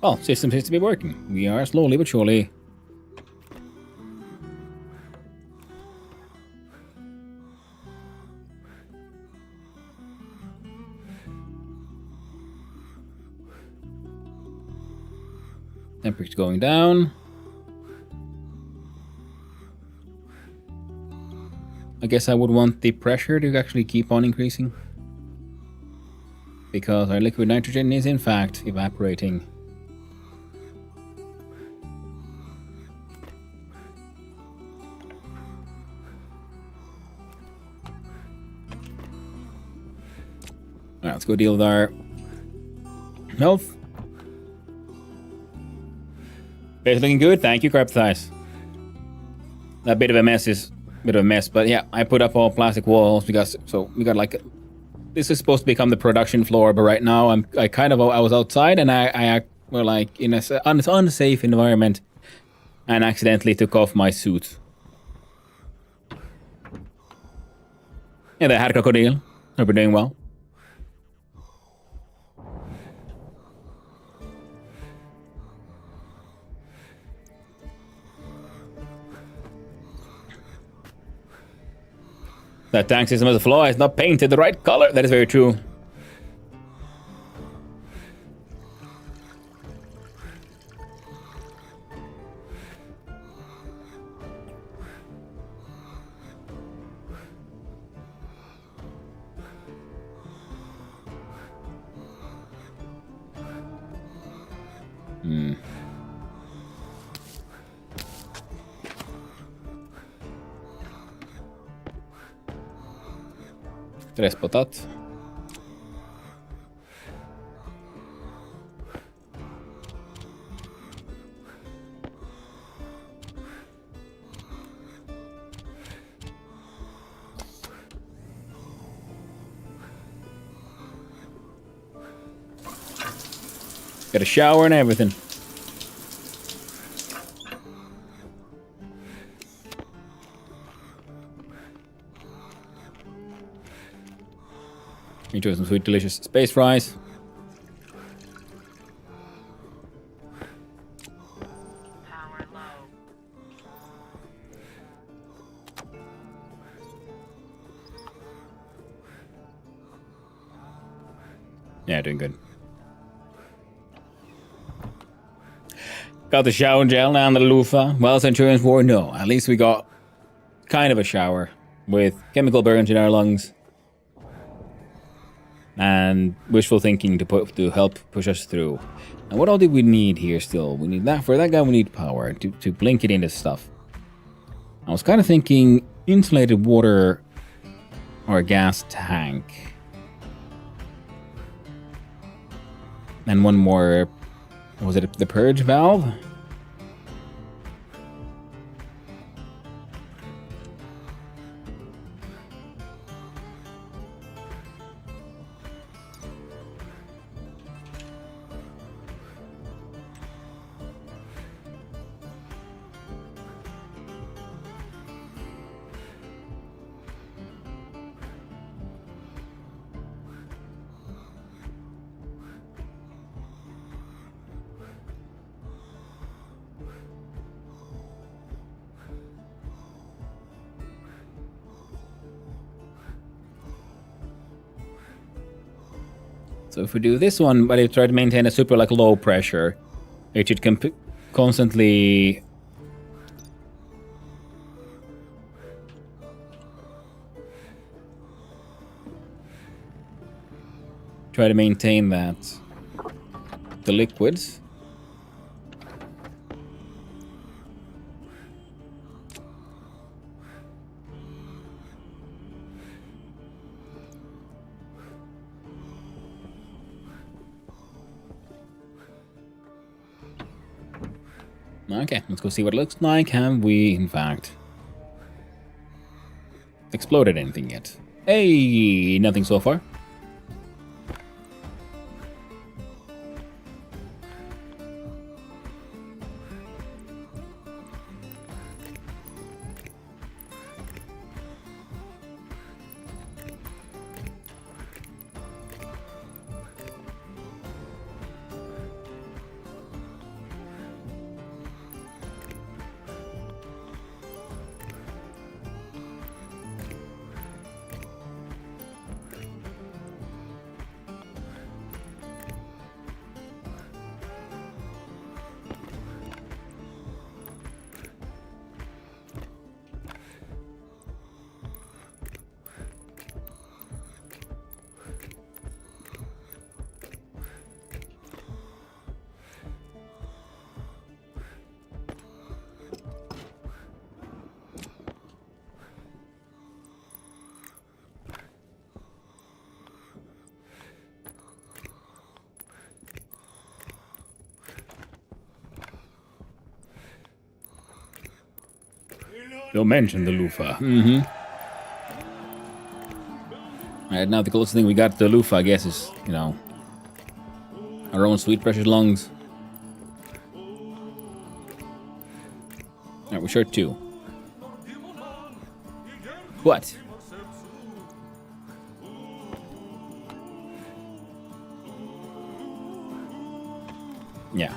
Well, system seems to be working. We are slowly but surely. Temperature's going down. I guess I would want the pressure to actually keep on increasing. Because our liquid nitrogen is in fact evaporating. Alright, let's go deal with our health. Base looking good, thank you, crab thighs. That bit of a mess is a bit of a mess, but yeah, I put up all plastic walls because so we got like this is supposed to become the production floor, but right now I was outside and I were like in a unsafe environment and accidentally took off my suit. Yeah, they had crocodile. Hope you're doing well. That tank system as a flaw is not painted the right color. That is very true. Tres potat. Got a shower and everything. Enjoy some sweet, delicious space fries. Power low. Yeah, doing good. Got the shower gel now in the loofah. Well, Centurions War, no. At least we got kind of a shower with chemical burns in our lungs. And wishful thinking to help push us through. And what all do we need here still? We need that. For that guy, we need power to blink it into stuff. I was kind of thinking insulated water or a gas tank. And one more, was it the purge valve? So if we do this one, but if try to maintain a super like low pressure, it should constantly try to maintain that. The liquids. Okay, let's go see what it looks like. Have we, in fact, exploded anything yet? Hey, nothing so far. Don't mention the loofah. Alright, now the closest thing we got to the loofah, I guess, is, you know, our own sweet precious lungs. Alright, we're short two. What? Yeah.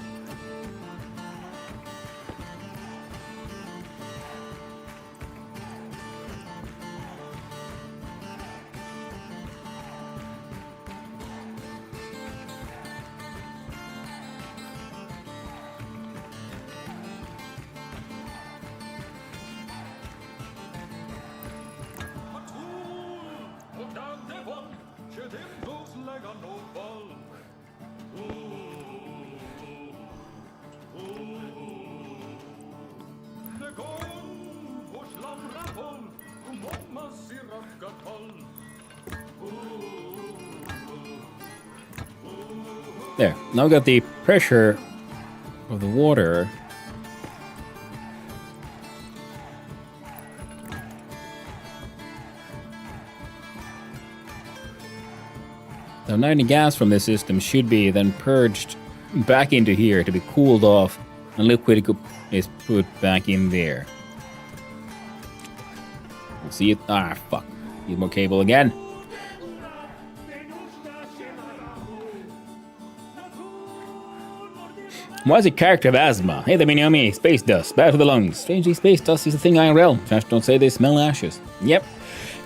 There. Now we got the pressure of the water. So now the gas from this system should be then purged back into here to be cooled off, and liquid is put back in there. We'll see it. Ah, fuck. Need more cable again. Why does a character have asthma? Hey, they know me. Space dust. Bad for the lungs. Strangely, space dust is a thing IRL. Trash don't say they smell ashes. Yep.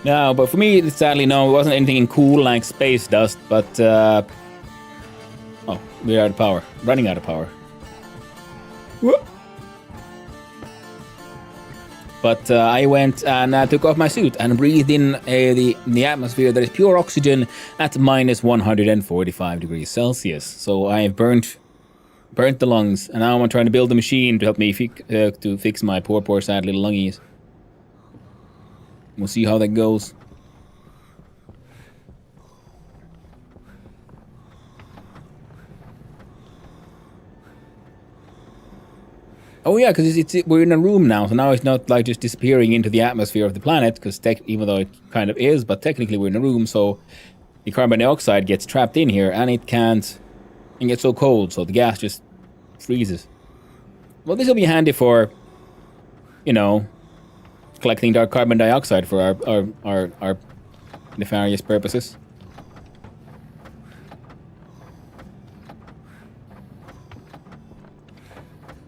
No, but for me, sadly, no. It wasn't anything cool like space dust, but... oh, we're out of power. Running out of power. Whoop. But I went and took off my suit and breathed in the atmosphere that is pure oxygen at minus 145 degrees Celsius. So I have burnt the lungs, and now I'm trying to build a machine to help me to fix my poor sad little lungies. We'll see how that goes. Oh yeah, because we're in a room now, so now it's not like just disappearing into the atmosphere of the planet, because even though it kind of is, but technically we're in a room, so the carbon dioxide gets trapped in here, and it can't, and gets so cold, so the gas just freezes. Well, this will be handy for, you know, collecting dark carbon dioxide for our nefarious purposes.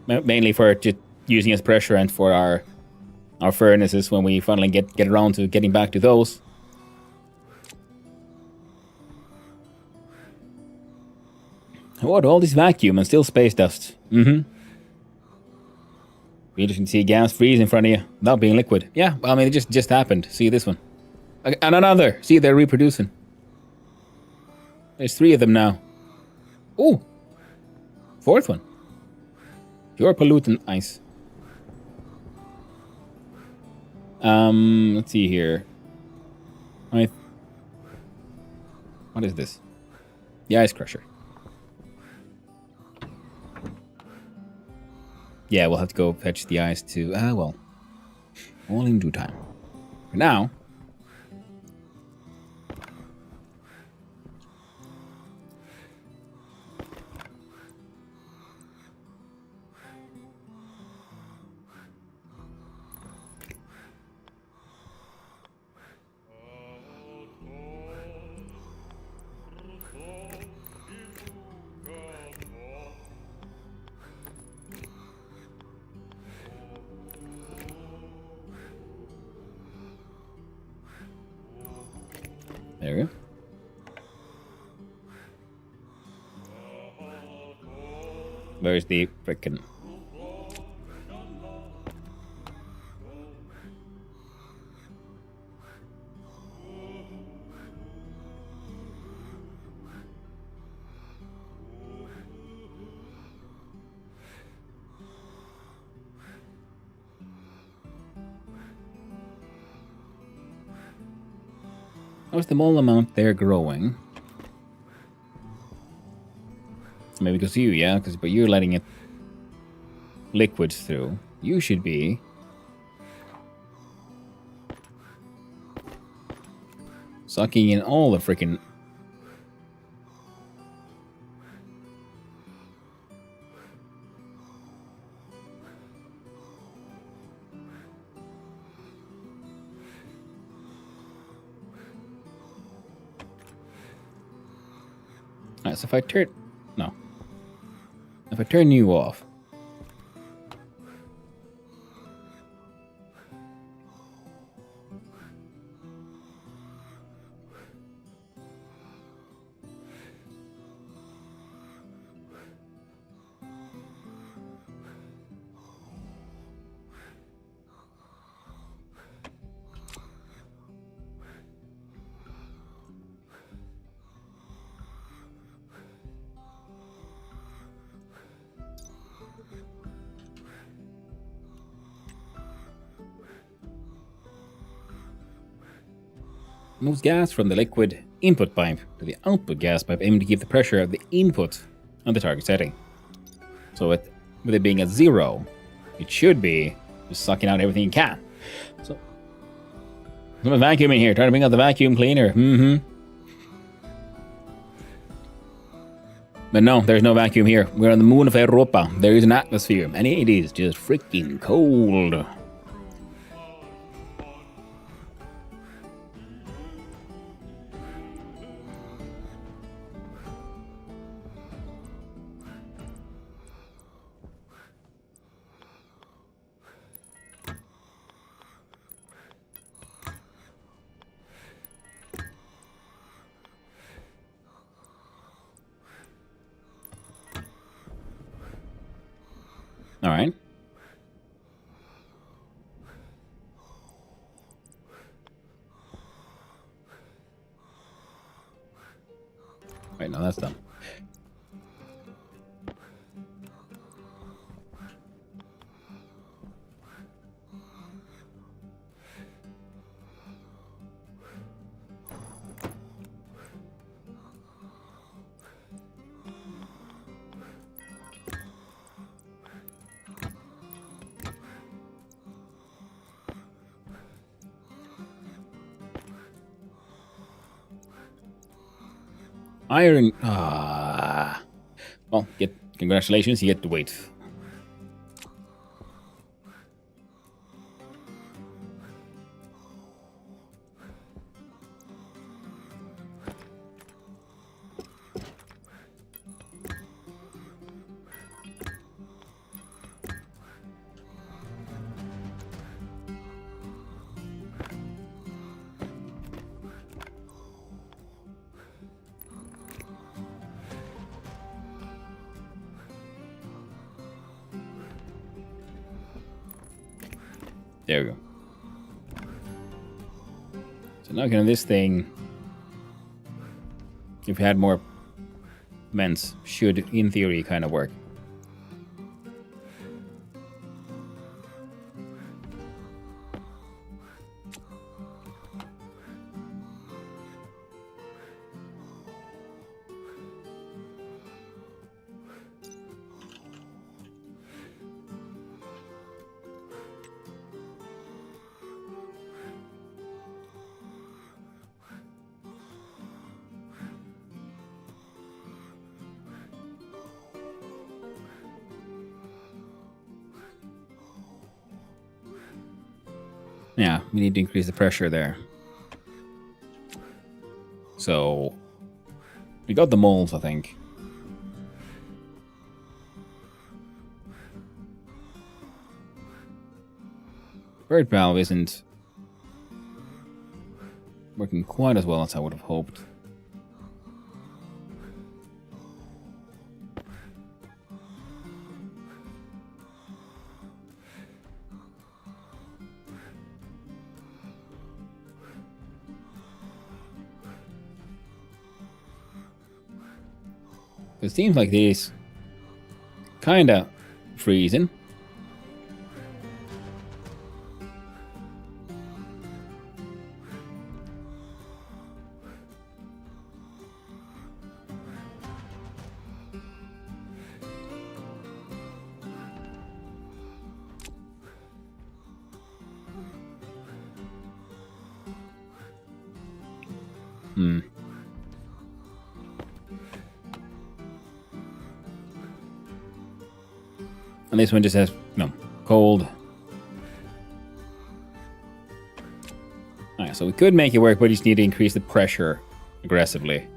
Mainly for just using as pressure for our furnaces when we finally get around to getting back to those. What, all this vacuum and still space dust. Mm-hmm. Be interesting to see gas freeze in front of you without being liquid. Yeah, I mean, it just happened. See this one. And another. See, they're reproducing. There's 3 of them now. Ooh. 4th one. Pure pollutant ice. Let's see here. What is this? The ice crusher. Yeah, we'll have to go fetch the ice to... well. All in due time. For now... There we go. Where's the frickin'... How's the mole amount there growing? Maybe because you, yeah? But you're letting it liquids through. You should be... sucking in all the freaking... Alright, so if I turn... No. If I turn you off... moves gas from the liquid input pipe to the output gas pipe, aiming to keep the pressure of the input on the target setting. So with it being at 0, it should be just sucking out everything you can. So I'm a vacuum in here, trying to bring out the vacuum cleaner. But no, there's no vacuum here. We're on the moon of Europa. There is an atmosphere, and it is just freaking cold. All right. Wait, no, that's done. Iron. Well, congratulations, you get to wait. There we go. So now can this thing, if we had more vents, should in theory kind of work. Yeah, we need to increase the pressure there. So, we got the molds, I think. Bird valve isn't working quite as well as I would have hoped. It seems like these kinda freezing. And this one just has, no, cold. Alright, so we could make it work, but you just need to increase the pressure aggressively.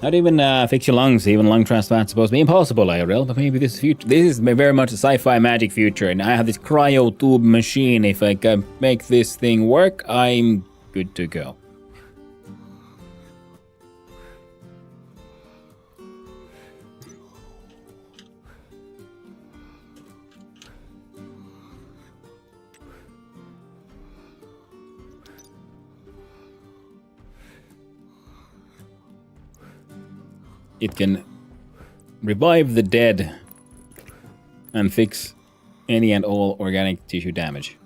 Not even fix your lungs, even lung transplant's supposed to be impossible, IRL, but maybe this is future. This is very much a sci-fi magic future, and I have this cryo tube machine. If I can make this thing work, I'm good to go. It can revive the dead and fix any and all organic tissue damage.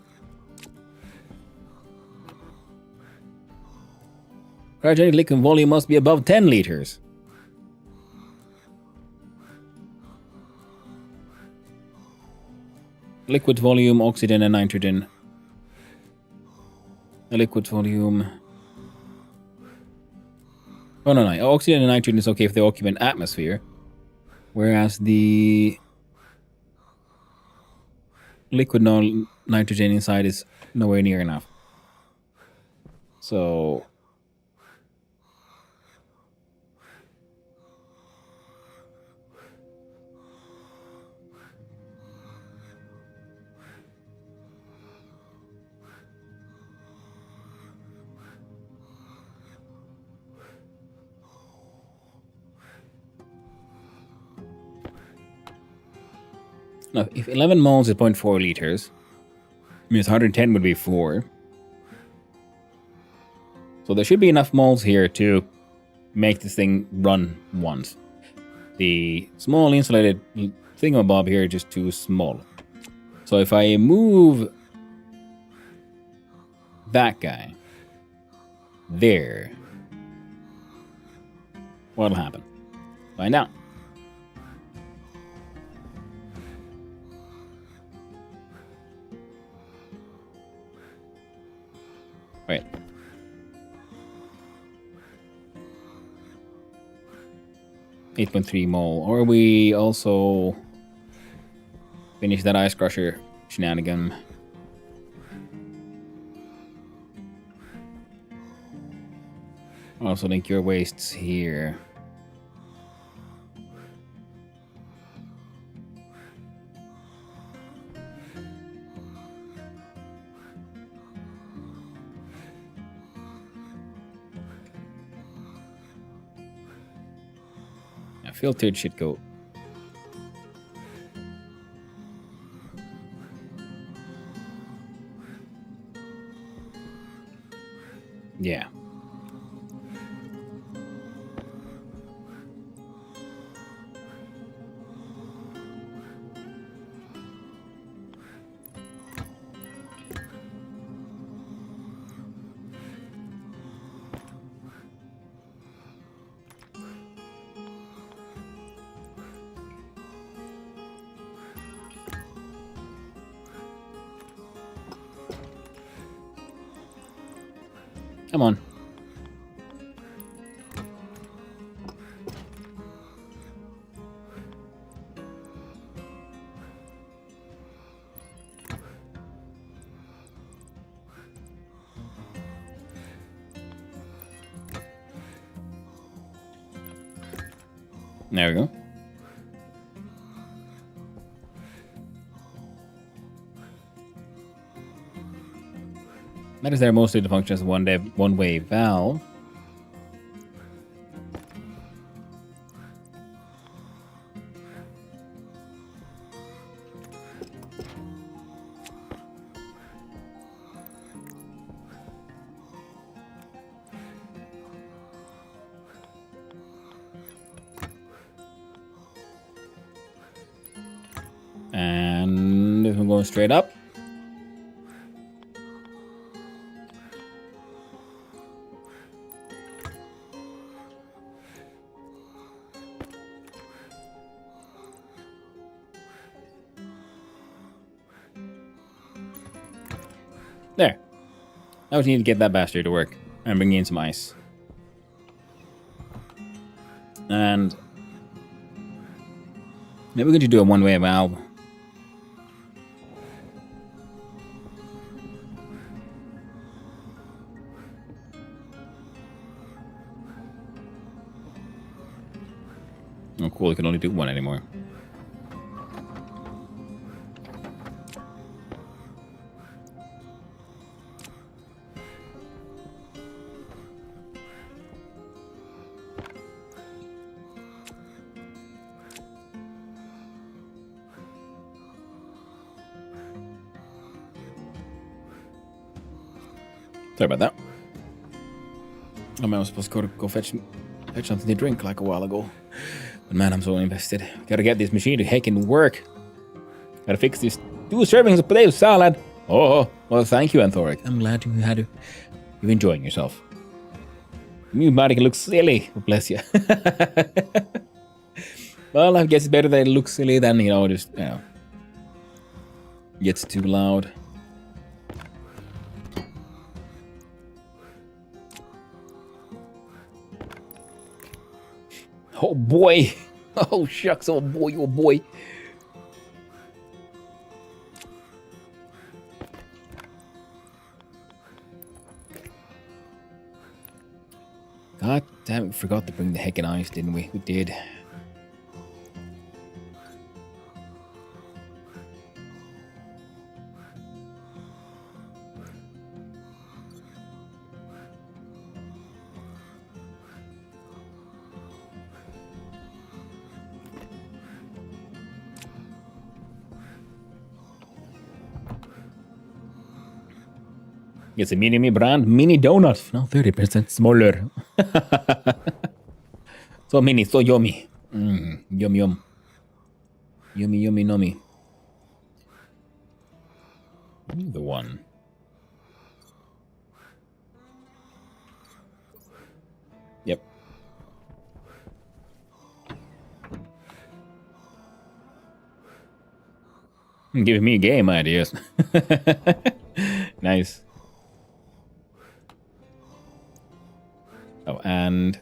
Cryogenic liquid volume must be above 10 liters. Liquid volume, oxygen and nitrogen. Liquid volume. Oh no, oxygen and nitrogen is okay if they occupy an atmosphere. Whereas the liquid nitrogen inside is nowhere near enough. So now, if 11 moles is 0.4 liters, means 110 would be 4. So there should be enough moles here to make this thing run once. The small insulated thingamabob here is just too small. So if I move that guy there, what'll happen? Find out. Wait. .3 mole. Or we also finish that ice crusher shenanigan. Also link your wastes here. Filtered should go. Yeah. Come on. There we go. That is there mostly to function as a one-way valve. And this one going straight up. There. Now we just need to get that bastard to work and bring in some ice. And maybe we could do a one-way valve. Oh, cool. We can only do one anymore. Sorry about that. I was supposed to go fetch something to drink like a while ago. But man, I'm so invested. Gotta get this machine to heckin' work. Gotta fix these 2 servings of potato salad. Oh, well, thank you, Anthoric. I'm glad you're enjoying yourself. Your body can look silly. Oh, bless you. Well, I guess it's better that it looks silly than, just, gets too loud. Oh boy! Oh shucks! Oh boy! Oh boy! God damn it! We forgot to bring the heckin' ice, didn't we? We did. It's a mini brand mini donut. No, 30% smaller. So mini, so yummy. Yum yum. Yummy yummy nummy. The one. Yep. Giving me game ideas. Nice. Oh, and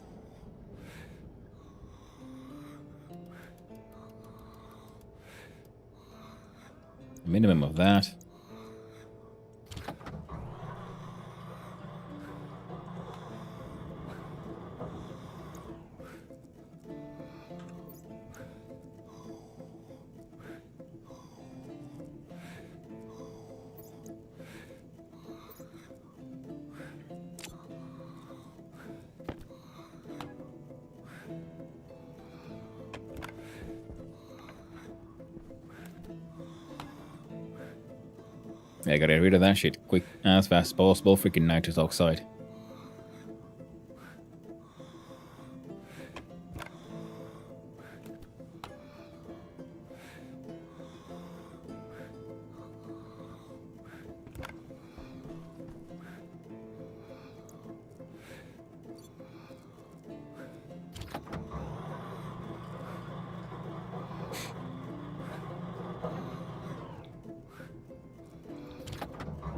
minimum of that. Yeah, gotta get rid of that shit quick, as fast as possible. Freaking nitrous oxide.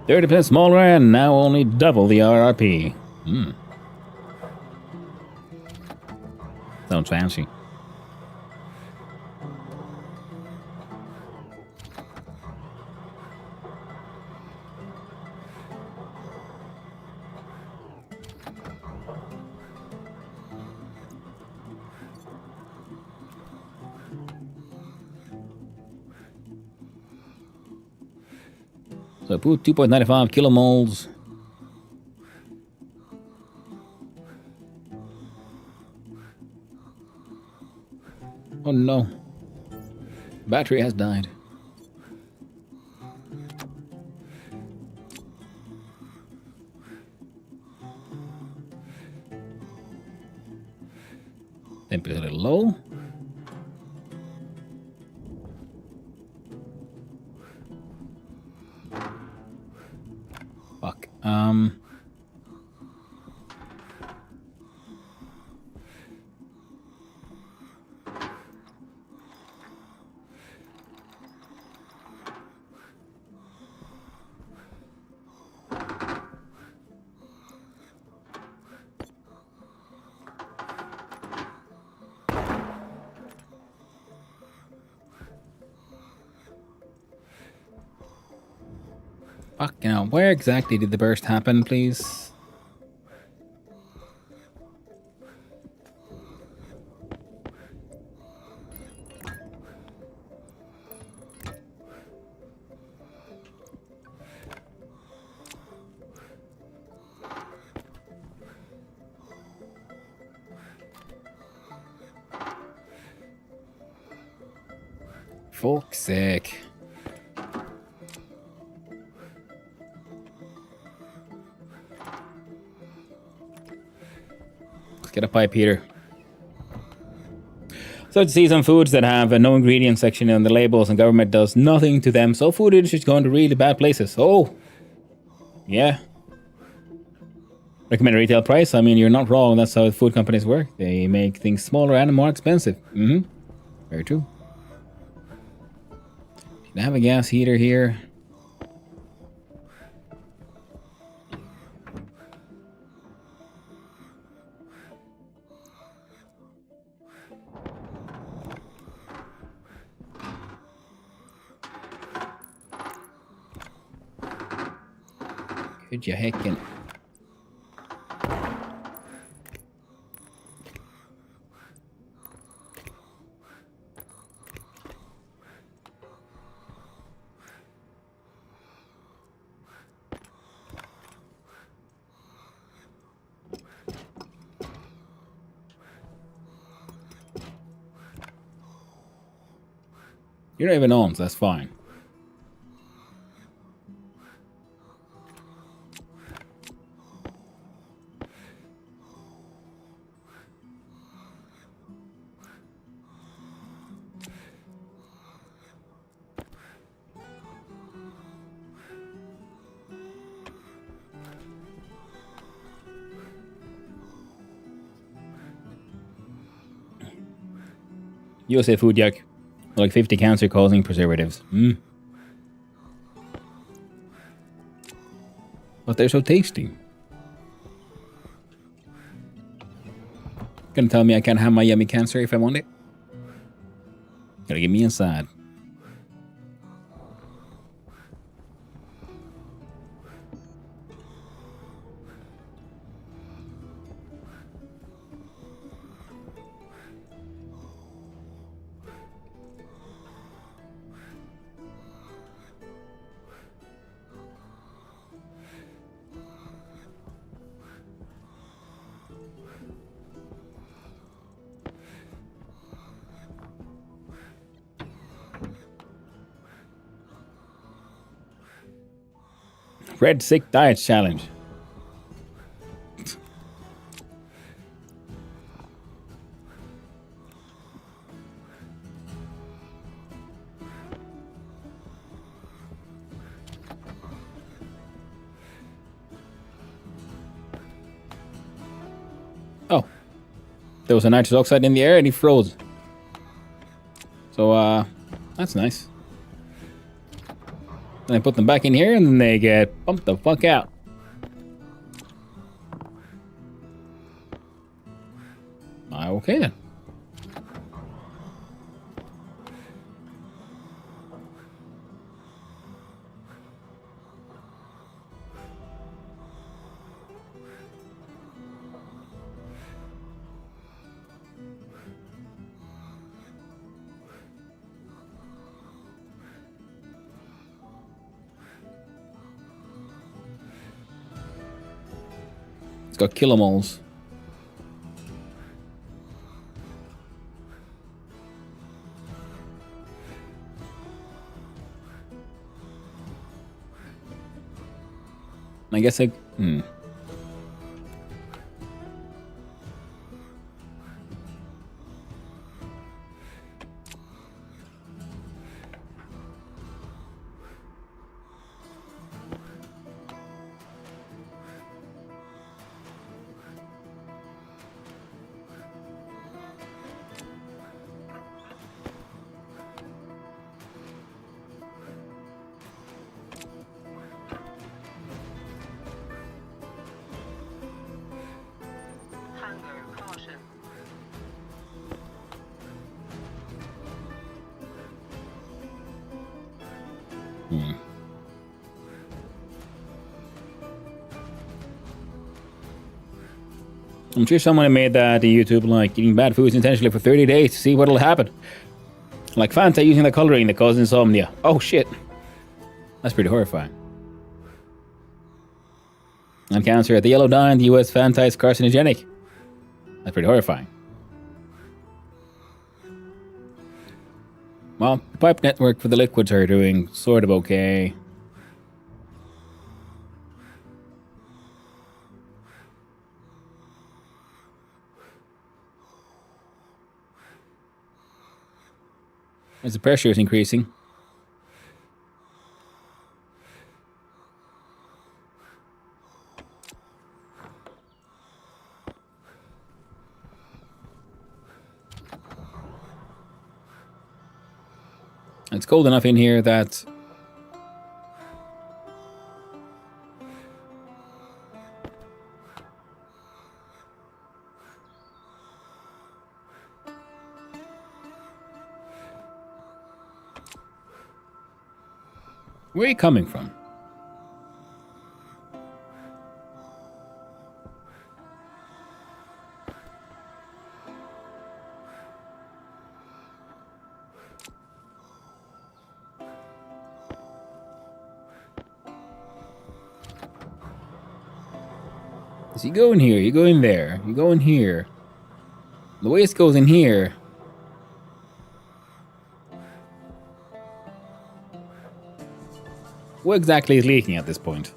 $30% smaller and now only double the RRP. Sounds fancy. So I put 2.95 kilomoles. Oh no. Battery has died. Temperature a little low. Fuck. Fuck, you know, where exactly did the burst happen, please? Fuck's sake. Get a pipe heater. So to see some foods that have a no ingredients section on the labels and government does nothing to them, so food industry is going to really bad places. Oh, yeah. Recommended retail price. I mean, you're not wrong. That's how food companies work. They make things smaller and more expensive. Very true. Can I have a gas heater here? Could you heckin'? You're not even on, so that's fine. USA Food Yak. Like 50 cancer-causing preservatives. But they're so tasty. Gonna tell me I can't have my yummy cancer if I want it? Gotta get me inside. Red Sick Diet Challenge. Oh. There was a nitrous oxide in the air and he froze. So, that's nice. And I put them back in here and then they get pumped the fuck out. Okay then. It's got kilomoles. I guess I... Hunger caution. I'm sure someone made that on YouTube, like eating bad foods intentionally for 30 days to see what'll happen. Like Fanta using the coloring that causes insomnia. Oh shit. That's pretty horrifying. And cancer. The yellow dye in the US Fanta is carcinogenic. That's pretty horrifying. Well, the pipe network for the liquids are doing sort of okay. As the pressure is increasing. It's cold enough in here that... Where are you coming from? So you go in here, you go in there, you go in here. The waste goes in here. What exactly is leaking at this point?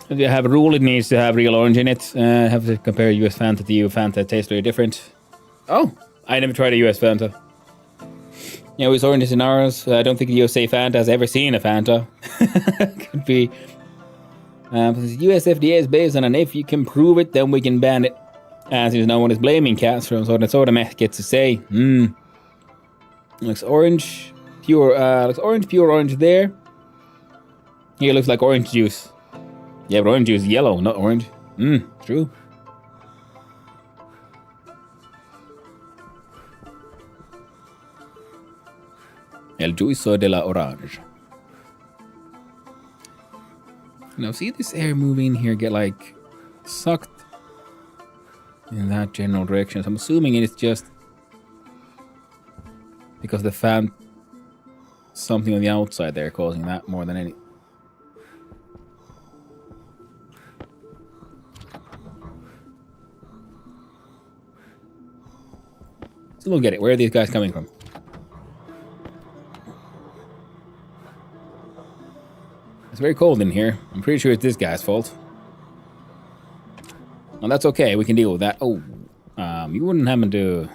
If you have a rule, it needs to have real orange in it. Have to compare US Fanta to EU Fanta. Tastes very different. Oh, I never tried a US Fanta. Yeah, it was oranges in ours. I don't think the USA Fanta has ever seen a Fanta. Could be. US FDA is based on an if you can prove it, then we can ban it. As no one is blaming cats from so that's all the meth gets to say. Looks orange, pure. Looks orange, pure orange there. Here looks like orange juice. Yeah, but orange juice is yellow, not orange. True. El juicio de la orange. Now, see this air moving here get like sucked in that general direction. So I'm assuming it's just because the fan, something on the outside there causing that more than any. Still don't get it. Where are these guys coming from? It's very cold in here. I'm pretty sure it's this guy's fault. Well, that's okay. We can deal with that. Oh, you wouldn't happen to...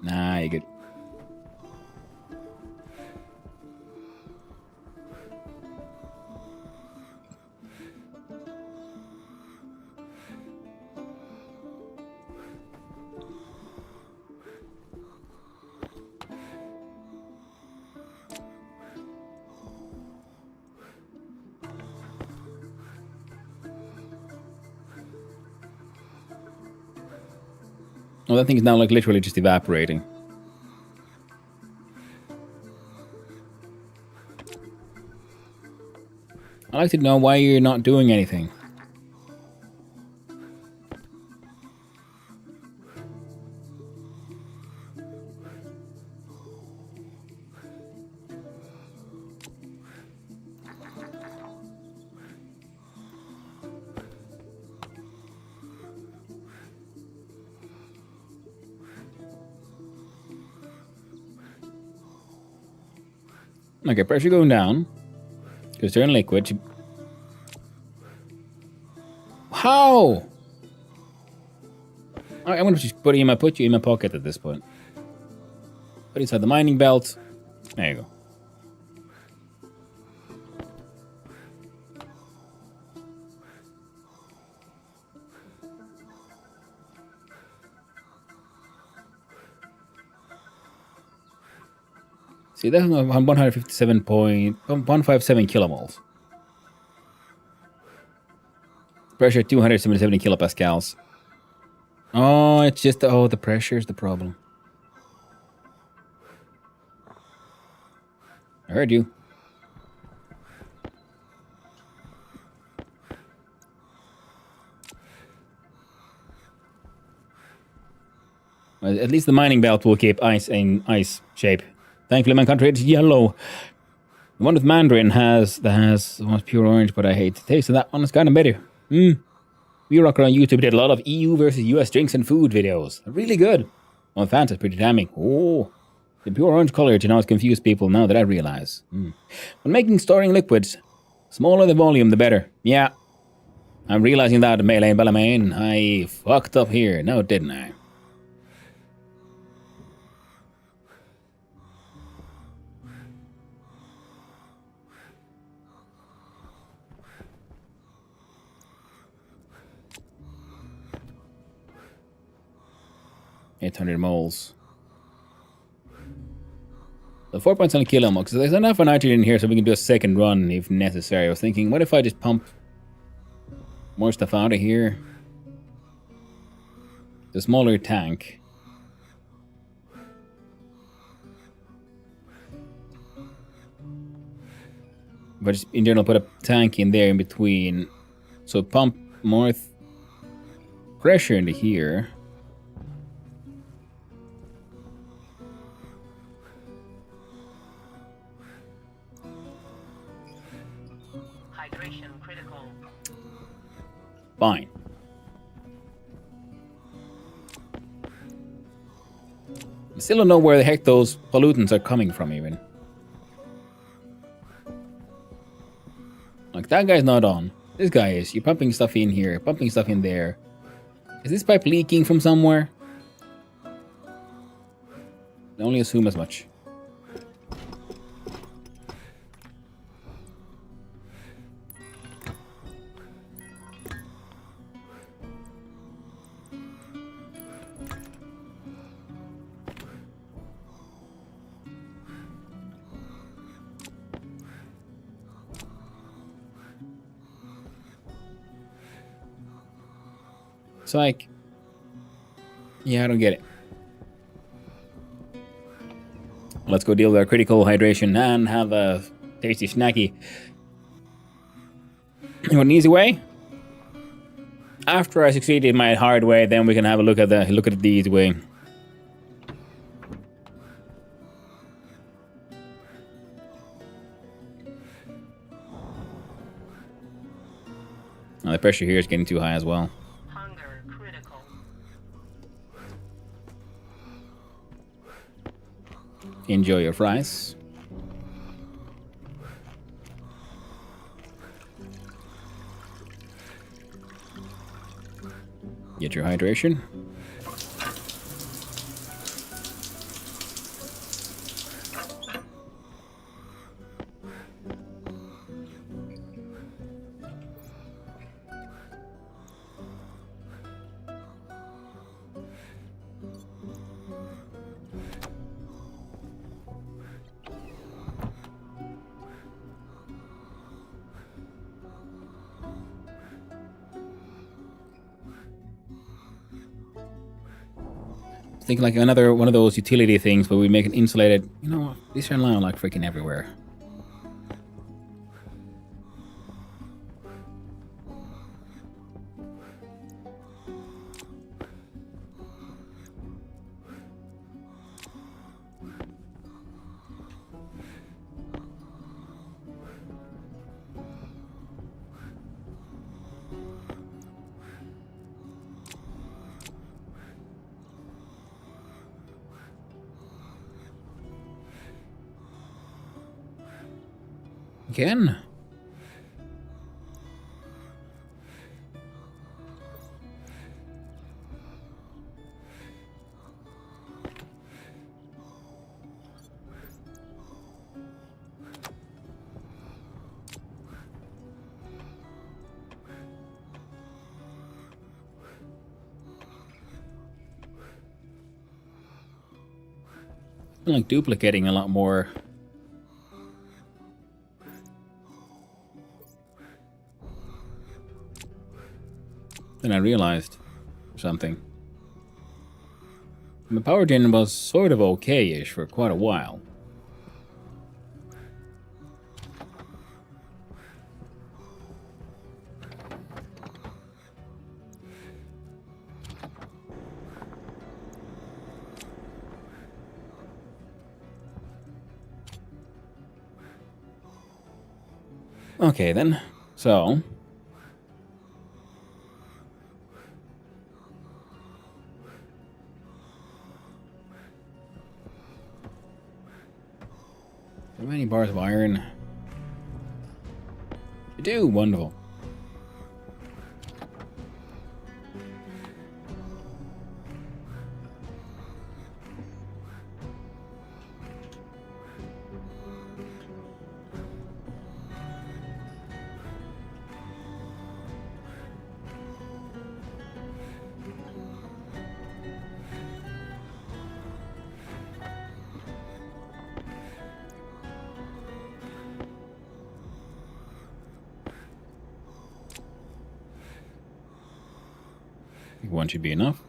Nah, you're good. Oh, that thing is now like literally just evaporating. I'd like to know why you're not doing anything. Okay, pressure going down. Because they're in liquid. How? I'm gonna just put you in my pocket at this point. Put inside the mining belt. There you go. See, that's 157 kilomoles. Pressure 277 kilopascals. Oh, it's just the pressure is the problem. I heard you. Well, at least the mining belt will keep ice in ice shape. Thankfully, my country it's yellow. The one with Mandarin has one pure orange, but I hate the taste of that one. It's kind of better. We Rocker on YouTube did a lot of EU versus US drinks and food videos. Really good. Well, Fanta's pretty damning. Oh, the pure orange color, it's confused people now that I realize. When making storing liquids, smaller the volume, the better. Yeah, I'm realizing that, Melee Balamain. I fucked up here, now didn't I? $800 moles. The 4.7 kilo moles. There's enough nitrogen in here so we can do a second run if necessary. I was thinking, what if I just pump more stuff out of here? The smaller tank. But just in general, put a tank in there in between. So pump more pressure into here. Hydration critical. Fine. I still don't know where the heck those pollutants are coming from, even. Like, that guy's not on. This guy is. You're pumping stuff in here, pumping stuff in there. Is this pipe leaking from somewhere? I only assume as much. Psych. Yeah, I don't get it. Let's go deal with our critical hydration and have a tasty snacky. You want an easy way? After I succeed in my hard way, then we can have a look at the easy way. Now, the pressure here is getting too high as well. Hunger critical. Enjoy your fries. Get your hydration. Think like another one of those utility things where we make an insulated. You know, these are now like freaking everywhere. Again? I'm like duplicating a lot more. Then I realized something. My power gen was sort of okay-ish for quite a while. Okay then, so how many bars of iron? You do, wonderful. I think one should be enough.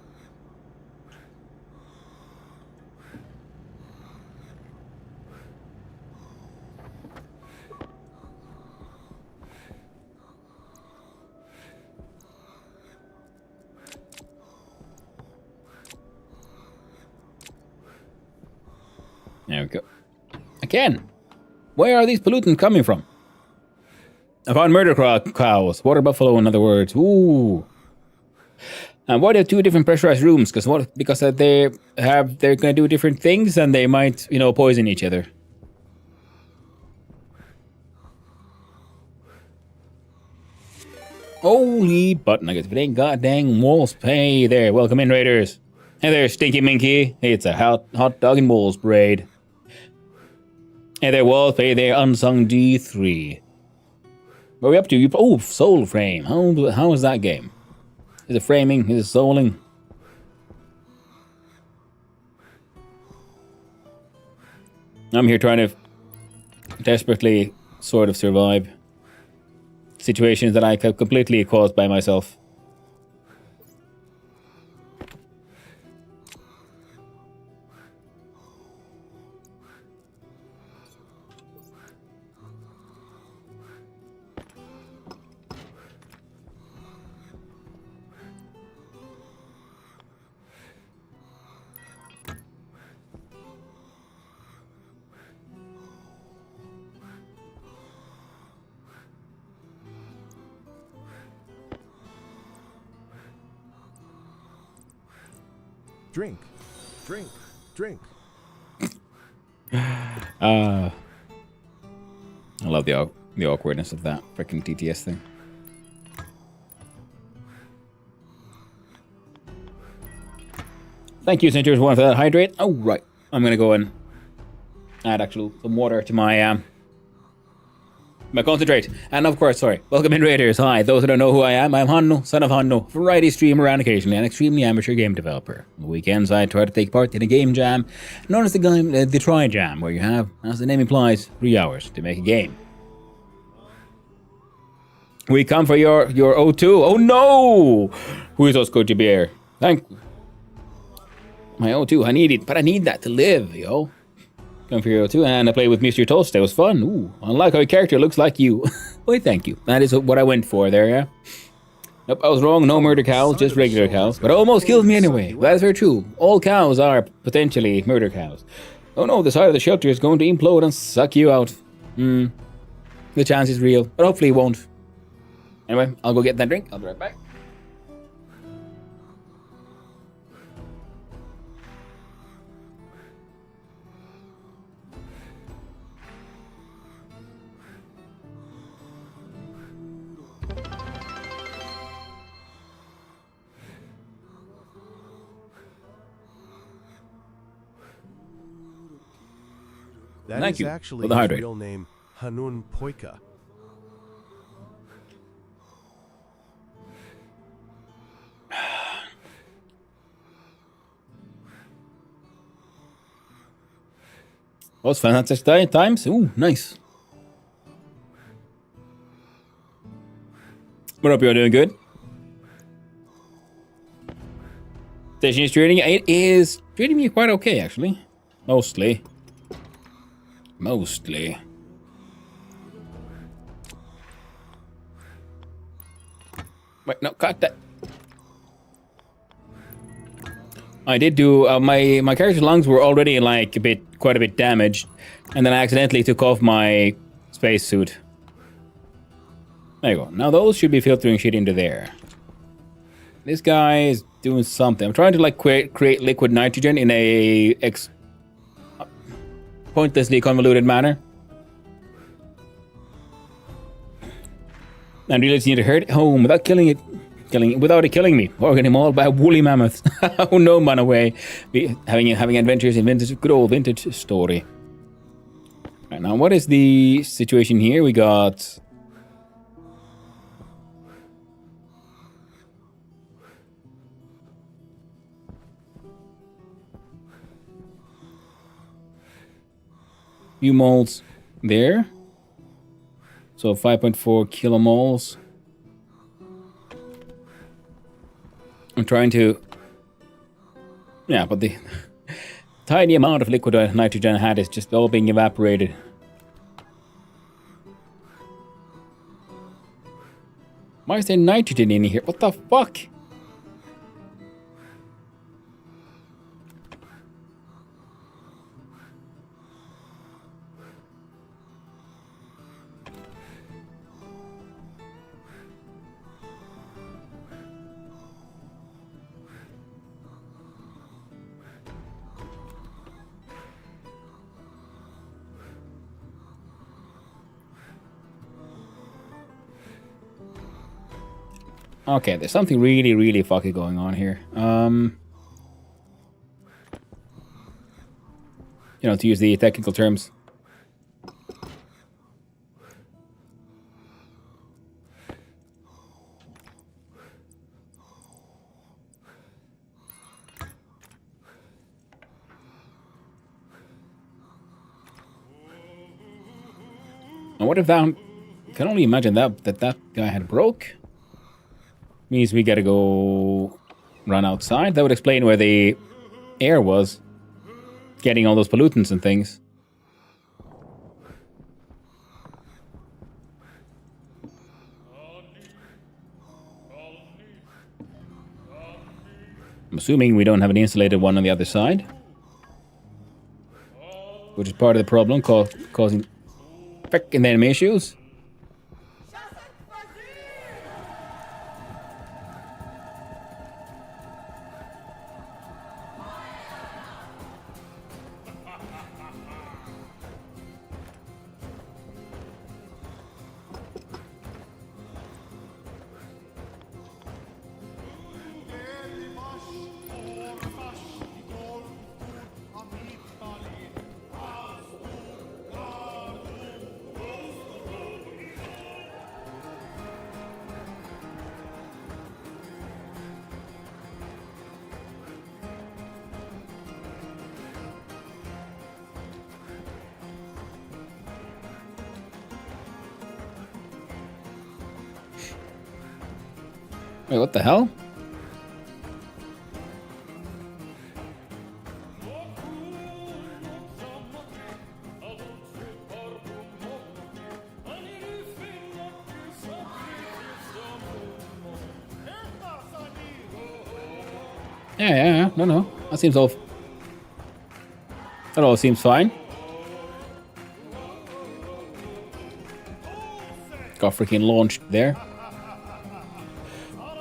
There we go. Again, where are these pollutants coming from? I found cows. Water buffalo, in other words. Ooh. And why do they have two different pressurized rooms? Because they're gonna do different things and they might, poison each other. Holy butt nuggets, but ain't goddamn wolves. Hey there, welcome in, raiders. Hey there, Stinky Minky. Hey, it's a hot dog and wolves parade. Hey there, wolf. Hey there, unsung D3. What are we up to? Oh, soul frame. How is that game? Is it framing? Is it souling? I'm here trying to desperately sort of survive situations that I have completely caused by myself. Drink, drink, drink. I love the awkwardness of that freaking TTS thing. Thank you, Centurions One, for that hydrate. Oh, right. I'm gonna go and add some water to my concentrate. And of course, sorry, welcome in, Raiders. Hi, those who don't know who I am, I'm Hanno, son of Hanno, variety streamer and occasionally an extremely amateur game developer. On the weekends, I try to take part in a game jam known as the Try Jam, where you have, as the name implies, 3 hours to make a game. We come for your O2. Oh no! Who is Oscochi Bear? Thank my O2. I need it, but I need that to live, yo. Come for your O2, and I played with Mr. Toast. It was fun. Ooh, unlike how your character looks like you. Why, thank you. That is what I went for there, yeah? Nope, I was wrong. No murder cows, just regular cows. But it almost killed me anyway. That is very true. All cows are potentially murder cows. Oh no, the side of the shelter is going to implode and suck you out. The chance is real, but hopefully it won't. Anyway, I'll go get that drink. I'll be right back. That Thank is you actually for the his hydrate. real name, Hanun Poika. What's fantastic times? Ooh, nice. What up, you're doing good? Stationeers treating it is treating me quite okay, actually. Mostly. Wait, no, cut that. I did do my character's lungs were already like quite a bit damaged, and then I accidentally took off my spacesuit. There you go. Now those should be filtering shit into there. This guy is doing something. I'm trying to like create liquid nitrogen in a pointlessly convoluted manner. And really just need to hurt it home without killing it killing me, or getting mauled by woolly mammoths. Oh no, man, away. Having adventures in good old vintage story. Right, now what is the situation here? We got few moles there. So 5.4 kilomoles. I'm trying to... Yeah, but the tiny amount of liquid nitrogen I had is just all being evaporated. Why is there nitrogen in here? What the fuck? Okay, there's something really, really fucky going on here. You know, to use the technical terms. And what if that... I can only imagine that guy had broke. Means we gotta go run outside. That would explain where the air was. Getting all those pollutants and things. I'm assuming we don't have an insulated one on the other side. Which is part of the problem, causing frickin' them issues. Wait, what the hell? Yeah. No. That seems all... That all seems fine. Got freaking launched there.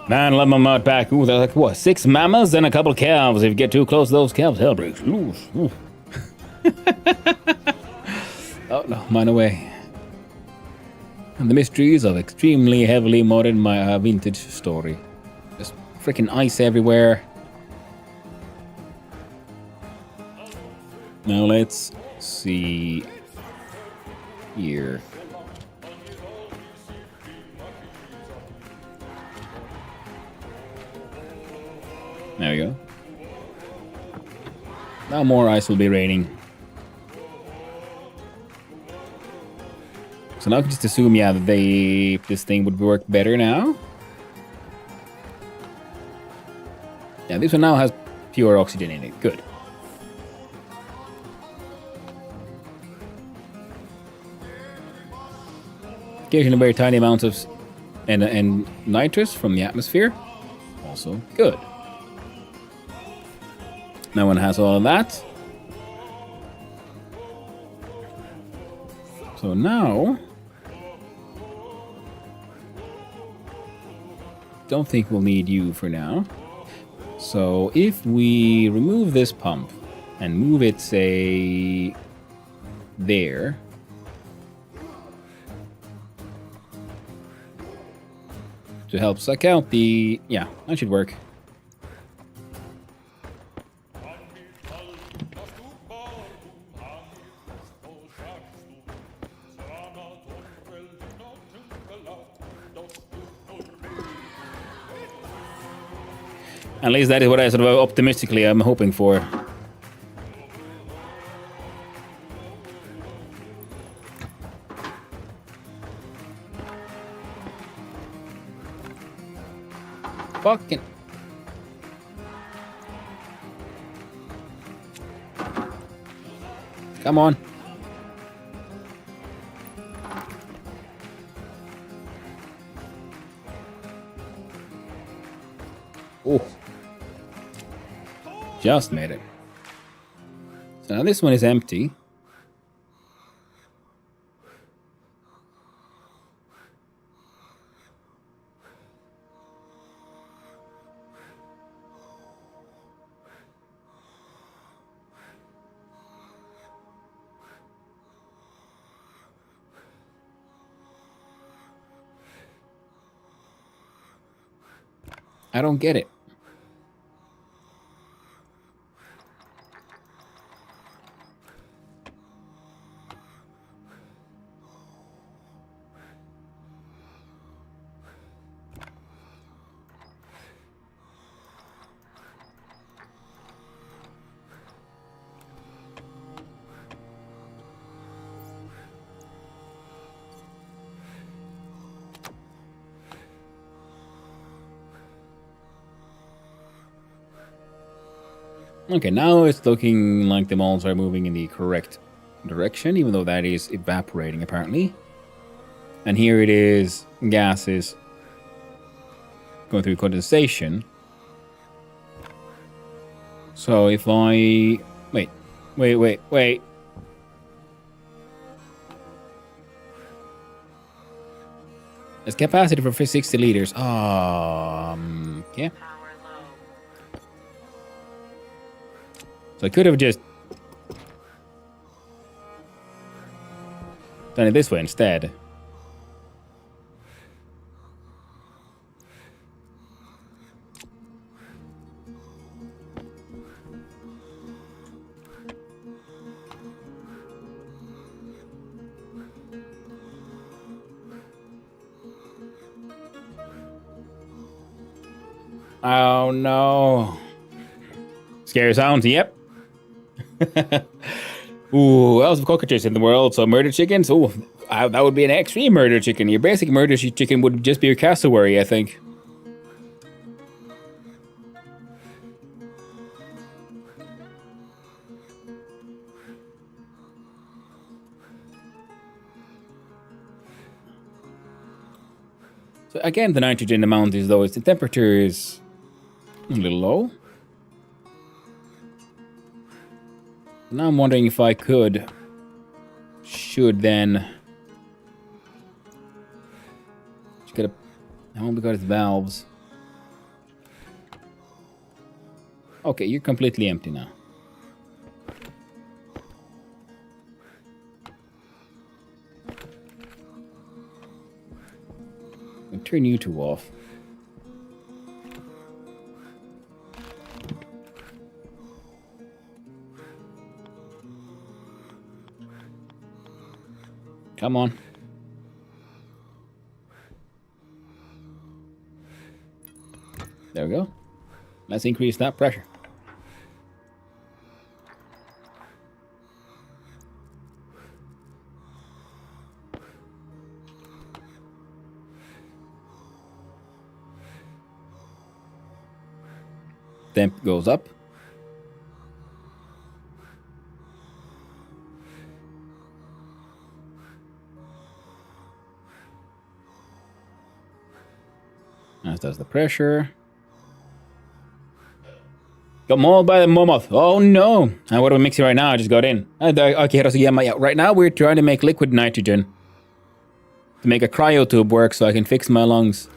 Man, let them out back. Ooh, they're like, what, 6 mamas and a couple calves. If you get too close to those calves, hell breaks loose. Oh, no, mine away. And the mysteries of extremely heavily modded my vintage story. Just freaking ice everywhere. Now let's see here. There we go. Now more ice will be raining. So now I can just assume, yeah, that this thing would work better now. Yeah, this one now has pure oxygen in it. Good. Occasionally very tiny amounts of and nitrous from the atmosphere. Also good. That one has all of that. So now... Don't think we'll need you for now. So if we remove this pump and move it, say, there... to help suck out the... Yeah, that should work. At least that is what I sort of optimistically am hoping for. Fucking... Come on. Oh. Just made it. So now this one is empty. I don't get it. Okay, now it's looking like the moles are moving in the correct direction, even though that is evaporating apparently. And here it is, gases going through condensation. So if I... Wait. It's capacity for 60 liters. Yeah. Power low. So I could have just done it this way instead. Oh no. Scary sounds, yep. Ooh, else of cockroaches in the world, so murder chickens. Ooh, that would be an extreme murder chicken. Your basic murder chicken would just be your cassowary, I think. So again, the nitrogen amount is low. The temperature is a little low. Now I'm wondering if I should then... Just gotta... I won't got its valves. Okay, you're completely empty now. I'll turn you two off. Come on. There we go. Let's increase that pressure. Temp goes up. As does the pressure. Got mauled by the mammoth. Oh no! And what are we mixing right now? I just got in. Okay, right now we're trying to make liquid nitrogen to make a cryotube work so I can fix my lungs.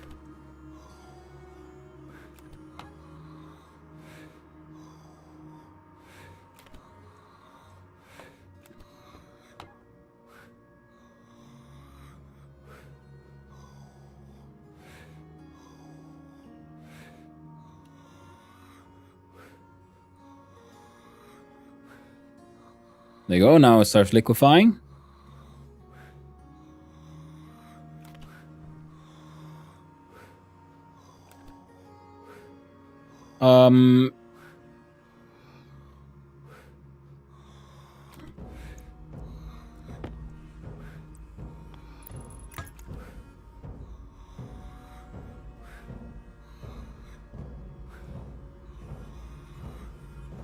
There you go, now it starts liquefying.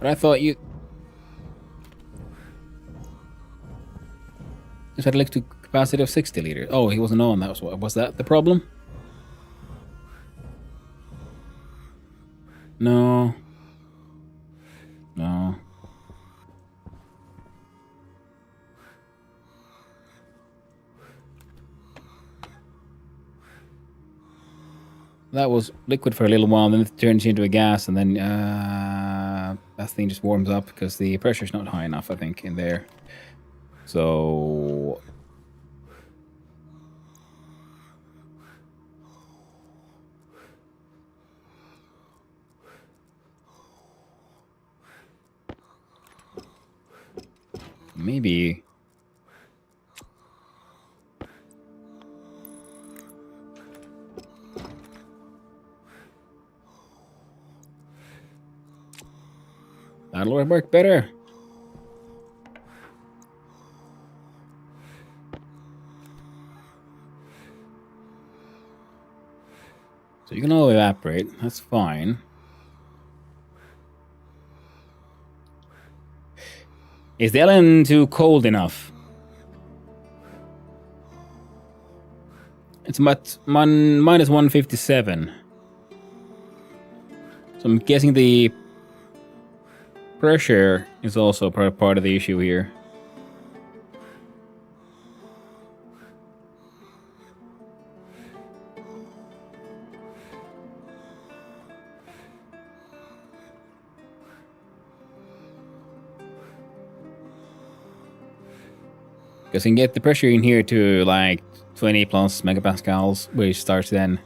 But I thought you... Just had electric capacity of 60 liters. Oh, he wasn't on. Was that the problem? No. No. That was liquid for a little while, then it turns into a gas, and then that thing just warms up because the pressure's not high enough, I think, in there. So... Maybe. That'll work better. So you can all evaporate. That's fine. Is the island too cold enough? It's minus 157. So I'm guessing the pressure is also part of the issue here. Because you can get the pressure in here to like 20 plus megapascals, which starts then.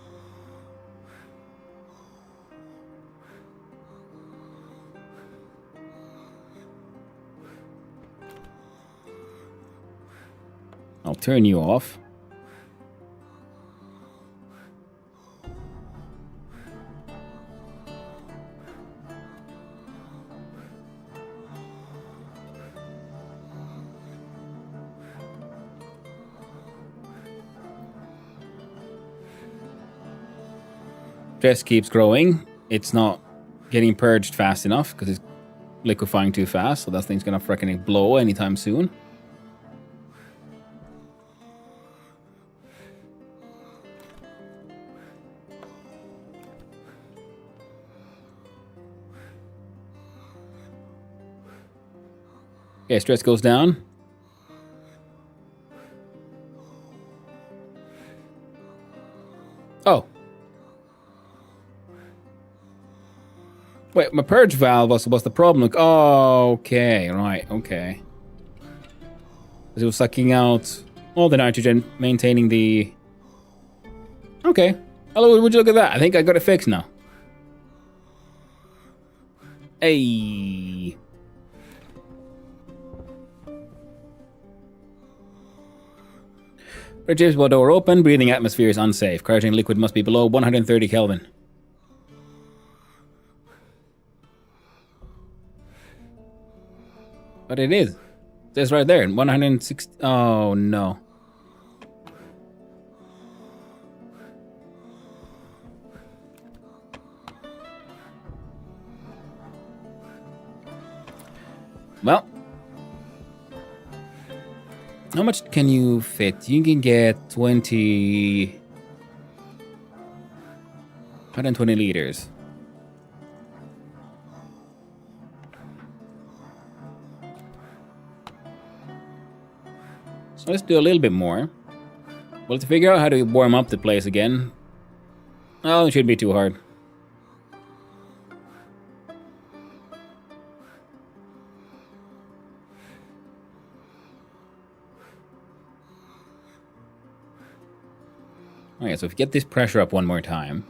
I'll turn you off. Stress keeps growing. It's not getting purged fast enough because it's liquefying too fast, so that thing's gonna freaking blow anytime soon. Okay, stress goes down. Oh. Wait, my purge valve was the problem. Oh, okay, right, okay. Because it was sucking out all the nitrogen, maintaining the... Okay. Hello, would you look at that? I think I got it fixed now. Hey. Bridges will door open. Breathing atmosphere is unsafe. Cryogenic liquid must be below 130 Kelvin. But it is. It says right there, 160. Oh no. Well. How much can you fit? You can get 120 liters. So let's do a little bit more. Well, to figure out how to warm up the place again. Oh, it shouldn't be too hard. Okay, so if you get this pressure up one more time.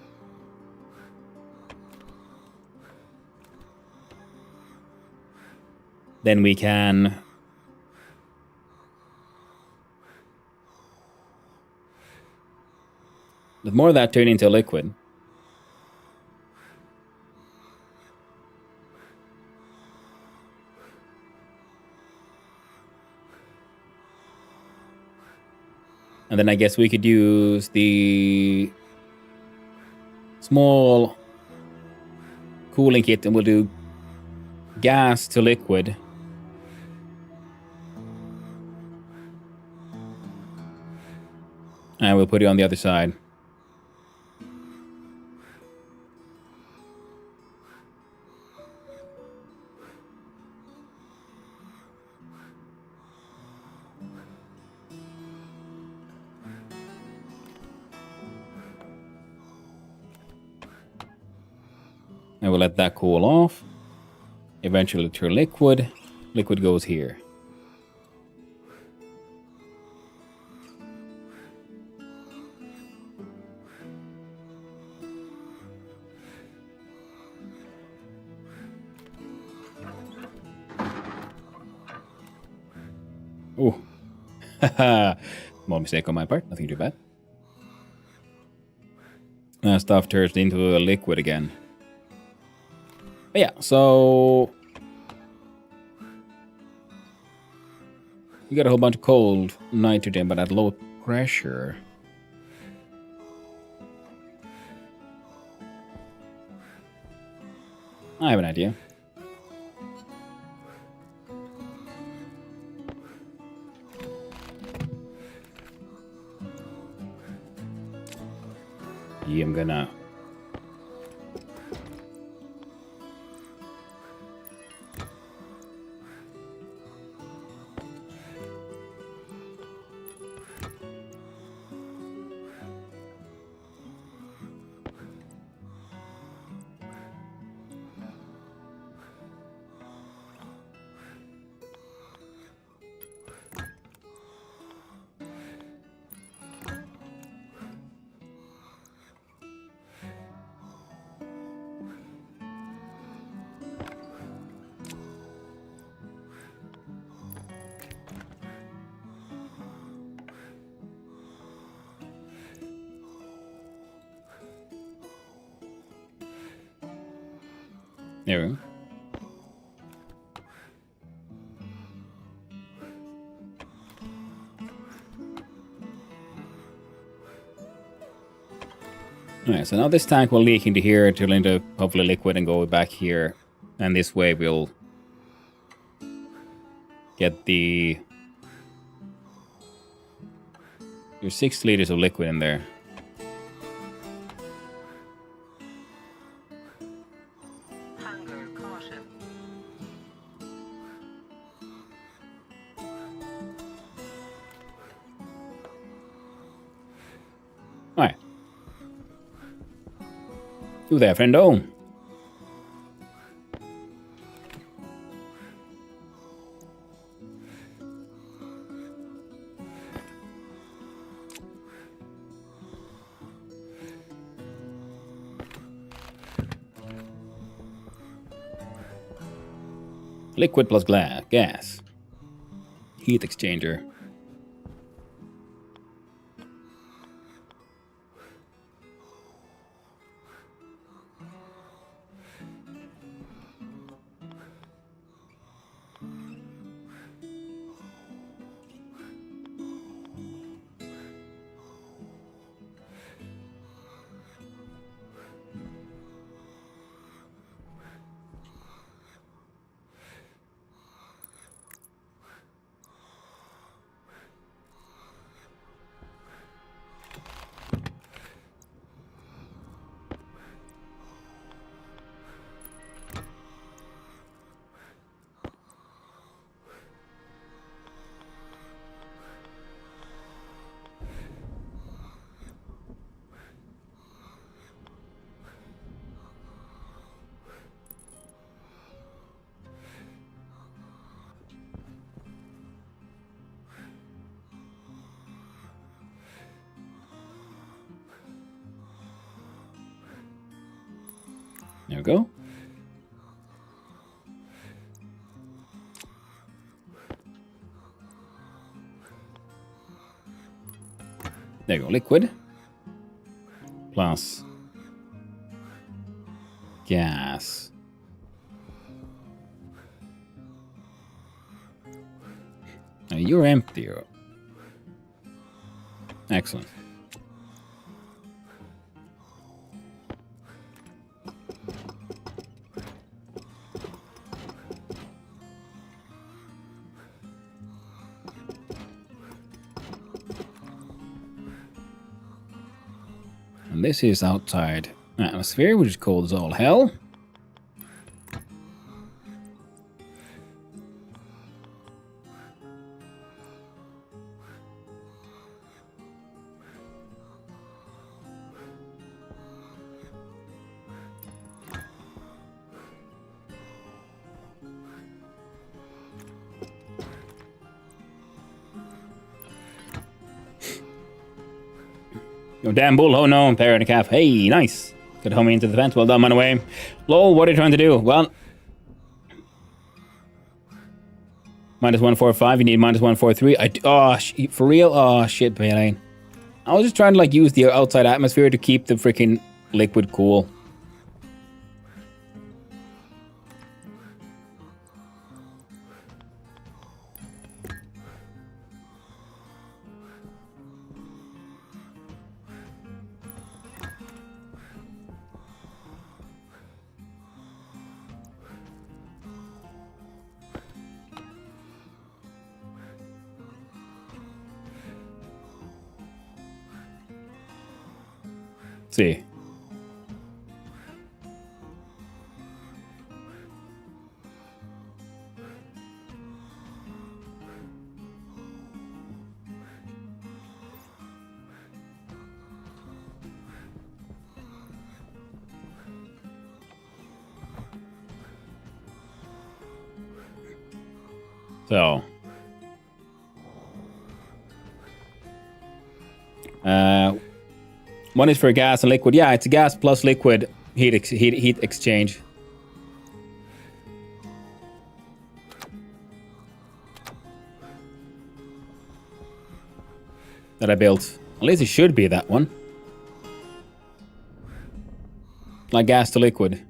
Then we can... With more of that turn into a liquid. And then I guess we could use the small cooling kit and we'll do gas to liquid. And we'll put it on the other side. And we'll let that cool off. Eventually turn liquid. Liquid goes here. Oh. Haha. Small mistake on my part. Nothing too bad. Stuff turns into a liquid again. But yeah, so... You got a whole bunch of cold nitrogen, but at low pressure. I have an idea. Yeah, I'm gonna... There we go. Alright, so now this tank will leak into here, turn into hopefully liquid and go back here. And this way we'll get the... There's 6 liters of liquid in there. Hunger caution. Alright. You there, friendo? Liquid plus gas. Heat exchanger. There we go. There you go, liquid. Plus gas. Now you're empty. Excellent. And this is outside atmosphere, which is cold as all hell. Yo, damn bull, oh no, pair and a calf. Hey, nice. Good homie into the fence. Well done, man away. Lol, what are you trying to do? Well, Minus 145. You need minus 143. For real? Oh shit, Baleen. I was just trying to like use the outside atmosphere to keep the freaking liquid cool. See. So. One is for gas and liquid. Yeah, it's a gas plus liquid heat exchange. That I built. At least it should be that one. Like gas to liquid.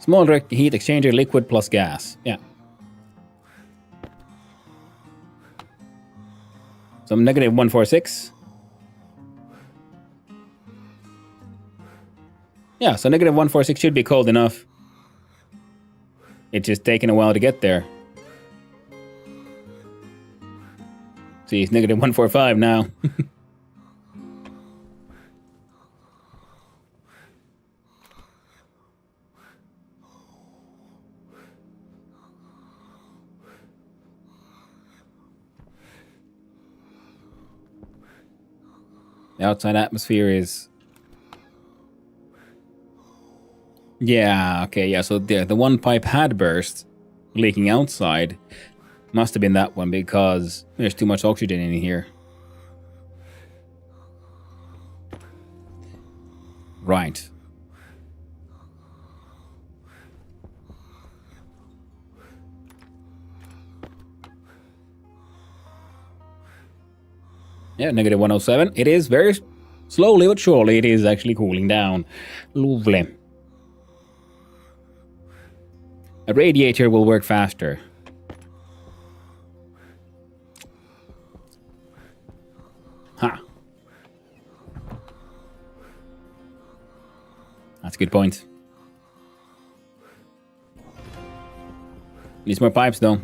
Small direct heat exchanger, liquid plus gas. Yeah. So negative 146. Yeah, so negative 146 should be cold enough. It's just taking a while to get there. See, it's negative 145 now. The outside atmosphere is... Yeah, okay, yeah, so the one pipe had burst, leaking outside. Must have been that one because there's too much oxygen in here. Right. Yeah, negative 107. It is very slowly but surely it is actually cooling down. Lovely. A radiator will work faster. Huh. That's a good point. Needs more pipes though.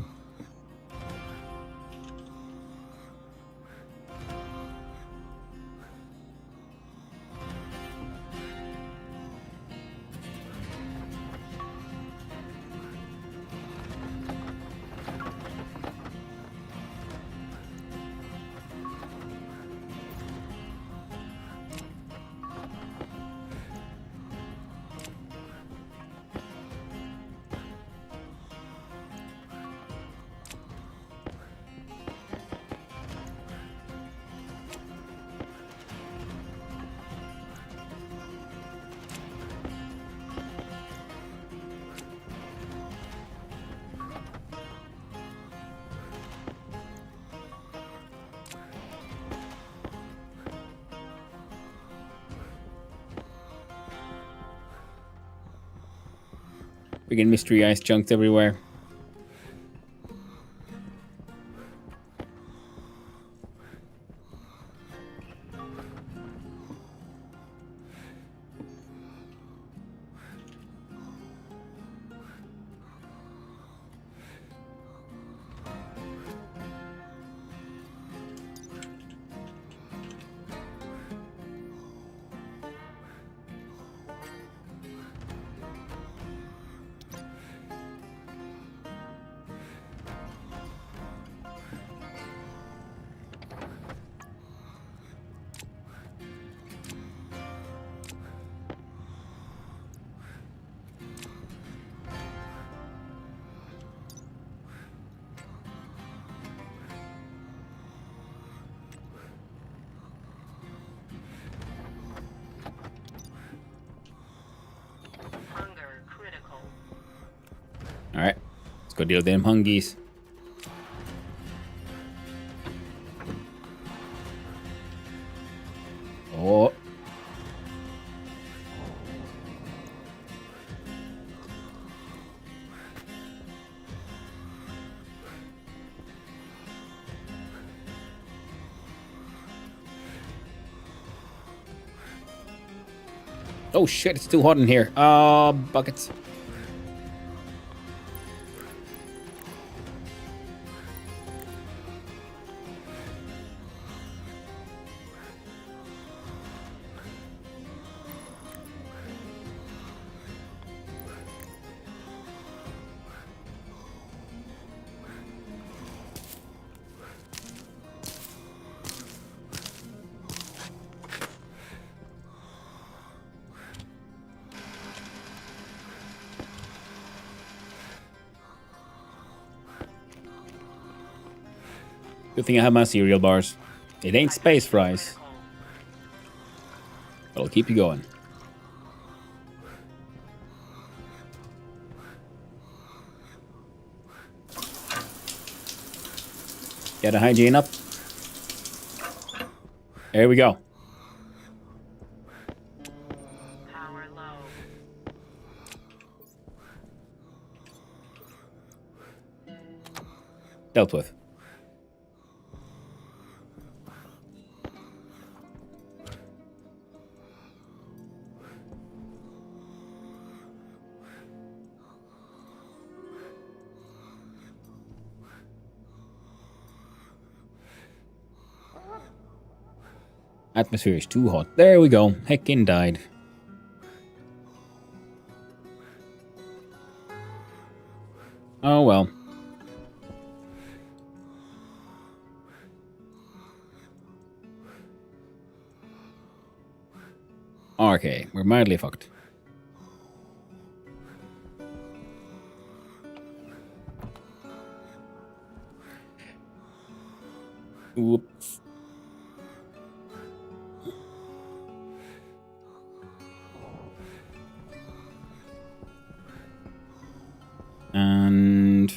Freaking mystery ice chunks everywhere. Go deal with them hungies. Oh. Oh shit, it's too hot in here. Buckets. Good thing I have my cereal bars. It ain't space fries, but I'll keep you going. Get the hygiene up. There we go. Power low. Dealt with. Atmosphere is too hot. There we go. Heckin' died. Oh well. Okay, we're mildly fucked. Whoops. And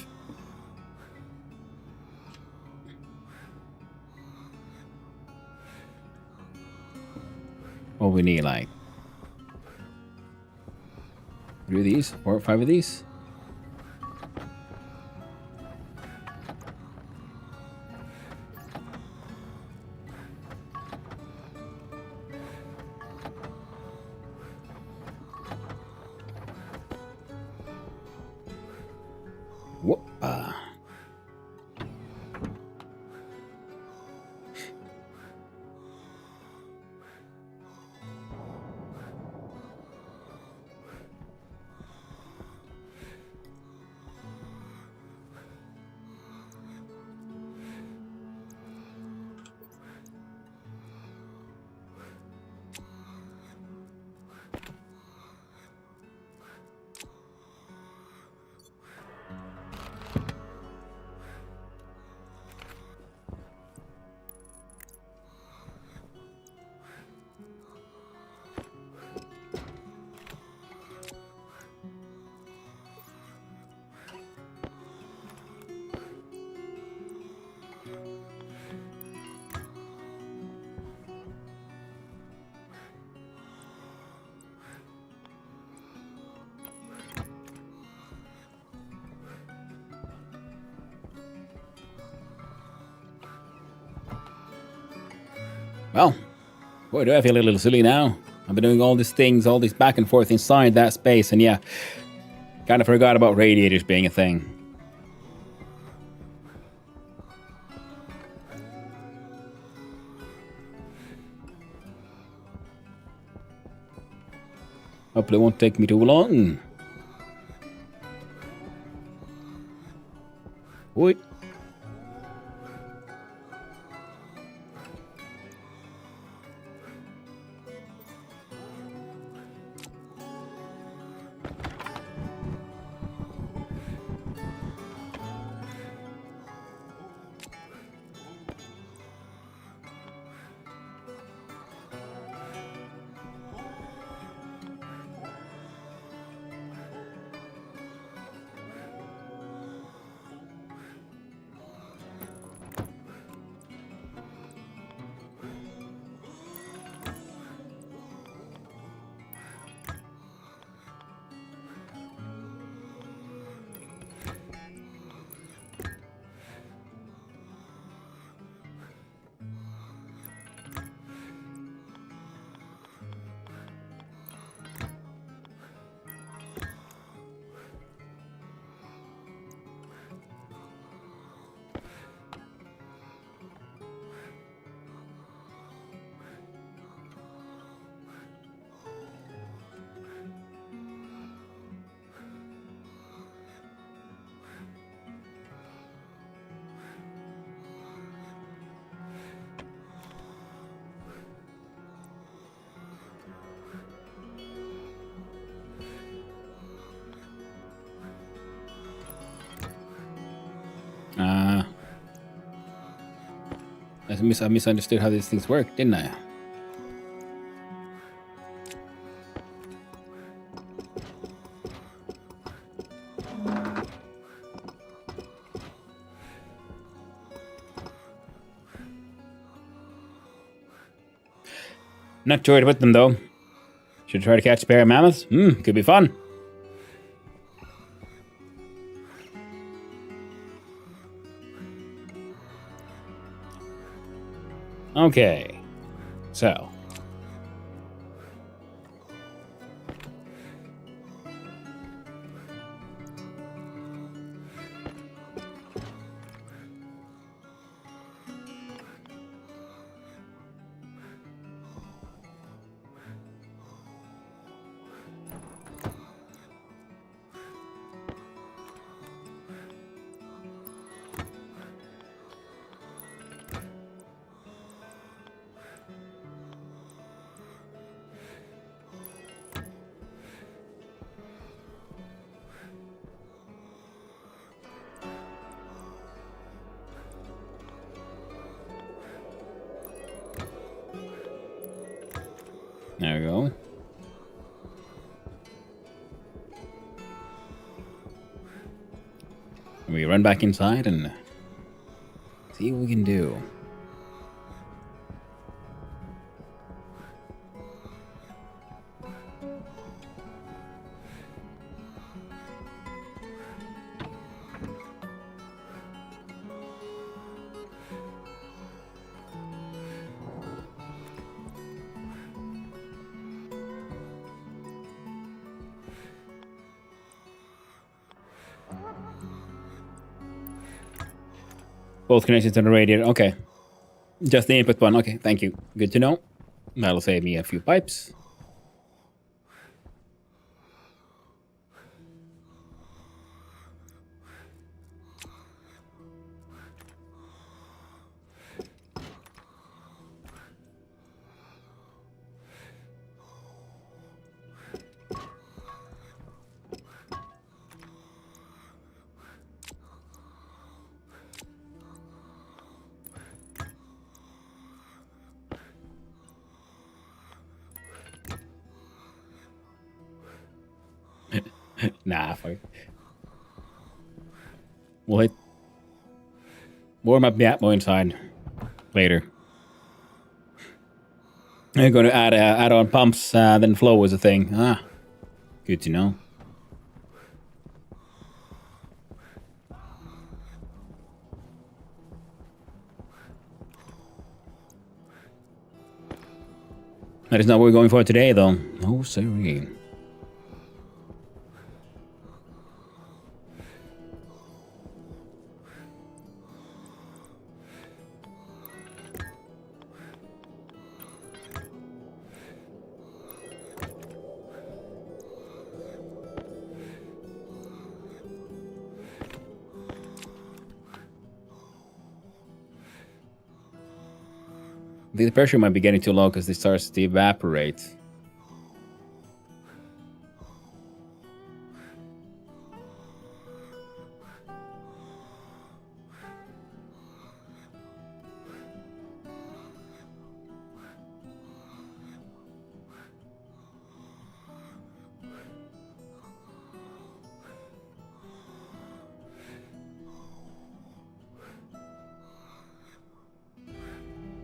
what we need, like 3 of these, 4 or 5 of these. Whoop. Well, boy, do I feel a little silly now. I've been doing all these things, all this back and forth inside that space, and yeah, kind of forgot about radiators being a thing. Hopefully it won't take me too long. Wait. I misunderstood how these things work, didn't I? Not sure to put them though. Should try to catch a pair of mammoths? Could be fun. Okay. So. There we go. We run back inside and see what we can do. Both connections to the radiator. Okay. Just the input one. Okay, thank you. Good to know. That'll save me a few pipes. Nah, fuck. We'll hit. Warm up the Atmo inside later. I'm going to add on pumps, then flow is a thing. Ah, good to know. That is not what we're going for today, though. No, sorry. The pressure might be getting too low because it starts to evaporate.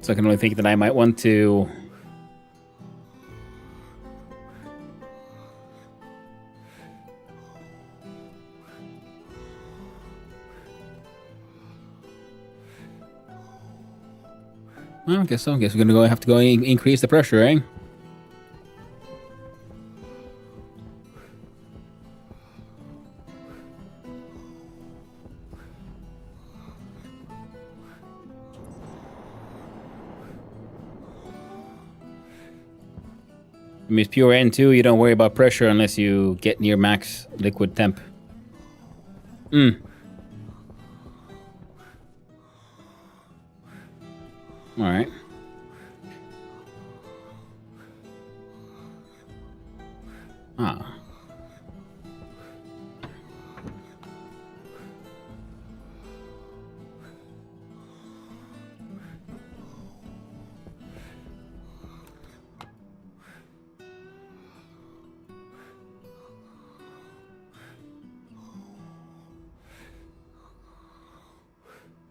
So I can only think that I might want to... Well, I guess so. I guess we're gonna have to go increase the pressure, eh? I mean, it's pure N2, you don't worry about pressure unless you get near max liquid temp. Alright. Ah.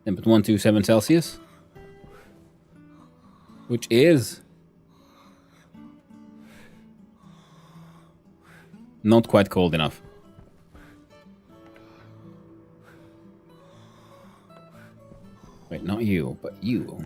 Then put 127 Celsius. Which is not quite cold enough. Wait, not you, but you.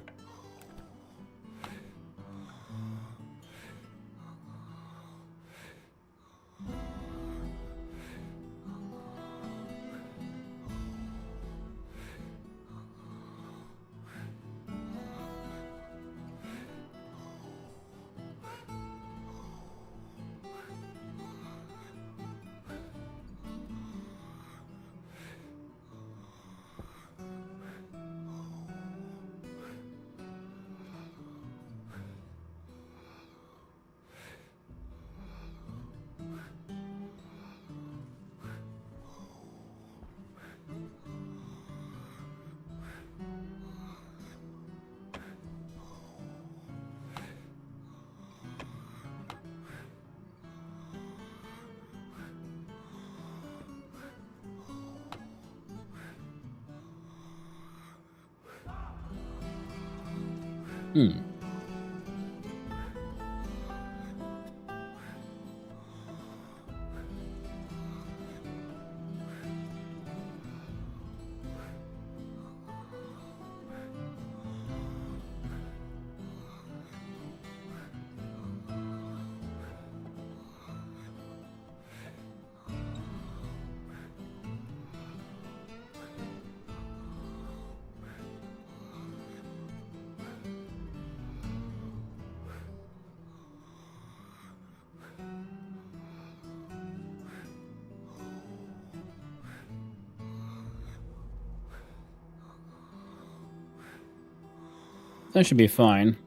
That should be fine.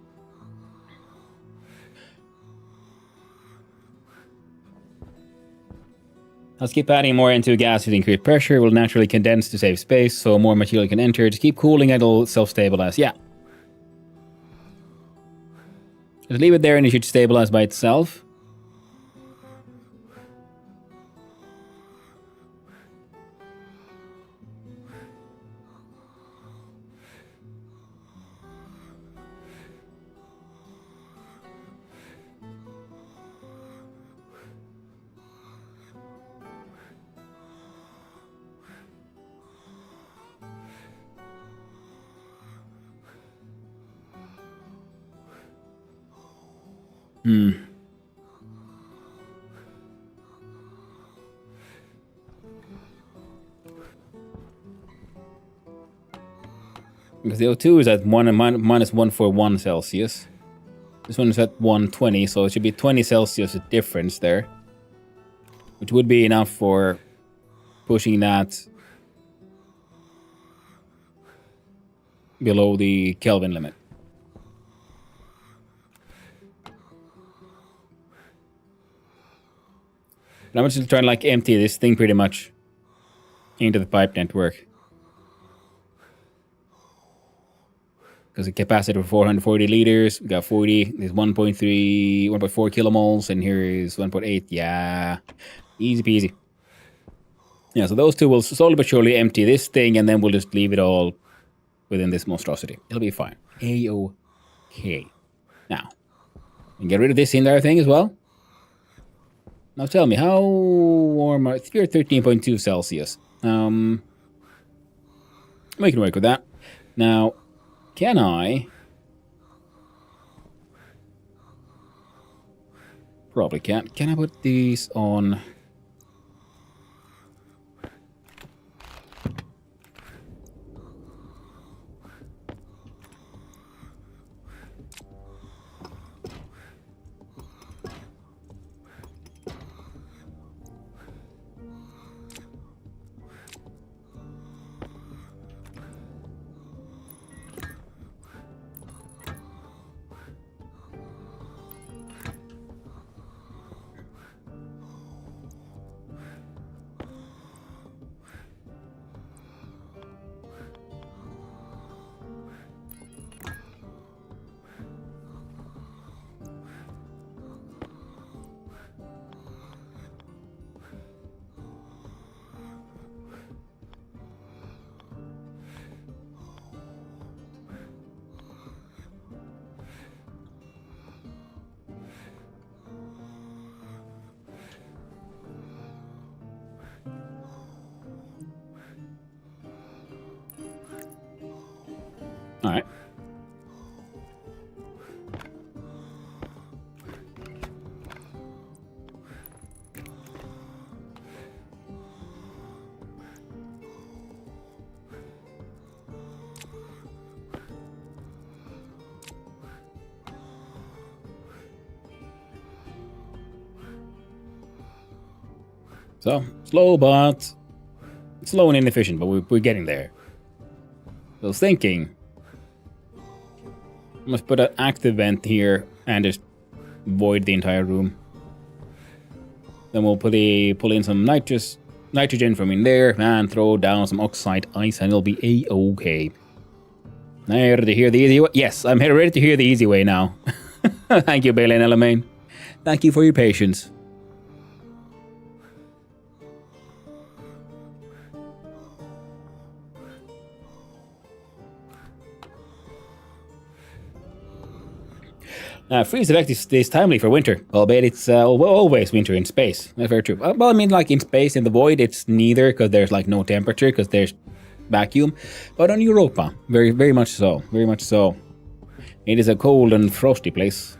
Let's keep adding more into gas with increased pressure. It will naturally condense to save space, so more material can enter. Just keep cooling, it'll self-stabilize. Yeah. Just leave it there and it should stabilize by itself. Because the O2 is at minus 141 Celsius. This one is at 120, so it should be 20 Celsius difference there. Which would be enough for pushing that below the Kelvin limit. And I'm just trying to like empty this thing pretty much into the pipe network. Because the capacity for 440 liters, we got 40, there's 1.3, 1.4 kilomoles, and here is 1.8. Yeah, easy peasy. Yeah, so those two will slowly but surely empty this thing, and then we'll just leave it all within this monstrosity. It'll be fine. A-okay. Now, we can get rid of this entire thing as well. Now tell me, how warm are... You're at 13.2 Celsius. We can work with that. Now... Can I? Probably can't. Can I put these on? All right. So, slow and inefficient, but we're getting there. So I was thinking, I must put an active vent here and just void the entire room. Then we'll pull in some nitrogen from in there and throw down some oxide ice and it'll be a-okay. Now you're ready to hear the easy way? Yes, I'm ready to hear the easy way now. Thank you, Bailey and Elamaine. Thank you for your patience. Freeze effect is timely for winter, albeit it's always winter in space. That's very true. Well, I mean, like in space, in the void, it's neither, because there's like no temperature, because there's vacuum. But on Europa, very, very much so. Very much so. It is a cold and frosty place.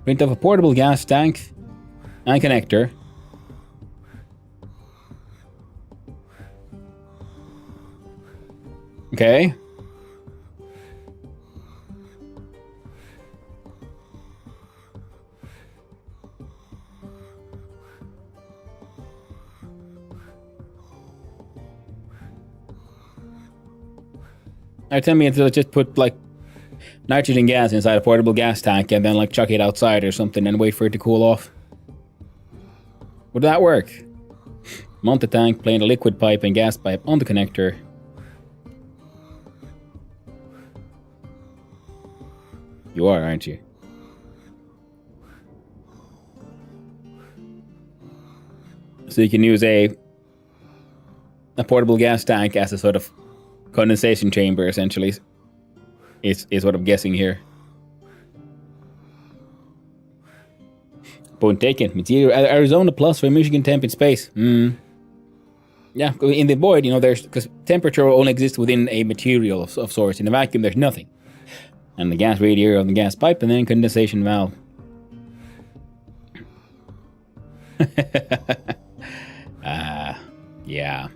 Print of a portable gas tank and connector. Okay. Tell me to just put like nitrogen gas inside a portable gas tank and then like chuck it outside or something and wait for it to cool off. Would that work? Mount the tank, plane a liquid pipe and gas pipe on the connector. You are, aren't you? So you can use a portable gas tank as a sort of condensation chamber, essentially, is what I'm guessing here. Point taken. Material Arizona plus for Michigan temp in space. Yeah, in the void, you know, there's because temperature only exists within a material of sorts. In a vacuum, there's nothing. And the gas radiator on the gas pipe, and then condensation valve. Yeah.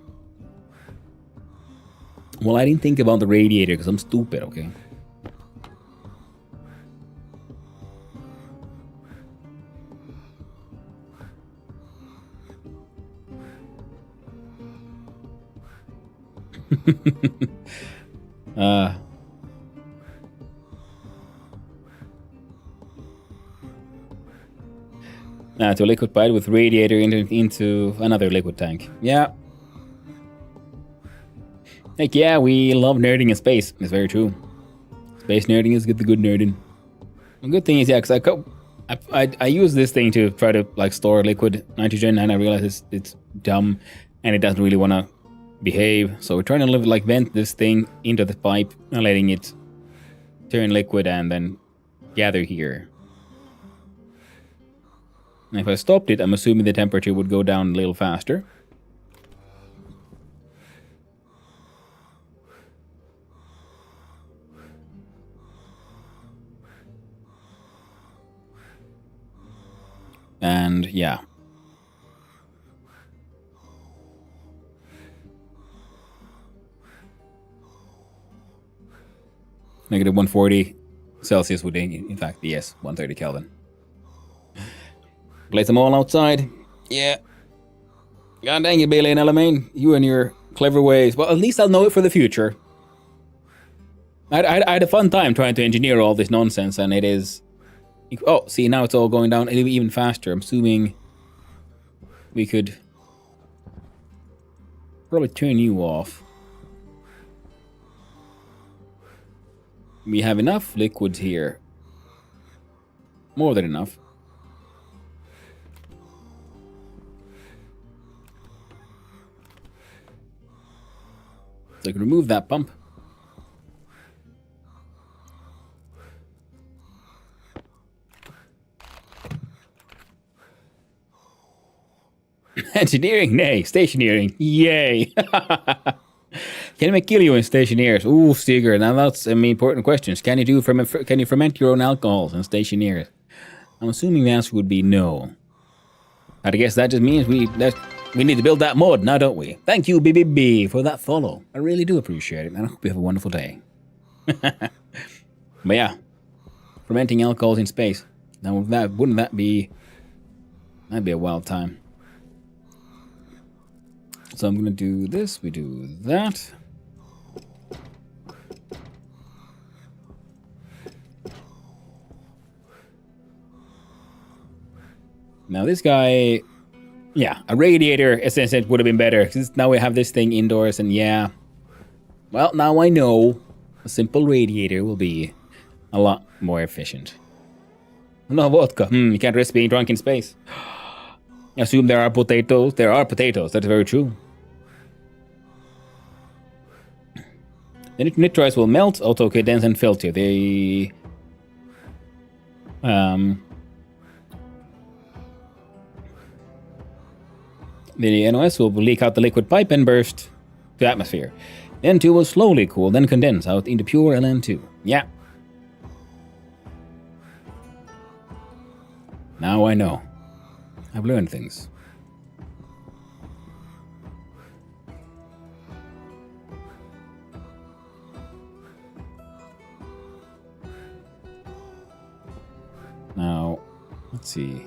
Well, I didn't think about the radiator because I'm stupid, okay? To a liquid pipe with radiator into another liquid tank. Yeah. Heck yeah, we love nerding in space. It's very true. Space nerding is the good nerding. The good thing is, yeah, because I use this thing to try to like store liquid nitrogen, and I realize it's dumb, and it doesn't really want to behave. So we're trying to vent this thing into the pipe and letting it turn liquid and then gather here. And if I stopped it, I'm assuming the temperature would go down a little faster. And yeah. Negative 140 Celsius would in fact be, yes, 130 Kelvin. Place them all outside. Yeah. God dang it, Bailey and Elamaine. You and your clever ways. Well, at least I'll know it for the future. I had a fun time trying to engineer all this nonsense, and it is... Oh, see, now it's all going down even faster. I'm assuming we could probably turn you off. We have enough liquids here. More than enough. So I can remove that pump. Engineering, nay, stationeering, yay. Can we kill you in Stationeers? Ooh, Stiger. Now that's important questions. Can you ferment your own alcohols in Stationeers? I'm assuming the answer would be no. I guess that just means we need to build that mod now, don't we? Thank you, BBB, for that follow. I really do appreciate it, and I hope you have a wonderful day. But yeah, fermenting alcohols in space. Now, wouldn't that be... That'd be a wild time. So I'm gonna do this, we do that. Now this guy... Yeah, a radiator, essentially, would have been better. Because now we have this thing indoors, and yeah... Well, now I know a simple radiator will be a lot more efficient. No vodka. You can't risk being drunk in space. I assume there are potatoes. There are potatoes. That's very true. The nitrites will melt, auto-condense, and filter. The NOS will leak out the liquid pipe and burst to atmosphere. N2 will slowly cool, then condense out into pure LN2. Yeah. Now I know. I've learned things. Now, let's see.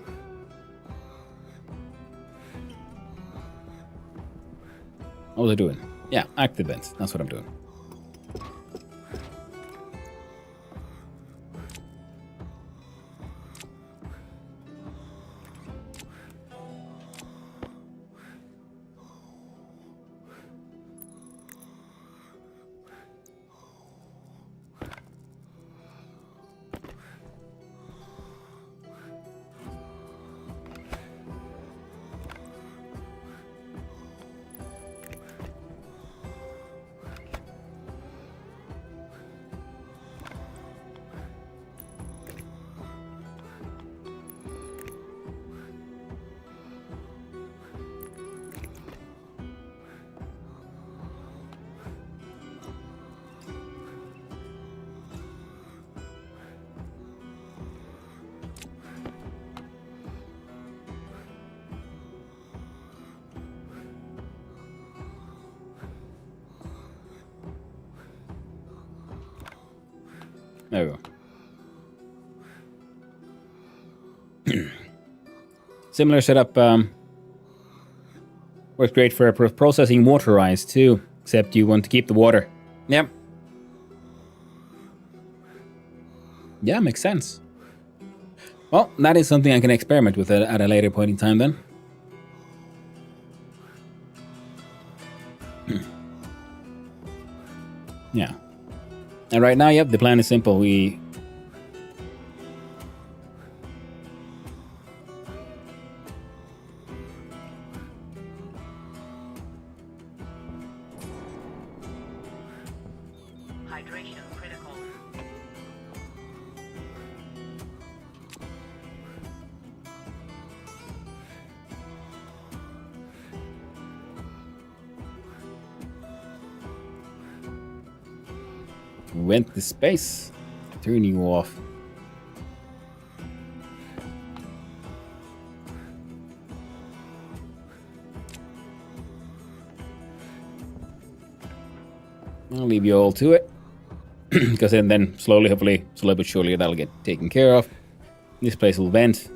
What was I doing? Yeah, active vents. That's what I'm doing. There we go. Similar setup works great for processing water ice too, except you want to keep the water. Yep. Yeah, makes sense. Well, that is something I can experiment with at a later point in time then. Yeah. And right now, yep, the plan is simple. We... Hydration critical. Went to space. Turn you off. I'll leave you all to it. Because then slowly, hopefully, slowly but surely, that'll get taken care of. This place will vent.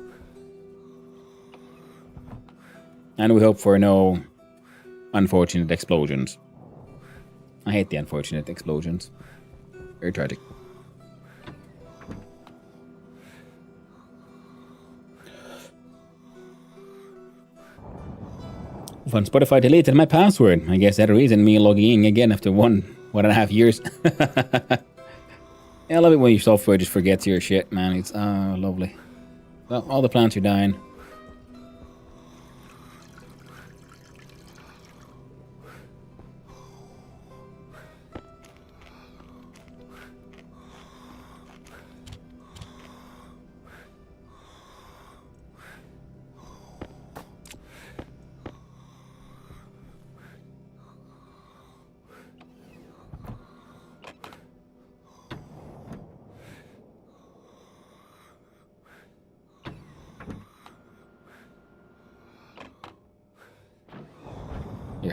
And we hope for no unfortunate explosions. I hate the unfortunate explosions. Very tragic. Fun, Spotify deleted my password. I guess that reason me logging in again after 1.5 years. Yeah, I love it when your software just forgets your shit, man. It's lovely. Well, all the plants are dying.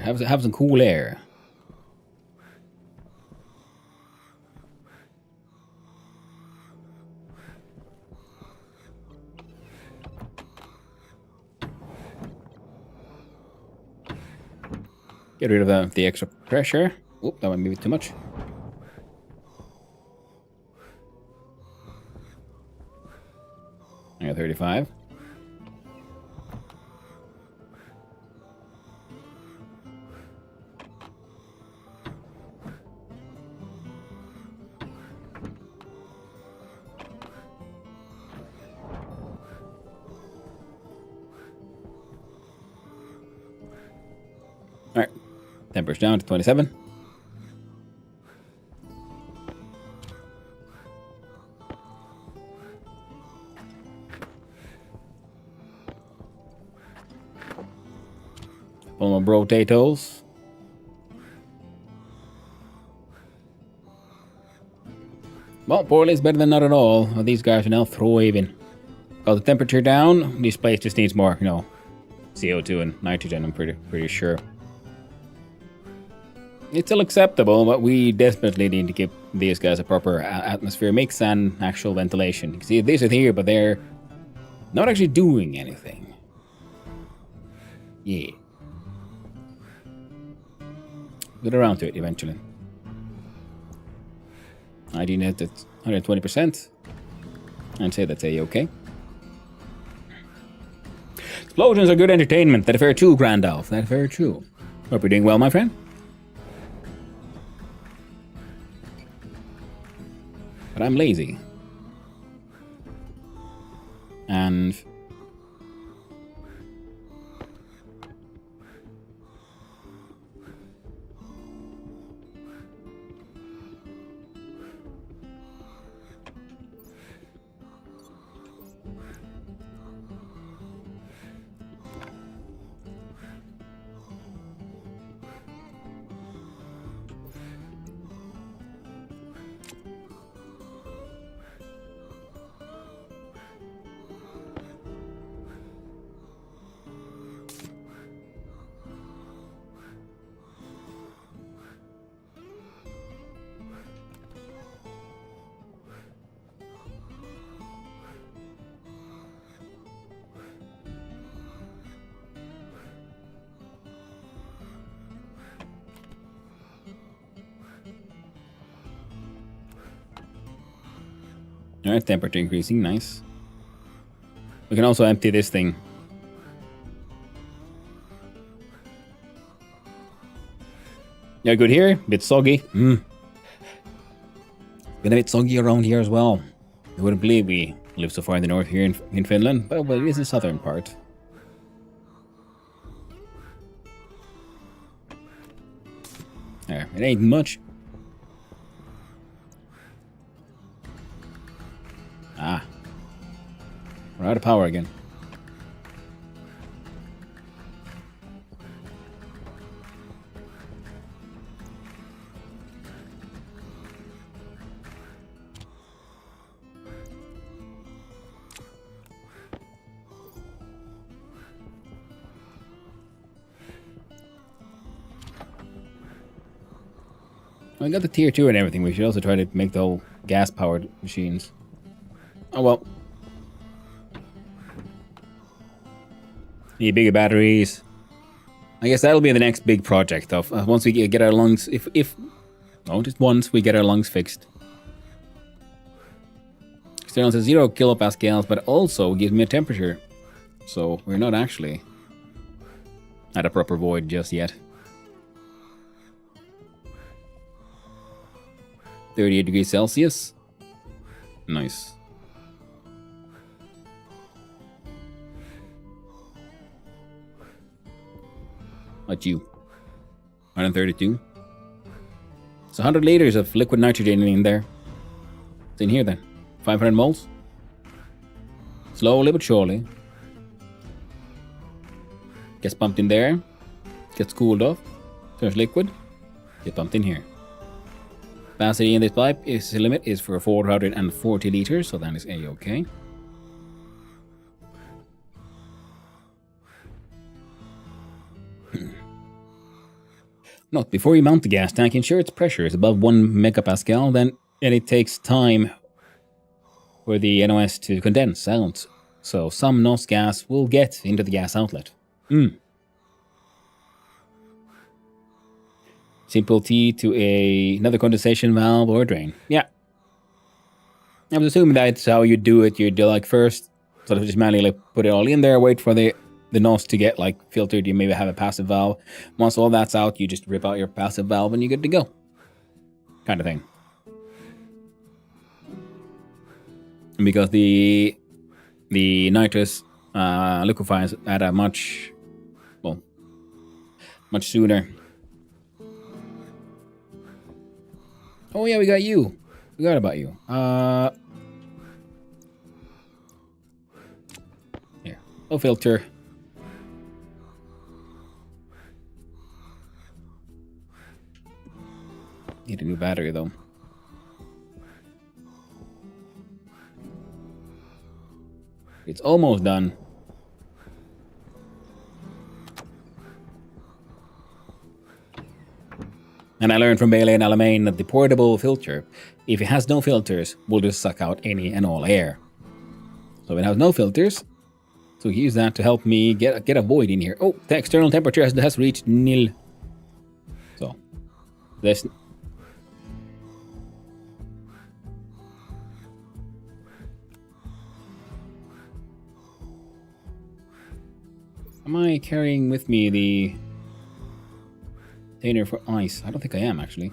Have some cool air. Get rid of the extra pressure. Oop, that might be too much. I got 35. All right, temper's down to 27. Pull my potatoes. Well, poorly is better than not at all. Well, these guys are now thriving. Got the temperature down. This place just needs more, CO2 and nitrogen. I'm pretty sure. It's still acceptable, but we desperately need to give these guys a proper atmosphere mix and actual ventilation. You can see these are here, but they're not actually doing anything. Yeah. Get around to it eventually. ID net at 120%. I'd say that's a-okay. Explosions are good entertainment. That is very true, Grandalf. That is very true. Hope you're doing well, my friend. But I'm lazy. And alright, temperature increasing, nice. We can also empty this thing. Yeah, good here. Bit soggy. Been a bit soggy around here as well. I wouldn't believe we live so far in the north here in Finland, but well, it is the southern part. There, it ain't much. Ah. We're out of power again. I got the tier 2 and everything. We should also try to make the whole gas-powered machines. Oh well. Need bigger batteries. I guess that'll be the next big project of once we get our lungs, just once we get our lungs fixed. External says 0 kilopascals, but also gives me a temperature. So we're not actually at a proper void just yet. 38 degrees Celsius. Nice. What you? 132. It's 100 liters of liquid nitrogen in there. It's in here then. 500 moles. Slowly but surely. Gets pumped in there. Gets cooled off. Turns liquid. Get pumped in here. Capacity in this pipe is the limit is for 440 liters, so that is a-okay. Note, before you mount the gas tank, ensure its pressure is above 1 megapascal, then and it takes time for the NOS to condense out. So some NOS gas will get into the gas outlet. Simple T to another condensation valve or drain. Yeah. I was assuming that's how you do it. You do like first sort of just manually put it all in there, wait for the NOS to get like filtered. You maybe have a passive valve. Once all that's out, you just rip out your passive valve and you're good to go. Kind of thing. And because the nitrous liquefies at a much sooner. Oh yeah, we got you. Forgot about you. Here. No filter. Need a new battery though. It's almost done. And I learned from Bailey and Alamein that the portable filter, if it has no filters, will just suck out any and all air. So it has no filters. So use that to help me get a void in here. Oh, the external temperature has reached nil. So this. Am I carrying with me the container for ice? I don't think I am, actually.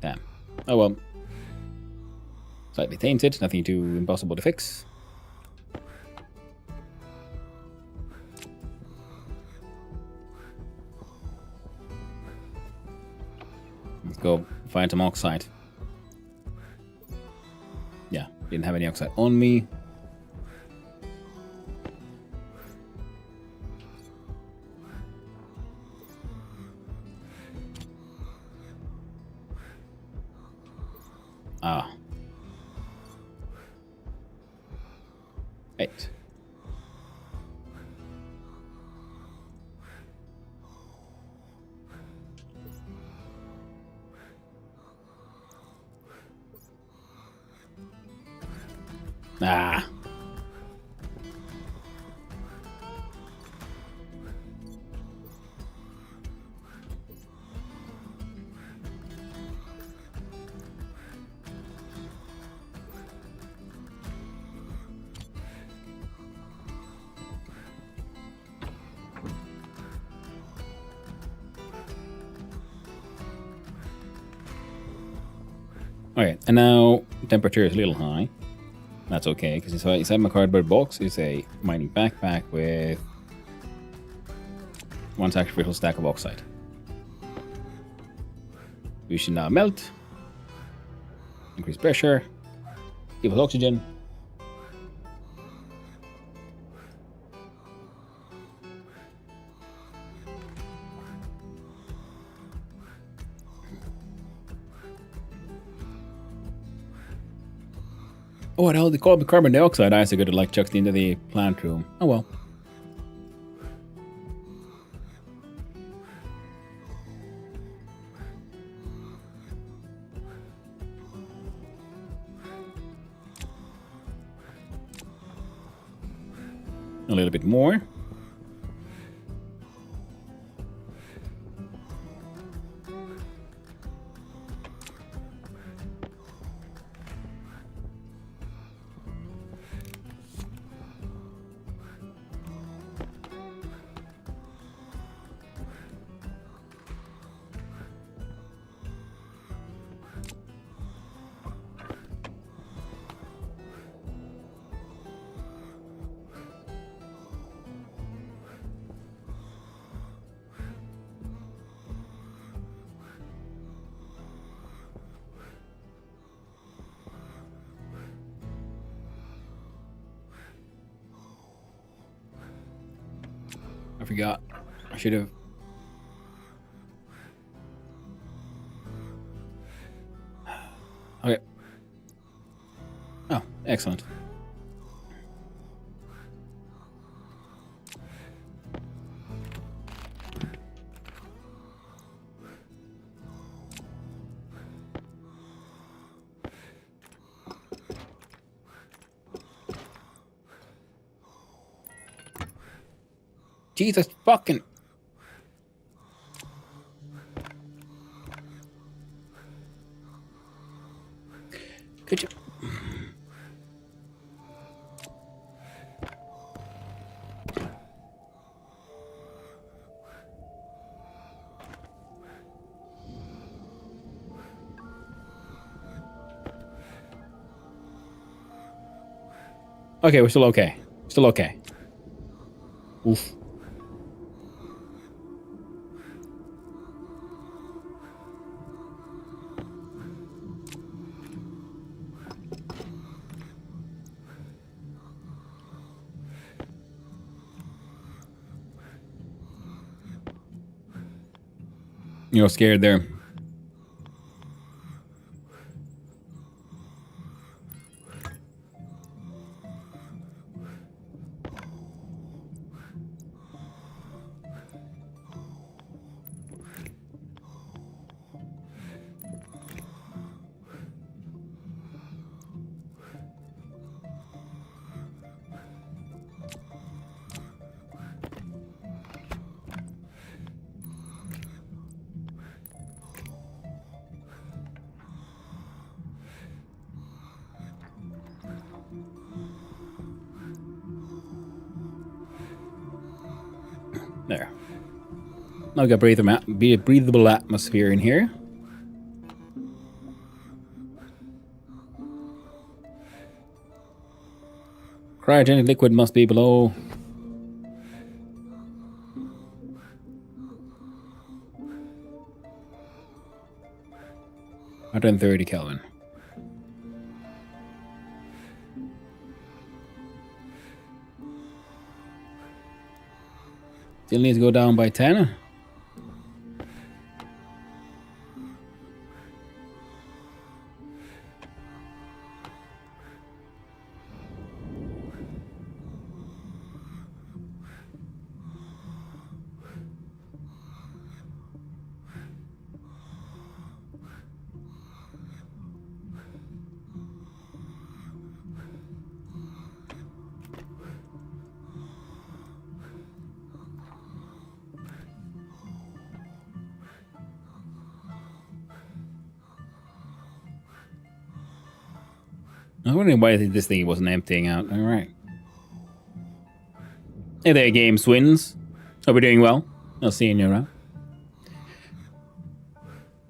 Damn. Oh well. Slightly tainted, nothing too impossible to fix. Let's go find some oxide. Yeah, didn't have any oxide on me. Ah. 8. Ah. Okay, and now temperature is a little high. That's okay, because inside my cardboard box is a mining backpack with one sacrificial stack of oxide. We should now melt, increase pressure, give us oxygen. Oh, and all the carbon dioxide ice are good to like chucked into the plant room. Oh well. A little bit more. forgot. I should have. Okay. Oh, excellent. Jesus fucking. Could you? Okay, we're still okay. Still okay. Oof. You're scared there. There. Now we got breathable atmosphere in here. Cryogenic liquid must be below 130 Kelvin. Still needs to go down by 10. I was wondering why this thing wasn't emptying out. All right. Hey there, game swins. Hope you're doing well. I'll see you around.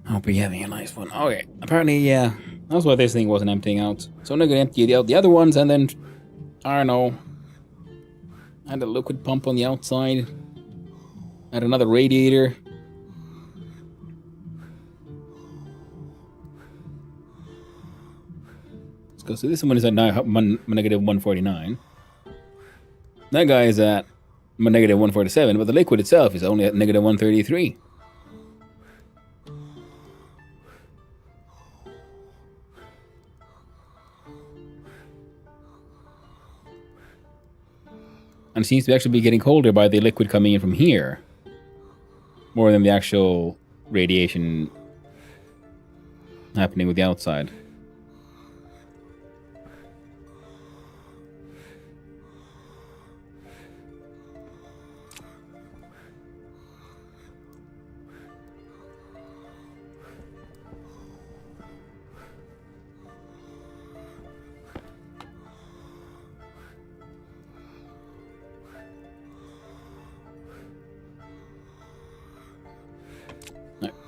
Hope you're having a nice one. Okay. Apparently, yeah. That's why this thing wasn't emptying out. So I'm not going to empty out the other ones and then, I don't know, add a liquid pump on the outside. Add another radiator. So this one is at negative 149. That guy is at negative 147, but the liquid itself is only at negative 133. And it seems to actually be getting colder by the liquid coming in from here, more than the actual radiation happening with the outside.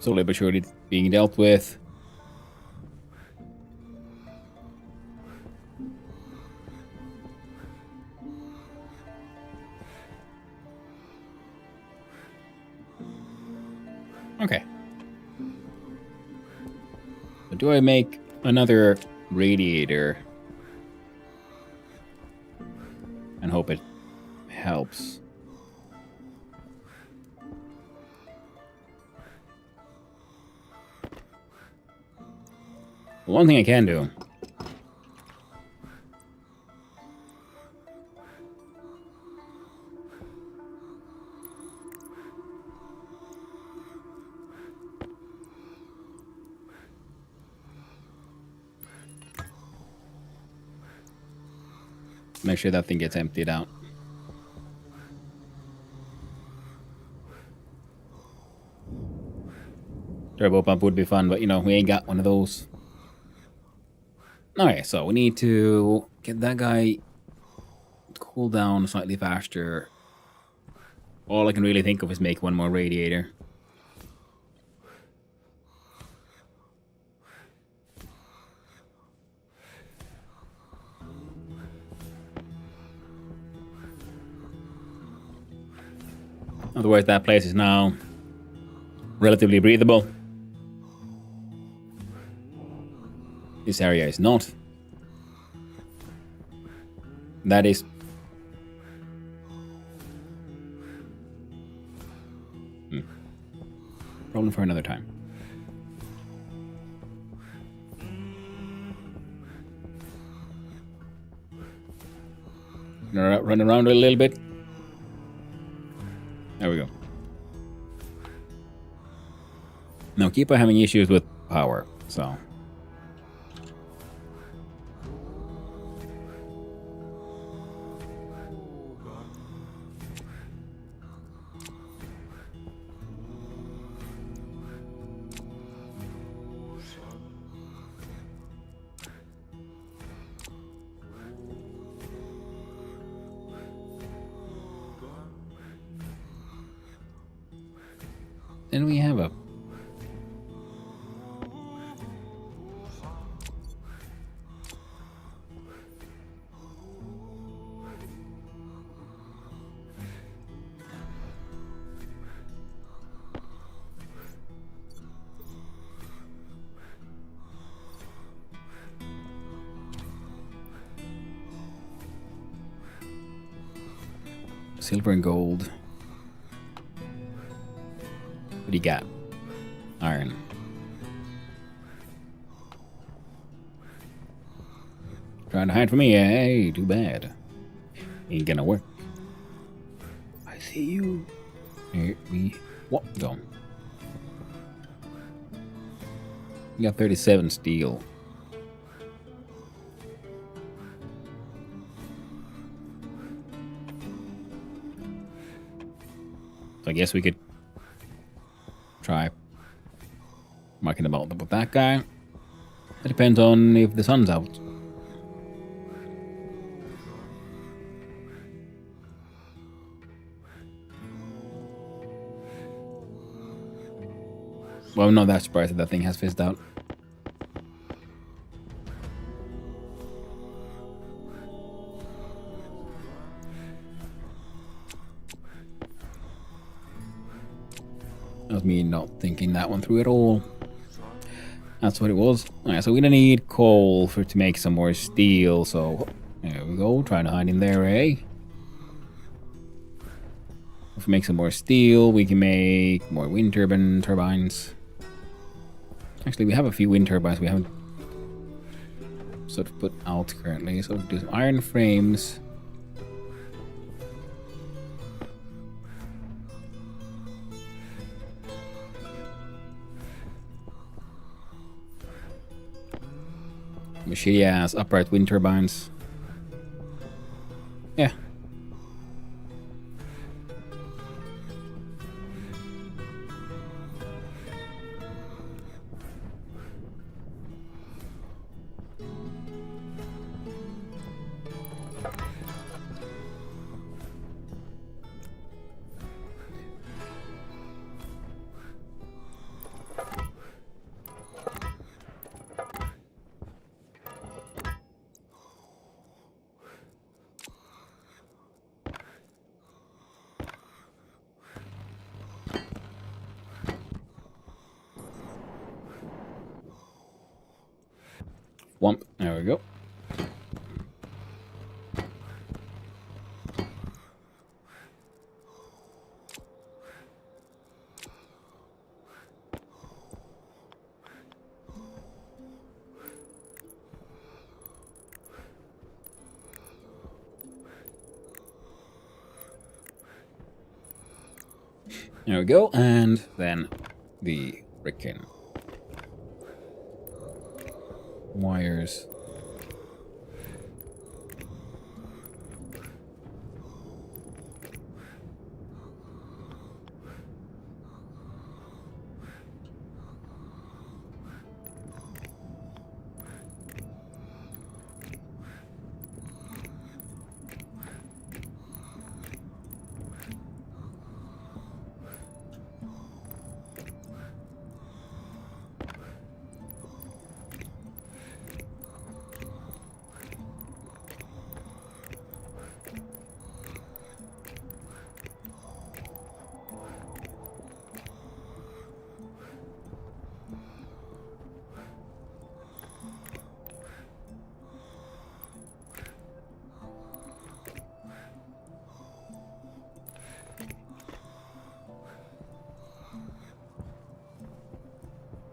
Slowly but surely being dealt with. Okay. So do I make another radiator and hope it helps? One thing I can do. Make sure that thing gets emptied out. Turbo pump would be fun, but you know, we ain't got one of those. Okay, so we need to get that guy to cool down slightly faster. All I can really think of is make one more radiator. Otherwise, that place is now relatively breathable. This area is not. That is. Problem for another time. Run around a little bit. There we go. Now keep on having issues with power, so. Then we have a silver and gold. What do you got? Iron. Trying to hide from me, hey, too bad. Ain't gonna work. I see you. Here we go. You got 37 steel. So I guess we could try marking about with that guy. It depends on if the sun's out. Well, I'm not that surprised that thing has fizzed out. That was me not thinking that one through at all. That's what it was. Alright, so we're gonna need coal to make some more steel, so there we go, trying to hide in there, eh? If we make some more steel, we can make more wind turbines. Actually, we have a few wind turbines we haven't sort of put out currently, so we'll do some iron frames. Shitty ass upright wind turbines. Yeah. Wump. There we go. There we go, and then the frickin' wires.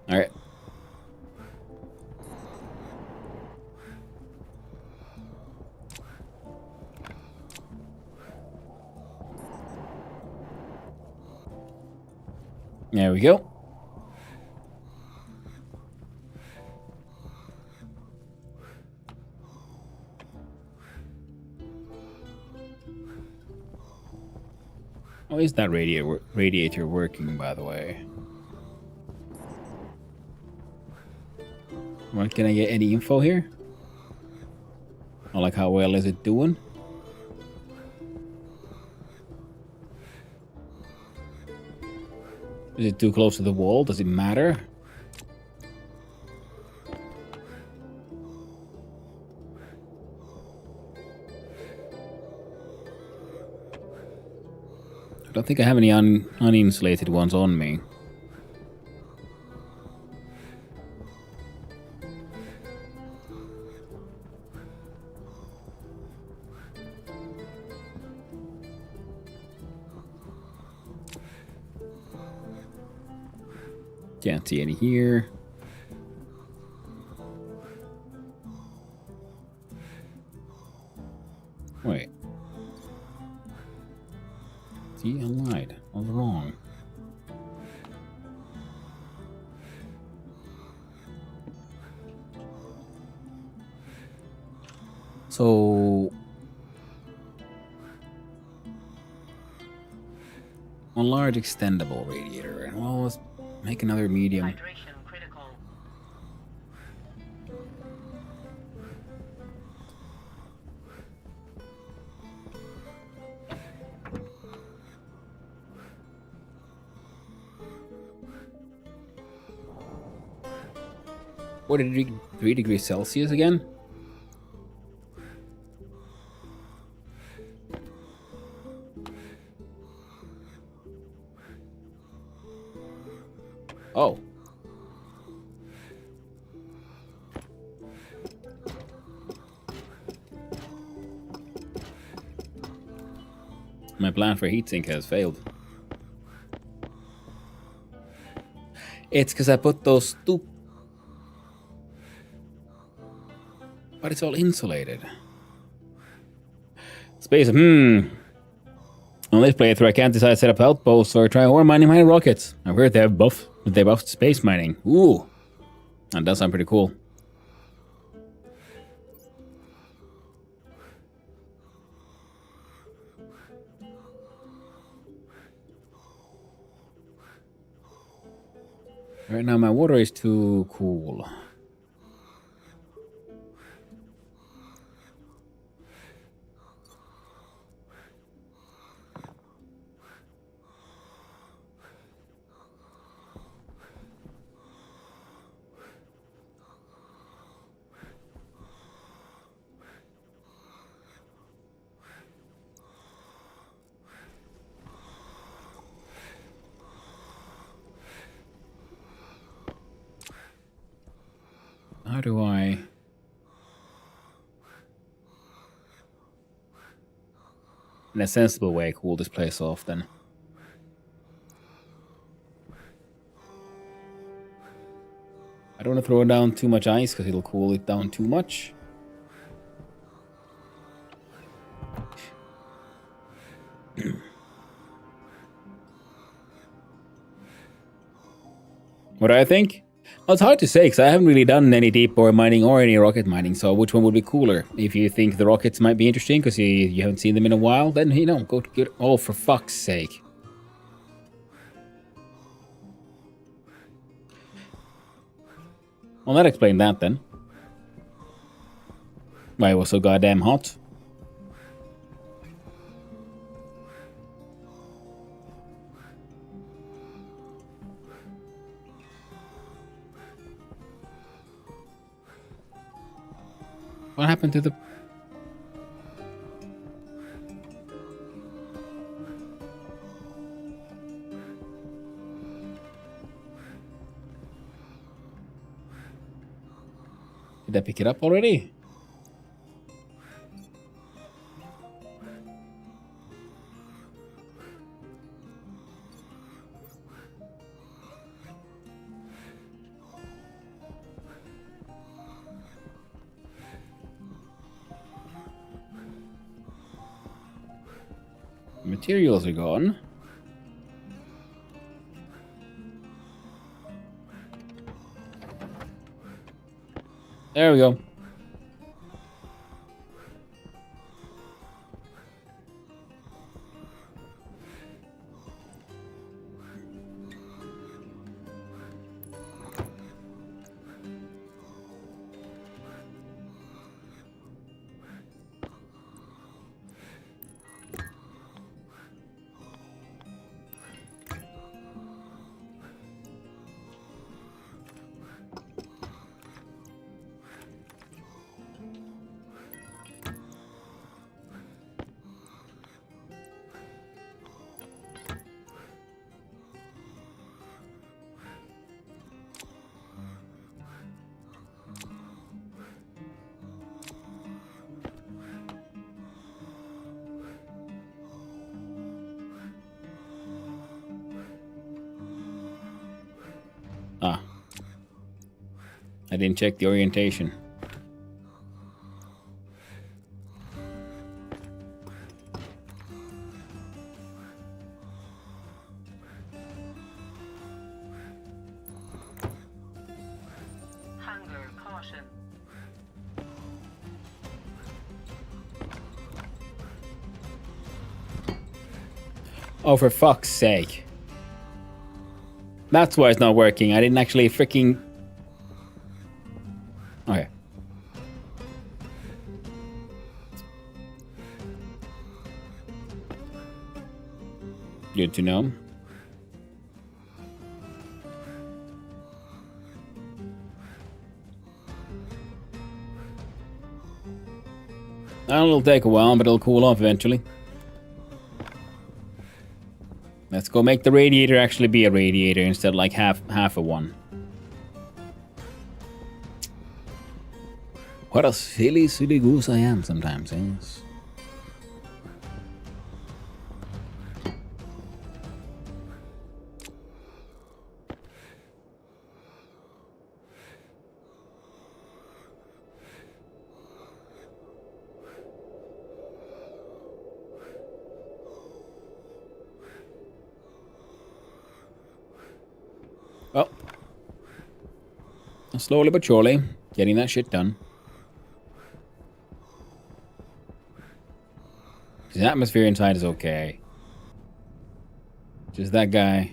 All right. There we go. Oh, is that radiator working, by the way? What, can I get any info here? Or like, how well is it doing? Is it too close to the wall? Does it matter? I don't think I have any uninsulated ones on me. Can't see any here. Wait. See, I lied. I was wrong. So on large extendable radiator. Well, let's make another medium. Hydration critical. What did it 3 degrees Celsius again? Oh. My plan for heatsink has failed. It's because I put those but it's all insulated. Space, On this playthrough, I can't decide to set up outposts or try ore mining my rockets. I've heard they buffed space mining. Ooh. That does sound pretty cool. Right now my water is too cool. How do I... in a sensible way, cool this place off then? I don't want to throw down too much ice because it'll cool it down too much. What do I think? Well, it's hard to say because I haven't really done any deep ore mining or any rocket mining, so which one would be cooler? If you think the rockets might be interesting because you haven't seen them in a while, then, you know, go to get... Oh, for fuck's sake. Well, that explained that then. Why it was so goddamn hot. What happened to the... Did I pick it up already? Materials are gone. There we go. Ah. I didn't check the orientation. Hunger caution. Oh, for fuck's sake. That's why it's not working. I didn't actually freaking... Okay. Good to know. It'll take a while, but it'll cool off eventually. Let's go make the radiator actually be a radiator instead of like half a one. What a silly goose I am sometimes, yes. Well, slowly but surely, getting that shit done. The atmosphere inside is okay. Just that guy.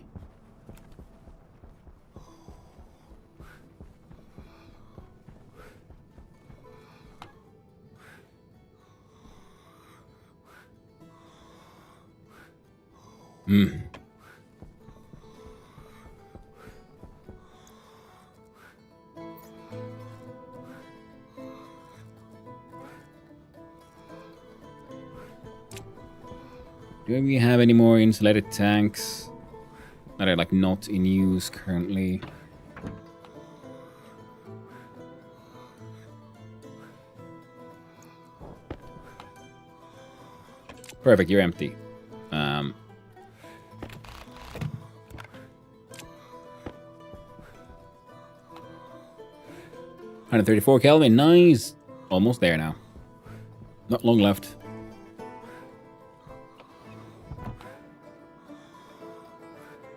Do we have any more insulated tanks that are like not in use currently? Perfect, you're empty. 134 Kelvin, nice. Almost there now. Not long left.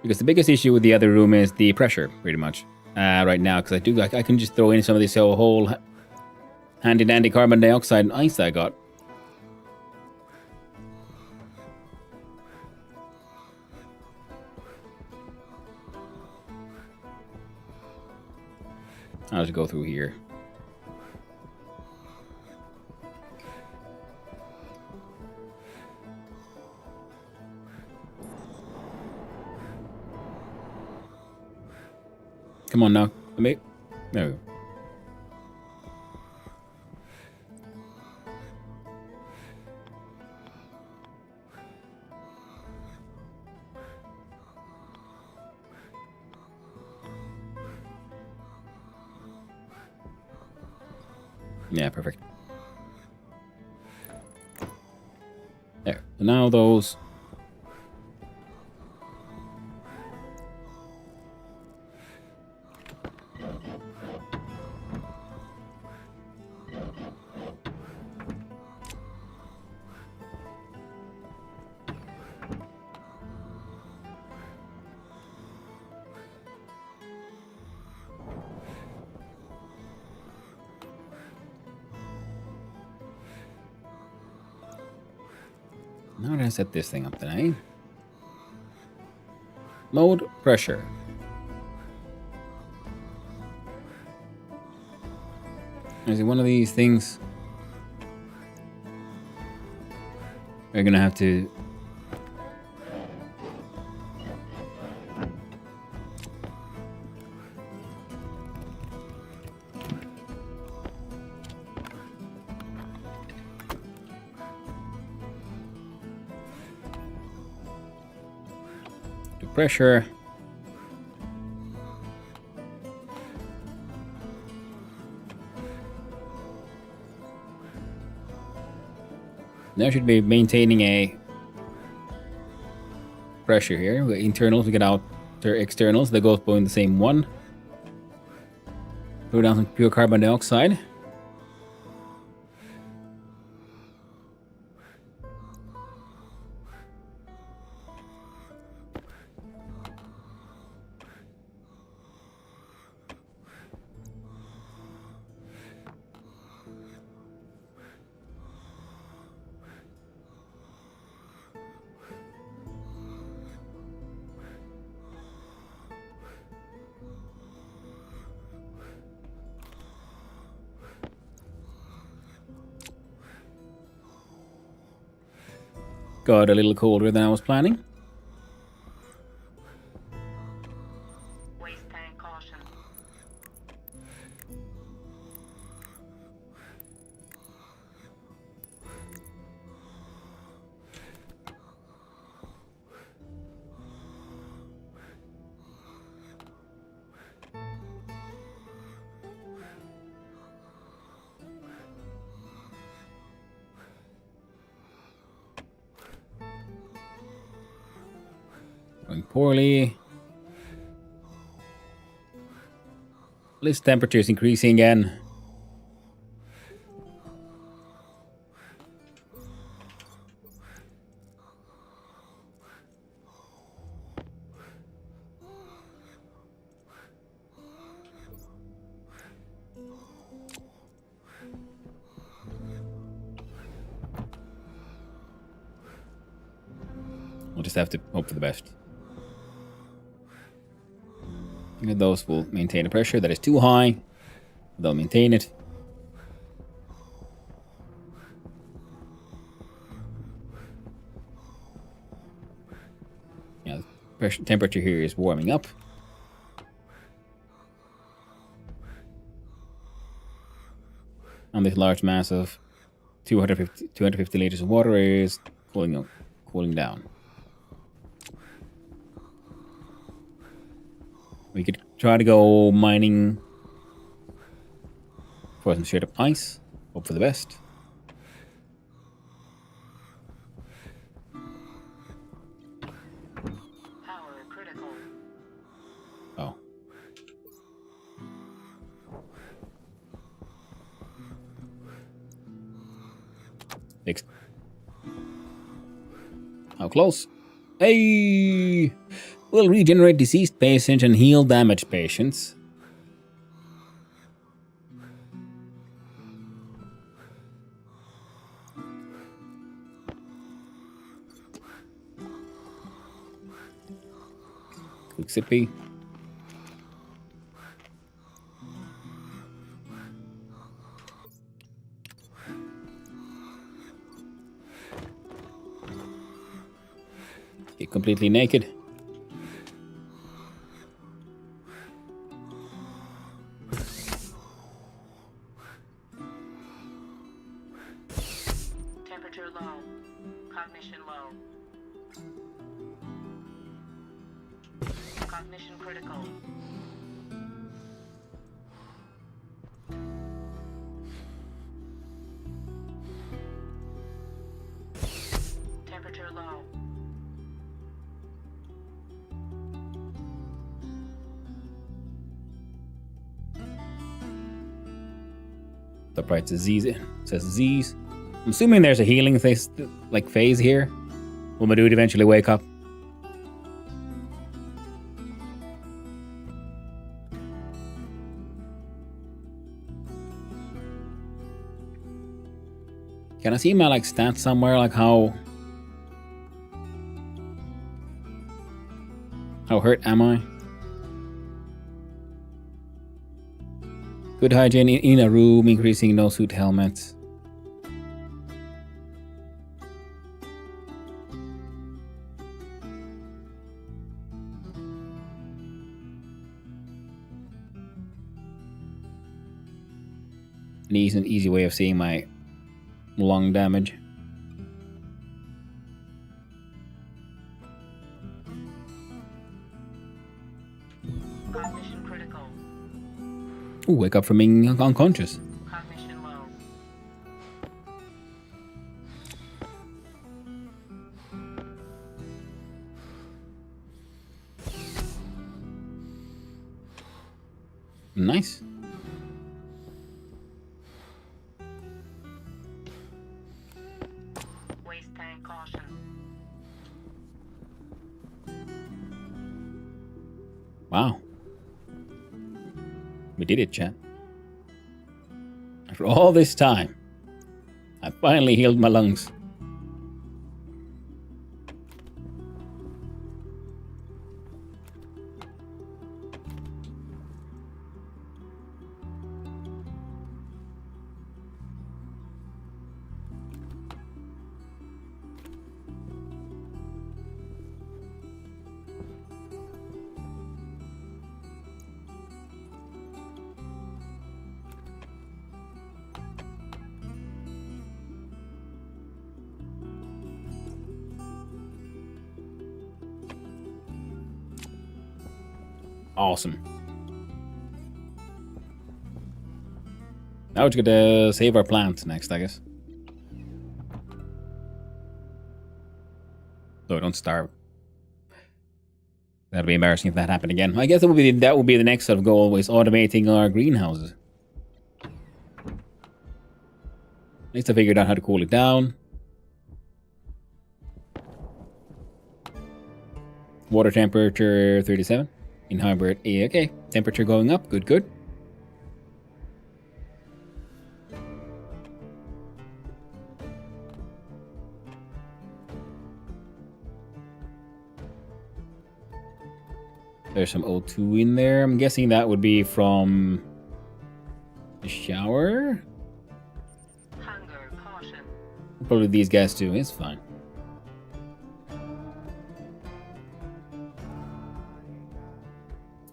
Because the biggest issue with the other room is the pressure, pretty much, right now. Because I can just throw in some of this whole handy dandy carbon dioxide and ice I got. I'll just go through here. Come on now. There we go. Yeah, perfect. There. So now those... How did I set this thing up today? Mode pressure. Is it one of these things? We're gonna have to... pressure. Now should be maintaining a pressure here. We get internals, we get outer externals. They both go in the same one. Throw down some pure carbon dioxide. Got a little colder than I was planning. Waste tank caution. Going poorly. At least temperature is increasing again. We'll just have to hope for the best. And those will maintain the pressure. That is too high. They'll maintain it. Yeah, the pressure, temperature here is warming up. And this large mass of 250 liters of water is cooling down. We could try to go mining for some straight up ice. Hope for the best. Power critical. Oh. Fixed. How close? Hey! Will regenerate deceased patients and heal damaged patients. Quick sippy. Get completely naked. Temperature low. Cognition low. Cognition critical. Temperature low. The price is Z's. It says Z's. I'm assuming there's a healing phase, phase here. Will my dude eventually wake up? Can I see my stats somewhere? How hurt am I? Good hygiene in a room, increasing no suit helmets. An easy way of seeing my lung damage. Cognition critical. Ooh, wake up from being unconscious. Cognition low. Nice. Waste tank caution. Wow. We did it, chat. After all this time, I finally healed my lungs. Awesome. Now we're gonna save our plants next, I guess. So we don't starve. That'd be embarrassing if that happened again. I guess that would be the next sort of goal, always automating our greenhouses. At least I figured out how to cool it down. Water temperature 37. In hybrid, okay. Temperature going up, good. There's some O2 in there. I'm guessing that would be from the shower. Hunger caution. Probably these guys too. It's fine.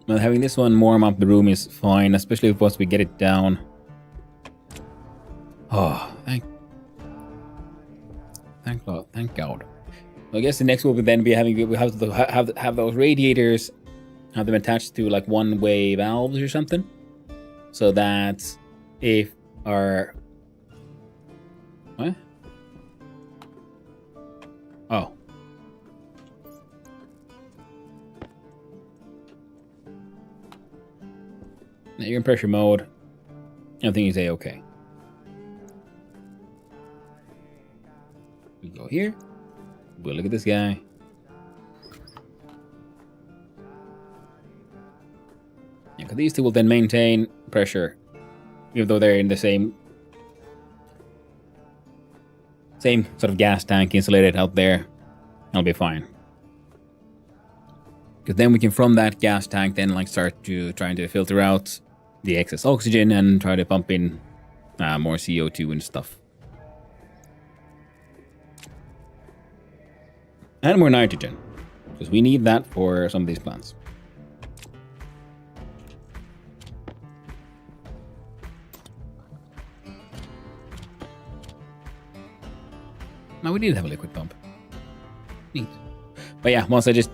Well, having this one warm up the room is fine, especially once we get it down. Oh, thank God. I guess the next will then be having we have to have those radiators, have them attached to one-way valves or something, so that if our what? Oh. Now you're in pressure mode. Everything is A-okay. We go here. We'll look at this guy. because these two will then maintain pressure, even though they're in the same sort of gas tank insulated out there. I'll be fine. Because then we can, from that gas tank, then like start to trying to filter out the excess oxygen and try to pump in more CO2 and stuff. And more nitrogen, because we need that for some of these plants. Now we did have a liquid pump. Neat. But yeah, once I just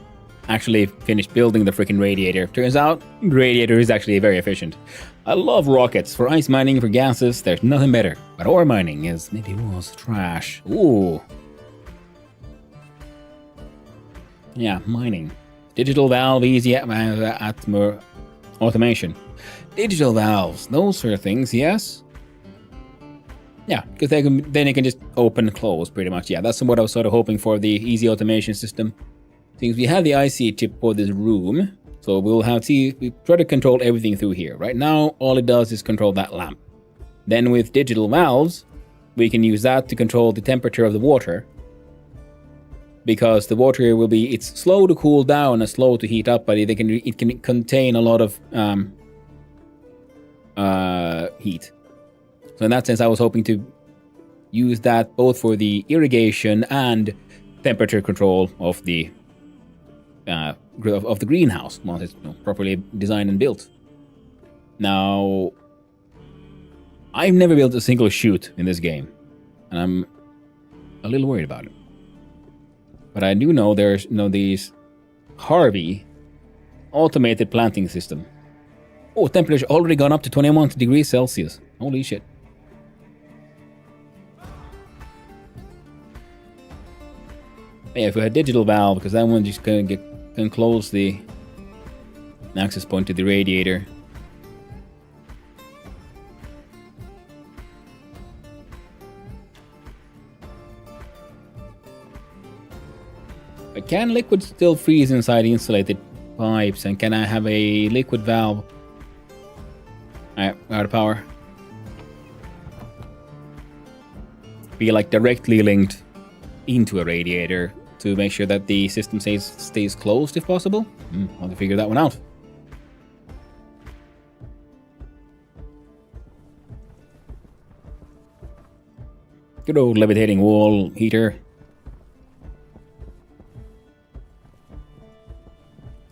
actually finished building the freaking radiator, turns out the radiator is actually very efficient. I love rockets. For ice mining, for gases, there's nothing better. But ore mining is maybe was trash. Ooh. Yeah, mining. Digital valve, easy more automation. Digital valves, those sort of things, yes? Yeah, because then you can just open and close pretty much. Yeah, that's what I was sort of hoping for, the easy automation system. Since we have the IC chip for this room, so we'll have to we try to control everything through here. Right now, all it does is control that lamp. Then with digital valves, we can use that to control the temperature of the water. Because the water will be, it's slow to cool down and slow to heat up, but it can contain a lot of heat. So in that sense, I was hoping to use that both for the irrigation and temperature control of the greenhouse once it's properly designed and built. Now, I've never built a single chute in this game, and I'm a little worried about it. But I do know there's these Harvey automated planting system. Oh, temperature already gone up to 21 degrees Celsius. Holy shit. Yeah, if we had digital valve, because that one just can close the access point to the radiator. But can liquid still freeze inside insulated pipes? And can I have a liquid valve? Alright, out of power. Be like directly linked into a radiator to make sure that the system stays closed if possible. I'll have to figure that one out. Good old levitating wall heater.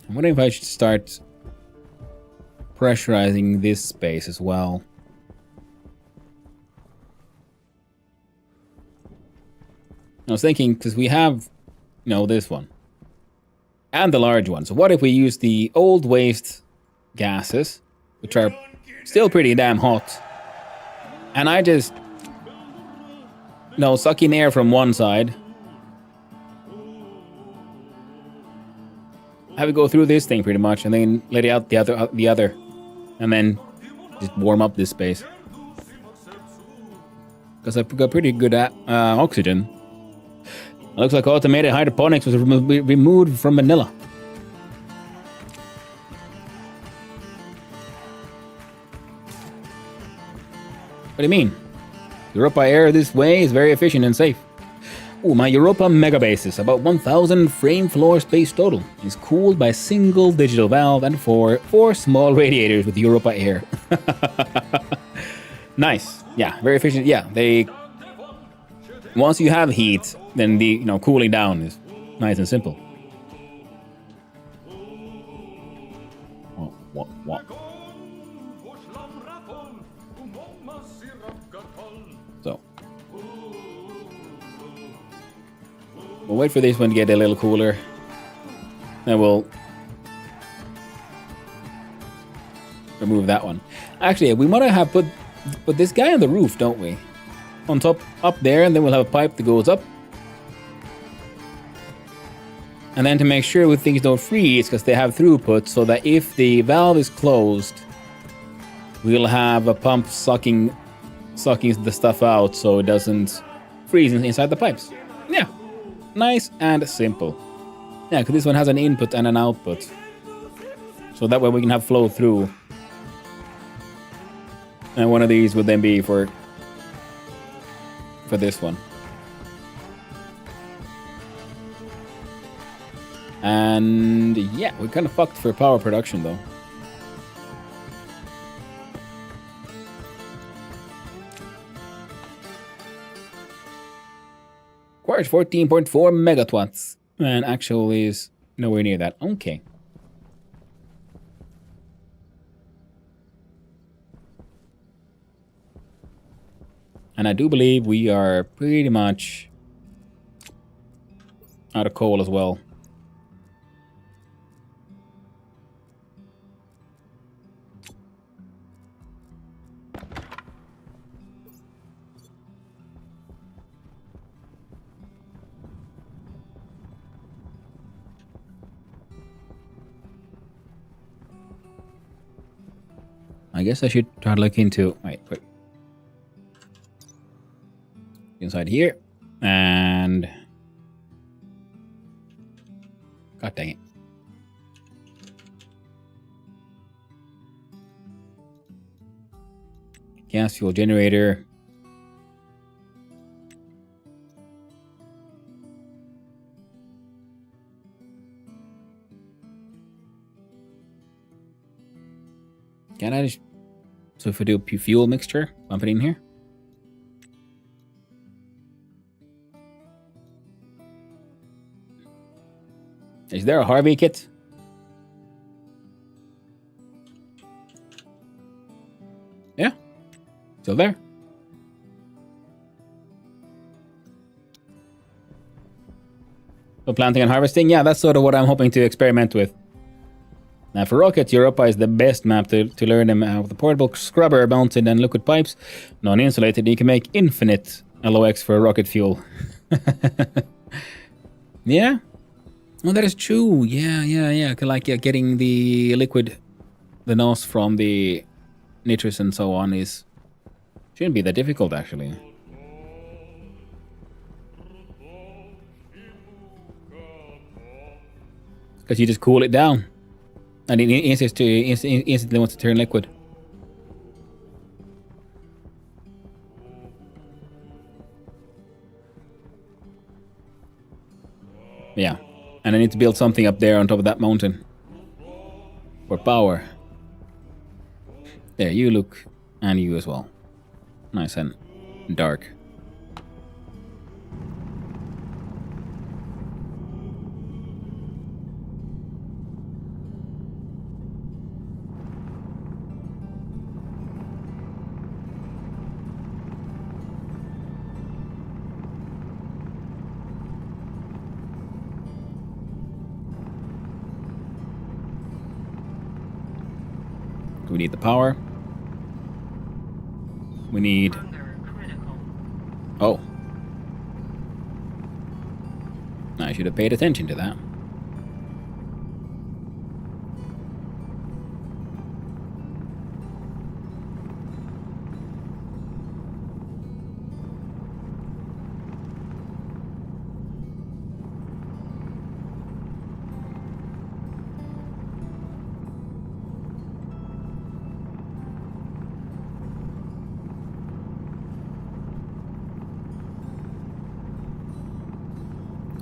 I'm wondering if I should start pressurizing this space as well. I was thinking, because we have, this one. And the large one. So what if we use the old waste gases, which are still pretty damn hot, and I just, suck in air from one side, have it go through this thing pretty much, and then let it out the other, and then just warm up this space. Because I've got pretty good oxygen. It looks like automated hydroponics was removed from vanilla. What do you mean? Europa air this way is very efficient and safe. Ooh, my Europa mega basis, about 1,000 frame floor space total, is cooled by a single digital valve and four small radiators with Europa air. Nice. Yeah, very efficient. Yeah, once you have heat, then the cooling down is nice and simple. What? So we'll wait for this one to get a little cooler. Then we'll remove that one. Actually, we want to have put this guy on the roof, don't we? On top, up there, and then we'll have a pipe that goes up. And then to make sure things don't freeze, because they have throughput, so that if the valve is closed, we'll have a pump sucking the stuff out so it doesn't freeze inside the pipes. Yeah, nice and simple. Yeah, because this one has an input and an output. So that way we can have flow through And one of these would then be for this one. And yeah, we're kind of fucked for power production though. Requires 14.4 megatwatts. And actually is nowhere near that. Okay. And I do believe we are pretty much out of coal as well. I guess I should try to look into... Wait. Inside here. And... God dang it. Gas fuel generator. Can I just... So if I do a fuel mixture, bump it in here. Is there a Harvey kit? Yeah. Still there. So planting and harvesting, yeah, that's sort of what I'm hoping to experiment with. Now for rockets, Europa is the best map to learn them out. The portable scrubber mounted and liquid pipes, non-insulated, you can make infinite LOX for rocket fuel. Yeah? Well, that is true. Yeah. Like getting the liquid, the NOS from the nitrous and so on shouldn't be that difficult actually. Because you just cool it down. And it instantly wants to turn liquid. Yeah. And I need to build something up there on top of that mountain. For power. There, you look. And you as well. Nice and dark. We need the power. We need... Oh. I should have paid attention to that.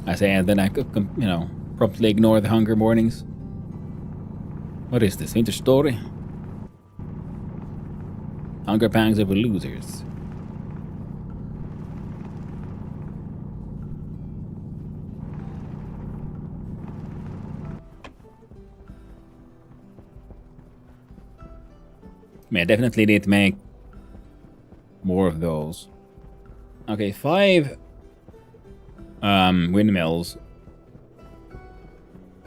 I say, and then I could, promptly ignore the hunger warnings. What is this? Winter story? Hunger pangs of losers. I definitely need to make more of those. Okay, 5 windmills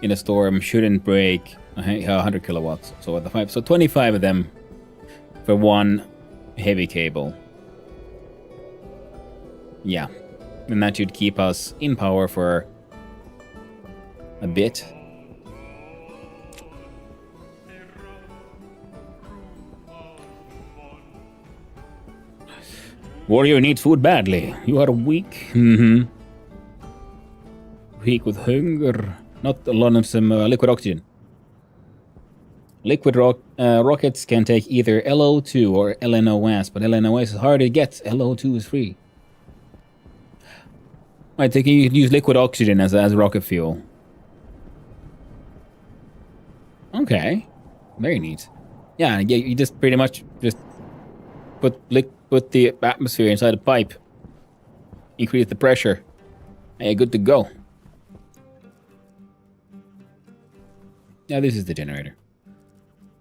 in a storm shouldn't break 100 kilowatts. So at the 5, so 25 of them for one heavy cable. Yeah, and that should keep us in power for a bit. Warrior needs food badly. You are weak. Weak with hunger. Not lonesome liquid oxygen. Liquid rockets can take either LO2 or LNOS, but LNOS is hard to get. LO2 is free. I think you could use liquid oxygen as rocket fuel. Okay, very neat. Yeah, you just pretty much just put the atmosphere inside a pipe, increase the pressure, and you're good to go. Yeah, this is the generator.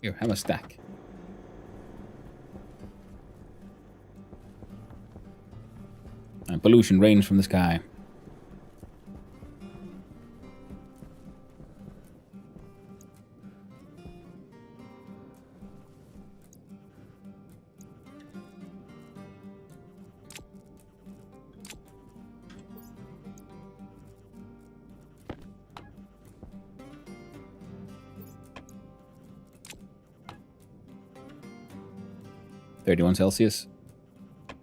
Here, have a stack. And pollution rains from the sky. .31 Celsius.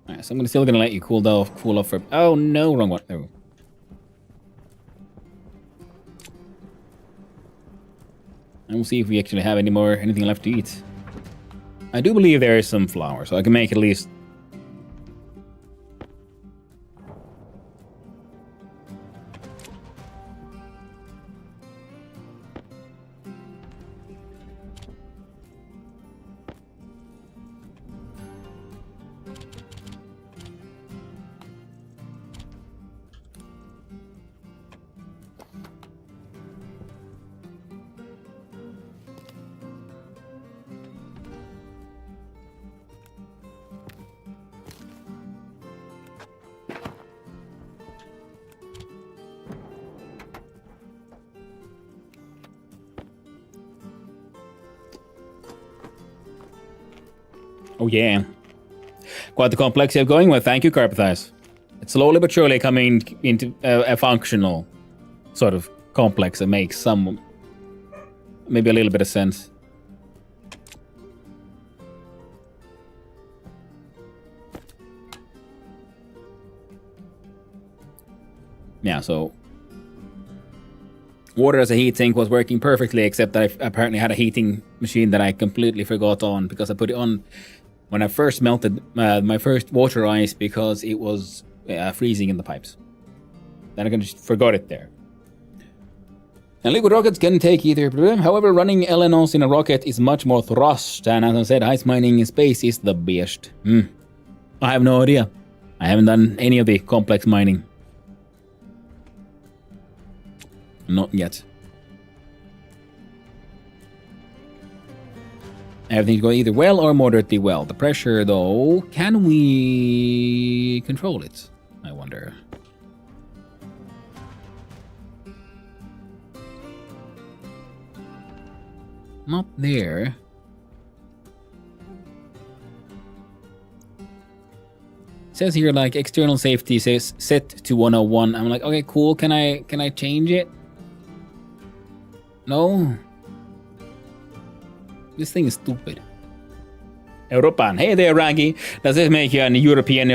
Alright, so I'm still gonna let you cool off for. Oh no, wrong one. There we go. And we'll see if we actually have anything left to eat. I do believe there is some flour, so I can make at least. Oh yeah. Quite the complexity of going with. Thank you, Carpathize. It's slowly but surely coming into a functional sort of complex that makes some, maybe a little bit of sense. Yeah, so water as a heat sink was working perfectly, except that I apparently had a heating machine that I completely forgot on because I put it on when I first melted my first water ice because it was freezing in the pipes. Then I just forgot it there. And liquid rockets can take either. However, running LNOs in a rocket is much more thrust, and as I said, ice mining in space is the best. I have no idea. I haven't done any of the complex mining. Not yet. Everything's going either well or moderately well. The pressure, though, can we control it? I wonder. Not there. It says here like external safety says set to 101. I'm like, okay, cool. Can I change it? No. This thing is stupid. Europan. Hey there, Raggy. Does this make you an European?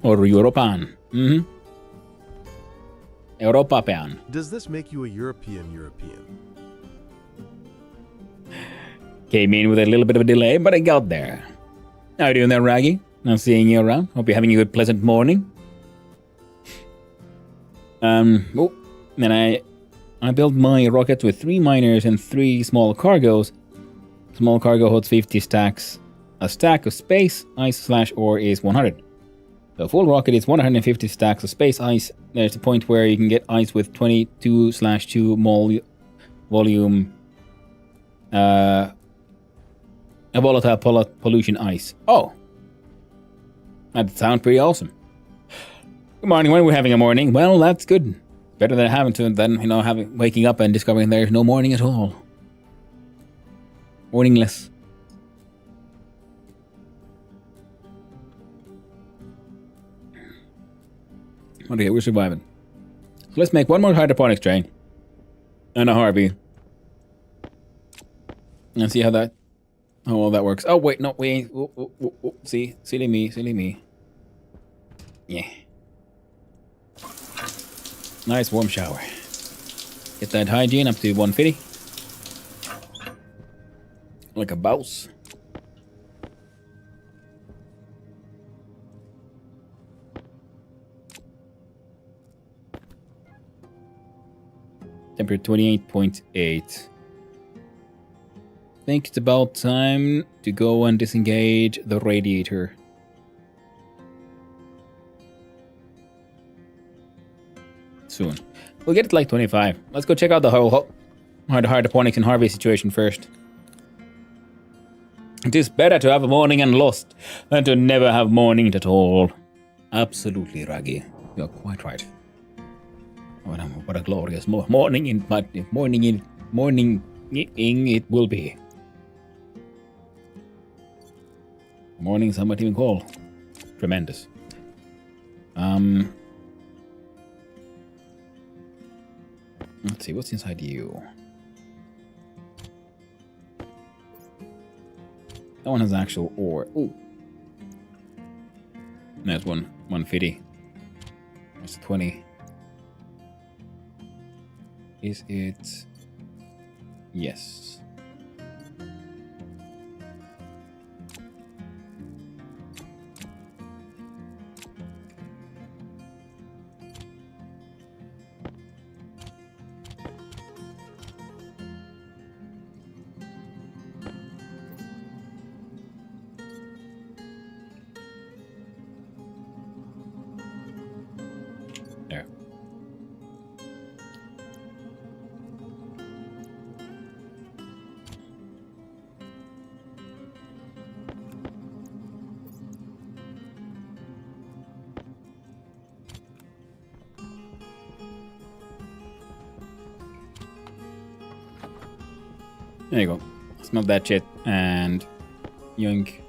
Or Europan? Europapan. Does this make you a European? Came in with a little bit of a delay, but I got there. How are you doing there, Raggy? I'm seeing you around. Hope you're having a good, pleasant morning. Oh, then I built my rocket with 3 miners and 3 small cargos. Small cargo holds 50 stacks. A stack of space ice / ore is 100. The full rocket is 150 stacks of space ice. There's a point where you can get ice with 22/2 mol volume. A volatile pollution ice. Oh, that sounds pretty awesome. Good morning. When are we having a morning? Well, that's good. Better than having to than waking up and discovering there's no morning at all. Morningless. Okay, we're surviving. So let's make one more hydroponics train and a Harvey and see how all that works. Oh wait, no, we ain't. See, silly me. Yeah. Nice warm shower. Get that hygiene up to 150. Like a mouse. Temperature 28.8. Think it's about time to go and disengage the radiator. Soon. We'll get it like 25. Let's go check out the whole hydroponics and Harvey situation first. It is better to have a morning and lost than to never have morning at all. Absolutely, Raggy. You're quite right. What a glorious morning it will be. Mornings I might even call tremendous. Let's see what's inside you. That one has actual ore. Ooh. There's 150. That's 20. Is it? Yes. There. There you go. Smell that shit and yoink.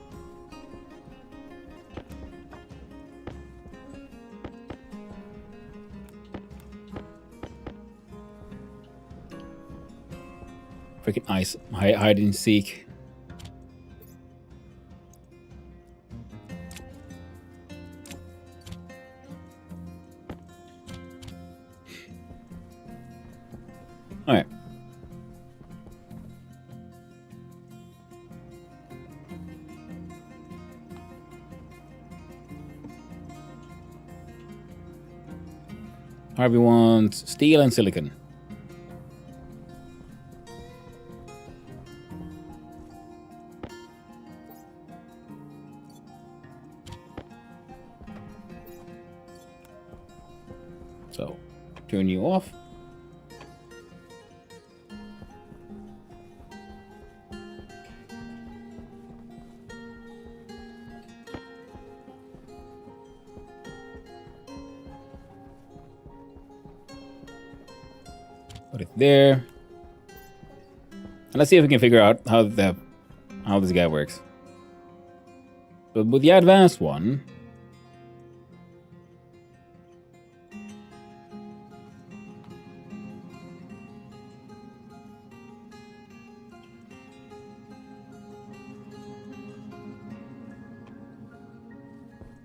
Freaking ice hide and seek. All right. Harvey wants steel and silicon. So, turn you off. Put it there. And let's see if we can figure out how this guy works. But with the advanced one,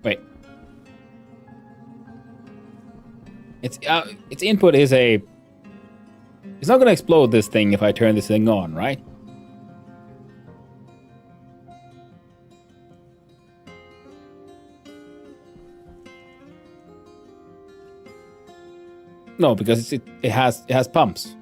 wait. Its input is a. It's not gonna explode this thing if I turn this thing on, right? No, because it has pumps.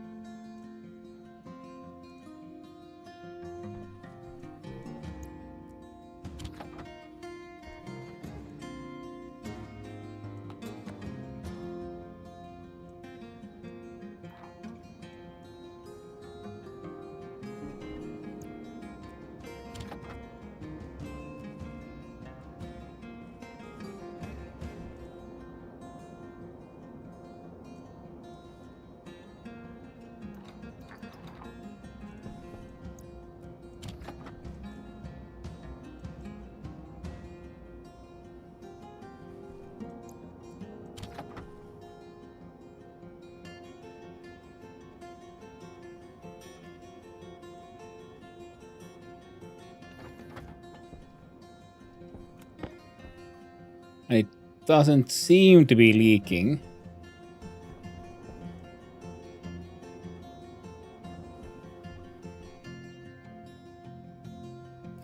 It doesn't seem to be leaking.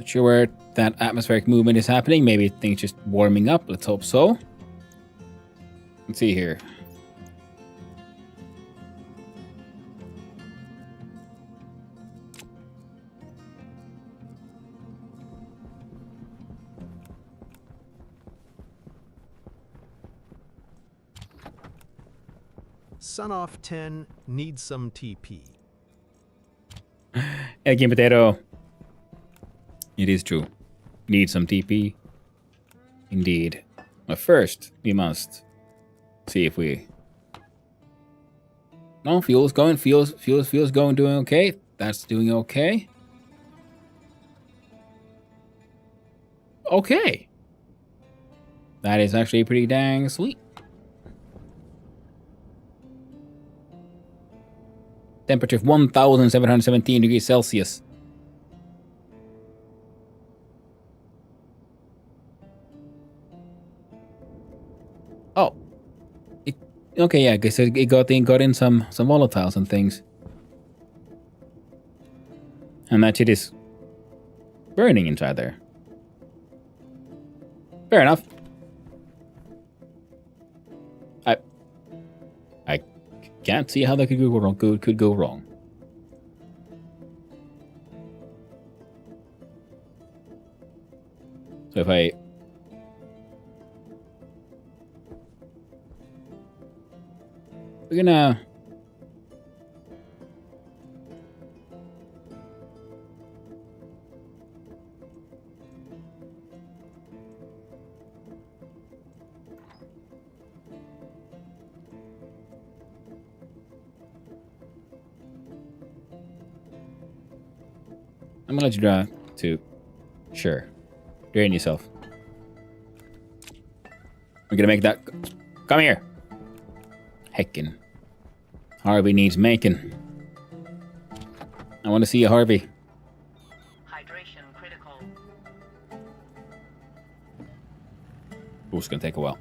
Not sure where that atmospheric movement is happening. Maybe things just warming up. Let's hope so. Let's see here. Sun off 10, needs some TP. Eggy potato. It is true. Need some TP. Indeed. But first, we must see if we... No, fuel's going. Fuel's going, doing okay. That's doing okay. Okay. That is actually pretty dang sweet. Temperature of 1,717 degrees Celsius. Oh. Okay, yeah, I guess it got in some volatiles and things. And that shit is burning inside there. Fair enough. I can't see how that could go wrong. Could go wrong. So if we're gonna I'm gonna let you draw two. Sure. Drain yourself. We're gonna make that... Come here! Heckin'. Harvey needs making. I want to see you, Harvey. Hydration critical. Ooh, it's gonna take a while.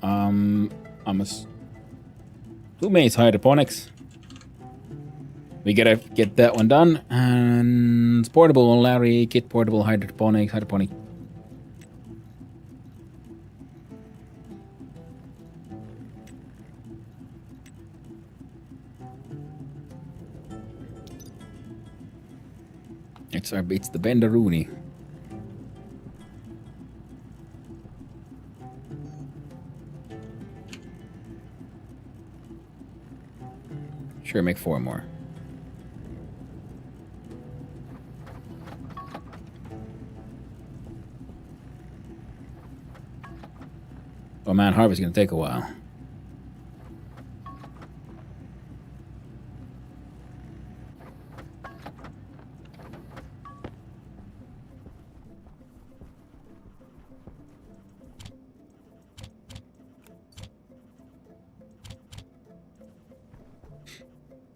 Who makes hydroponics? We gotta get that one done. And it's portable, Larry. Get portable hydroponic. It's the Bendaroonie. Sure, make 4 more. Oh man, Harvey's gonna take a while.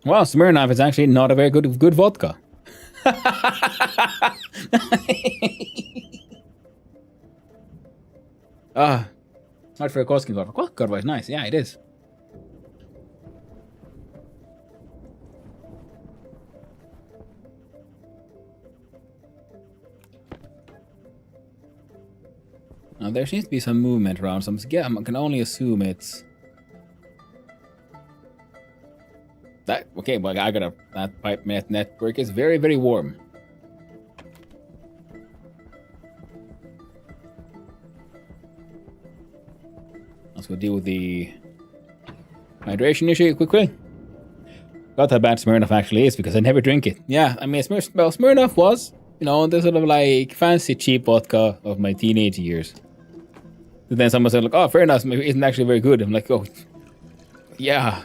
Well, Smirnoff is actually not a very good vodka. Not for a Koskenkorva. Koskenkorva is nice. Yeah, it is. Now, there seems to be some movement around. So I can only assume it's... That, okay, well, that pipe network is very, very warm. Let's go deal with the hydration issue quickly. Got how bad Smirnoff actually is because I never drink it. Yeah, I mean, Smirnoff was, you know, the sort of like fancy cheap vodka of my teenage years. And then someone said, like, oh, fair enough, it isn't actually very good. I'm like, oh, yeah.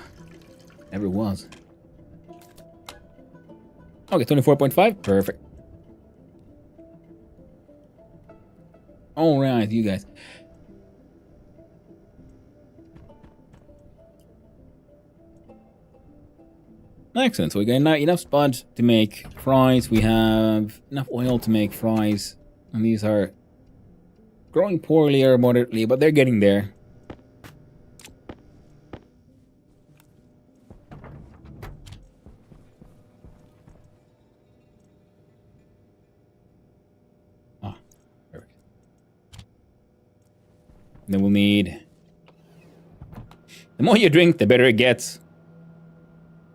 Never was. Okay, 24.5. Perfect. Alright, you guys. Excellent. So we got enough spuds to make fries. We have enough oil to make fries. And these are growing poorly or moderately, but they're getting there. Then we'll need... The more you drink, the better it gets.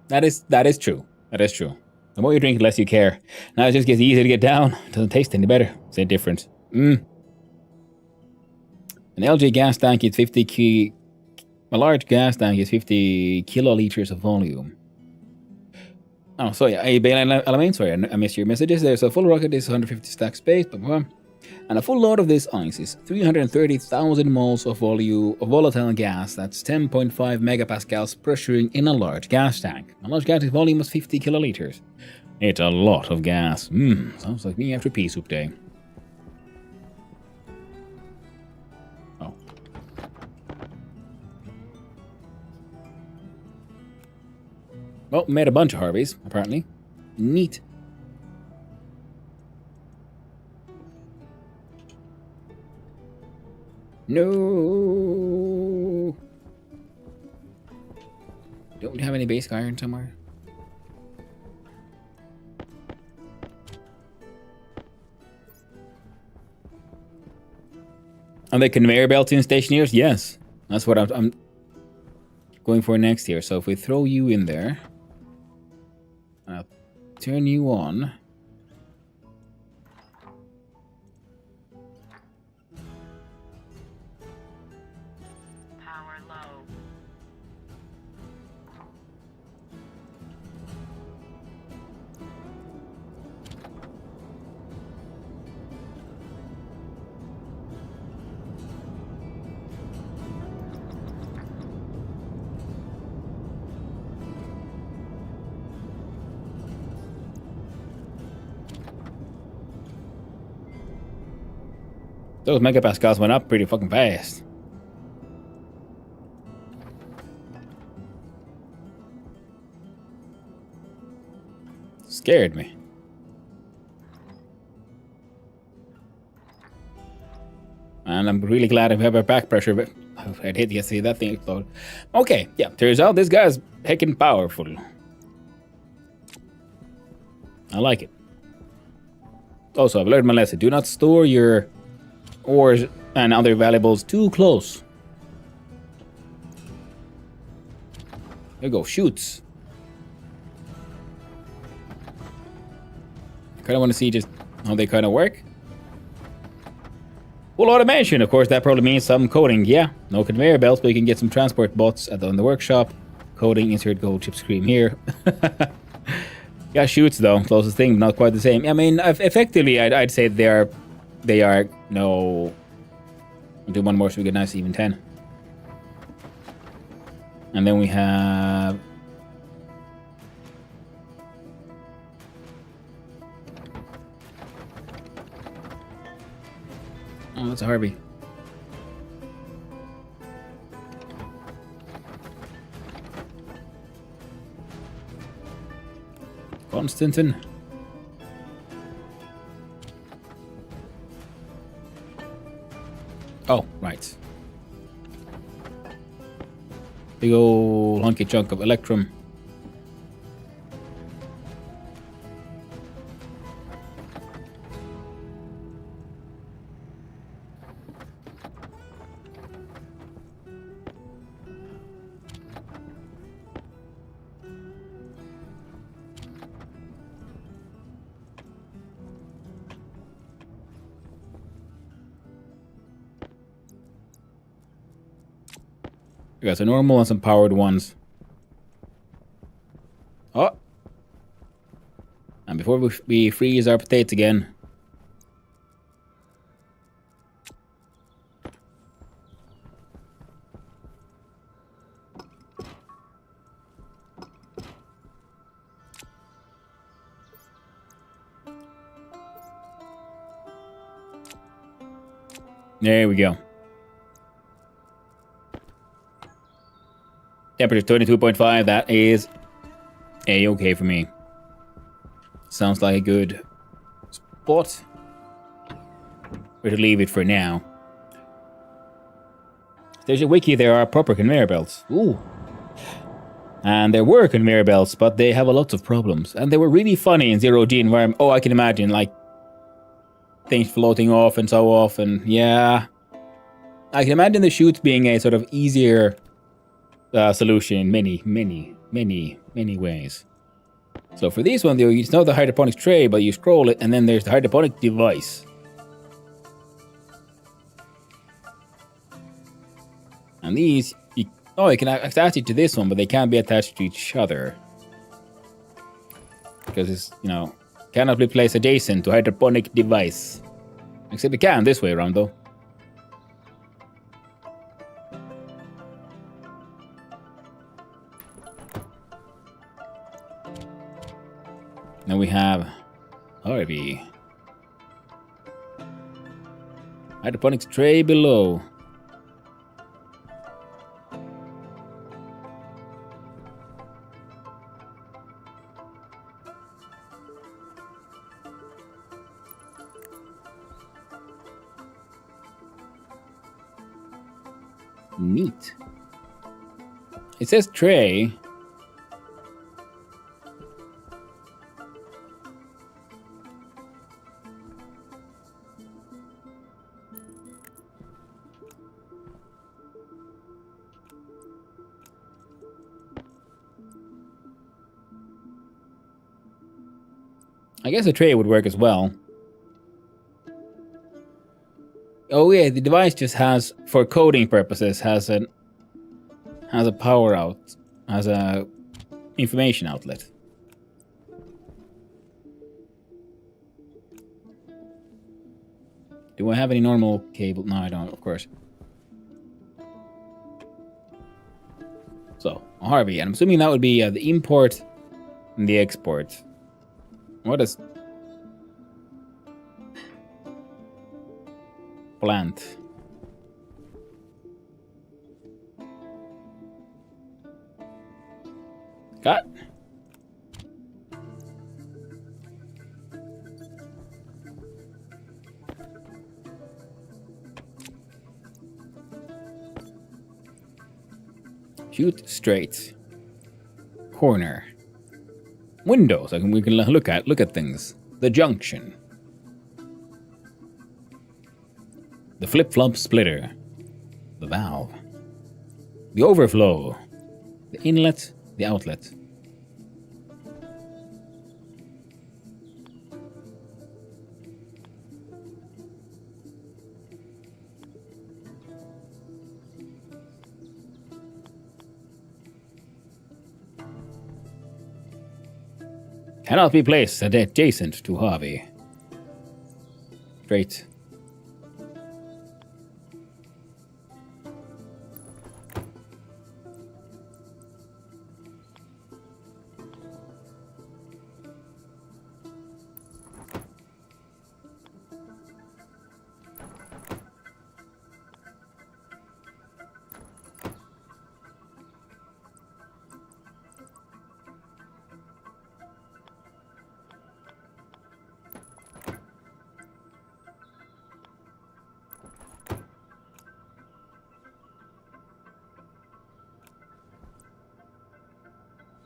That is true. That is true. The more you drink, the less you care. Now it just gets easier to get down. Doesn't taste any better. Same difference. An LG gas tank is 50 a large gas tank is 50 kiloliters of volume. Oh, so yeah, Alamein, sorry, I missed your messages there. So full rocket is 150 stack space, blah, blah, blah. And a full load of this ice is 330,000 moles of volatile gas. That's 10.5 megapascals pressuring in a large gas tank. A large gas tank volume is 50 kiloliters. It's a lot of gas. Sounds like me after pea soup day. Oh. Well, made a bunch of Harveys, apparently. Neat. No. Don't we have any basic iron somewhere? Are they conveyor belts in Stationeers? Yes. That's what I'm going for next here. So if we throw you in there, I'll turn you on. Power low. Those megapascals went up pretty fucking fast. Scared me. And I'm really glad I have a back pressure, but I'd hate to see that thing explode. Okay, yeah, turns out this guy's heckin' powerful. I like it. Also, I've learned my lesson. Do not store your ores and other valuables too close. There you go, shoots. Kind of want to see just how they kind of work. Full automation, of course, that probably means some coding. Yeah, no conveyor belts, but you can get some transport bots in the workshop. Coding, insert gold chip screen here. Yeah, shoots though, closest thing, not quite the same. I mean, effectively, I'd say they are, no. I'll do one more so we get a nice even 10. And then we have... Oh, that's a Harvey. Constantin. Oh, right. Big ol' hunky chunk of Electrum. We got some normal and some powered ones. Oh! And before we freeze our potatoes again. There we go. Temperature 22.5, that is A-okay for me. Sounds like a good spot. We're to leave it for now. There's a wiki, there are proper conveyor belts. Ooh. And there were conveyor belts, but they have a lot of problems. And they were really funny in zero-G environment. Oh, I can imagine, like, things floating off and so off, and yeah. I can imagine the chutes being a sort of easier solution in many ways. So for this one, it's not the hydroponics tray, but you scroll it, and then there's the hydroponic device. And these, you can attach it to this one, but they can't be attached to each other. Because it's, cannot be placed adjacent to hydroponic device. Except it can this way around, though. Now we have Harvey. Hydroponics tray below. Neat. It says tray. I guess a tray would work as well. Oh yeah, the device just has, for coding purposes, has a power out, has a information outlet. Do I have any normal cable? No, I don't, of course. So, Harvey, and I'm assuming that would be the import and the export. What is plant? Cut. Shoot straight. Corner. Windows. We can look at things. The junction. The flip-flop splitter. The valve. The overflow. The inlet. The outlet. Cannot be placed adjacent to Harvey. Great.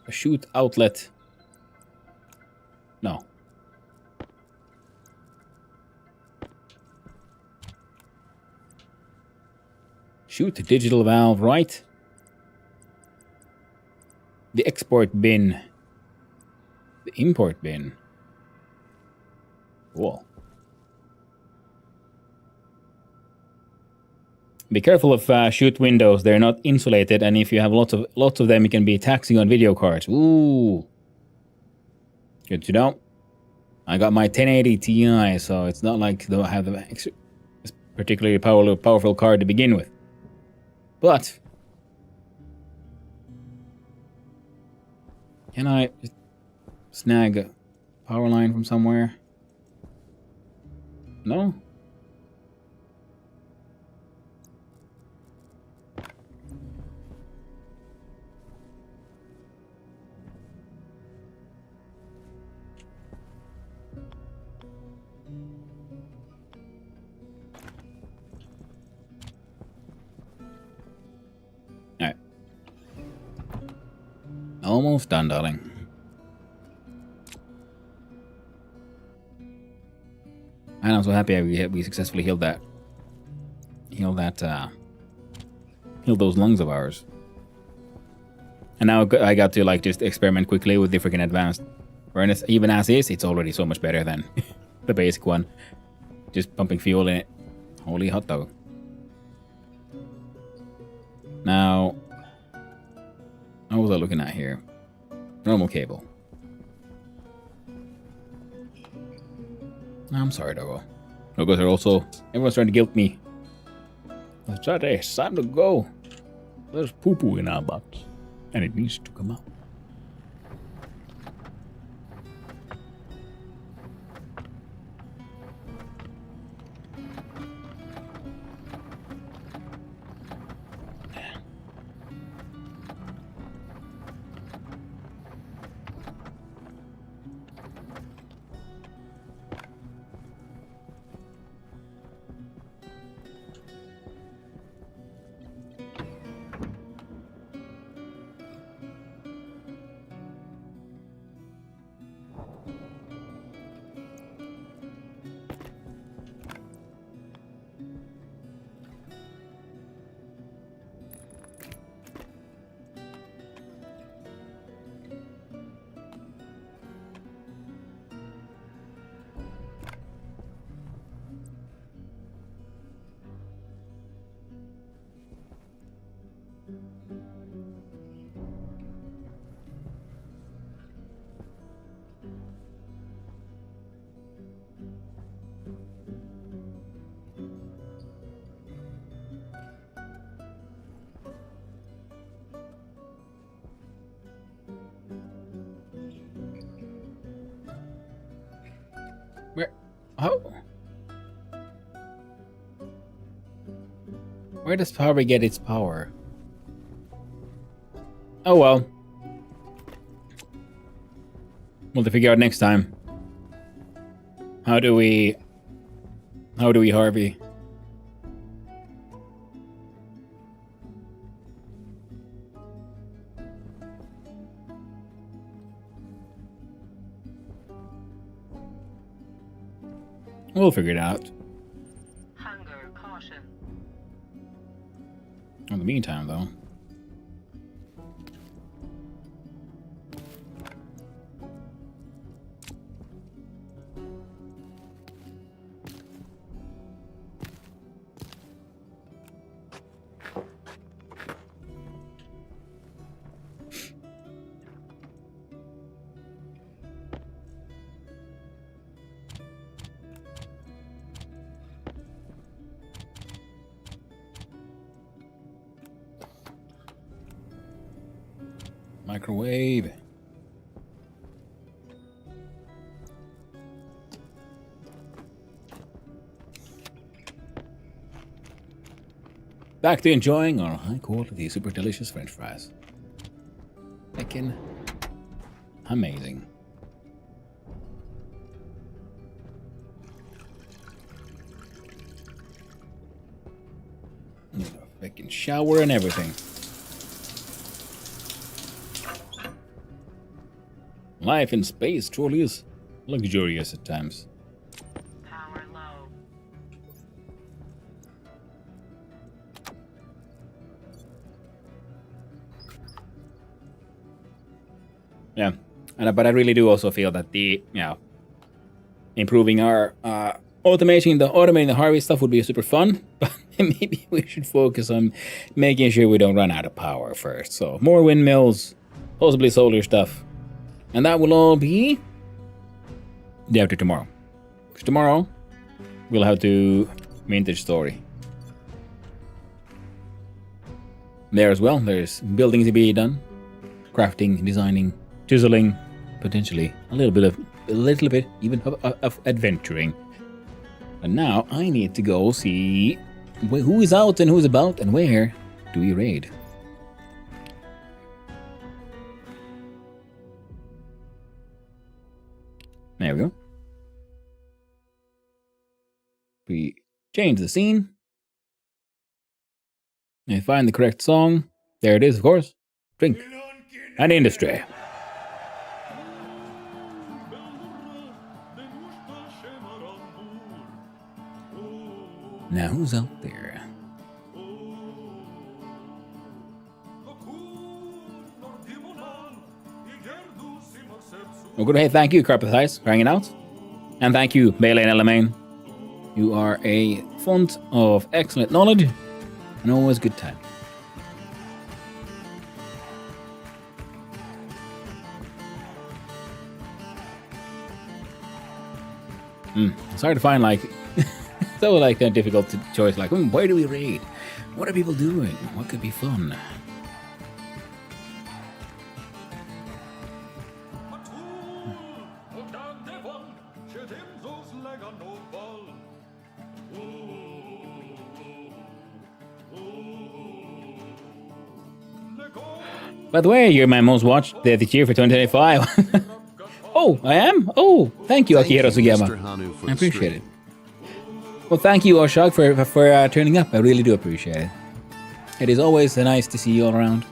A chute outlet. No. Chute digital valve, right? The export bin. The import bin. Cool. Be careful of chute windows; they're not insulated, and if you have lots of them, it can be taxing on video cards. Ooh, good to know. I got my 1080 Ti, so it's not like I have the particularly powerful card to begin with. But can I snag a power line from somewhere? No. Almost done, darling. And I'm so happy we successfully healed heal those lungs of ours. And now I got to like just experiment quickly with the freaking advanced furnace. Even as is, it's already so much better than the basic one. Just pumping fuel in it. Holy hot dog. Now, what was I looking at here? Normal cable. I'm sorry, Doggo. Doggos are also... Everyone's trying to guilt me. It's time to go. There's poo-poo in our butts. And it needs to come out. Where does power get its power? Oh well. We'll have to figure out next time. How do we Harvey? We'll figure it out. Hunger caution. In the meantime, though. Microwave. Back to enjoying our high quality, super delicious French fries. Freaking amazing. Freaking shower and everything. Life in space truly is luxurious at times. Power low. Yeah, but I really do also feel that the improving our automating the Harvey stuff would be super fun, but maybe we should focus on making sure we don't run out of power first. So more windmills, possibly solar stuff. And that will all be day after tomorrow. Because tomorrow, we'll have to vintage story. There as well, there's buildings to be done. Crafting, designing, chiseling, potentially a little bit even of adventuring. And now I need to go see who is out and who's about and where do we raid. There we go. We change the scene. And find the correct song. There it is, of course. Drink. And industry. Now who's out there? Well, good. Hey, thank you, Carpet Thighs, for hanging out. And thank you, Bailey and Elamaine. You are a font of excellent knowledge and always good time. It's hard to find, like, so like a difficult choice. Like, where do we raid? What are people doing? What could be fun? By the way, you're my most watched this year for 2025. Oh, I am? Oh, thank you, Akihiro Sugiyama. Mr. Hanu, for I the appreciate it. stream. Well, thank you, Oshag, for turning up. I really do appreciate it. It is always nice to see you all around.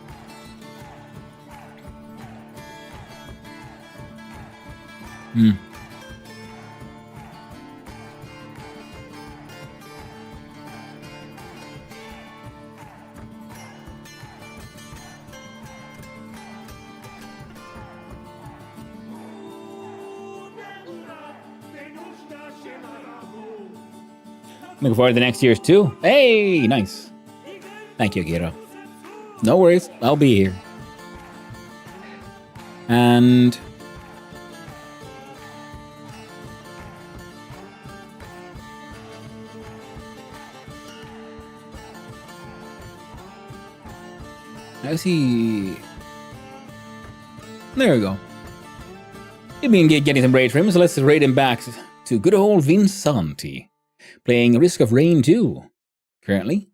Looking forward to the next year's too. Hey, nice. Thank you, Akihiro. No worries, I'll be here. And I see. There we go. You've been getting some raids from him, so let's raid him back to good old Vinsanti. Playing Risk of Rain 2, currently.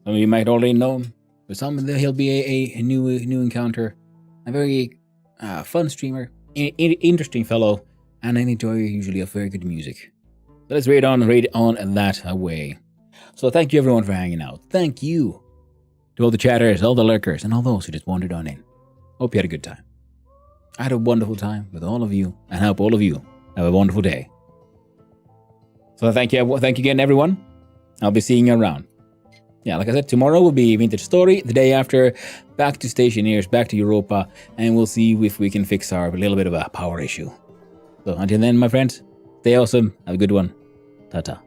Some of you might already know him. For some, he'll be a new encounter. A very fun streamer, interesting fellow, and an enjoyer usually of very good music. So let's raid on that away. So thank you everyone for hanging out. Thank you to all the chatters, all the lurkers, and all those who just wandered on in. Hope you had a good time. I had a wonderful time with all of you, and I hope all of you have a wonderful day. So thank you again, everyone. I'll be seeing you around. Yeah, like I said, tomorrow will be Vintage Story. The day after, back to Stationeers, back to Europa, and we'll see if we can fix our little bit of a power issue. So until then, my friends, stay awesome. Have a good one. Ta-ta.